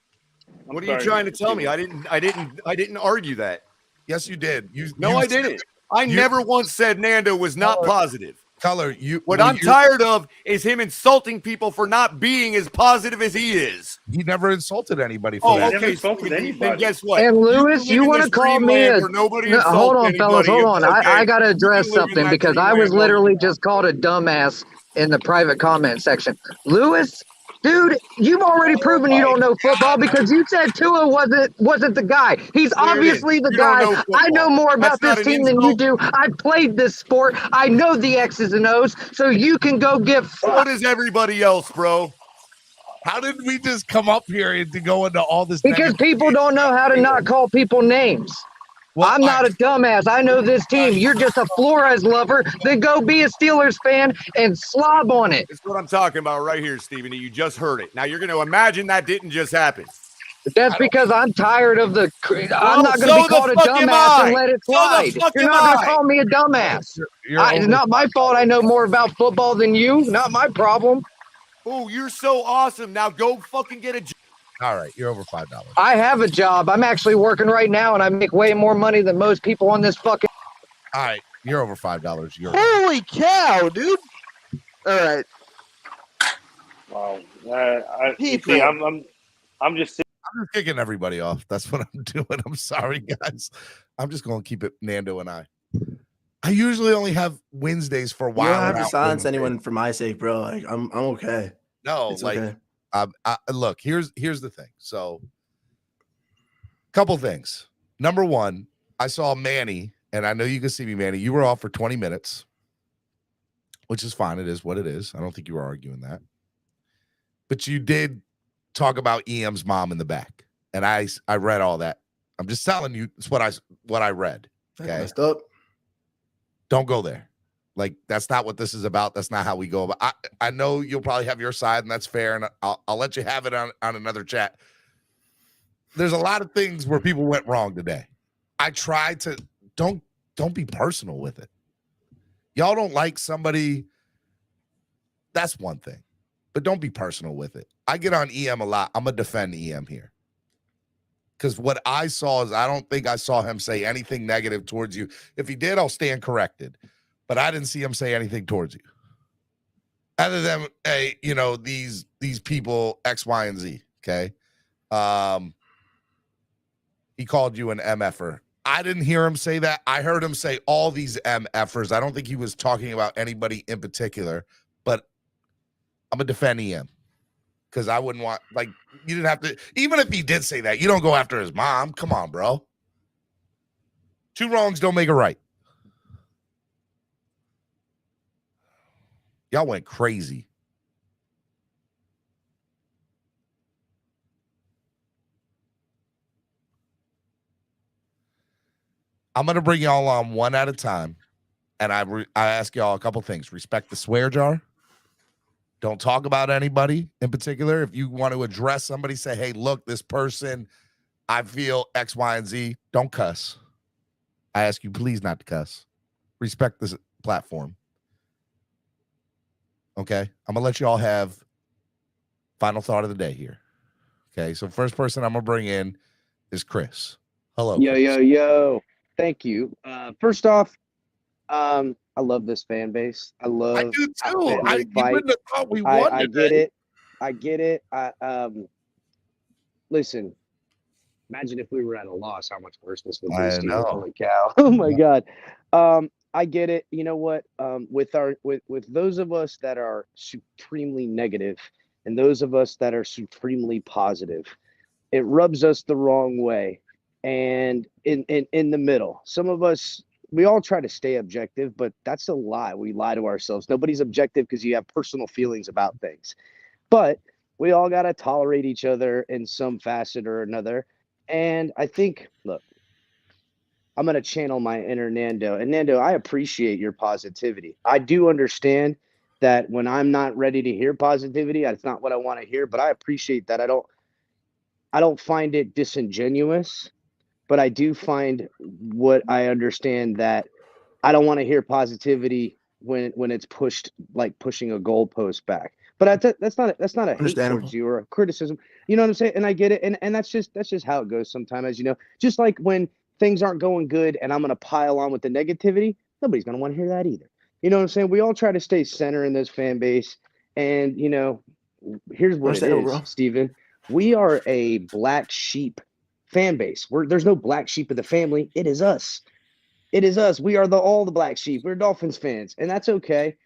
What are you trying to tell me? I didn't argue that. Yes, you did. I didn't. I never once said Nando was not positive. Color, what I'm tired of is him insulting people for not being as positive as he is. He never insulted anybody for that. Okay, insulted anybody. Then guess what? And Lewis, you want to call me a? Hold on, fellas, hold on. Okay. I got to address something because I was literally just called a dumbass in the private comment section. Lewis, dude, you've already proven you don't know football because you said Tua wasn't the guy. He's obviously the guy. I know more about this team than you do. I played this sport. I know the X's and O's, so you can go get fucked. So does everybody else, bro. How did we just come up here and to go into all this? Because people don't know how to not call people names. Well, I'm not a dumbass. I know this team. You're just a Flores lover. Then go be a Steelers fan and slob on it. That's what I'm talking about right here, Stephen. You just heard it. Now you're going to imagine that didn't just happen. That's because I'm tired of the. I'm not going to be called a dumbass and let it slide. You're not going to call me a dumbass. It's not my fault. I know more about football than you. Not my problem. Oh, you're so awesome. Now go fucking get a job. All right, you're over $5. I have a job. I'm actually working right now, and I make way more money than most people on this fucking. All right, you're over $5. Holy cow, dude! All right. Wow. I'm just kicking everybody off. That's what I'm doing. I'm sorry, guys. I'm just going to keep it Nando and I. I usually only have Wednesdays for a while. You don't have to silence anyone for my sake, bro. Like I'm okay. No, it's like. Okay. Look, here's the thing. So, couple things. Number one, I saw Manny, and I know you can see me, Manny. You were off for 20 minutes, which is fine. It is what it is. I don't think you were arguing that. But you did talk about EM's mom in the back. And I read all that. I'm just telling you, it's what I read. Okay. Messed up. Don't go there. Like, that's not what this is about. That's not how we go about. I know you'll probably have your side, and that's fair. And I'll let you have it on another chat. There's a lot of things where people went wrong today. I tried to don't be personal with it. Y'all don't like somebody. That's one thing, but don't be personal with it. I get on EM a lot. I'm gonna defend EM here. Because what I saw is I don't think I saw him say anything negative towards you. If he did, I'll stand corrected. But I didn't see him say anything towards you. Other than, hey, these people, X, Y, and Z, okay? He called you an MFer. I didn't hear him say that. I heard him say all these MFers. I don't think he was talking about anybody in particular. But I'm going to defend EM. Because I wouldn't want, you didn't have to, even if he did say that, you don't go after his mom. Come on, bro. 2 wrongs don't make a right. Y'all went crazy. I'm going to bring y'all on one at a time. And I ask y'all a couple things. Respect the swear jar. Don't talk about anybody in particular. If you want to address somebody, say, hey, look, this person, I feel X, Y, and Z. Don't cuss. I ask you, please not to cuss. Respect this platform. Okay? I'm going to let you all have final thought of the day here. Okay? So first person I'm going to bring in is Chris. Hello, Yo, Chris. yo. Thank you. First off, I love this fan base. I do too. You wouldn't have thought we won I get it. I get it. Listen, imagine if we were at a loss, how much worse this would be. I know. Holy cow. Oh my God. I get it. You know what? With those of us that are supremely negative and those of us that are supremely positive, it rubs us the wrong way. And in the middle, some of us, we all try to stay objective, but that's a lie. We lie to ourselves. Nobody's objective because you have personal feelings about things. But we all got to tolerate each other in some facet or another. And I think, look, I'm going to channel my inner Nando. And Nando, I appreciate your positivity. I do understand that when I'm not ready to hear positivity, that's not what I want to hear. But I appreciate that. I don't find it disingenuous. But I do find what I understand that I don't want to hear positivity when it's pushed, like pushing a goalpost back. But that's not a hate towards you or a criticism. You know what I'm saying? And I get it. And that's just how it goes sometimes, as you know. Just like when things aren't going good and I'm going to pile on with the negativity, nobody's going to want to hear that either. You know what I'm saying? We all try to stay center in this fan base. And, here's what it is, Steven. We are a black sheep fan base. There's no black sheep of the family. It is us. It is us. We are all the black sheep. We're Dolphins fans, and that's okay.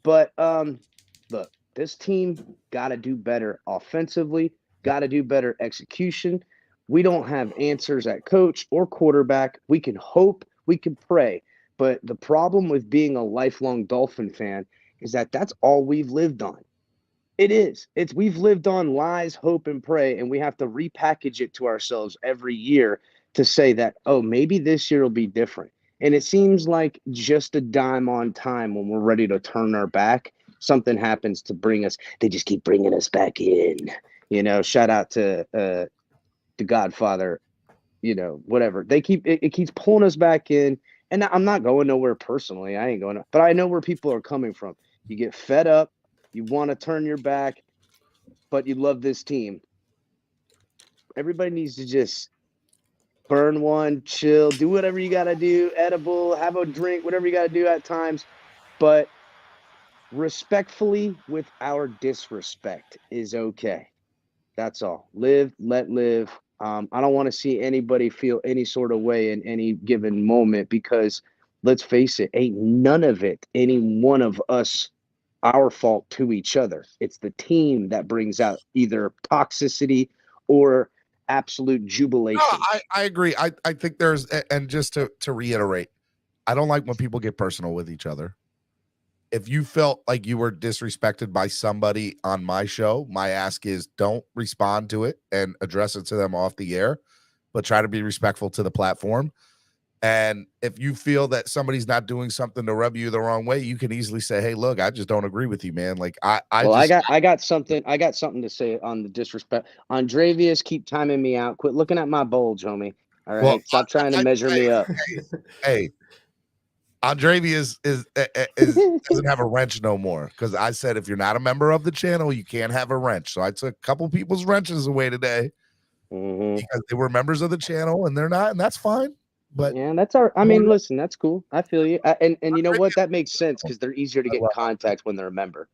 But look, this team got to do better offensively, got to do better execution. We don't have answers at coach or quarterback. We can hope, we can pray. But the problem with being a lifelong Dolphin fan is that that's all we've lived on. It is. We've lived on lies, hope, and pray, and we have to repackage it to ourselves every year to say that, oh, maybe this year will be different. And it seems like just a dime on time when we're ready to turn our back, something happens to bring us. They just keep bringing us back in. Shout out to the Godfather. Whatever. It keeps pulling us back in. And I'm not going nowhere personally. I ain't going. But I know where people are coming from. You get fed up. You want to turn your back, but you love this team. Everybody needs to just burn one, chill, do whatever you got to do, edible, have a drink, whatever you got to do at times. But respectfully, with our disrespect is okay. That's all. Live, let live. I don't want to see anybody feel any sort of way in any given moment because, let's face it, ain't none of it any one of us our fault to each other. It's the team that brings out either toxicity or absolute jubilation. No, I agree. I think there's, and just to reiterate, I don't like when people get personal with each other. if you felt like you were disrespected by somebody on my show, my ask is don't respond to it and address it to them off the air, but try to be respectful to the platform. And if you feel that somebody's not doing something to rub you the wrong way, you can easily say, "Hey, look, I just don't agree with you, man." Like I got something to say on the disrespect. Andravius, keep timing me out. Quit looking at my bulge, homie. All right, stop trying to measure me up. Hey, Andravius doesn't have a wrench no more because I said if you're not a member of the channel, you can't have a wrench. So I took a couple people's wrenches away today because they were members of the channel and they're not, and that's fine. But yeah, that's our. I mean, listen, that's cool. I feel you. And you know what? That makes sense because they're easier to get in contact when they're a member.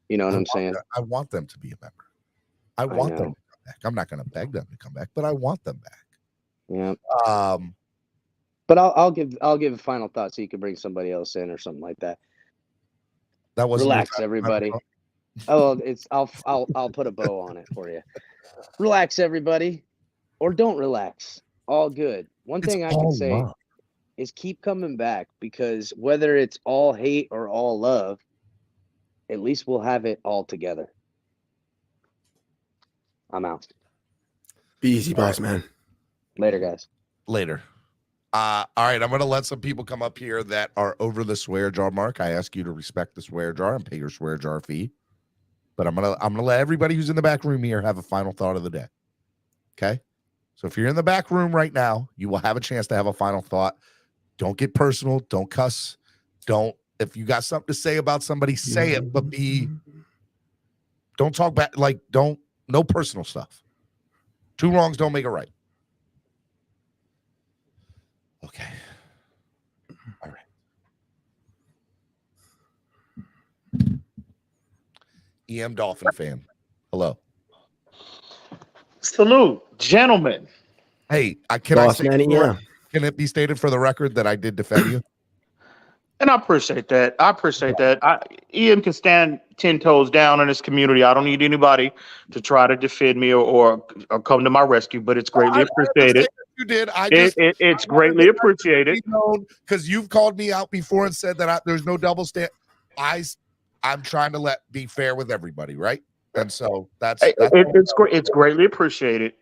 You know what I'm saying? I want them to be a member. I want them to come back. I'm not going to beg them to come back, but I want them back. Yeah. But I'll give a final thought so you can bring somebody else in or something like that. That was relax, everybody. Oh, I'll put a bow on it for you. Relax, everybody, or don't relax. All good. One thing I can say is keep coming back because whether it's all hate or all love, at least we'll have it all together. I'm out. Be easy, boss man. Later, guys. Later. All right, I'm going to let some people come up here that are over the swear jar mark. I ask you to respect the swear jar and pay your swear jar fee. But I'm gonna let everybody who's in the back room here have a final thought of the day. Okay? So if you're in the back room right now, you will have a chance to have a final thought. Don't get personal. Don't cuss. If you got something to say about somebody, say it, but don't talk back. No personal stuff. Two wrongs don't make a right. Okay. All right. EM Dolphin fan. Hello. Salute, gentlemen. Hey, can it be stated for the record that I did defend you? And I appreciate that. Ian can stand 10 toes down in this community. I don't need anybody to try to defend me or come to my rescue, but it's greatly appreciated. You did. It's greatly appreciated. Because you've called me out before and said that there's no double stand. I'm trying to be fair with everybody, right? And so it's greatly appreciated.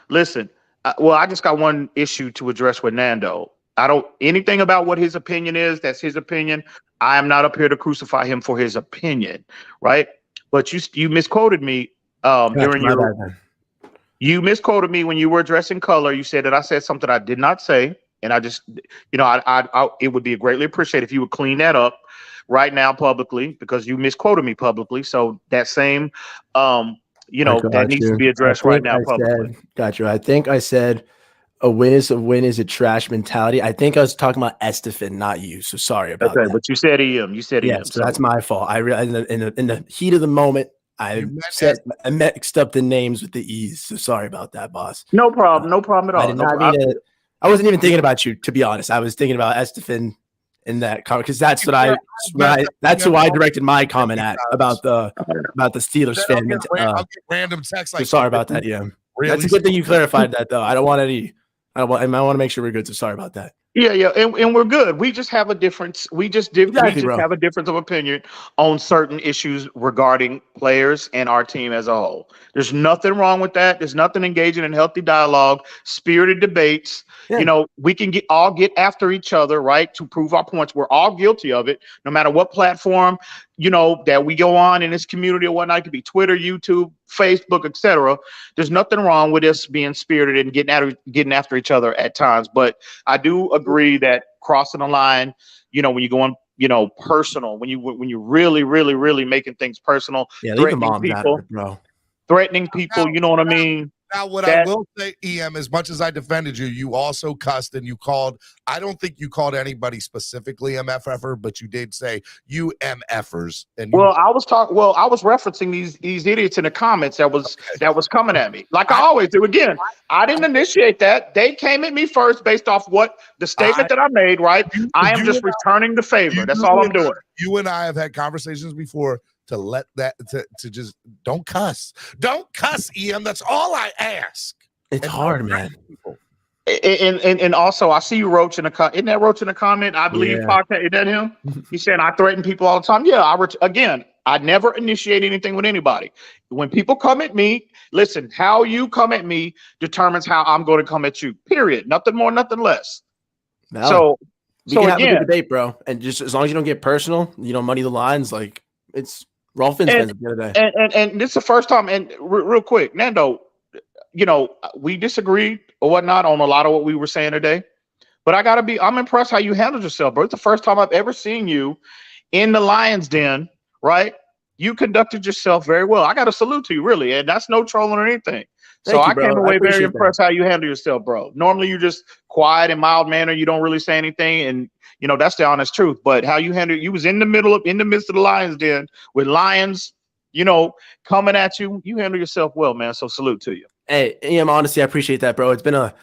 Listen, I just got one issue to address with Nando. I don't anything about what his opinion is. That's his opinion. I am not up here to crucify him for his opinion, right? But you misquoted me you misquoted me when you were addressing color. You said that I said something I did not say, and I just it would be greatly appreciated if you would clean that up right now publicly because you misquoted me publicly. So that same that needs to be addressed right now publicly. Got you. I think I said a win is a trash mentality. I think I was talking about Estefan, not you. So sorry about that. But you said EM. So that's my fault. I in the heat of the moment, I mixed up the names with the E's. So sorry about that, boss. No problem. No problem at all. I did not mean to. I wasn't even thinking about you, to be honest. I was thinking about Estefan in that comment because that's that's who I directed my comment at about the Steelers fan. I'll get random texts like. So sorry about that. Yeah, that's a good thing you clarified that though. I want to make sure we're good. So sorry about that. Yeah, and we're good. We just have a difference. We just have a difference of opinion on certain issues regarding players and our team as a whole. There's nothing wrong with that. There's nothing engaging in healthy dialogue, spirited debates. Yeah. We can all get after each other, right, to prove our points. We're all guilty of it, no matter what platform that we go on in this community or whatnot. It could be Twitter, YouTube, Facebook, etc. There's nothing wrong with us being spirited and getting after each other at times. But I do agree that crossing the line, when you go on, personal, when you really, really, really making things personal, threatening people, you know what I mean? Now, I will say, EM, as much as I defended you, you also cussed and you called. I don't think you called anybody specifically MFFer, but you did say you MFers. And I was referencing these idiots in the comments that was coming at me, like I always do. Again, I didn't initiate that. They came at me first based off what the statement that I made. Right? I am just returning the favor. That's all I'm doing. You and I have had conversations before. To let that to just don't cuss, EM. That's all I ask. It's hard, man. And also, I see you, Roach, in the isn't that Roach in the comment? I believe podcast. Is that him? He said I threaten people all the time. Yeah, again, I never initiate anything with anybody. When people come at me, listen, how you come at me determines how I'm going to come at you. Period. Nothing more, nothing less. Valid. We can have a again, good debate, bro. And just as long as you don't get personal, you know, muddy the lines. Like we're all Fins fans at the end of the day. And this is the first time. And real quick, Nando, you know, we disagreed or whatnot on a lot of what we were saying today. But I'm impressed how you handled yourself, bro. It's the first time I've ever seen you in the Lions Den, right? You conducted yourself very well. I got to salute to you, really. And that's no trolling or anything. So I came away very impressed how you handle yourself, bro. Normally you're just quiet and mild manner. You don't really say anything. And, you know, that's the honest truth. But how you was in the midst of the Lions Den with lions, you know, coming at you. You handle yourself well, man. So salute to you. Hey, honestly, I appreciate that, bro. It's been a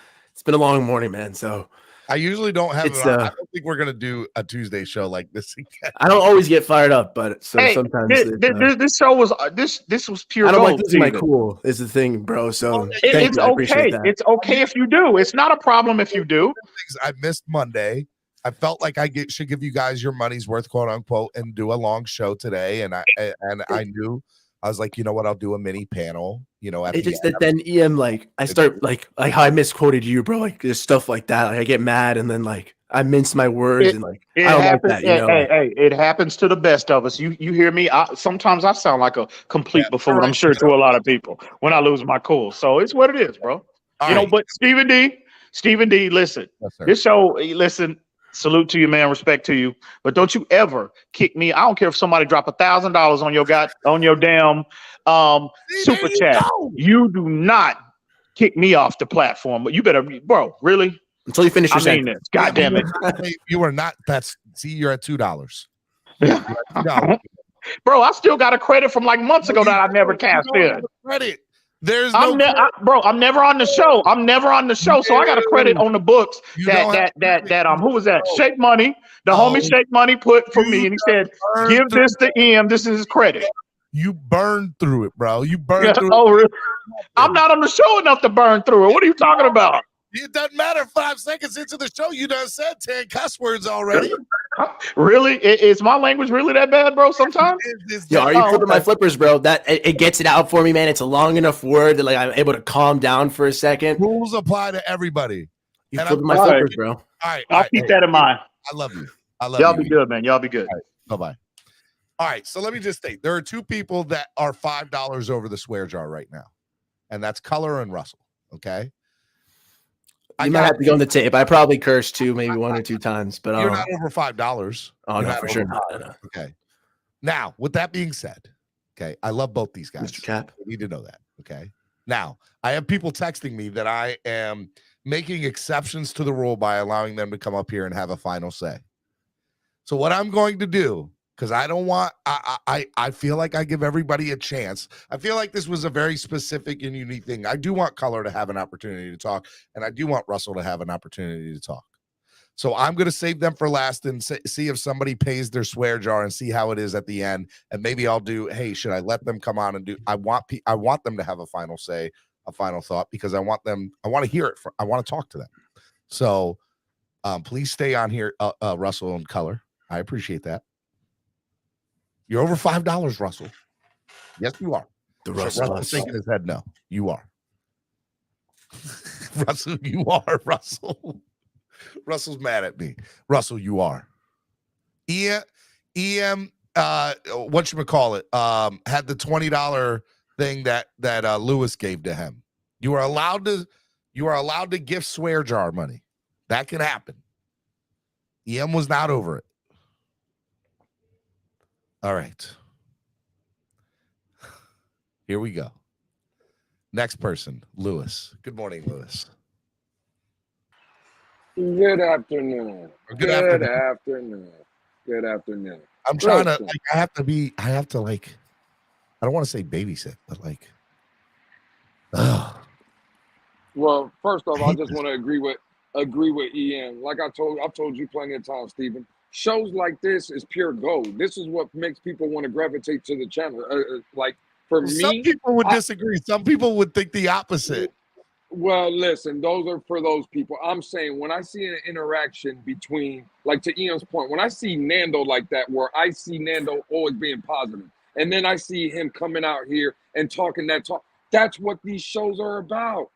long morning, man. So I usually don't have. I don't think we're gonna do a Tuesday show like this again. I don't always get fired up, but sometimes this show was this was pure. I don't gold, like losing my cool. Is the thing, bro. So it's okay. It's okay if you do. It's not a problem if you do. I missed Monday. I felt like should give you guys your money's worth, quote unquote, and do a long show today. And I knew. I was like, you know what? I'll do a mini panel, you know. It's just that then EM, like, I start like how I misquoted you, bro. Like, there's stuff like that. Like, I get mad and then like I mince my words and like I don't happens, like that. You know, hey, it happens to the best of us. You hear me? Sometimes I sound like a complete buffoon. I'm sure to a lot of people when I lose my cool. So it's what it is, bro. You know, but Stephen D, listen, this show, listen. Salute to you, man. Respect to you. But don't you ever kick me. I don't care if somebody drop $1,000 on your damn super chat. You do not kick me off the platform. But you better, bro. Really? Until you finish your sentence. this. God damn it. You are not. You're at $2. Bro, I still got a credit from like months ago that I never cashed in. Credit. There's I'm never on the show. So I got a credit on the books that who was that? Shake Money. The homie Shake Money put for me, and he said, "Give this to EM. This is his credit." You burned through it, bro. You burned through it. Oh, really? I'm not on the show enough to burn through it. What are you talking about? It doesn't matter. 5 seconds into the show, you done said 10 cuss words already. Really? Is my language really that bad, bro? Sometimes. Are you flipping my flippers, bro? That it gets it out for me, man. It's a long enough word that like I'm able to calm down for a second. Rules apply to everybody. You flipping my flippers, bro. All right, I'll keep that in mind. I love you. Y'all be good, man. Y'all be good. Bye-bye. All right, so let me just state there are 2 people that are $5 over the swear jar right now, and that's Color and Russell. Okay. You might have to go on the tape. I probably cursed too, maybe 1 or 2 times, but you're not over $5. Oh, no, for sure not. No. Okay. Now, with that being said, okay, I love both these guys. Mr. Cap. You need to know that. Okay. Now, I have people texting me that I am making exceptions to the rule by allowing them to come up here and have a final say. So what I'm going to do, because I don't want, I feel like I give everybody a chance. I feel like this was a very specific and unique thing. I do want Color to have an opportunity to talk, and I do want Russell to have an opportunity to talk. So I'm going to save them for last and see if somebody pays their swear jar and see how it is at the end. And maybe I'll do, hey, should I let them come on and do, I want them to have a final say, a final thought, because I want to hear it. I want to talk to them. So please stay on here, Russell and Color. I appreciate that. You're over $5, Russell. Yes, you are. Russell's shaking his head. No, you are. Russell, you are. Russell. Russell's mad at me. Russell, you are. EM, whatchamacallit, had the $20 thing that Lewis gave to him. You are allowed to gift swear jar money. That can happen. EM was not over it. All right. Here we go. Next person, Lewis. Good morning, Lewis. Good afternoon. Good afternoon. Good afternoon. I'm trying to, I have to I don't want to say babysit, but well, first off, I just want to agree with EM. Like I've told you plenty of times, Stephen. Shows like this is pure gold. This is what makes people want to gravitate to the channel. Like for me, some people would disagree. Some people would think the opposite. Well, listen, those are for those people. I'm saying when I see an interaction between, like to Ian's point, when I see Nando like that, where I see Nando always being positive, and then I see him coming out here and talking that talk, that's what these shows are about.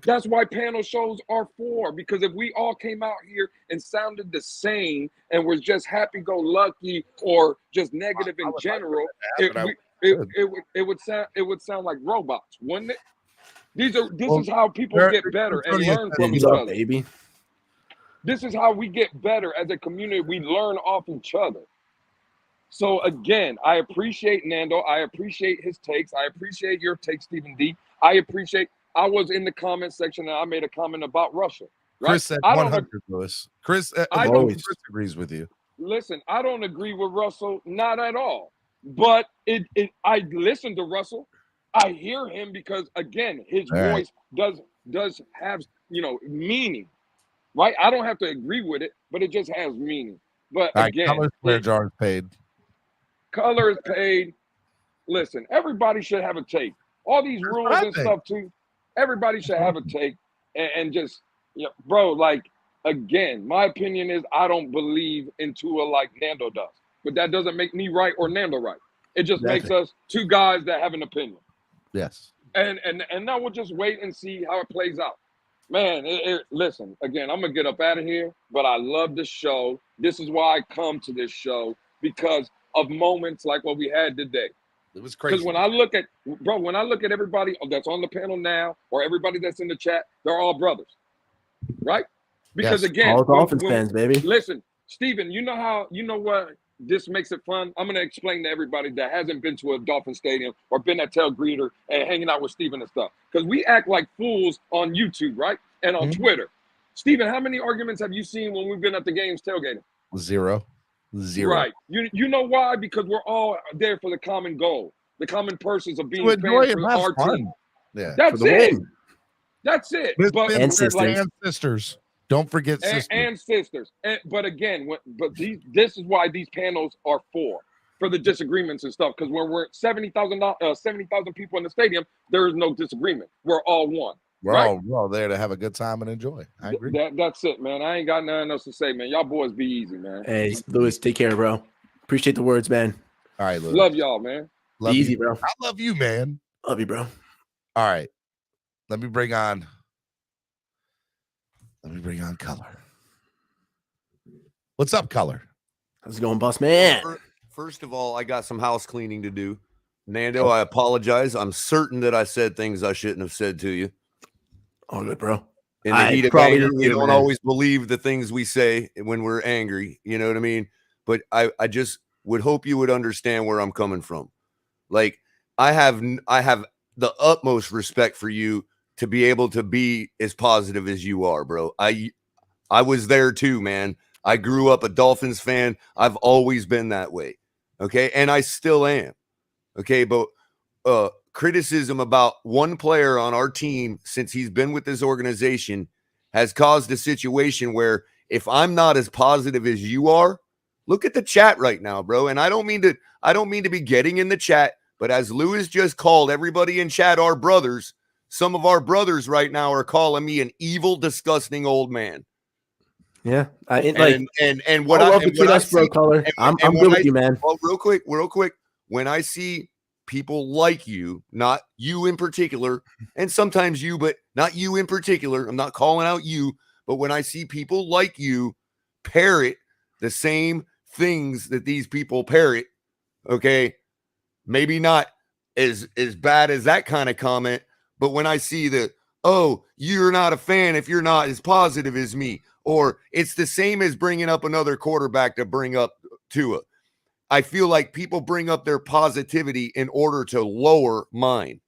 That's why panel shows are for, because if we all came out here and sounded the same and was just happy-go-lucky or just negative in general, it would sound like robots, wouldn't it? This is how people get better and learn from each other. Baby. This is how we get better as a community. We learn off each other. So again, I appreciate Nando. I appreciate his takes. I appreciate your takes, Stephen D. I was in the comment section and I made a comment about Russia. Right? Chris said 100, Lewis. Chris agrees with you. Listen, I don't agree with Russell, not at all. But I listen to Russell. I hear him because, again, his voice does have, meaning, right? I don't have to agree with it, but it just has meaning. But again, color square jar is paid. Color is paid. Listen, everybody should have a take. All these rules and stuff too. Everybody should have a take and just, bro. Like again, my opinion is I don't believe in Tua like Nando does, but that doesn't make me right or Nando right. It just makes us two guys that have an opinion. Yes. And now we'll just wait and see how it plays out. Man, listen, again, I'm going to get up out of here, but I love this show. This is why I come to this show, because of moments like what we had today. It was crazy. Because when I look at everybody that's on the panel now or everybody that's in the chat, they're all brothers, right? Because again, all Dolphins fans, baby. Listen, Steven, you know what this makes it fun? I'm going to explain to everybody that hasn't been to a Dolphin stadium or been at Tailgating and hanging out with Steven and stuff. Because we act like fools on YouTube, right? And on Twitter. Steven, how many arguments have you seen when we've been at the games tailgating? Zero. Right. You know why? Because we're all there for the common goal. The common purpose of being fans for our team. Yeah. That's it. That's it. And sisters. Don't forget sisters. And sisters. But again, this is why these panels are for the disagreements and stuff. Because when we're 70,000 people in the stadium, there is no disagreement. We're all one. We're all there to have a good time and enjoy. I agree. That's it, man. I ain't got nothing else to say, man. Y'all boys be easy, man. Hey, Lewis, take care, bro. Appreciate the words, man. All right, Lewis. Love y'all, man. Love easy, you. bro. I love you, man. Love you, bro. All right. Let me bring on Color. What's up, Color? How's it going, boss man? First of all, I got some house cleaning to do. Nando, I apologize. I'm certain that I said things I shouldn't have said to you. All good, bro. In the heat of anger, we don't always believe the things we say when we're angry. You know what I mean? But I just would hope you would understand where I'm coming from. Like, I have the utmost respect for you to be able to be as positive as you are, bro. I was there too, man. I grew up a Dolphins fan. I've always been that way. Okay. And I still am. Okay. But criticism about one player on our team since he's been with this organization has caused a situation where if I'm not as positive as you are, look at the chat right now, bro. And I don't mean to be getting in the chat, but as Lewis just called everybody in chat our brothers, some of our brothers right now are calling me an evil, disgusting old man. Yeah, I'm good with you, man. Well, real quick. When I see people like you, not you in particular, and sometimes you, but not you in particular, I'm not calling out you, but when I see people like you parrot the same things that these people parrot, okay, maybe not as bad as that kind of comment, but when I see that, oh, you're not a fan if you're not as positive as me, or it's the same as bringing up another quarterback to bring up Tua. I feel like people bring up their positivity in order to lower mine.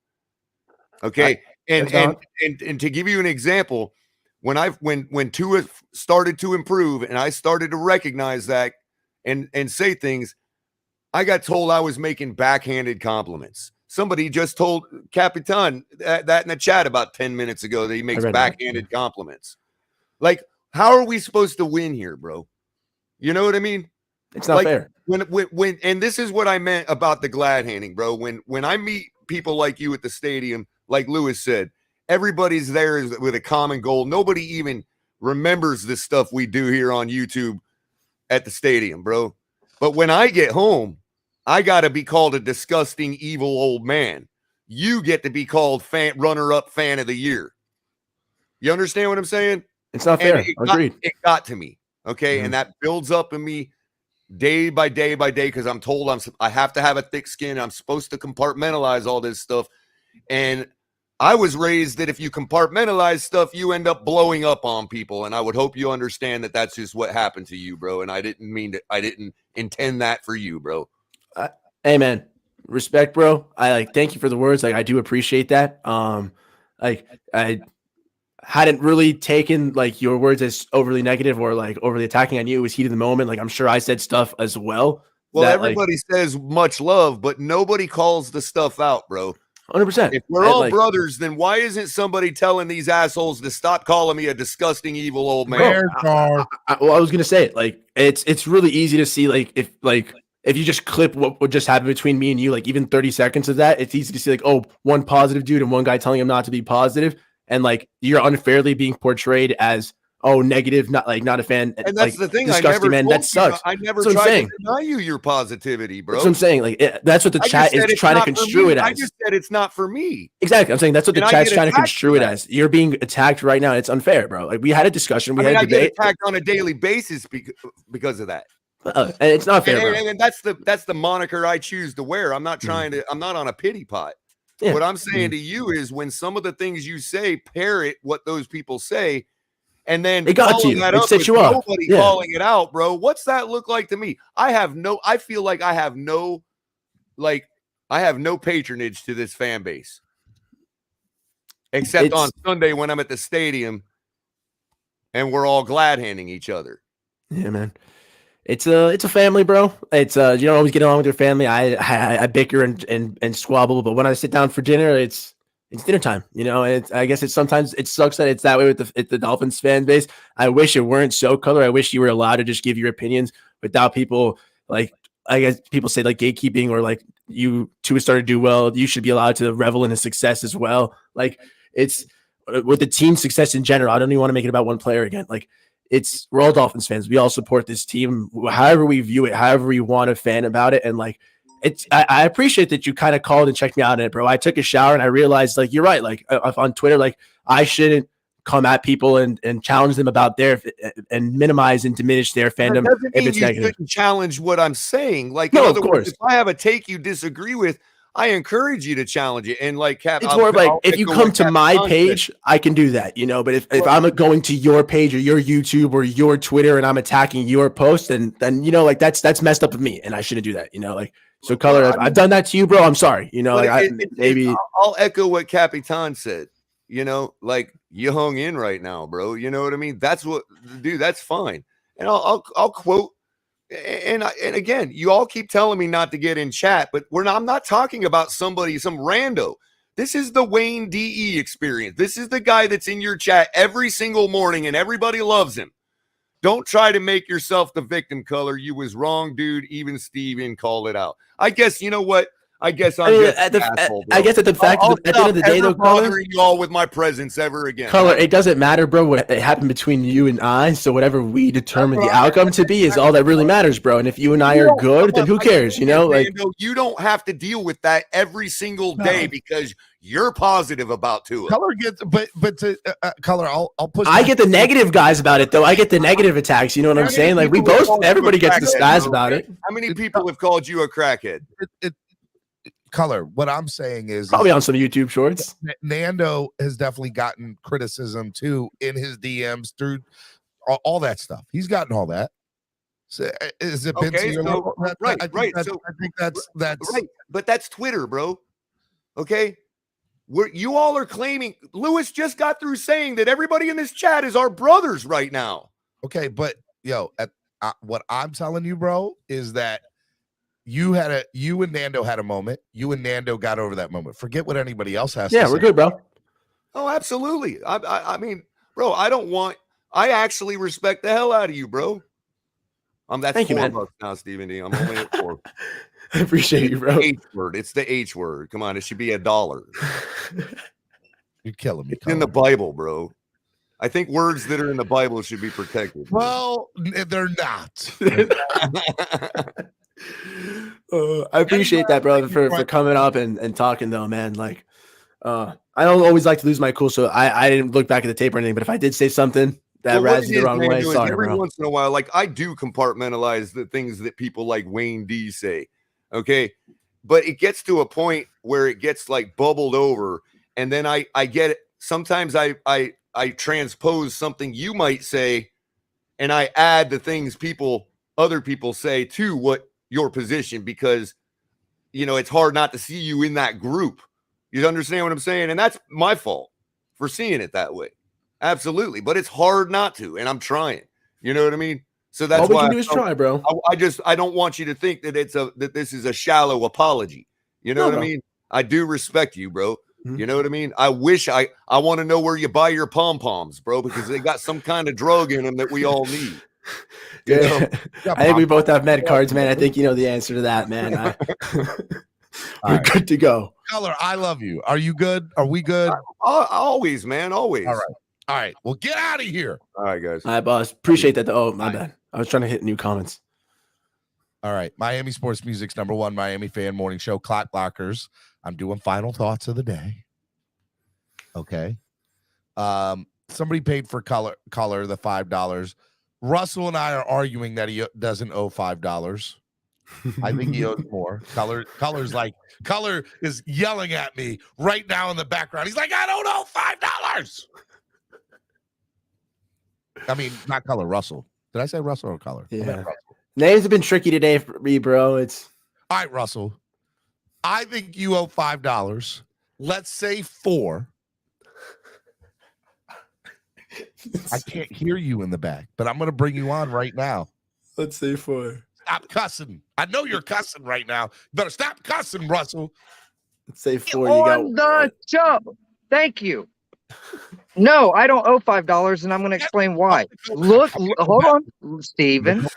Okay. And to give you an example, when Tua started to improve and I started to recognize that and say things, I got told I was making backhanded compliments. Somebody just told Capitan that in the chat about 10 minutes ago that he makes backhanded compliments. Like, how are we supposed to win here, bro? You know what I mean? It's not fair. When and this is what I meant about the glad handing, bro. When I meet people like you at the stadium, like Lewis said, everybody's there with a common goal. Nobody even remembers the stuff we do here on YouTube at the stadium, bro. But when I get home, I got to be called a disgusting, evil old man. You get to be called runner-up fan of the year. You understand what I'm saying? It's not fair. Agreed. It got to me, okay? And that builds up in me day by day by day because I'm told I have to have a thick skin. I'm supposed to compartmentalize all this stuff. And I was raised that if you compartmentalize stuff, you end up blowing up on people. And I would hope you understand that that's just what happened to you, bro. And I didn't intend that for you, bro. Hey, man, respect, bro. Thank you for the words. I do appreciate that. I hadn't really taken your words as overly negative or overly attacking. I knew it was heat of the moment. I'm sure I said stuff as well. Well, everybody says much love, but nobody calls the stuff out, bro. 100%. If we're all brothers, then why isn't somebody telling these assholes to stop calling me a disgusting, evil old man? Well, I was gonna say it. It's really easy to see if you just clip what just happened between me and you, even 30 seconds of that, it's easy to see one positive dude and one guy telling him not to be positive, and you're unfairly being portrayed as negative, not a fan. And that's the thing. Disgusting, man. That sucks. I never tried to deny you your positivity, bro. That's what I'm saying. That's what the chat is trying to construe it as. I just said it's not for me. Exactly. I'm saying that's what the chat's trying to construe it as. You're being attacked right now. It's unfair, bro. We had a discussion. We had a debate. I get attacked on a daily basis because of that. And it's not fair, bro. And that's the moniker I choose to wear. I'm not trying to. I'm not on a pity pot. Yeah. What I'm saying to you is when some of the things you say parrot what those people say, and then it got to you. That it up set you up. Nobody calling it out, bro. What's that look like to me? I feel like I have no patronage to this fan base, except on Sunday when I'm at the stadium and we're all glad handing each other. Yeah, man. It's a family, bro. It's you don't always get along with your family. I bicker and squabble, but when I sit down for dinner, it's dinner time. I guess sometimes it sucks that it's that way with the Dolphins fan base. I wish it weren't so, Color. I wish you were allowed to just give your opinions without people I guess people say gatekeeping or you two started to do well. You should be allowed to revel in his success as well. It's with the team success in general. I don't even want to make it about one player again. We're all Dolphins fans. We all support this team, however we view it, however we want to fan about it. And I appreciate that you kind of called and checked me out on it, bro. I took a shower and I realized you're right. On Twitter, I shouldn't come at people and challenge them about and minimize and diminish their fandom if it's negative. Shouldn't challenge what I'm saying. No, in other of course. words, if I have a take you disagree with, I encourage you to challenge it. And Cap, it's more if you come to my page, I can do that, But if I'm going to your page or your YouTube or your Twitter and I'm attacking your post, then that's messed up of me, and I shouldn't do that, So, Color, I've done that to you, bro. I'm sorry, maybe I'll echo what Capitan said. You hung in right now, bro. You know what I mean? That's what, dude. That's fine. And I'll quote. And again, you all keep telling me not to get in chat, but I'm not talking about some rando. This is the Wayne DE experience. This is the guy that's in your chat every single morning and everybody loves him. Don't try to make yourself the victim, Color. You was wrong, dude. Even Steven called it out. I guess, you know what? I guess I'm just an asshole, bro. I guess at the fact at the end of the day, though, Color, you all with my presence ever again. Color, it doesn't matter, bro. What happened between you and I, so whatever we determine the outcome to be is all that really matters, bro. And if you and I are good, then who cares? You don't have to deal with that every single day because you're positive about Tua. Color gets, but to Color, I'll push. I get the negative guys about it, though. I get the negative attacks. You know what I'm saying? Everybody gets the skies about it. How many people have called you a crackhead? Color, what I'm saying is probably on some YouTube shorts. Nando has definitely gotten criticism too in his DMs through all that stuff. He's gotten all that. So, has it been to your level? Right. I think that's right. But that's Twitter, bro. Okay. You all are claiming Lewis just got through saying that everybody in this chat is our brothers right now. Okay, but what I'm telling you, bro, is that you and Nando had a moment. You and Nando got over that moment. Forget what anybody else has to say. Yeah, we're good, bro. Oh, absolutely. I mean, bro, I actually respect the hell out of you, bro. That's Thank you, man. $4 now, Stephen D. I'm only at 4. I appreciate you, bro. H word. It's the H word. Come on, it should be $1. You're killing me. It's in the Bible, bro. I think words that are in the Bible should be protected. Well, they're not. I appreciate that, brother, for coming up and talking, though, man. Like, I don't always like to lose my cool, so I didn't look back at the tape or anything. But if I did say something that razzed you the wrong way, sorry, every bro. once in a while, like I do compartmentalize the things that people like Wayne D say, okay? But it gets to a point where it gets like bubbled over, and then I get it. Sometimes I transpose something you might say, and I add the things other people say to what your position, because it's hard not to see you in that group. You understand what I'm saying? And that's my fault for seeing it that way. Absolutely. But it's hard not to, and I'm trying. You know what I mean? So that's all we why can do is try, bro. I don't want you to think that that this is a shallow apology. You know what I mean? I do respect you, bro. You know what I mean? I wish I want to know where you buy your pom-poms, bro, because they got some kind of drug in them that we all need. Yeah. I think we both have med cards, man. I think you know the answer to that, man. We're good to go. Color, I love you. Are you good? Are we good? Always, man. Always. All right. Well, get out of here. All right, guys. All right, boss. Appreciate that. Oh, my bad. I was trying to hit new comments. All right. Miami Sports Music's #1 Miami fan morning show, Clock Blockers. I'm doing final thoughts of the day. Okay. Somebody paid for color the $5. Russell and I are arguing that he doesn't owe $5. I think he owes more. Color is yelling at me right now in the background. He's like, I don't owe $5. I mean, not Color, Russell. Did I say Russell or Color? Yeah. Names have been tricky today for me, bro. It's all right, Russell. I think you owe $5. Let's say $4. I can't hear you in the back, but I'm going to bring you on right now. Let's say $4. Stop cussing. I know you're cussing right now. You better stop cussing, Russell. Let's say $4. On the show. Thank you. No, I don't owe $5, and I'm going to explain why. Look, hold on, Steven.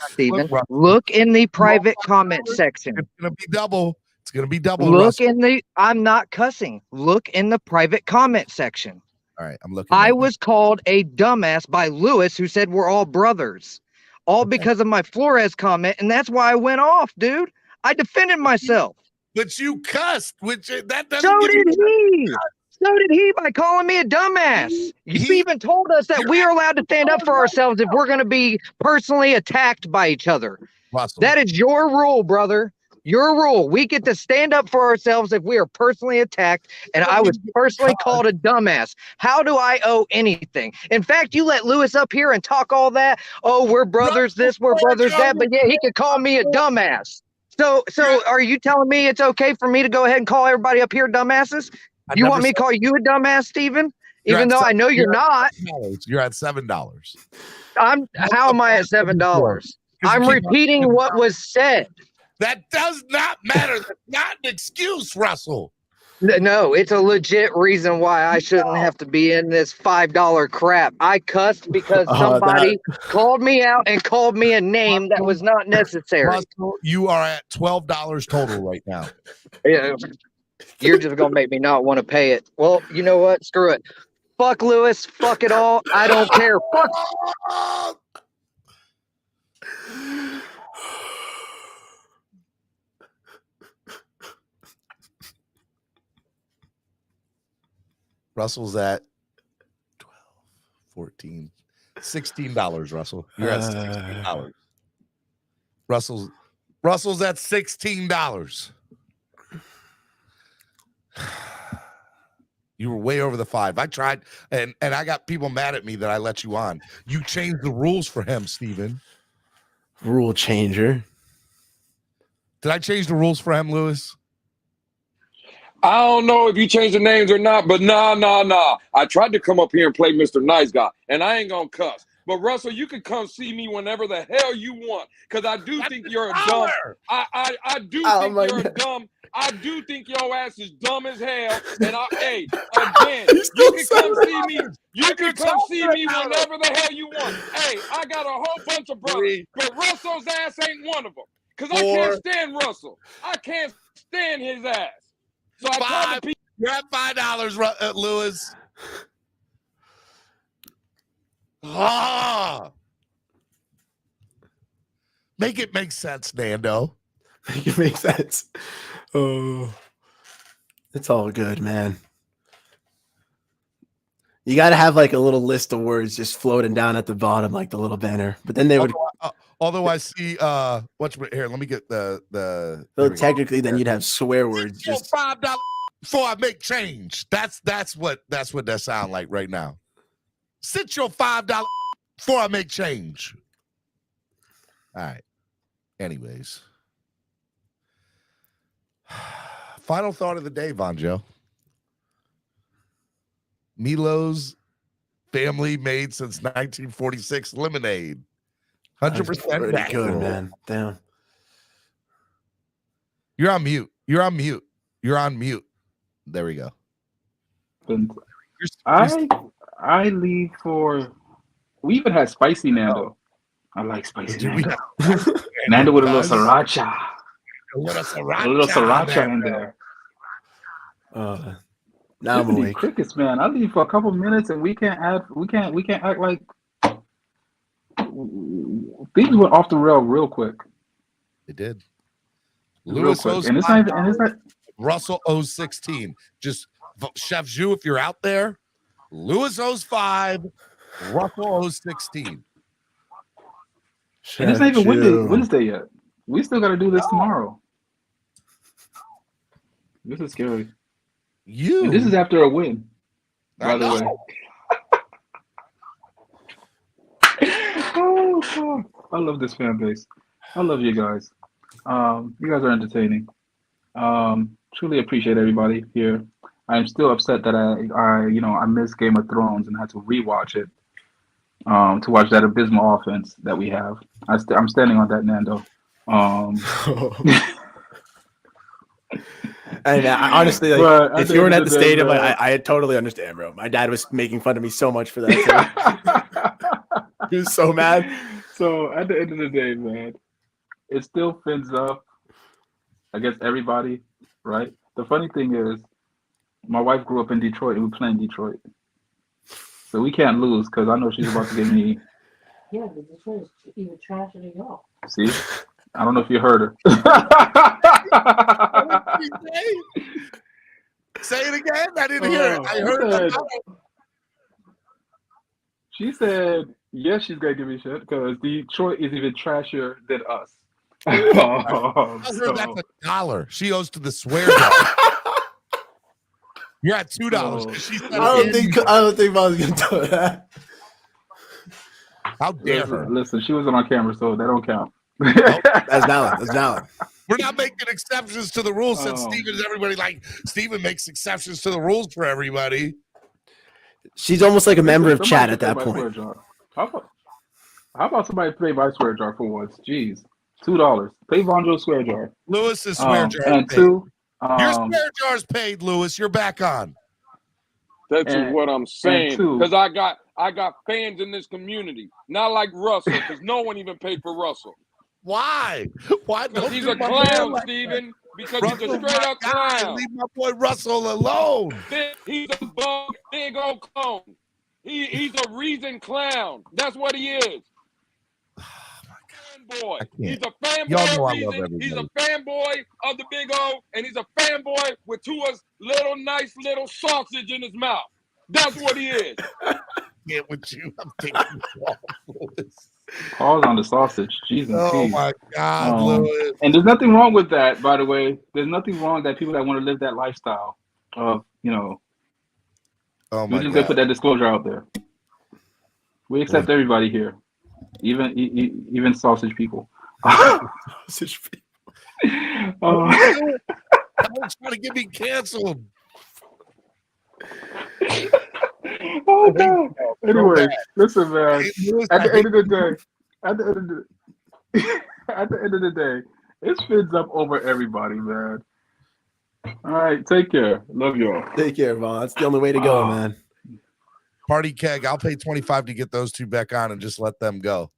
Look in the private comment section. It's going to be double. It's going to be double. Look in the. I'm not cussing. Look in the private comment section. All right, I'm looking. I was called a dumbass by Lewis, who said we're all brothers, all because of my Flores comment, and that's why I went off, dude. I defended myself. But you cussed, which that doesn't. So did he. So did he by calling me a dumbass. You even told us that we are allowed to stand up for ourselves if we're going to be personally attacked by each other. Russell. That is your rule, brother. Your rule. We get to stand up for ourselves if we are personally attacked, and I was personally called a dumbass. How do I owe anything? In fact, you let Lewis up here and talk all that. Oh, we're brothers this, we're brothers that, but yeah, he could call me a dumbass. So are you telling me it's okay for me to go ahead and call everybody up here dumbasses? You want me to call you a dumbass, Steven? Even though I know you're not. You're at $7. How am I at $7? I'm repeating what was said. That does not matter. That's not an excuse, Russell. No, it's a legit reason why I shouldn't have to be in this $5 crap. I cussed because somebody called me out and called me a name that was not necessary. Russell, you are at $12 total right now. Yeah. You're just going to make me not want to pay it. Well, you know what? Screw it. Fuck Lewis. Fuck it all. I don't care. Fuck. Russell's at 12, 14, $16, Russell. You're at $16. Russell's at $16. You were way over the 5. I tried, and I got people mad at me that I let you on. You changed the rules for him, Steven. Rule changer. Did I change the rules for him, Lewis? I don't know if you changed the names or not, but nah. I tried to come up here and play Mr. Nice Guy, and I ain't gonna cuss. But Russell, you can come see me whenever the hell you want, because I do think you're a dumb. I do think you're a dumb. I do think your ass is dumb as hell. And again, you can come see me. You can come see me whenever the hell you want. Hey, I got a whole bunch of brothers, but Russell's ass ain't one of them. Because I can't stand Russell. I can't stand his ass. So I try to You're at $5, Lewis. Make it make sense, Nando. Make it make sense. Oh, it's all good, man. You got to have like a little list of words just floating down at the bottom, like the little banner. But then they would. Although I see, here, let me get the. So technically, then you'd have swear words. Just $5 before I make change. That's what that sound like right now. Sit your $5 before I make change. All right. Anyways, final thought of the day, Vonjo. Milo's family made since 1946 lemonade. 100% pretty good, man. Damn. You're on mute. You're on mute. You're on mute. There we go. I leave for. We even had spicy Nando. I like spicy Nando. Nando with a little sriracha. A little sriracha in there. Now I'm awake. Crickets, man. I leave for a couple minutes and we can't act like things went off the rail real quick. It did. Lewis owes and it's not Russell owes 16. Just Chef Zhu, if you're out there, Lewis owes 5, Russell owes 16. And it's not even Wednesday yet. We still got to do this tomorrow. This is scary. And this is after a win, by the way. Oh, I love this fan base. I love you guys. You guys are entertaining. Truly appreciate everybody here. I'm still upset that I missed Game of Thrones and had to rewatch it to watch that abysmal offense that we have. I'm standing on that, Nando. And honestly, like, if you weren't at the stadium, I totally understand, bro. My dad was making fun of me so much for that. He was so mad. So at the end of the day, man, it still fins up against everybody, right? The funny thing is, my wife grew up in Detroit and we play in Detroit. So we can't lose because I know she's about to give me. Yeah, but Detroit is even trasher than y'all. See? I don't know if you heard her. Say it again. I didn't hear it. I heard it. She said, yes, she's going to give me shit because Detroit is even trashier than us. I heard that's $1 she owes to the swear jar. You're at $2. She said I don't think I was going to do that. How dare her? Listen, she wasn't on camera, so that don't count. That's valid. That's valid. We're not making exceptions to the rules since Steven makes exceptions to the rules for everybody. She's almost like a member of chat at that point. How about somebody pay my swear jar for once? Jeez. $2. Pay Vonjo's swear jar. Lewis's swear jar. And two, your swear jar's paid, Lewis. You're back on. That's what I'm saying. Because I got fans in this community. Not like Russell, because no one even paid for Russell. Why? Because he's a clown, Steven. Because he's a straight up clown. Leave my boy Russell alone. He's a bug, big old clown. He's a reason clown. That's what he is. Fanboy. He's a fanboy of Reason. He's a fanboy of the Big O, and he's a fanboy with Tua's little nice little sausage in his mouth. That's what he is. Get with you. I'm taking you off, Lewis. Pause on the sausage. Jesus. Oh my God, Lewis. And there's nothing wrong with that, by the way. There's nothing wrong that people that want to live that lifestyle of, Oh my we just gotta put that disclosure out there. We accept everybody here, even sausage people. Sausage people. Someone's trying to get me canceled. Oh God. Anyway, listen, man. At the end of the day, it spins up over everybody, man. All right, take care. Love y'all. Take care, Vaughn. That's the only way to go, man. Party keg. I'll pay $25 to get those two back on and just let them go.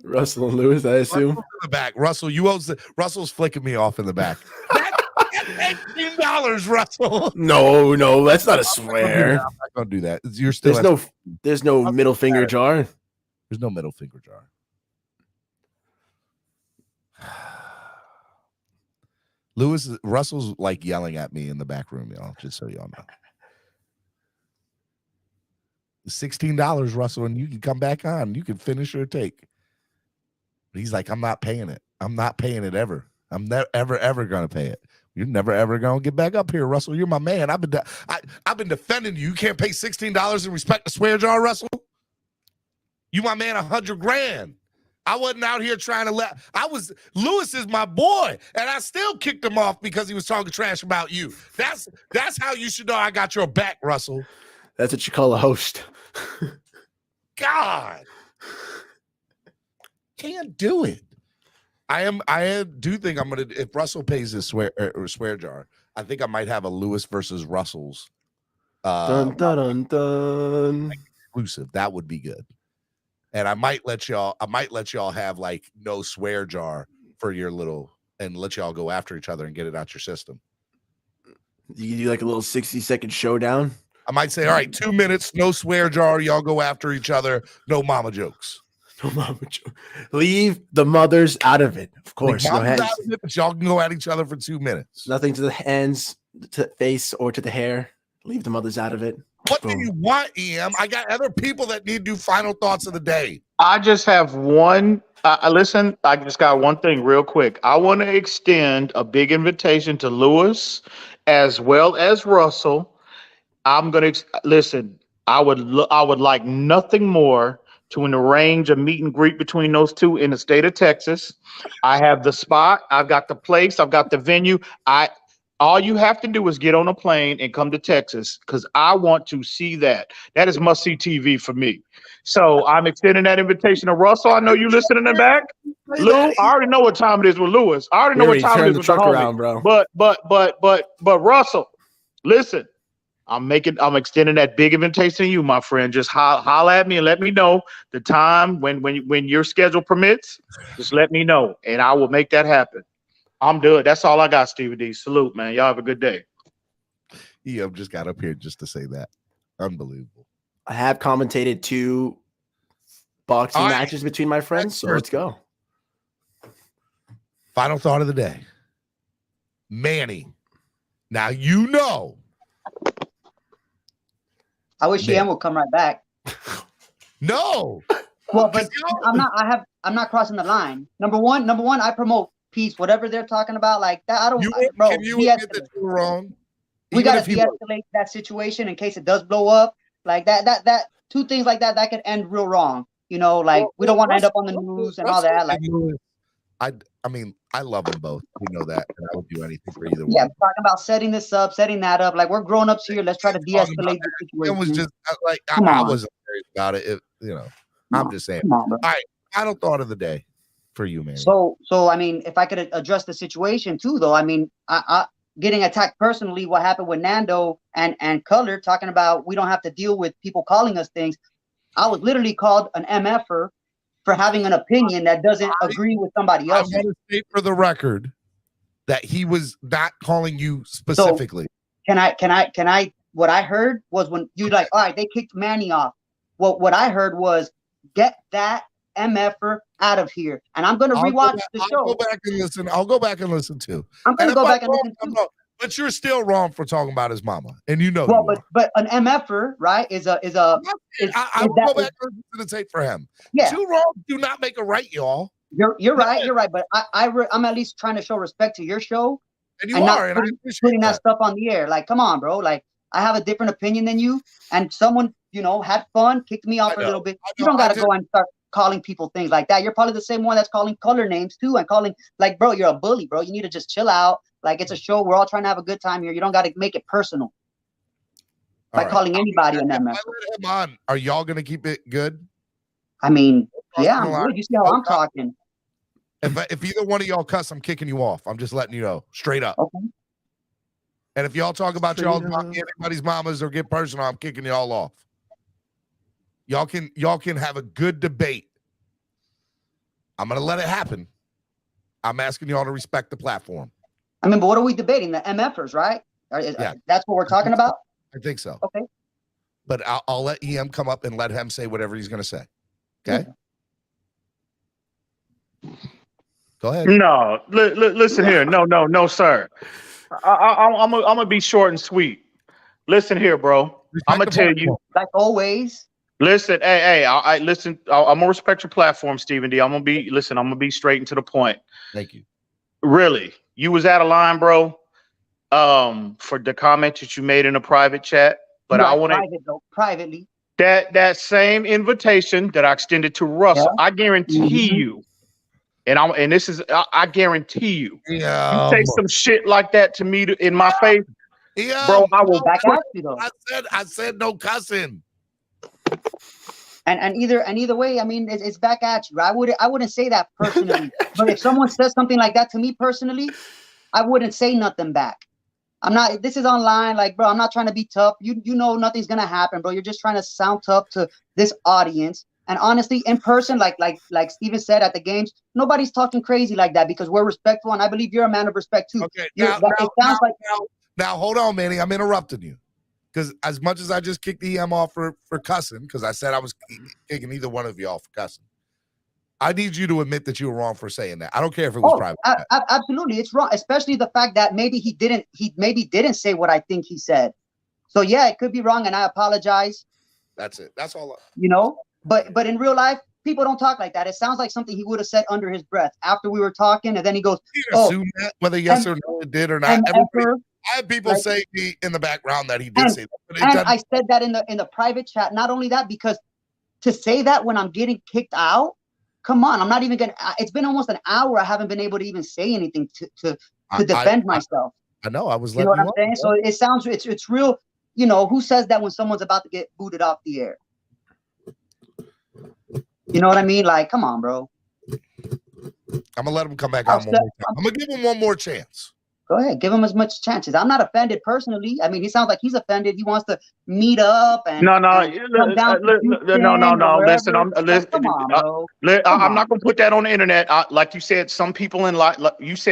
Russell and Lewis, I assume. In the back. Russell, Russell's flicking me off in the back. $18, Russell. No, that's not a swear. I'm not gonna do that. You're still There's no middle finger jar. There's no middle finger jar. Russell's like yelling at me in the back room, y'all. Just so y'all know. $16, Russell, and you can come back on. You can finish your take. He's like, I'm not paying it. I'm not paying it ever. I'm never ever gonna pay it. You're never ever gonna get back up here, Russell. You're my man. I've been defending you. You can't pay $16 and respect the swear jar, Russell. You my man, $100,000. I wasn't out here trying to Lewis is my boy, and I still kicked him off because he was talking trash about you. That's how you should know I got your back, Russell. That's what you call a host. God. Can't do it. I do think I'm gonna, if Russell pays his swear jar, I think I might have a Lewis versus Russell's Dun, dun, dun, dun. exclusive. That would be good. And I might let y'all have like no swear jar for your little, and let y'all go after each other and get it out your system. You can do like a little 60-second showdown. I might say, all right, 2 minutes, no swear jar, y'all go after each other, no mama jokes. No mama joke. Leave the mothers out of it, of course. No hands. Out of it, but y'all can go at each other for 2 minutes. Nothing to the hands, to the face, or to the hair. Leave the mothers out of it. What do you want, EM? I got other people that need to do final thoughts of the day. I just have one. Listen, I just got one thing real quick. I want to extend a big invitation to Lewis as well as Russell. I'm going to listen. I would like nothing more to arrange a meet and greet between those two in the state of Texas. I have the spot. I've got the place. I've got the venue. All you have to do is get on a plane and come to Texas because I want to see that. That is must-see TV for me. So I'm extending that invitation to Russell. I know you listening in the back. Lou, I already know what time it is with Lewis. I already know what time it is with the homie. Around, bro. But Russell, listen. I'm extending that big invitation to you, my friend. Just holler at me and let me know the time when your schedule permits. Just let me know, and I will make that happen. I'm good. That's all I got, Stevie D. Salute, man. Y'all have a good day. EM just got up here just to say that. Unbelievable. I have commentated 2 boxing matches between my friends, so let's go. Final thought of the day. Manny. Now you know. I wish EM would come right back. No. Well, but I'm not crossing the line. Number one, I promote peace, whatever they're talking about, like that. Can you admit that you were wrong? We got to de-escalate that situation in case it does blow up. Like that 2 things like that could end real wrong. You know, like we don't want to end up on the news and all that. Like, I mean, I love them both. We know that, and I would do anything for either one. Yeah, talking about setting this up, setting that up. Like we're grown ups here. Let's try to de-escalate the situation. It was just like I wasn't serious about it. I'm just saying. All right, final thought of the day for you, man. So I mean, if I could address the situation too, though, I mean, I getting attacked personally. What happened with Nando and Color talking about we don't have to deal with people calling us things. I was literally called an MFer for having an opinion that doesn't agree with somebody else. I want to state for the record that he was not calling you specifically. So can I? What I heard was when you like, all right, they kicked Manny off. Well, what I heard was get that MFer out of here. And I'm going to rewatch the show. I'll go back and listen. I'll go back and listen too. I'm going to go back and listen too. But you're still wrong for talking about his mama, and you know. Well, but an MFer, right, is a. I will go back and listen to the tape for him. Yeah. 2 wrongs do not make a right, y'all. You're right. You're right. But I'm at least trying to show respect to your show. And you are, and putting that stuff on the air. Like, come on, bro. Like, I have a different opinion than you, and someone, had fun, kicked me off a little bit. You don't got to go and start calling people things like that. You're probably the same one that's calling color names too, and calling like, bro, you're a bully, bro. You need to just chill out. Like, it's a show. We're all trying to have a good time here. You don't got to make it personal by calling anybody an MF. I let him on. Are y'all gonna keep it good? I mean, yeah, I'm good. You see how I'm talking. If either one of y'all cuss, I'm kicking you off. I'm just letting you know, straight up. Okay. And if y'all talk about anybody's mamas or get personal, I'm kicking y'all off. Y'all can have a good debate. I'm gonna let it happen. I'm asking y'all to respect the platform. I mean, but what are we debating? The MFers, right? Yeah. That's what we're talking about? I think so. Okay. But I'll let EM come up and let him say whatever he's going to say. Okay. Go ahead. No, listen here. No, sir. I'm gonna be short and sweet. Listen here, bro. I'm gonna tell you. Like always. Listen, hey, I listen. I'm gonna respect your platform, Stephen D. I'm gonna be straight and to the point. Thank you. Really, you was out of line, bro. For the comment that you made in a private chat, but I want to privately. That same invitation that I extended to Russell, I guarantee you, and this is I guarantee you, you say some shit like that to me in my face, bro. I will back at you though. I said no cussing. And either way, I mean, it's back at you. I wouldn't say that personally, but if someone says something like that to me personally, I wouldn't say nothing back. I'm not. This is online, like, bro. I'm not trying to be tough. You know nothing's gonna happen, bro. You're just trying to sound tough to this audience. And honestly, in person, like Steven said at the games, nobody's talking crazy like that because we're respectful, and I believe you're a man of respect too. Okay. Now hold on, Manny. I'm interrupting you because as much as I just kicked the EM off for cussing, because I said I was kicking either one of y'all for cussing, I need you to admit that you were wrong for saying that. I don't care if it was private. Absolutely, it's wrong, especially the fact that maybe he didn't say what I think he said. So yeah, it could be wrong, and I apologize. That's it. That's all. You know, but in real life, people don't talk like that. It sounds like something he would have said under his breath after we were talking, and then he goes, assume that, whether yes or no it did or not. I had people say in the background that he did say that. And I said that in the private chat. Not only that, because to say that when I'm getting kicked out. Come on, I'm not even gonna. It's been almost an hour. I haven't been able to even say anything to defend myself. I know. I was. You know what I'm saying? So it sounds. It's real. You know who says that when someone's about to get booted off the air? You know what I mean? Like, come on, bro. I'm gonna let him come back on one more time. I'm gonna give him one more chance. Go ahead, give him as much chances. I'm not offended personally. I mean, he sounds like he's offended. He wants to meet up and no. Come down Listen, I'm not gonna put that on the internet. Like you said, some people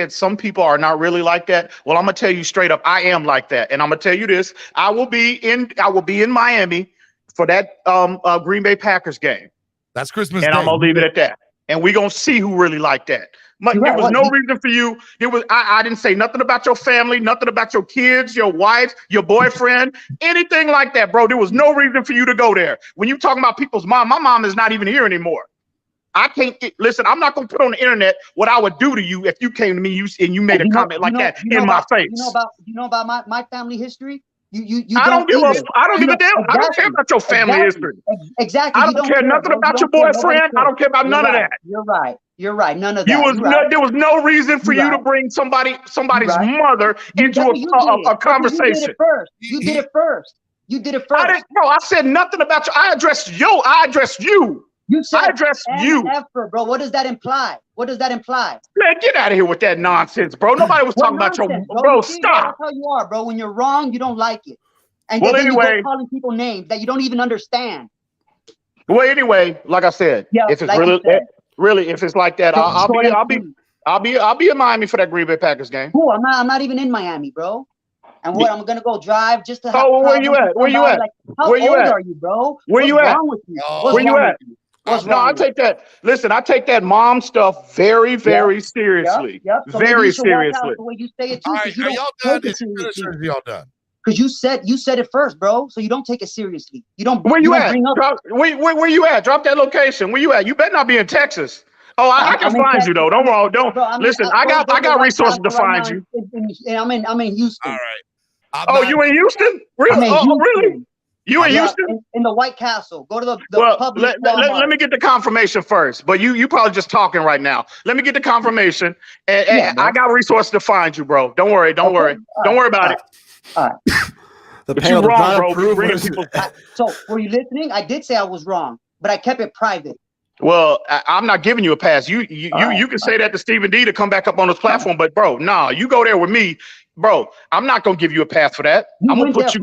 some people are not really like that. Well, I'm gonna tell you straight up, I am like that, and I'm gonna tell you this: I will be in Miami for that Green Bay Packers game. That's Christmas and Day. I'm gonna leave it at that. And we're gonna see who really like that. There was no reason for you. I didn't say nothing about your family, nothing about your kids, your wife, your boyfriend, anything like that, bro. There was no reason for you to go there. When you talking about people's mom, my mom is not even here anymore. I can't listen. I'm not gonna put on the internet what I would do to you if you came to me and you made a comment like that in my face. You know about my family history? You I don't give a damn. I don't care about your family history. Exactly. I don't care nothing about your boyfriend. I don't care about none of that. You're right. You're right. None of that. There was no reason for you to bring somebody's mother into a conversation. You did it first. You did it first. I didn't, bro. I said nothing about you. I addressed you. You said I addressed you. Bro, what does that imply? What does that imply? Man, get out of here with that nonsense, bro. Nobody was talking about your bro. Stop. That's how you are, bro. When you're wrong, you don't like it. And well, then anyway, you go calling people names that you don't even understand. Well, anyway, like I said, if it's like really, if it's like that, I'll be in Miami for that Green Bay Packers game. Cool. I'm not even in Miami, bro. And what I'm gonna go drive just to have. Oh, where you at? Where you at? Like, how old are you, bro? Where you at? What's wrong with you? Where you at? No, I take that. Listen, I take that mom stuff very, very seriously. So very seriously. The way you say it too, all right, are y'all done? Y'all done? Because you said it first, bro. So you don't take it seriously. You don't. Where you at? Where you at? Drop that location. Where you at? You better not be in Texas. Oh, I can find you though. Don't listen. I got resources to find you. I'm in Houston. All right. You in Houston? Really? Really? You in Houston? In the White Castle. Go to the public. Let me get the confirmation first. But you probably just talking right now. Let me get the confirmation. And I got resources to find you, bro. Don't worry. Don't worry about it. All right. But you're wrong, bro. So were you listening? I did say I was wrong, but I kept it private. Well, I'm not giving you a pass. You can say that to Stephen D to come back up on his platform, but bro, nah, you go there with me, bro. I'm not gonna give you a pass for that. I'm gonna put you.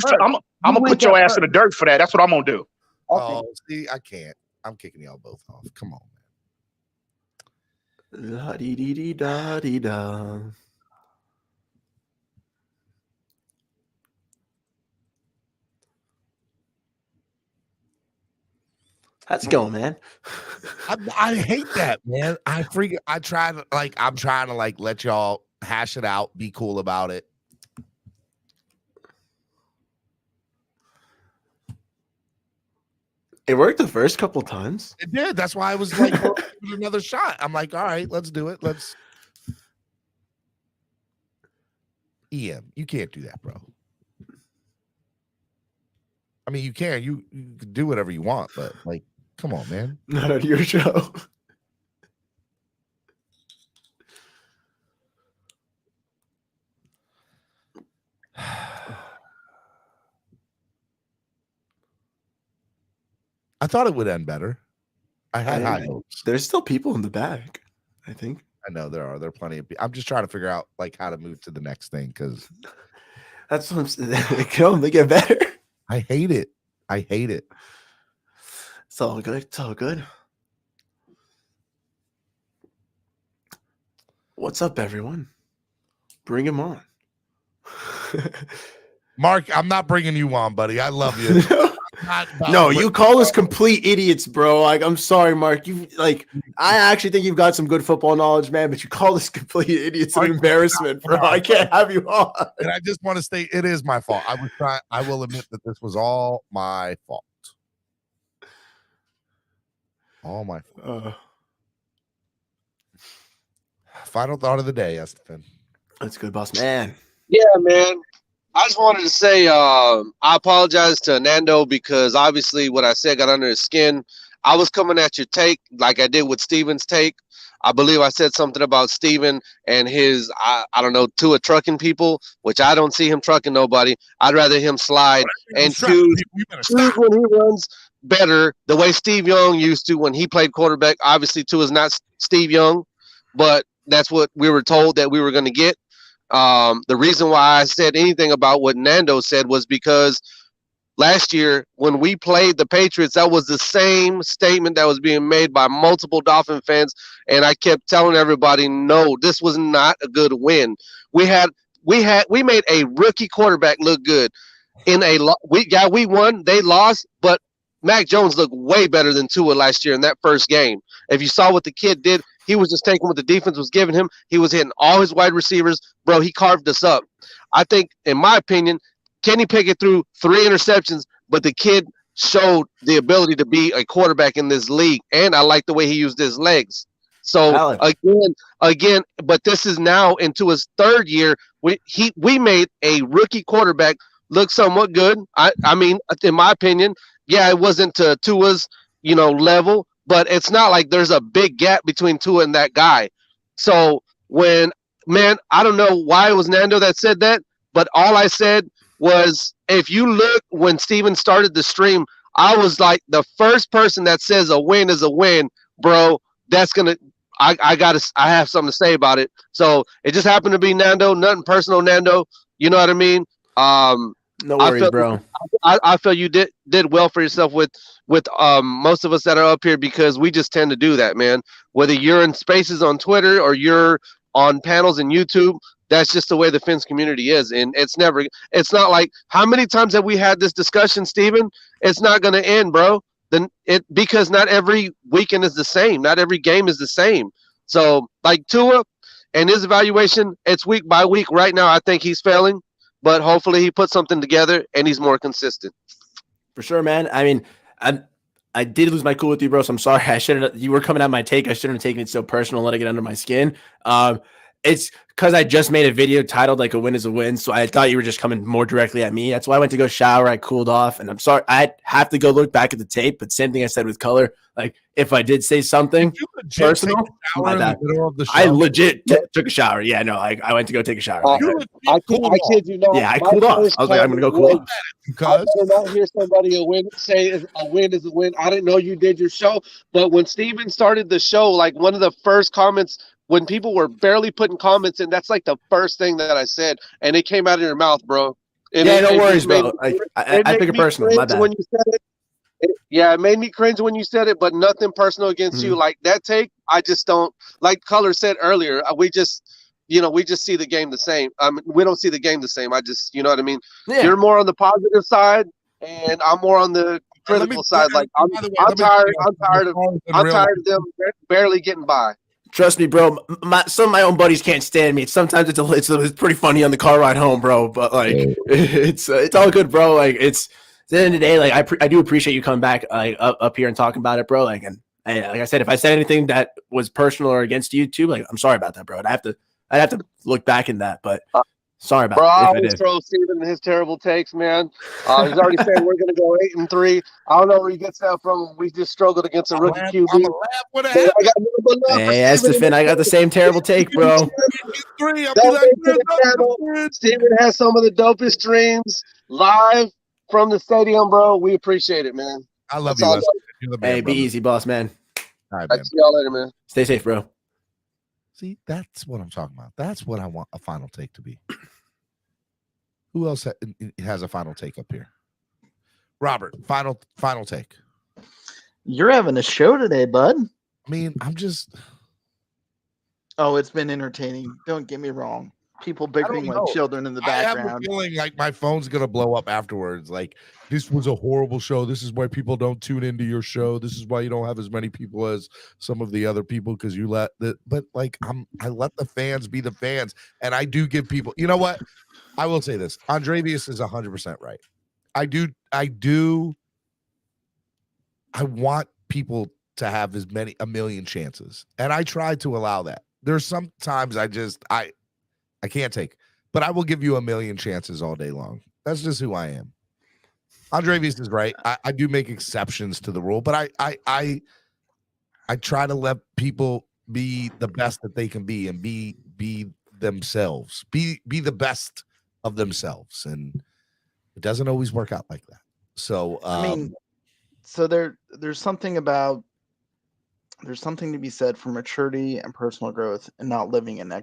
I'm gonna put your ass in the dirt for that. That's what I'm gonna do. Okay. Oh, see, I can't. I'm kicking y'all both off. Come on, man. La dee dee dee da dee da. How's it going, man? I hate that, man. I'm trying to like let y'all hash it out, be cool about it. It worked the first couple times. It did. That's why I was like, give it another shot. I'm like, all right, let's do it. EM, you can't do that, bro. I mean, you can. You can do whatever you want, but like, come on, man. Not on your show. I thought it would end better. I had high hopes. There's still people in the back, I think. I know there are. There are plenty of people. I'm just trying to figure out like how to move to the next thing because that's what I'm saying. They get better. I hate it. It's all good. It's all good. What's up, everyone? Bring him on. Mark, I'm not bringing you on, buddy. I love you. No, you call us complete idiots, bro. Like, I'm sorry, Mark. I actually think you've got some good football knowledge, man, but you call us complete idiots. An embarrassment, bro. I can't have you on. And I just want to state it is my fault. I will admit that this was all my fault. All my fault. Final thought of the day, Estefan. That's good, boss man. Yeah, man. I just wanted to say I apologize to Nando because obviously what I said got under his skin. I was coming at your take like I did with Steven's take. I believe I said something about Steven and his, I don't know, Tua trucking people, which I don't see him trucking nobody. I'd rather him slide and choose when he runs better the way Steve Young used to when he played quarterback. Obviously, Tua's not Steve Young, but that's what we were told that we were going to get. The reason why I said anything about what Nando said was because last year when we played the Patriots, that was the same statement that was being made by multiple Dolphin fans, and I kept telling everybody, no, this was not a good win. We made a rookie quarterback look good. We won, they lost, but Mac Jones looked way better than Tua last year in that first game. If you saw what the kid did, he was just taking what the defense was giving him. He was hitting all his wide receivers. Bro, he carved us up. I think, in my opinion, Kenny Pickett threw 3 interceptions, but the kid showed the ability to be a quarterback in this league, and I like the way he used his legs. So, again, but this is now into his 3rd year. We made a rookie quarterback look somewhat good. I mean, in my opinion, yeah, it wasn't to Tua's, level, but it's not like there's a big gap between Tua and that guy. So I don't know why it was Nando that said that, but all I said was, if you look when Steven started the stream, I was like, the first person that says a win is a win, bro, that's going to, I have something to say about it. So it just happened to be Nando, nothing personal, Nando. You know what I mean? No worries, bro. I feel you did well for yourself with most of us that are up here, because we just tend to do that, man. Whether you're in spaces on Twitter or you're on panels in YouTube, that's just the way the Fins community is. And it's not like, how many times have we had this discussion, Steven? It's not going to end, bro. Because not every weekend is the same. Not every game is the same. So like Tua and his evaluation, it's week by week. Right now, I think he's failing. But hopefully he puts something together and he's more consistent. For sure, man. I mean, I did lose my cool with you, bro. So I'm sorry. You were coming at my take. I shouldn't have taken it so personal and let it get under my skin. It's because I just made a video titled like "A Win is a Win," so I thought you were just coming more directly at me. That's why I went to go shower. I cooled off, and I'm sorry. I have to go look back at the tape. But same thing I said with color. Like if I did say something personal, I legit took a shower. Yeah, no, I went to go take a shower. I kid you not. Yeah, I cooled off. I was like, I'm gonna go cool off. I did not hear somebody say a win is a win. I didn't know you did your show, but when Steven started the show, like one of the first comments, when people were barely putting comments in, that's like the first thing that I said, and it came out of your mouth, bro. No worries, bro. I took it personal. My bad. When you said it, it made me cringe when you said it, but nothing personal against you. Like that take, I just don't, like Color said earlier, we just see the game the same. We don't see the game the same. I just, you know what I mean? Yeah. You're more on the positive side, and I'm more on the critical side. Like I'm tired of them barely getting by. Trust me, bro. Some of my own buddies can't stand me. Sometimes it's pretty funny on the car ride home, bro. But like, it's all good, bro. Like, it's at the end of the day, like I do appreciate you coming back up here and talking about it, bro. Like, and like I said, if I said anything that was personal or against you too, like I'm sorry about that, bro. I'd have to look back in that, but sorry about Bro, I it. always throw Steven and his terrible takes, man. He's already saying we're going to go 8-3. I don't know where he gets that from. We just struggled against a rookie QB. Hey, Estefan, I got the same terrible take, bro. Steven has some of the dopest streams live from the stadium, bro. We appreciate it, man. I love you. Hey, be easy, boss, man. All right, man. See y'all later, man. Stay safe, bro. See, that's what I'm talking about. That's what I want a final take to be. Who else has a final take up here? Robert, final take. You're having a show today, bud. I mean, I'm just. Oh, it's been entertaining. Don't get me wrong. People bickering like children in the background. I have a feeling like my phone's gonna blow up afterwards. Like, this was a horrible show. This is why people don't tune into your show. This is why you don't have as many people as some of the other people, because you let the. But like, I let the fans be the fans, and I do give people. You know what? I will say this: Andrevius is 100% right. I want people to have a million chances, and I try to allow that. There's sometimes I can't take, but I will give you a million chances all day long. That's just who I am. Andrevius is right. I do make exceptions to the rule, but I try to let people be the best that they can be and be themselves, be the best of themselves, and it doesn't always work out like that. So I mean, so there's something to be said for maturity and personal growth and not living in an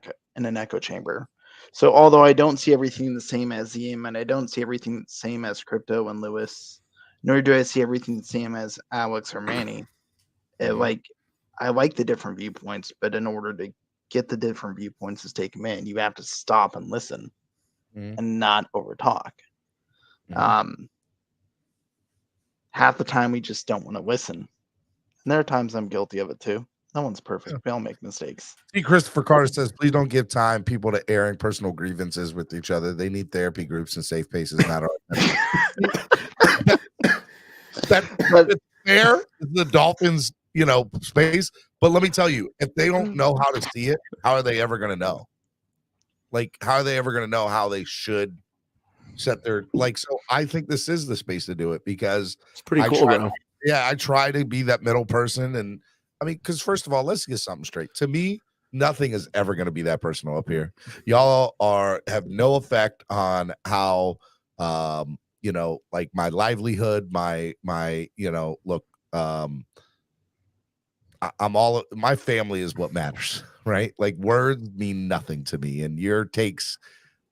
echo chamber. So although I don't see everything the same as Ziem, and I don't see everything the same as Crypto and Lewis, nor do I see everything the same as Alex or Manny, I like the different viewpoints, but in order to get the different viewpoints to take them in, you have to stop and listen and not over talk. Half the time we just don't want to listen. And there are times I'm guilty of it too. No one's perfect. We all make mistakes. See, Christopher Carter says, please don't give people to airing personal grievances with each other. They need therapy groups and safe places, not our That's fair. The Dolphins, space. But let me tell you, if they don't know how to see it, how are they ever going to know? Like, how are they ever going to know how they should set their so I think this is the space to do it, because it's pretty cool. I try to be that middle person. And I mean, because first of all, let's get something straight. To me, nothing is ever going to be that personal up here. Y'all have no effect on how like my livelihood, my look, my family is what matters, right? Like, words mean nothing to me, and your takes,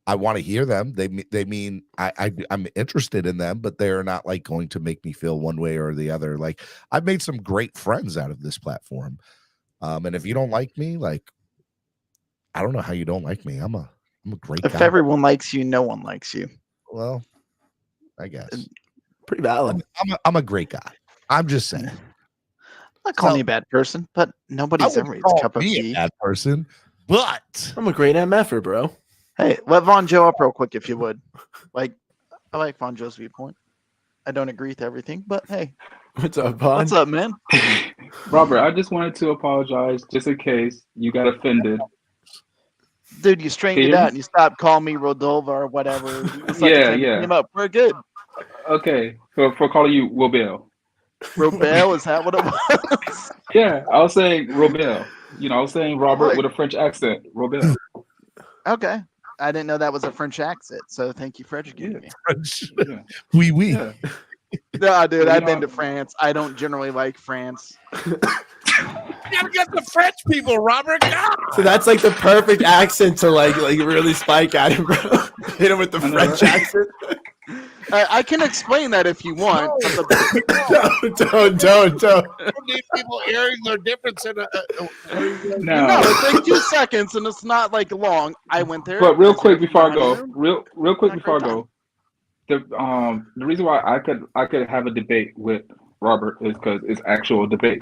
I want to hear them. They mean I'm interested in them, but they're not like going to make me feel one way or the other. Like, I've made some great friends out of this platform. And if you don't like me, like, I don't know how you don't like me. I'm a great guy. If everyone likes you, no one likes you. Well, I guess. Pretty valid. I'm a great guy. I'm just saying. I'm not calling you a bad person, but nobody's ever a cup of tea. A bad person, but I'm a great MFer, bro. Hey, let Von Joe up real quick if you would. Like, I like Von Joe's viewpoint. I don't agree with everything, but hey. What's up, Von? What's up, man? Robert, I just wanted to apologize just in case you got offended. Dude, you straightened it out and you stopped calling me Rodolva or whatever. Yeah. Him up. We're good. Okay, for calling you Robel. Robel, is that what it was? Yeah, I was saying Robel. I was saying Robert with a French accent. Robel. Okay. I didn't know that was a French accent, so thank you for educating me. French. Oui. Yeah. No, dude, I've been to France. I don't generally like France. You gotta get the French people, Robert. God. So that's like the perfect accent to like really spike at him, bro. Hit him with the French accent. I can explain that if you want. Don't need people airing their difference in No, it's like 2 seconds and it's not like long. I went there. But real quick before I go, real quick before I go, The reason why I could have a debate with Robert is because it's actual debate,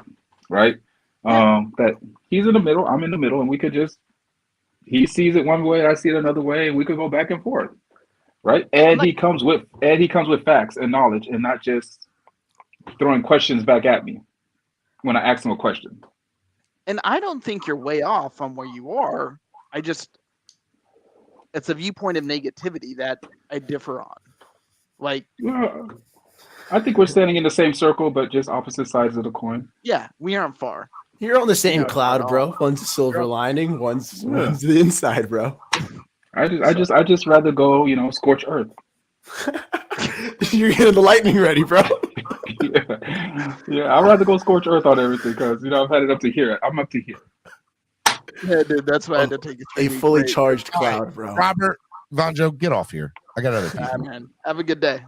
right? That he's in the middle, I'm in the middle, and we could just he sees it one way, I see it another way, and we could go back and forth, right? And he comes with facts and knowledge, and not just throwing questions back at me when I ask him a question. And I don't think you're way off from where you are. It's a viewpoint of negativity that I differ on. Like, I think we're standing in the same circle, but just opposite sides of the coin. Yeah, we aren't far. You're on the same cloud, bro. One's a silver lining, one's the inside, bro. I just rather go, scorch earth. You're getting the lightning ready, bro. Yeah, I'd rather go scorch earth on everything because I've had it up to here. I'm up to here. Yeah, dude, that's why I had to take a fully charged cloud, bro. Robert Vonjo, get off here. I got other people. Man, have a good day.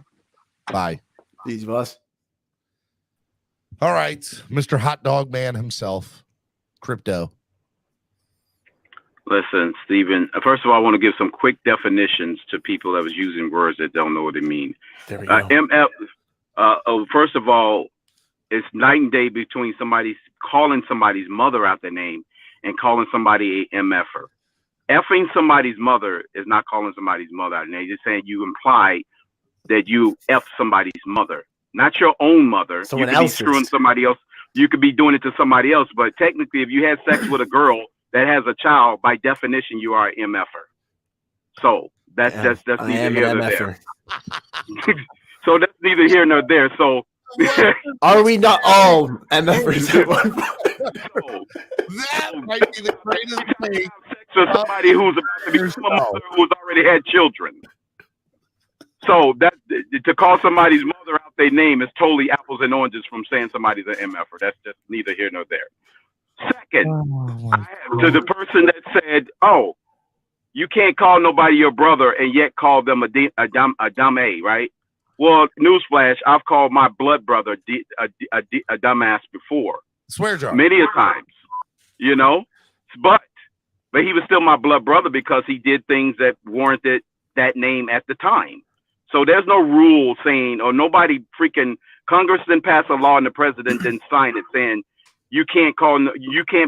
Bye. These boss. All right, Mr. Hot Dog Man himself, Crypto. Listen, Stephen, first of all, I want to give some quick definitions to people that was using words that don't know what they mean. There we go. MF, first of all, it's night and day between somebody calling somebody's mother out their name and calling somebody a MFer. Effing somebody's mother is not calling somebody's mother out. They're just saying you imply that you F somebody's mother, not your own mother. Someone you could else's. be screwing somebody else. You could be doing it to somebody else. But technically, if you had sex with a girl that has a child, by definition, you are an MFer. So that's neither here nor there. So that's neither here nor there. So are we not all MFers? That might be the greatest thing. So somebody who's about to become a mother who's already had children. So that to call somebody's mother out their name is totally apples and oranges from saying somebody's an MFer. That's just neither here nor there. Second, to the person that said, "Oh, you can't call nobody your brother and yet call them a dumb A," right? Well, newsflash, I've called my blood brother a dumbass before. Swear jar. Many a times, but he was still my blood brother because he did things that warranted that name at the time. So there's no rule saying, or nobody freaking Congress didn't pass a law and the president didn't sign it saying you can't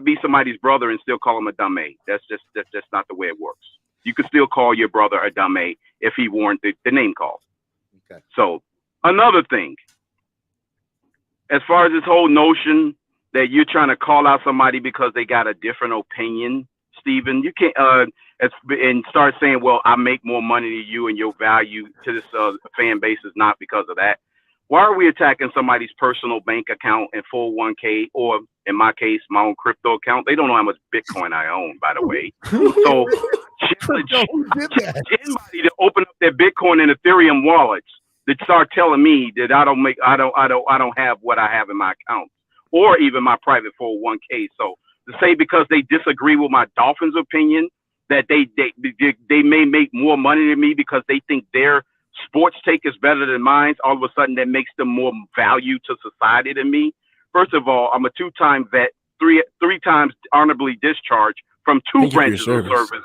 be somebody's brother and still call him a dumb A. That's just not the way it works. You could still call your brother a dumb A if he warranted the name call. Okay. So another thing, as far as this whole notion that you're trying to call out somebody because they got a different opinion, Stephen, you can't and start saying, well, I make more money than you and your value to this fan base is not because of that. Why are we attacking somebody's personal bank account and 401k, or in my case, my own crypto account? They don't know how much Bitcoin I own, by the way. So challenge anybody to open up their Bitcoin and Ethereum wallets that start telling me that I don't have what I have in my account, or even my private 401k. So to say because they disagree with my Dolphins opinion that they may make more money than me because they think their sports take is better than mine, all of a sudden that makes them more value to society than me. First of all, I'm a two-time vet, three times honorably discharged from two branches of service.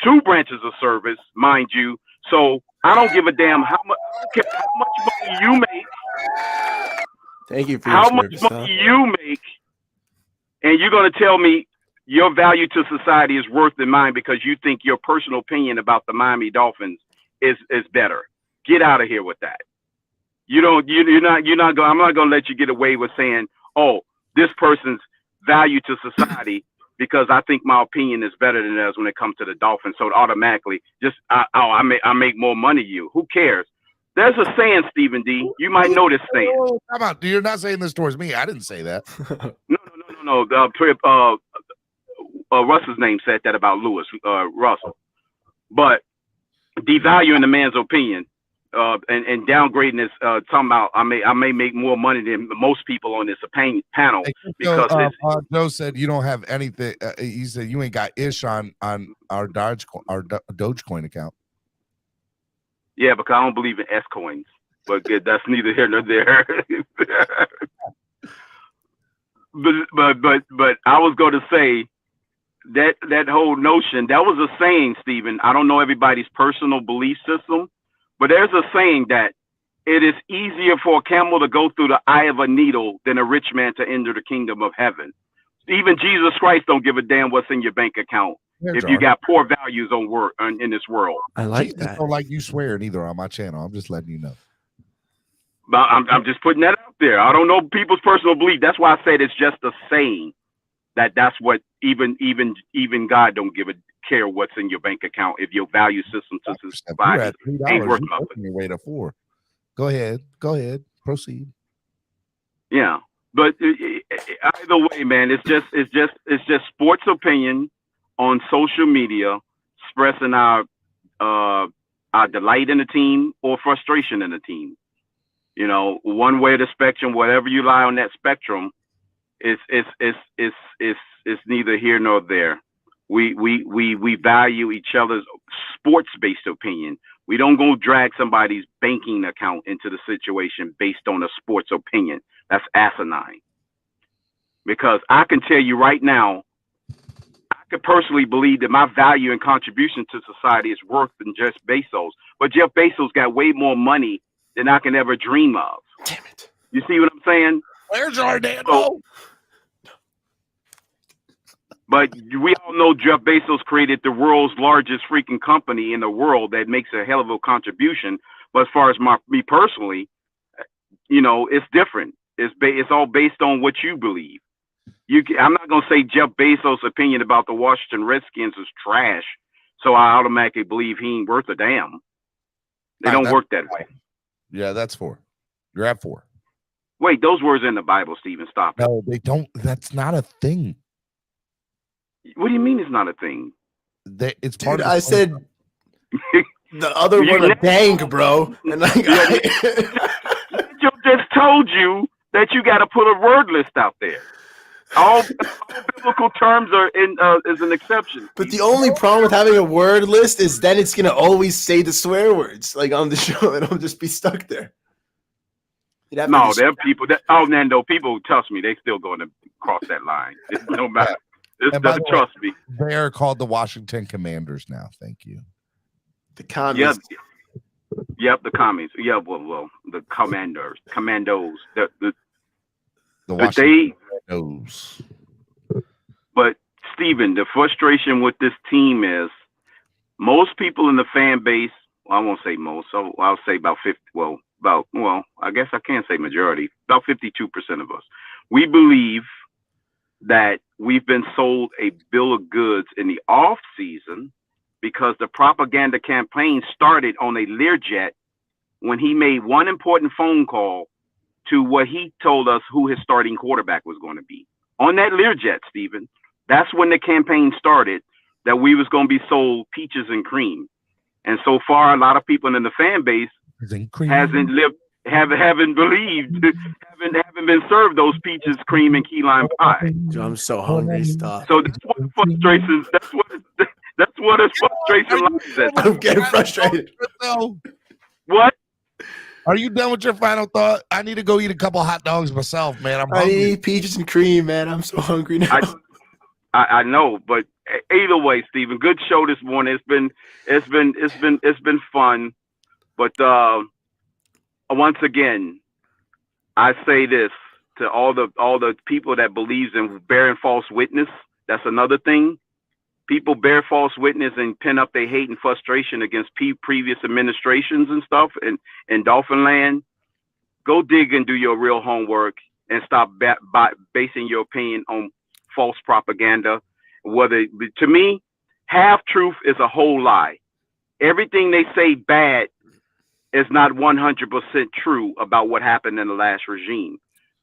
Two branches of service, mind you. So I don't give a damn how much money you make. Thank you for how much money you make, and you're going to tell me your value to society is worse than mine because you think your personal opinion about the Miami Dolphins is better. Get out of here with that. I'm not going to let you get away with saying, oh, this person's value to society because I think my opinion is better than theirs when it comes to the Dolphins. So automatically just, I make more money than you. Who cares? There's a saying, Stephen D. You might know this saying. Oh, come on. You're not saying this towards me. I didn't say that. No. Russell's name said that about Lewis, Russell. But devaluing the man's opinion and downgrading this, talking about I may make more money than most people on this panel because Joe said you don't have anything. He said you ain't got ish on our Dogecoin account. Yeah, because I don't believe in S coins, but that's neither here nor there. But I was going to say that whole notion, that was a saying, Stephen. I don't know everybody's personal belief system, But there's a saying that it is easier for a camel to go through the eye of a needle than a rich man to enter the kingdom of heaven. Even Jesus Christ don't give a damn what's in your bank account if you got poor values in this world. I like Jesus that. don't like you swearing either on my channel. I'm just letting you know. But I'm just putting that out there. I don't know people's personal belief. That's why I said it's just a saying. That's what even God don't care what's in your bank account if your value system to society ain't worth nothing. Your way to 4. Go ahead. Proceed. Yeah, but either way, man, it's just sports opinion on social media, expressing our delight in the team or frustration in the team. You know, one way of the spectrum, whatever you lie on that spectrum, it's neither here nor there. We value each other's sports-based opinion. We don't go drag somebody's banking account into the situation based on a sports opinion. That's asinine. Because I can tell you right now, I could personally believe that my value and contribution to society is worth than Jeff Bezos. But Jeff Bezos got way more money than I can ever dream of. Damn it. You see what I'm saying? Where's our Nando? But we all know Jeff Bezos created the world's largest freaking company in the world that makes a hell of a contribution. But as far as me personally, you know, it's different. It's all based on what you believe. I'm not going to say Jeff Bezos' opinion about the Washington Redskins is trash, so I automatically believe he ain't worth a damn. They don't work that way. Yeah, that's 4. You're at 4. Wait, those words in the Bible, Stephen. Stop it. No, they don't. That's not a thing. What do you mean it's not a thing? It's part Dude, of I said the other one a bank, bro. And Joe just told you that you got to put a word list out there. All biblical terms are is an exception. But the only problem with having a word list is then it's gonna always say the swear words like on the show, and I'll just be stuck there. No, there are people that Nando, people trust me, they still going to cross that line. It no matter. Trust me. They are called the Washington Commanders now. Thank you. The commies. Yep, the commies. Yeah, well, the commandos. The Washington Commandos. But Steven, the frustration with this team is most people in the fan base. Well, I won't say most. So I'll say about 50. Well, I guess I can't say majority. About 52% of us. We believe that we've been sold a bill of goods in the off season because the propaganda campaign started on a Learjet when he made one important phone call to what he told us who his starting quarterback was going to be. On that Learjet, Stephen, that's when the campaign started that we was going to be sold peaches and cream. And so far, a lot of people in the fan base haven't believed, haven't been served those peaches, cream, and key lime pie. I'm so hungry. Stop. So that's what frustrations. That's what his frustration lies at. I'm getting frustrated. What? Are you done with your final thought? I need to go eat a couple hot dogs myself, man. I'm hungry. I need peaches and cream, man. I'm so hungry now. I know, but either way, Stephen, good show this morning. It's been fun, but once again, I say this to all the people that believes in bearing false witness. That's another thing. People bear false witness and pin up their hate and frustration against previous administrations and stuff in Dolphin land. Go dig and do your real homework and stop basing your opinion on false propaganda. To me, half truth is a whole lie. Everything they say bad is not 100% true about what happened in the last regime.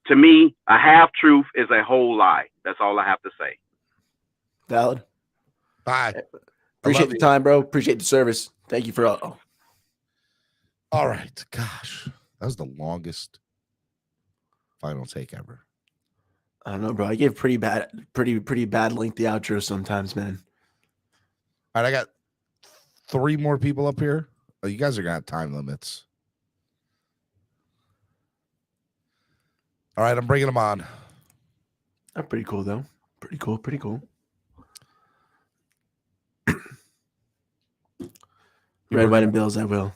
To me, a half truth is a whole lie. That's all I have to say. Valid. Bye. Appreciate the time, bro. Appreciate the service. Thank you for all. All right. Gosh, that was the longest final take ever. I don't know, bro. I give pretty bad lengthy outros sometimes, man. All right, I got 3 more people up here. Oh, you guys are gonna have time limits. All right, I'm bringing them on. That's pretty cool, though. Pretty cool. Red, white, and bills, I will.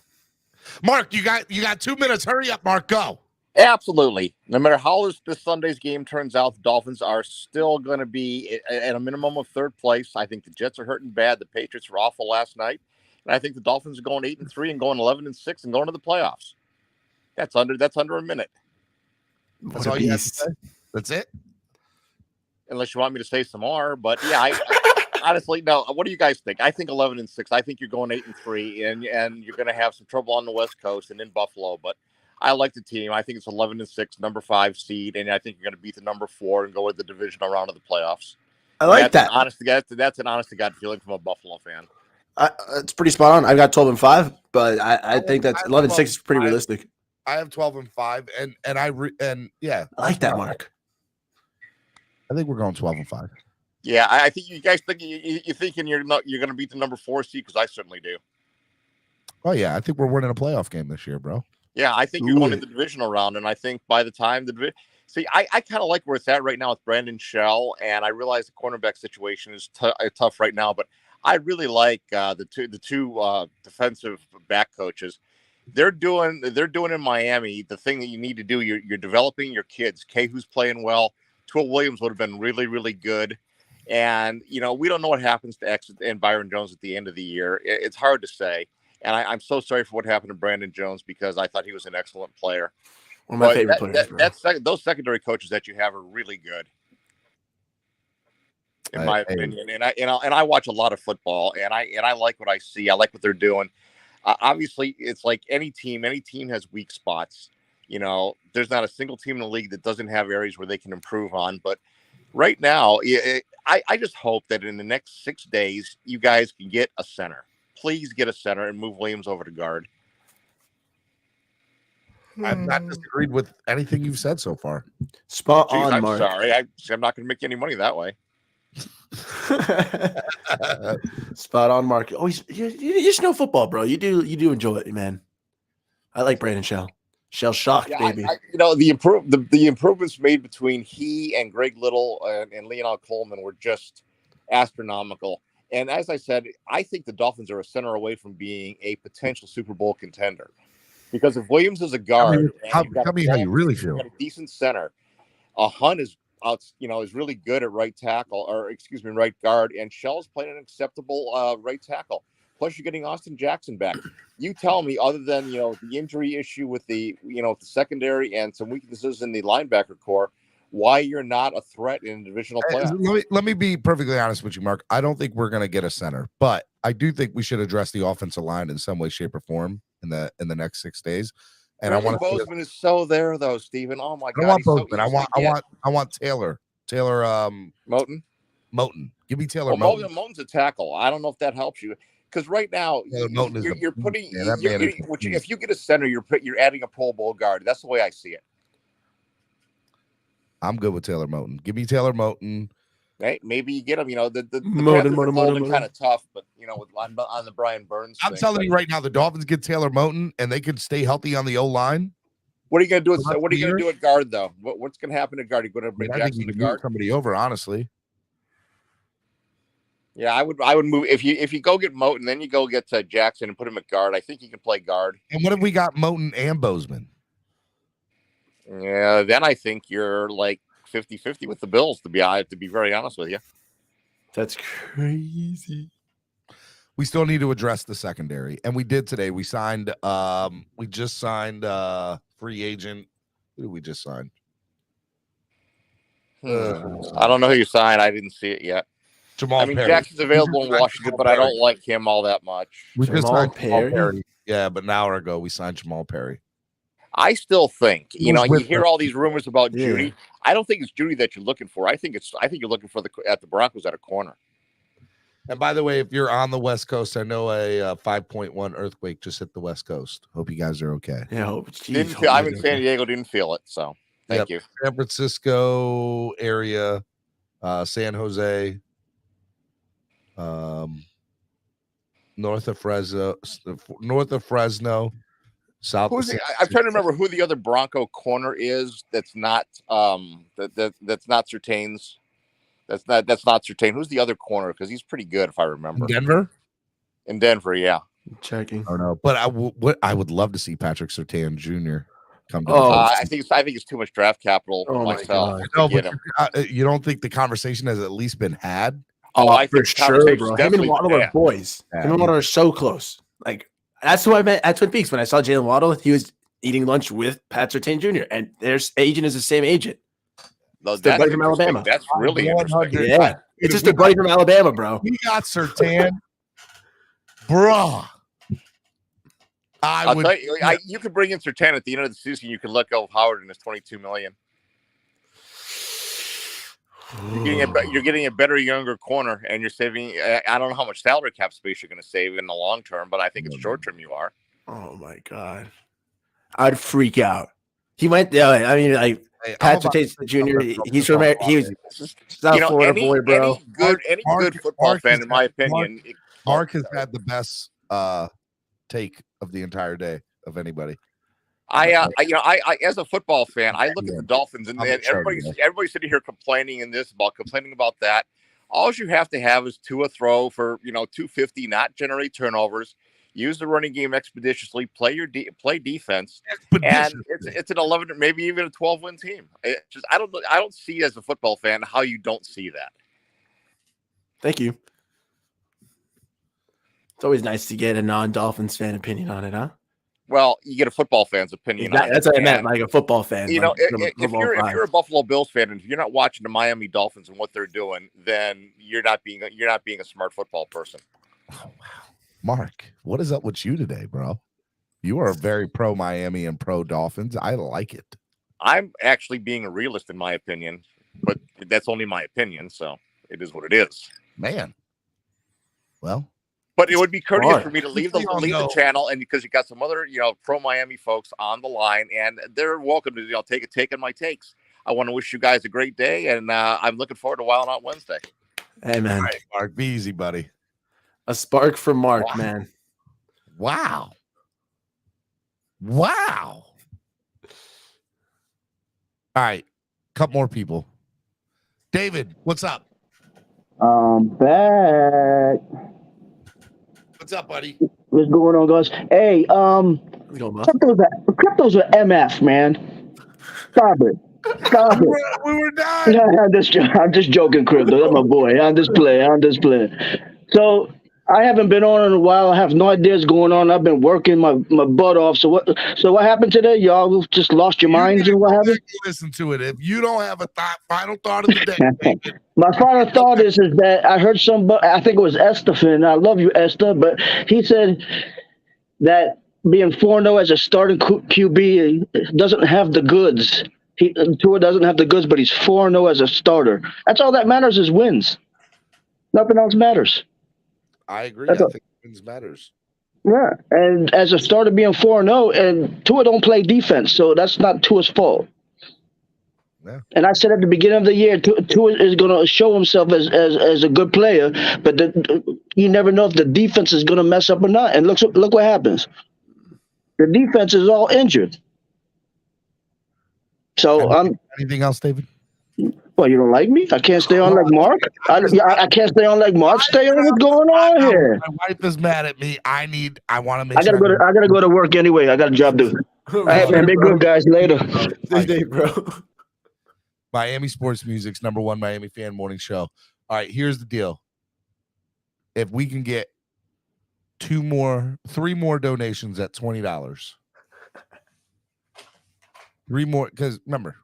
Mark, you got 2 minutes. Hurry up, Mark. Go. Absolutely. No matter how this Sunday's game turns out, the Dolphins are still going to be at a minimum of third place. I think the Jets are hurting bad. The Patriots were awful last night, and I think the Dolphins are going 8-3 and going 11-6 and going to the playoffs. That's under a minute. That's all you have to say. That's it. Unless you want me to say some more, but yeah, I honestly no. What do you guys think? I think 11-6. I think you're going 8-3, and you're going to have some trouble on the West Coast and in Buffalo, but. I like the team. I think it's 11-6, number 5 seed, and I think you're going to beat the number 4 and go with the divisional round of the playoffs. I like that. That's an honest to God feeling from a Buffalo fan. It's pretty spot on. I've got 12-5, but I think that's 11-6 is pretty realistic. I have 12-5, and yeah, I like that, Mark. I think we're going 12-5. Yeah, I think you guys think you're thinking you're going to beat the number 4 seed, because I certainly do. Oh yeah, I think we're winning a playoff game this year, bro. Yeah, I think you're going to the divisional round, and I think by the time I kind of like where it's at right now with Brandon Shell, and I realize the cornerback situation is tough right now, but I really like the two defensive back coaches. They're doing in Miami the thing that you need to do. You're developing your kids. Kay, who's playing well. Twill Williams would have been really, really good. And, we don't know what happens to X and Byron Jones at the end of the year. It's hard to say. And I'm so sorry for what happened to Brandon Jones, because I thought he was an excellent player. One of my favorite players. Those secondary coaches that you have are really good, in my opinion. And I watch a lot of football, and I like what I see. I like what they're doing. Obviously, it's like any team has weak spots. There's not a single team in the league that doesn't have areas where they can improve on. But right now, I just hope that in the next 6 days, you guys can get a center. Please get a center and move Williams over to guard. I've not disagreed with anything you've said so far. Spot on, I'm Mark. sorry. I'm not going to make any money that way. Spot on, Mark. Oh, you just know football, bro. You do enjoy it, man. I like Brandon Shell. Shell shocked, baby. The improvements made between he and Greg Little and Leonard Coleman were just astronomical. And as I said, I think the Dolphins are a center away from being a potential Super Bowl contender. Because if Williams is a guard, tell me how you really feel. Got a decent center. Hunt is really good at right tackle, right guard, and Shell's playing an acceptable right tackle. Plus, you're getting Austin Jackson back. You tell me, other than the injury issue with the the secondary and some weaknesses in the linebacker core, why you're not a threat in divisional playoffs. Let me be perfectly honest with you, Mark. I don't think we're going to get a center, but I do think we should address the offensive line in some way, shape, or form in the next 6 days. And I want Bozeman is so there though, Steven. Oh my God. I want Bozeman. I want Taylor. Moton. Give me Taylor Moton. Moton's a tackle. I don't know if that helps you. Because right now, you're putting if you get a center, you're adding a Pro Bowl guard. That's the way I see it. I'm good with Taylor Moton. Give me Taylor Moton. Right? Maybe you get him. The Moton kind of tough, but on the Brian Burns. I'm telling you right now, the Dolphins get Taylor Moton, and they could stay healthy on the O line. What are you going to do? What are you going to do at guard though? What's going to happen at guard? Are you going to bring Jackson to guard? Somebody over, honestly. Yeah, I would move if you go get Moton, then you go get Jackson and put him at guard. I think he can play guard. And what if we got Moton and Bozeman? Yeah, then I think you're like 50-50 with the Bills, to be very honest with you. That's crazy. We still need to address the secondary, and we did today. We signed we just signed free agent. Who did we just sign? I don't know who you signed. I didn't see it yet. Jamal Perry. Jackson's available in Washington, but I don't like him all that much. We just signed Jamal Perry. Yeah, but an hour ago we signed Jamal Perry. I still think, you hear all these rumors about Judy. I don't think it's Judy that you're looking for. I think you're looking for the Broncos at a corner. And by the way, if you're on the West Coast, I know a 5.1 earthquake just hit the West Coast. Hope you guys are okay. Yeah, I'm in San Diego, didn't feel it. So thank you. San Francisco area, San Jose, north of Fresno, south. I'm trying to remember who the other Bronco corner is. That's not that's not Surtain's. That's not Surtain. Who's the other corner? Because he's pretty good, if I remember. Denver. In Denver, yeah. Checking. I don't know, but I would love to see Patrick Surtain Jr. come to. I think it's too much draft capital myself. No, but you don't think the conversation has at least been had? I for sure, bro. Him and Waddle are boys. Yeah, Him and Waddle are so close. Like that's who I met at Twin Peaks when I saw Jalen Waddle. He was eating lunch with Pat Surtain Jr. and their agent is the same agent. No, their buddy from Alabama. That's really interesting. Yeah, it's just a buddy from Alabama, bro. We got Surtain, bruh. I'll tell you, you could bring in Surtain at the end of the season. You can let go of Howard and his $22 million. You're getting a better younger corner, and you're saving. I don't know how much salary cap space you're going to save in the long term, but I think it's short term. You are. Oh my god, I'd freak out. He went. I mean, like Patrick Tate Jr. He's from. He was South Florida boy, bro. Any good football fan, in my opinion. Mark has had the best take of the entire day of anybody. I as a football fan, I look at the Dolphins and everybody's sitting here complaining about that. All you have to have is Tua throw for 250, not generate turnovers. Use the running game expeditiously. Play defense, and it's an 11, maybe even a 12-win team. I don't see as a football fan how you don't see that. Thank you. It's always nice to get a non-Dolphins fan opinion on it, huh? Well, you get a football fan's opinion. That's what I meant, like a football fan. If you're a Buffalo Bills fan and if you're not watching the Miami Dolphins and what they're doing, then you're not being a smart football person. Oh, wow. Mark, what is up with you today, bro? You are very pro Miami and pro Dolphins. I like it. I'm actually being a realist in my opinion, but that's only my opinion, so it is what it is. Man. Well, but it would be courteous for me to leave the channel, and because you got some other pro Miami folks on the line, and they're welcome to take in my takes. I want to wish you guys a great day, and I'm looking forward to Wild Out Wednesday. Hey man, all right, Mark, be easy, buddy. A spark for Mark, man. Wow. All right, couple more people. David, what's up? Back. What's up, buddy? What's going on, guys? Hey, crypto's an MF, man. Stop it. We were done. I'm just joking, crypto. That's my boy. I'm just playing. So I haven't been on in a while. I have no idea what's going on. I've been working my butt off. So what happened today? Y'all just lost your minds and what happened? Listen to it. If you don't have a final thought of the day. My final thought is that I heard somebody, I think it was Estefan. I love you, Esther, but he said that being 4-0 as a starting QB doesn't have the goods. Tua doesn't have the goods, but he's 4-0 as a starter. That's all that matters is wins. Nothing else matters. I agree. I think wins matters. Yeah, and as a starter being 4-0, and Tua don't play defense, so that's not Tua's fault. Yeah. And I said at the beginning of the year, Tua is going to show himself as a good player, but you never know if the defense is going to mess up or not. And look what happens. The defense is all injured. So anything else, David? Well, you don't like me? I can't stay on like Mark. I can't stay on like Mark. Stay on. What's going on here? My wife is mad at me. I want to make. I gotta go to work anyway. I got a job to do. All right, man. Be good, guys. Later. Stay safe, bro. Miami Sports Music's #1 Miami fan morning show. All right, here's the deal. If we can get 3 more donations at $20. 3 more, because remember,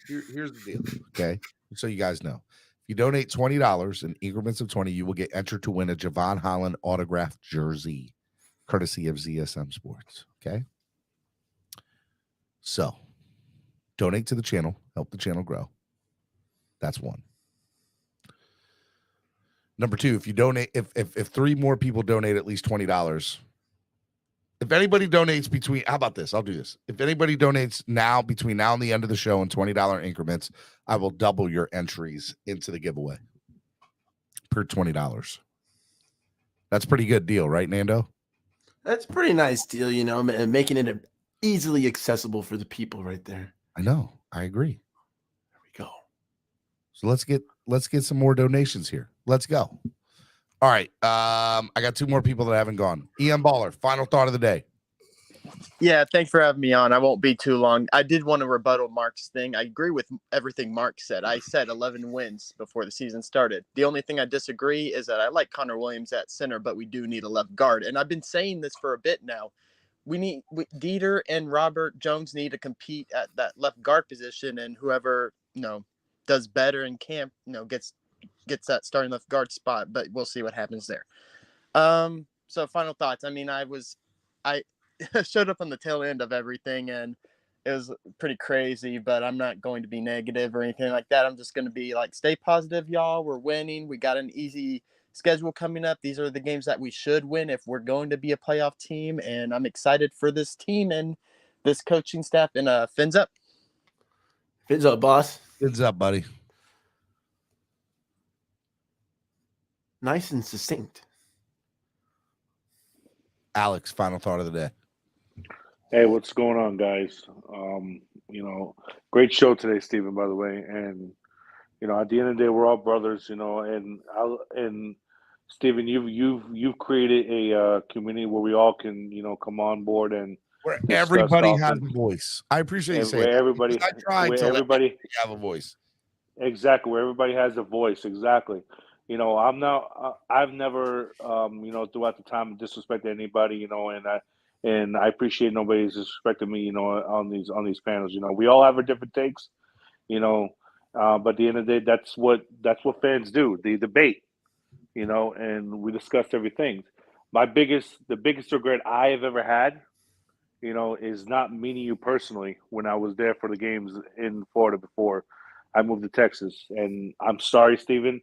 here's the deal. Okay, so you guys know, if you donate $20 in increments of 20, you will get entered to win a Javon Holland autographed jersey, courtesy of ZSM Sports. Okay, so donate to the channel, help the channel grow. That's one. Number 2, if you donate, if 3 more people donate at least $20. If anybody donates how about this? I'll do this. If anybody donates between now and the end of the show in $20 increments, I will double your entries into the giveaway per $20. That's a pretty good deal, right, Nando? That's a pretty nice deal, and making it easily accessible for the people right there. I know. I agree. There we go. So let's get some more donations here. Let's go. All right. I got two more people that haven't gone. EM Baller, final thought of the day. Yeah, thanks for having me on. I won't be too long. I did want to rebuttal Mark's thing. I agree with everything Mark said. I said 11 wins before the season started. The only thing I disagree is that I like Connor Williams at center, but we do need a left guard. And I've been saying this for a bit now. Dieter and Robert Jones need to compete at that left guard position, and whoever, does better in camp, gets that starting left guard spot, but we'll see what happens there. So final thoughts. I mean, I showed up on the tail end of everything, and it was pretty crazy, but I'm not going to be negative or anything like that. I'm just going to be like, stay positive, y'all. We're winning. We got an easy schedule coming up. These are the games that we should win if we're going to be a playoff team, and I'm excited for this team and this coaching staff. And fins up. Fins up, boss. Fins up, buddy. Nice and succinct. Alex, final thought of the day. Hey, what's going on, guys? Great show today, Stephen, by the way. And, at the end of the day, we're all brothers, and Stephen, you've created a community where we all can, come on board and where everybody has a voice. I appreciate you saying where everybody, I tried to everybody have a voice. Exactly, where everybody has a voice. Exactly. I've never, throughout the time disrespected anybody, and I appreciate nobody's disrespecting me, on these panels. We all have our different takes, but at the end of the day, that's what fans do. They debate, and we discuss everything. The biggest regret I have ever had, is not meeting you personally when I was there for the games in Florida before I moved to Texas. And I'm sorry, Stephen.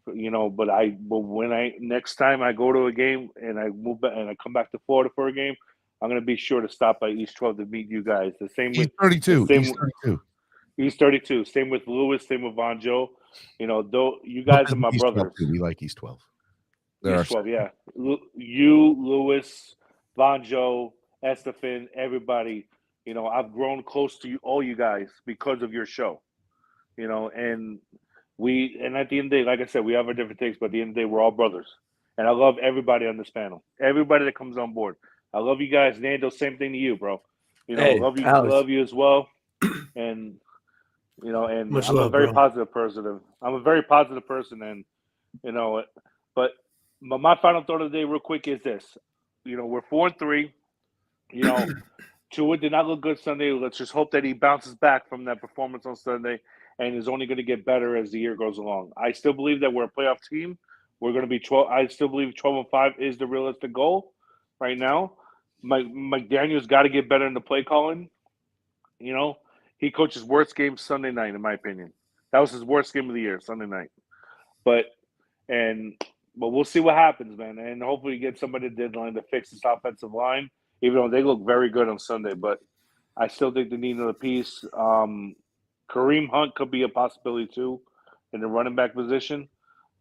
But when next time I go to a game and I move back and I come back to Florida for a game, I'm gonna be sure to stop by East 12 to meet you guys. The same with 32. East 32. Same with Lewis. Same with Von Joe. Though you guys are my brothers. We like East 12. East 12, yeah. You, Lewis, Von Joe, Estefan, everybody. I've grown close to all you guys because of your show. And at the end of the day, like I said, we have our different takes, but at the end of the day, we're all brothers. And I love everybody on this panel. Everybody that comes on board. I love you guys. Nando, same thing to you, bro. Hey, I love you as well. And I'm a very positive person. I'm a very positive person, and but my final thought of the day, real quick, is this. We're 4-3. Tua did not look good Sunday. Let's just hope that he bounces back from that performance on Sunday and is only going to get better as the year goes along. I still believe that we're a playoff team. We're going to be 12. I still believe 12-5 is the realistic goal right now. McDaniel's got to get better in the play calling. He coached his worst game Sunday night, in my opinion. That was his worst game of the year, Sunday night. But we'll see what happens, man. And hopefully get somebody at the deadline to fix this offensive line, even though they look very good on Sunday. But I still think they need another piece. Kareem Hunt could be a possibility too in the running back position.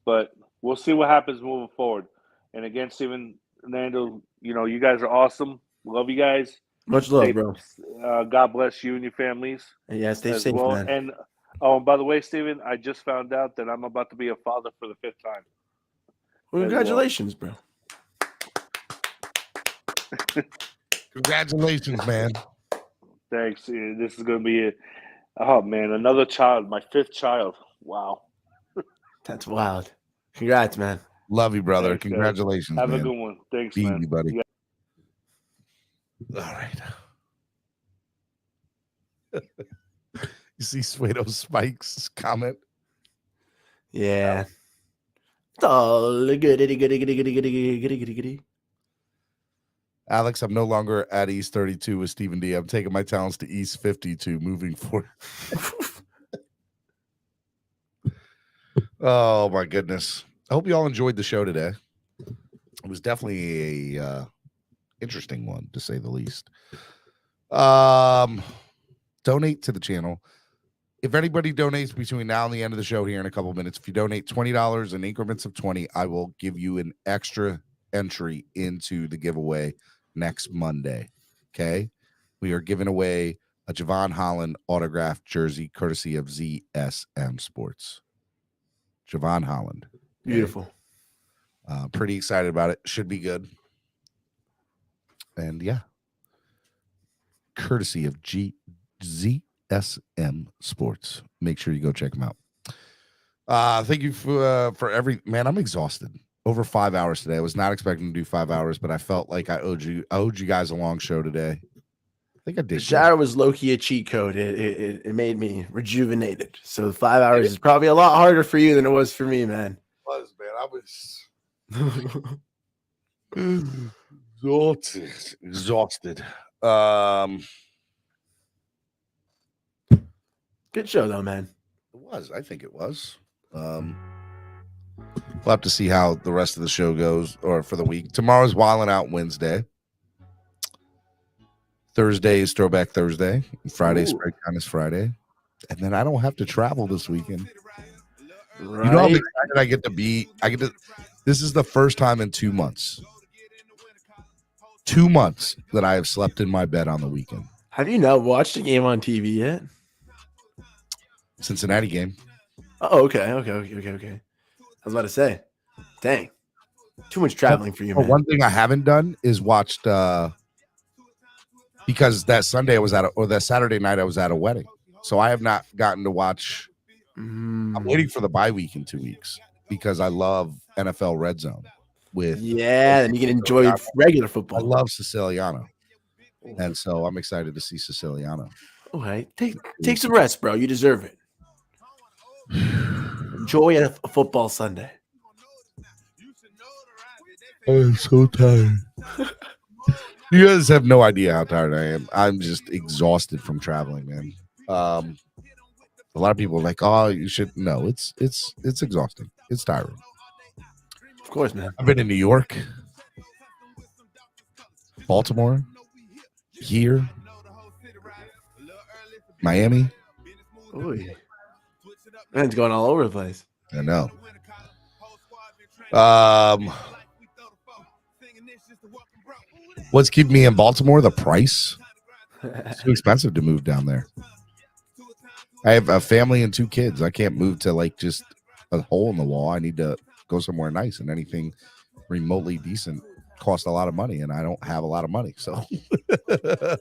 But we'll see what happens moving forward. And again, Stephen, Nando, you guys are awesome. Love you guys. Much love, bro. God bless you and your families. Yeah, stay safe, well. man. And by the way, Stephen, I just found out that I'm about to be a father for the 5th time. Well, congratulations, bro. Congratulations, man. Thanks. This is going to be another child, my 5th child. Wow. That's wild. Congrats, man. Love you, brother. Thanks, congratulations, Have man. a good one. Thanks, Be man. easy, buddy. Yeah. All right. You see Suedo Spike's comment? Yeah. It's all goody. Alex, I'm no longer at East 32 with Stephen D. I'm taking my talents to East 52 moving forward. Oh, my goodness. I hope you all enjoyed the show today. It was definitely a interesting one, to say the least. Donate to the channel. If anybody donates between now and the end of the show here in a couple of minutes, if you donate $20 in increments of 20, I will give you an extra entry into the giveaway next Monday. Okay? We are giving away a Javon Holland autographed jersey courtesy of ZSM Sports. Javon Holland. Beautiful. Pretty excited about it. Should be good. And yeah, courtesy of ZSM Sports. Make sure you go check them out. Thank you for every man. I'm exhausted. Over 5 hours today. I was not expecting to do 5 hours, but I felt like I owed you guys a long show today. I think I did. The shower was low-key a cheat code. It made me rejuvenated. So 5 hours is probably a lot harder for you than it was for me, man. Was, man. I was exhausted. Good show though, man. It was. I think it was. We'll have to see how the rest of the show goes, or for the week. Tomorrow's Wildin' Out Wednesday. Thursday is Throwback Thursday. Friday's Spread Kindness Friday. And then I don't have to travel this weekend. Right. You know how excited I get to be? This is the first time in 2 months. 2 months that I have slept in my bed on the weekend. Have you not watched a game on TV yet? Cincinnati game. Oh, okay. I was about to say, dang, too much traveling for you, man. One thing I haven't done is watched because that Sunday I was that Saturday night I was at a wedding, so I have not gotten to watch. I'm waiting for the bye week in 2 weeks because I love NFL Red Zone. And you can enjoy regular football. I love Siciliano, and so I'm excited to see Siciliano. All right, take some rest, bro. You deserve it. Enjoy a football Sunday. I'm so tired. You guys have no idea how tired I am. I'm just exhausted from traveling, man. A lot of people are like, "Oh, you should." No, it's exhausting. It's tiring. Of course, man. I've been in New York, Baltimore, here, Miami. Ooh. Man's going all over the place. I know. What's keeping me in Baltimore? The price. It's too expensive to move down there. I have a family and 2 kids. I can't move to like just a hole in the wall. I need to go somewhere nice, and anything remotely decent costs a lot of money, and I don't have a lot of money. So there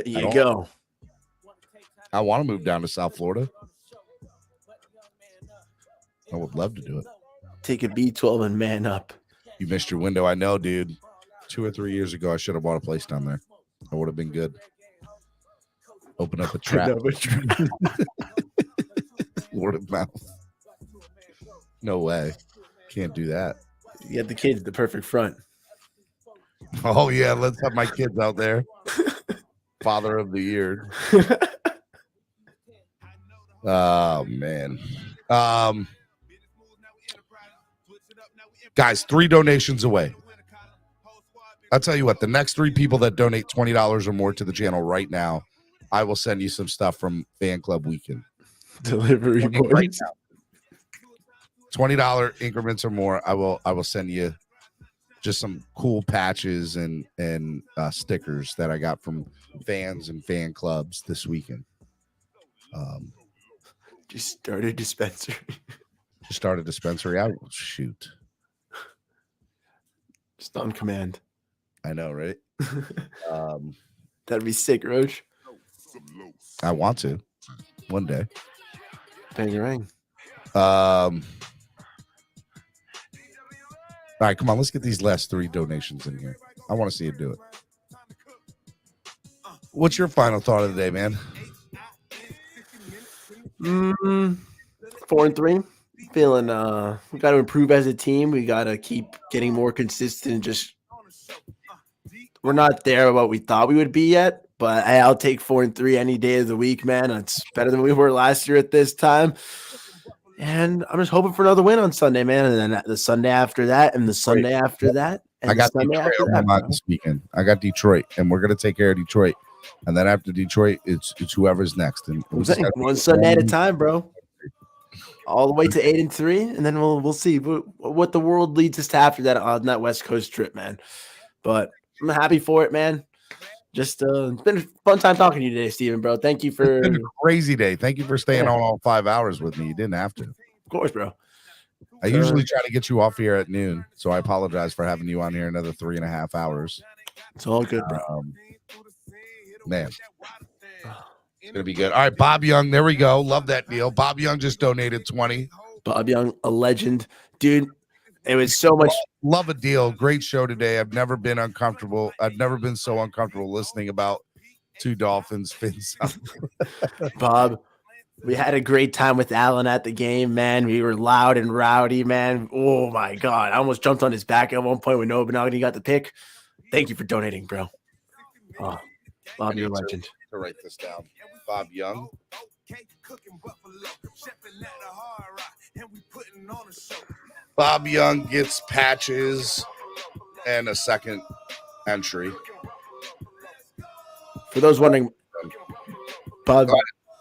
you go. I want to move down to South Florida. I would love to do it. Take a B12 and man up. You missed your window. I know, dude. 2 or 3 years ago, I should have bought a place down there. I would have been good. Open up a trap. Word of mouth. No way. Can't do that. You have the kids, the perfect front. Oh, yeah. Let's have my kids out there. Father of the year. Oh, man. Guys, 3 donations away. I'll tell you what, the next 3 people that donate $20 or more to the channel right now, I will send you some stuff from Fan Club Weekend. Delivery boys. Right now. $20 increments or more, I will send you just some cool patches and stickers that I got from fans and fan clubs this weekend. Just started a dispensary. Just started a dispensary. I will shoot. Just on command. I know, right? That'd be sick, Roach. I want to one day. Bang your ring. All right, come on. Let's get these last 3 donations in here. I want to see you do it. What's your final thought of the day, man? 4-3. Feeling we got to improve as a team. We got to keep getting more consistent. Just we're not there what we thought we would be yet, but I'll take 4-3 any day of the week, man. It's better than we were last year at this time. And I'm just hoping for another win on Sunday, man. And then the Sunday after that, and the Sunday after that. And I got the Sunday Detroit after on my that, mind this weekend. I got Detroit, and we're gonna take care of Detroit. And then after Detroit, it's whoever's next. And I'm saying, one Sunday at a time, bro. All the way to 8-3, and then we'll see what the world leads us to after that on that West Coast trip, man. But I'm happy for it, man. Just it's been a fun time talking to you today, Steven, bro. Thank you for it's been a crazy day. Thank you for staying on all 5 hours with me. You didn't have to. Of course, bro. I usually try to get you off here at noon, so I apologize for having you on here another 3.5 hours. It's all good, bro. Man, it's gonna be good. All right, Bob Young, there we go. Love that deal. Bob Young just donated 20. Bob Young, a legend, dude. It was so much. Love a deal. Great show today. I've never been uncomfortable. I've never been so uncomfortable listening about two Dolphins fins. Bob, we had a great time with Alan at the game, man. We were loud and rowdy, man. Oh my God. I almost jumped on his back at one point when Igbinoghene got the pick. Thank you for donating, bro. Oh, Bob, you're a legend. To write this down. Bob Young. Bob Young gets patches and a second entry. For those wondering, Bob,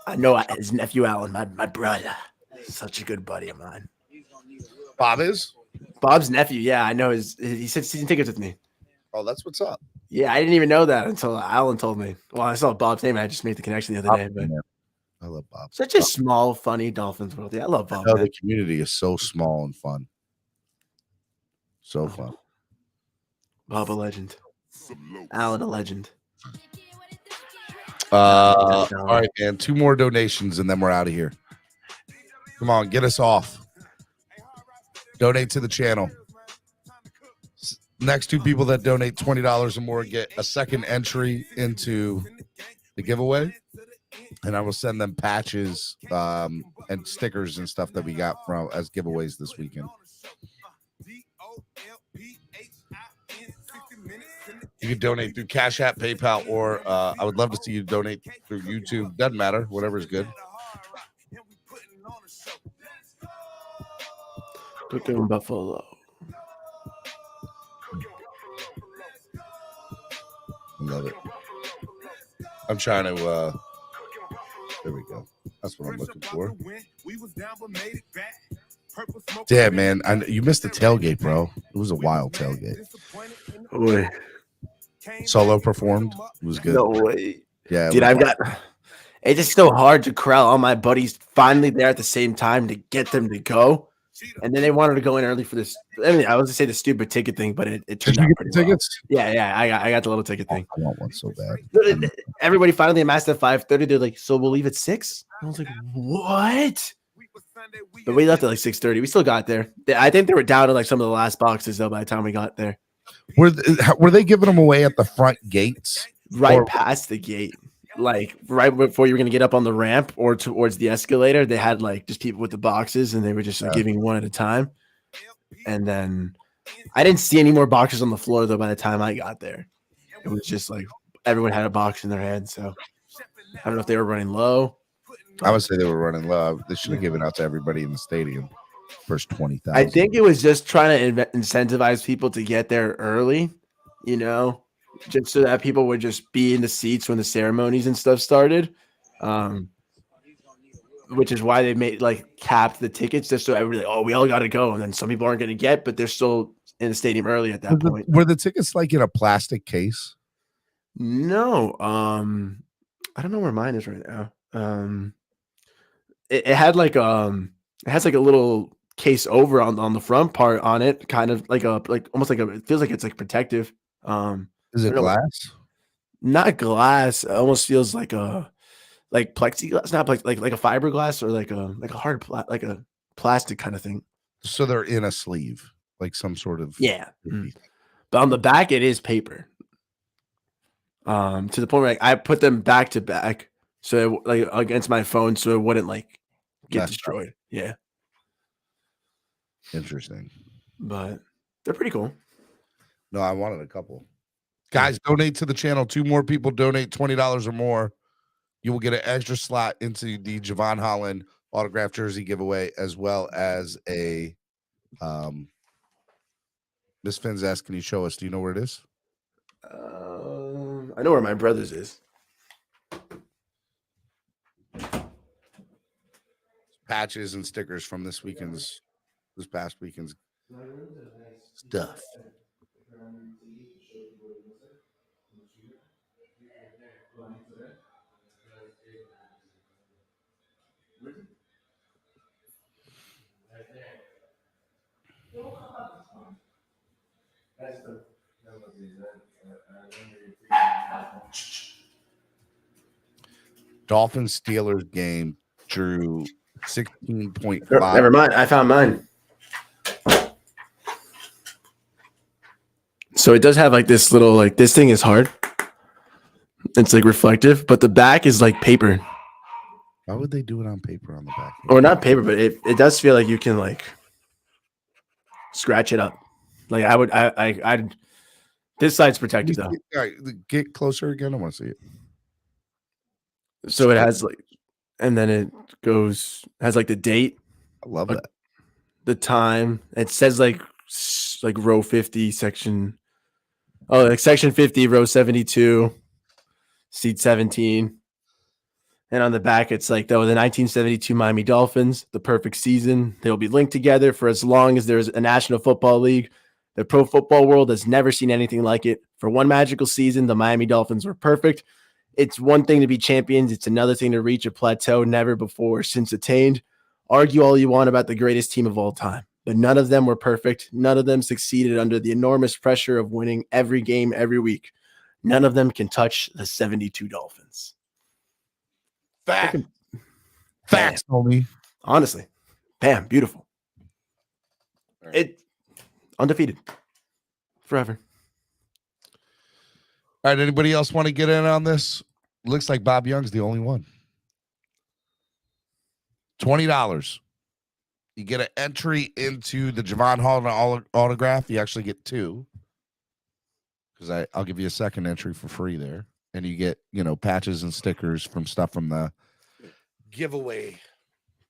I know his nephew Alan, my brother. Such a good buddy of mine. Bob is? Bob's nephew, yeah. I know he said season tickets with me. Oh, that's what's up. Yeah, I didn't even know that until Alan told me. Well, I saw Bob's name. I just made the connection the other day. But I love Bob. Such a small, funny Dolphins world. Yeah, I love Bob. The community is so small and fun. So fun. Bob, a legend. Alan, a legend. All right, man. 2 more donations and then we're out of here. Come on, get us off. Donate to the channel. Next 2 people that donate $20 or more get a second entry into the giveaway. And I will send them patches and stickers and stuff that we got from as giveaways this weekend. You can donate through Cash App, PayPal, or I would love to see you donate through YouTube. Doesn't matter. Whatever's good. Cooking Buffalo. Love it. I'm trying to there we go. That's what I'm looking for. Damn, man. You missed the tailgate, bro. It was a wild tailgate. Boy. Solo performed. It was good. No way. Yeah. Dude, it's just so hard to corral all my buddies finally there at the same time to get them to go. And then they wanted to go in early for this. I mean, I was to say the stupid ticket thing, but it turned out pretty tickets. Well. Yeah, I got the little ticket thing. I want one so bad. Everybody finally amassed at 5:30. They're like, so we'll leave at 6? I was like, what? But we left at like 6:30. We still got there. I think they were down to like some of the last boxes though by the time we got there. Were they giving them away at the front gates? Right past the gate. Like right before you were going to get up on the ramp or towards the escalator, they had like just people with the boxes and they were just giving one at a time. And then I didn't see any more boxes on the floor though by the time I got there. It was just like everyone had a box in their hand. So I don't know if they were running low. I would say they were running low. They should have given out to everybody in the stadium. First 20,000. I think it was just trying to incentivize people to get there early, you know, just so that people would just be in the seats when the ceremonies and stuff started. Which is why they made capped the tickets just so everybody, we all got to go. And then some people aren't going to get, but they're still in the stadium early at that point. Were the tickets like in a plastic case? No. I don't know where mine is right now. It had it has like a little case over on the front part on it, kind of it feels like it's like protective. Is it glass? Not glass. It almost feels like plexiglass, not like a fiberglass or like a hard like a plastic kind of thing. So they're in a sleeve, like some sort of But on the back it is paper. To the point where I put them back to back so against my phone so it wouldn't get destroyed. Yeah. Interesting. But they're pretty cool. No, I wanted a couple. Guys, donate to the channel. 2 more people donate $20 or more. You will get an extra slot into the Javon Holland autographed jersey giveaway, as well as a Miss Finn's asked, can you show us? Do you know where it is? I know where my brother's is. Patches and stickers from this past weekend's stuff. Dolphins Steelers game drew 16.5. Never mind. I found mine. So it does have like this little, like this thing is hard. It's like reflective, but the back is like paper. Why would they do it on paper on the back? Or not paper, but it does feel like you can like scratch it up. Like I'd this side's protected though. All right, get closer again. I want to see it. So it has like, and then it has like the date. I love that. The time. It says like row 50, section. Oh, like section 50, row 72, seat 17. And on the back, it's like, the 1972 Miami Dolphins, the perfect season. They will be linked together for as long as there's a National Football League. The pro football world has never seen anything like it. For one magical season, the Miami Dolphins were perfect. It's one thing to be champions. It's another thing to reach a plateau never before since attained. Argue all you want about the greatest team of all time, but none of them were perfect. None of them succeeded under the enormous pressure of winning every game every week. None of them can touch the 72 Dolphins. Facts, homie. Honestly. Bam, beautiful. It undefeated. Forever. All right, anybody else want to get in on this? Looks like Bob Young's the only one. $20. You get an entry into the Javon Holland autograph. You actually get two. Because I'll give you a second entry for free there. And you get, patches and stickers from stuff from the giveaway.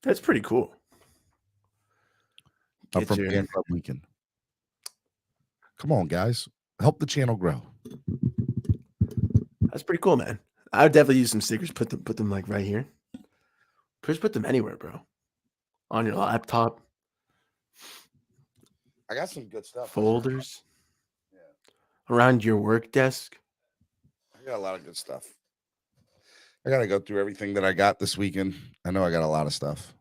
That's pretty cool. From Fan Club Weekend. Come on, guys. Help the channel grow. That's pretty cool, man. I would definitely use some stickers. Put them like right here. Just put them anywhere, bro. On your laptop. I got some good stuff. Folders. Yeah. Around your work desk. I got a lot of good stuff. I got to go through everything that I got this weekend. I know I got a lot of stuff.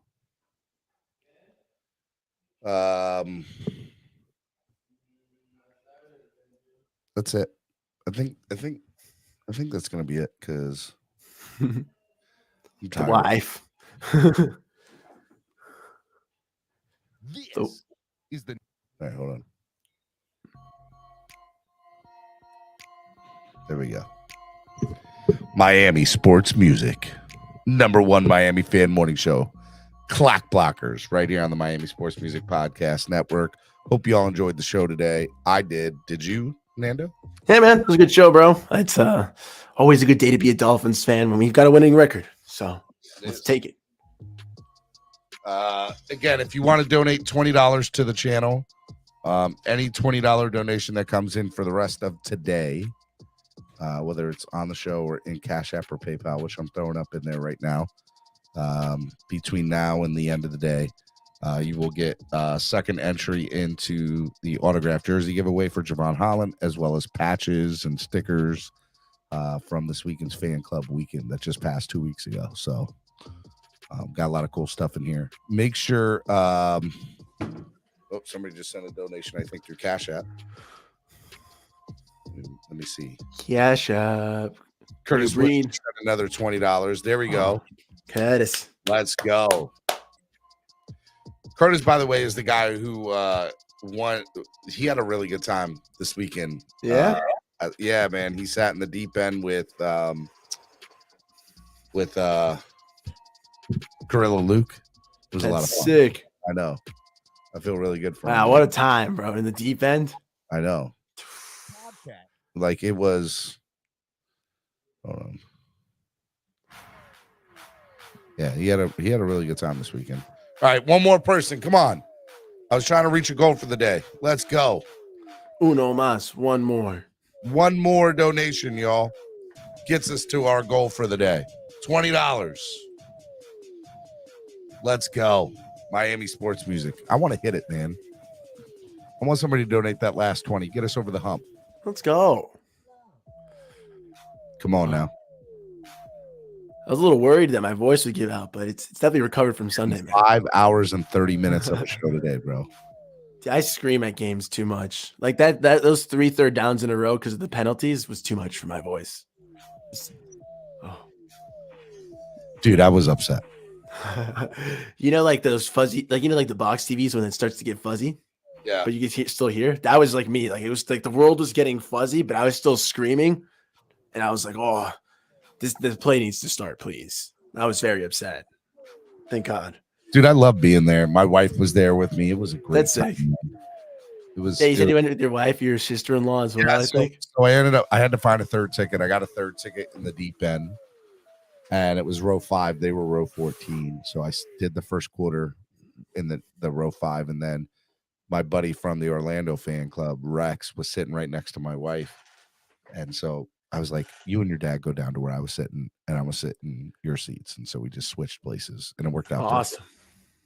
That's it. I think that's gonna be it because life. This is the. All right, hold on. There we go. Miami Sports Music, #1 Miami fan morning show. Clock Blockers right here on the Miami Sports Music Podcast Network. Hope you all enjoyed the show today. I did. Did you, Nando? Yeah, man. It was a good show, bro. It's always a good day to be a Dolphins fan when we've got a winning record. So let's take it. Again, if you want to donate $20 to the channel, any $20 donation that comes in for the rest of today, whether it's on the show or in Cash App or PayPal, which I'm throwing up in there right now, between now and the end of the day, you will get a second entry into the autographed jersey giveaway for Javon Holland, as well as patches and stickers from this weekend's Fan Club Weekend that just passed 2 weeks ago. So got a lot of cool stuff in here. Make sure somebody just sent a donation, I think, through Cash App. Let me see. Cash App. Curtis Reed sent another $20. There we go. Curtis. Let's go. Curtis, by the way, is the guy who won. He had a really good time this weekend. Yeah. Yeah, man. He sat in the deep end with Gorilla Luke. It was a lot of fun. Sick. I know. I feel really good for him. Wow, what a time, bro. In the deep end. I know. Like it was. Hold on. Yeah, he had a really good time this weekend. All right, one more person. Come on. I was trying to reach a goal for the day. Let's go. Uno más. One more. One more donation, y'all. Gets us to our goal for the day. $20. Let's go. Miami Sports Music. I want to hit it, man. I want somebody to donate that last 20. Get us over the hump. Let's go. Come on now. I was a little worried that my voice would give out, but it's definitely recovered from Sunday, man. 5 hours and 30 minutes of the show today, bro. I scream at games too much. Like those 3 third downs in a row because of the penalties was too much for my voice. Dude, I was upset. Like those fuzzy, like the box TVs when it starts to get fuzzy. Yeah. But you can still hear. That was like me. Like it was like the world was getting fuzzy, but I was still screaming, and I was like, "Oh, this play needs to start, please." I was very upset. Thank God. Dude, I love being there. My wife was there with me. It was a great That's sick. time. It was. Yeah, you said you went with your wife, your sister-in-law as well. Yeah, I think. So I had to find a third ticket. I got a third ticket in the deep end, and it was row 5. They were row 14. So I did the first quarter in the row 5, and then my buddy from the Orlando fan club, Rex, was sitting right next to my wife, and so I was like, "You and your dad go down to where I was sitting, and I'm gonna sit in your seats." And so we just switched places, and it worked out. Awesome.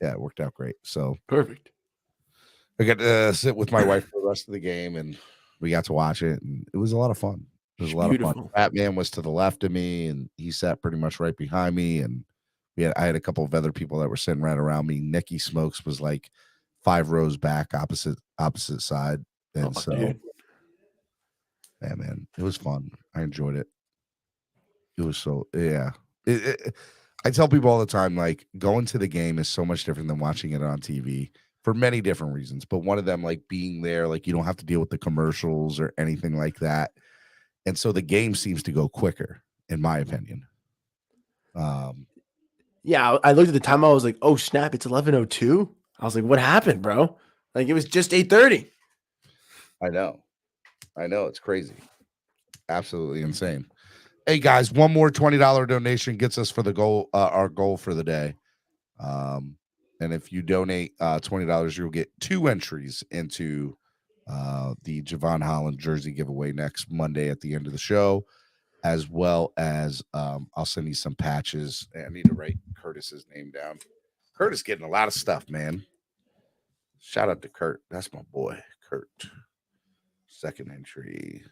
Yeah, it worked out great. So perfect. I got to sit with my wife for the rest of the game, and we got to watch it, and it was a lot of fun. It was a lot of fun. Batman was to the left of me, and he sat pretty much right behind me, and I had a couple of other people that were sitting right around me. Nikki Smokes was like 5 rows back, opposite side, and dude. Yeah, man, it was fun. I enjoyed it. It was I tell people all the time, like, going to the game is so much different than watching it on TV for many different reasons. But one of them, like, being there, like, you don't have to deal with the commercials or anything like that. And so the game seems to go quicker, in my opinion. Yeah, I looked at the time. I was like, "Oh snap! It's 11:02." I was like, "What happened, bro?" Like it was just 8:30. I know, it's crazy, absolutely insane. Hey guys, one more $20 donation gets us for the goal, our goal for the day. And if you donate $20, you'll get 2 entries into the Javon Holland jersey giveaway next Monday at the end of the show, as well as I'll send you some patches. I need to write Curtis's name down. Curtis getting a lot of stuff, man. Shout out to Kurt. That's my boy, Kurt. Second entry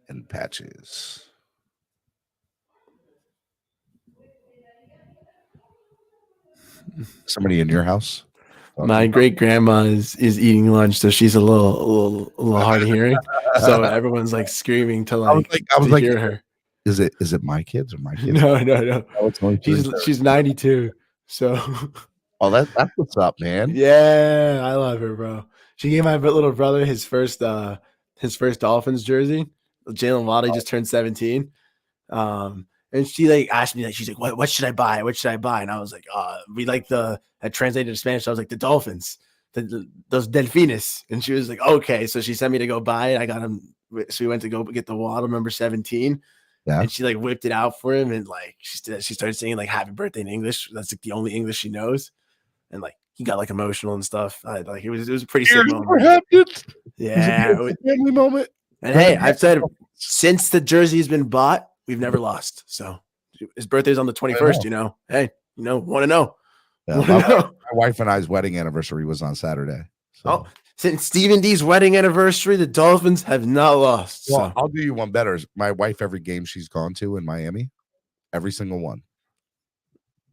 and patches. Somebody in your house? My great grandma is eating lunch, so she's a little hard of hearing. So everyone's like screaming to I was like, hear her. Is it my kids or my kids? No. She's 92. So oh, that's what's up, man. Yeah, I love her, bro. She gave my little brother his first Dolphins jersey. Jalen Waddle just turned 17. And she like asked me, like, she's like, what should I buy? What should I buy? And I was like, we like I translated to Spanish. I was like, the Dolphins, those Delfines. And she was like, okay. So she sent me to go buy it. I got him. So we went to go get the Waddle number 17. Yeah. And she like whipped it out for him. And like, she started singing like happy birthday in English. That's like the only English she knows. And like, he got like emotional and stuff. Like it was a pretty sick moment. Yeah. It was a family moment. And hey, I've said since the jersey has been bought, we've never lost. So his birthday's on the 21st, Hey, want to know. Yeah, my wife and I's wedding anniversary was on Saturday. So. Oh, since Stephen D's wedding anniversary, the Dolphins have not lost. Well, I'll do you one better. My wife, every game she's gone to in Miami, every single one,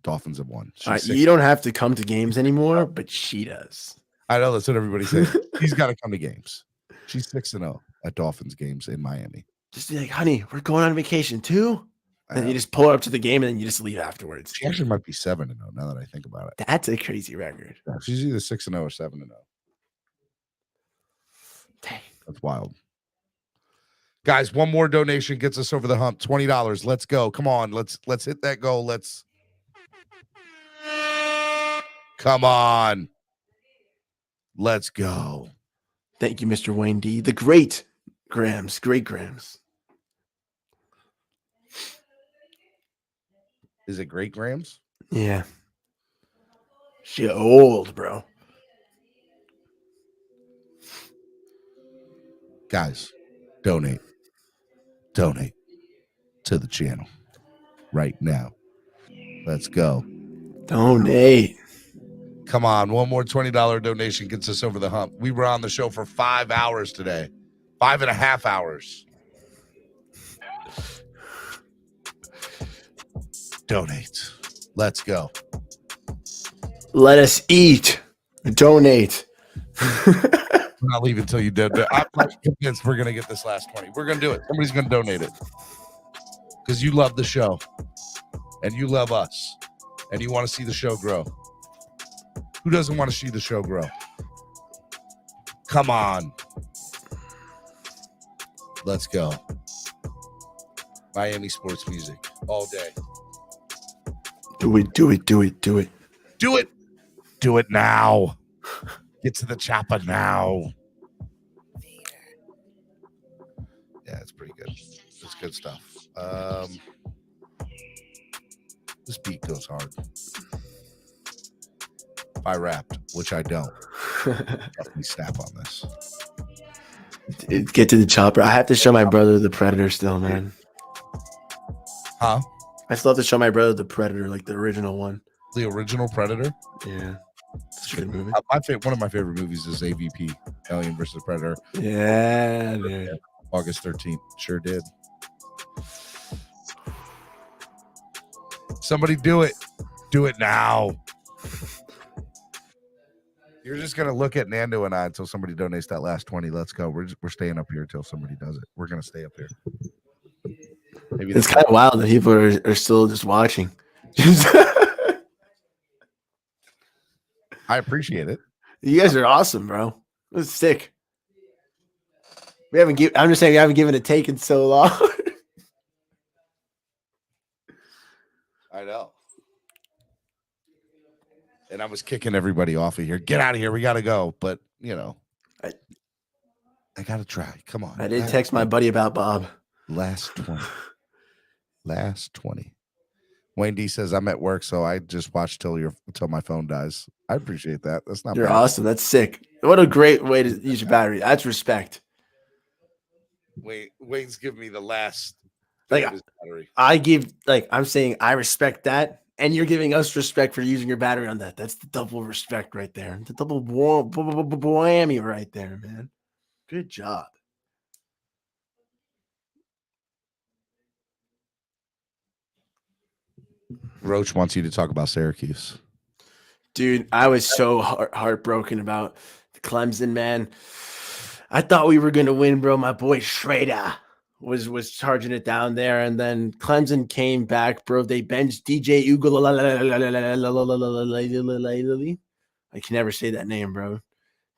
Dolphins have won. All right, you don't have to come to games anymore, but she does. I know that's what everybody says. She's got to come to games. She's 6-0 at Dolphins games in Miami. Just be like, honey, we're going on vacation too. And you just pull her up to the game and then you just leave afterwards. She actually might be 7-0 now that I think about it. That's a crazy record. Yeah, she's either 6-0 or 7-0. Dang. That's wild. Guys, one more donation gets us over the hump. $20. Let's go. Come on. Let's hit that goal. Come on. Let's go. Thank you, Mr. Wayne D. The great Grams. Is it Great Grams? Yeah. She old, bro. Guys, donate to the channel right now. Let's go. Donate. Come on. One more $20 donation gets us over the hump. We were on the show for 5 hours today. 5.5 hours. Donate. Let's go. Let us eat Donate. I'm not leaving until you do. I'm not convinced we're gonna get this last 20. We're gonna do it. Somebody's gonna donate it because you love the show and you love us and you want to see the show grow. Who doesn't want to see the show grow? Come on, let's go. Miami sports music all day. Do it. Do it. Do it. Do it. Do it. Do it now. Get to the chopper now. Yeah, it's pretty good. It's good stuff. This beat goes hard. If I rapped, which I don't, definitely snap on this. Get to the chopper. I have to show my brother the Predator still, man. Huh? I still have to show my brother the Predator, like the original one. The original Predator? Yeah. It's a good movie. One of my favorite movies is AVP, Alien vs. Predator. Yeah, dude. August 13th. Sure did. Somebody do it. Do it now. You're just going to look at Nando and I until somebody donates that last 20. Let's go. We're staying up here until somebody does it. We're going to stay up here. Maybe it's kind of wild that people are still just watching. I appreciate it. You guys are awesome, bro. It's sick. I'm just saying we haven't given a take in so long. I know. And I was kicking everybody off of here. Get out of here. We got to go. But, you know, I got to try. Come on. I did text my buddy about Bob. Last 20. Last 20. Wayne D says, I'm at work, so I just watch till my phone dies. I appreciate that. That's not You're bad. awesome. That's sick. What a great way to use your battery. That's respect. Wayne's giving me the last battery. I'm saying I respect that, and you're giving us respect for using your battery on that. That's the double respect right there. The double whammy right there, man. Good job. Roach wants you to talk about Syracuse. Dude, I was so heartbroken about the Clemson, man. I thought we were going to win, bro. My boy Schrader was charging it down there, and then Clemson came back, bro. They benched DJ Ugalele. I can never say that name, bro.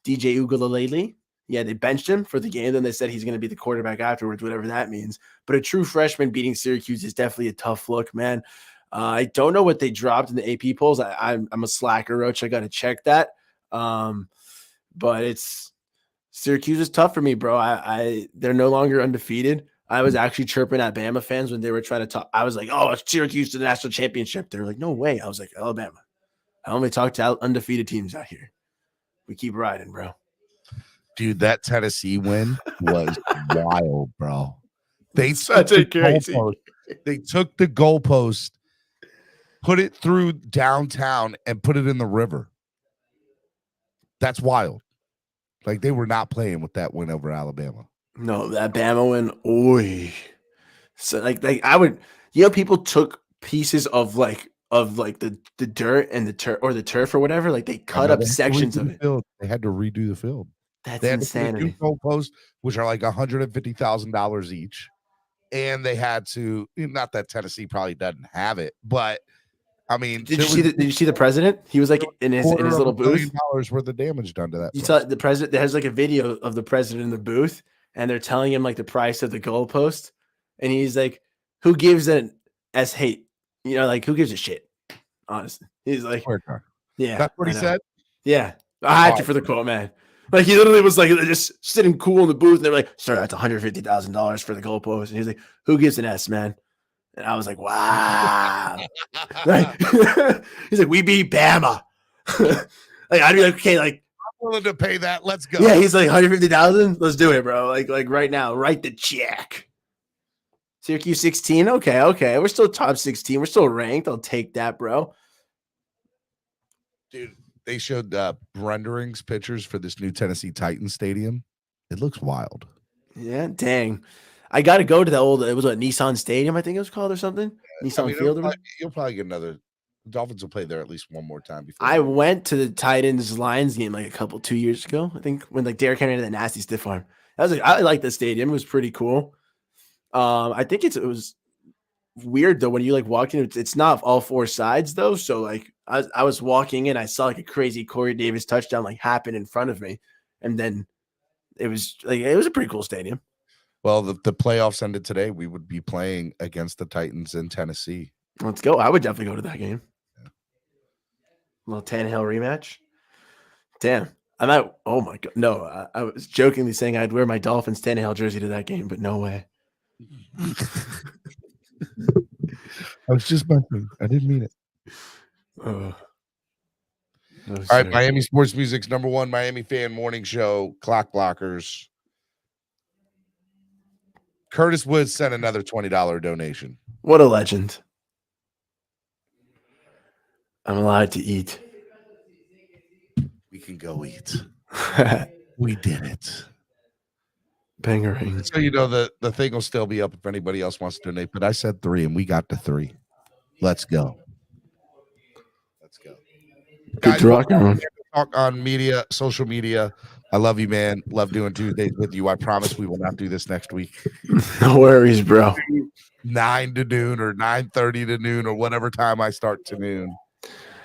DJ Ugalele. Yeah, they benched him for the game. Then they said he's going to be the quarterback afterwards, whatever that means. But a true freshman beating Syracuse is definitely a tough look, man. I don't know what they dropped in the AP polls. I'm a slacker, Roach. I got to check that. But it's Syracuse is tough for me, bro. They're no longer undefeated. I was actually chirping at Bama fans when they were trying to talk. I was like, oh, it's Syracuse to the national championship. They were like, no way. I was like, Alabama. I only talk to undefeated teams out here. We keep riding, bro. Dude, that Tennessee win was wild, bro. They took the goalpost, put it through downtown, and put it in the river. That's wild. Like, they were not playing with that win over Alabama. No, that Bama win. Oy. So like people took pieces of the dirt and the turf or whatever. Like they cut up sections of it. They had to redo the field. That's they had insanity. To put 2 goalposts, which are like $150,000 each. And they had to, not that Tennessee probably doesn't have it, but I mean, did you see the president? He was like in his little booth. $1 worth of damage done to that. You saw the president. There's like a video of the president in the booth, and they're telling him like the price of the goalpost, and he's like, "Who gives an s hate? Like who gives a shit?" Honestly, he's like, "Yeah." That's what he said. Yeah, I had to for the quote, man. Like he literally was like just sitting cool in the booth, and they're like, "Sir, that's $150,000 for the goalpost," and he's like, "Who gives an S, man?" And I was like, wow. He's like, we beat Bama. Like, I'd be like, okay, like, I'm willing to pay that. Let's go. Yeah, he's like 150,000. Let's do it, bro. Like right now, write the check. Syracuse 16. Okay. We're still top 16. We're still ranked. I'll take that, bro. Dude, they showed renderings, pictures for this new Tennessee Titans stadium. It looks wild. Yeah, dang. I got to go to the old, it was a Nissan Stadium, I think it was called or something. Nissan Field. You'll probably get another Dolphins will play there at least one more time before. I went to the Titans Lions game like 2 years ago. I think when like Derrick Henry had that nasty stiff arm. I like the stadium. It was pretty cool. I think it was weird though when you like walk in. It's not all four sides though. So like I was walking in, I saw like a crazy Corey Davis touchdown like happen in front of me, and then it was a pretty cool stadium. Well, the playoffs ended today. We would be playing against the Titans in Tennessee. Let's go. I would definitely go to that game. Yeah. A little Tannehill rematch. Damn. Oh my God. No, I was jokingly saying I'd wear my Dolphins Tannehill jersey to that game, but no way. I was just messing. I didn't mean it. Oh, all right, Miami Sports Music's #1 Miami fan morning show, Clock Blockers. Curtis Woods sent another $20 donation. What a legend. I'm allowed to eat. We can go eat. We did it. Bangering. So you know the thing will still be up if anybody else wants to donate, but I said 3 and we got to 3. Let's go. Let's go. Guys, talk on media, social media. I love you, man. Love doing Tuesdays with you. I promise we will not do this next week. No worries, bro. 9 to noon or 9:30 to noon or whatever time I start to noon.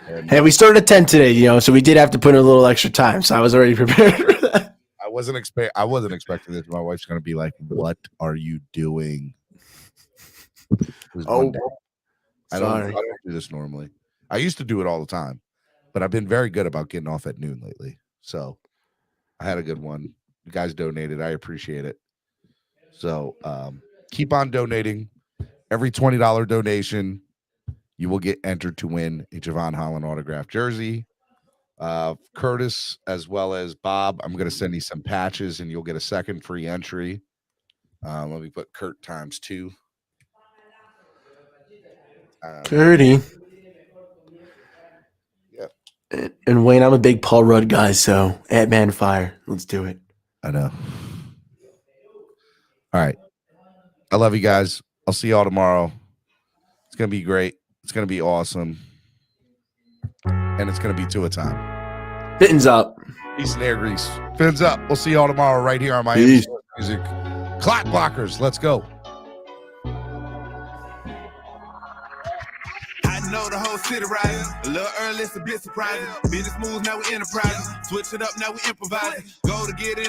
And, hey, we started at 10 today, so we did have to put in a little extra time. So I was already prepared for that. I wasn't expecting this. My wife's gonna be like, "What are you doing?" I don't do this normally. I used to do it all the time, but I've been very good about getting off at noon lately. So I had a good one. You guys donated. I appreciate it. So keep on donating. Every $20 donation, you will get entered to win a Javon Holland autographed jersey. Curtis, as well as Bob, I'm going to send you some patches, and you'll get a second free entry. Let me put Kurt times 2. Curdy. Yeah. And Wayne, I'm a big Paul Rudd guy, so Ant-Man fire. Let's do it. I know. All right. I love you guys. I'll see y'all tomorrow. It's going to be great. It's going to be awesome. And it's going to be 2 a time. Fins up. Peace and air grease. Fins up. We'll see y'all tomorrow right here on Miami Sports Music. Clock Blockers. Let's go. I know the whole city riding. A little early, it's a bit surprising. Business moves, now we enterprising. Switch it up, now we improvising. Go to get in.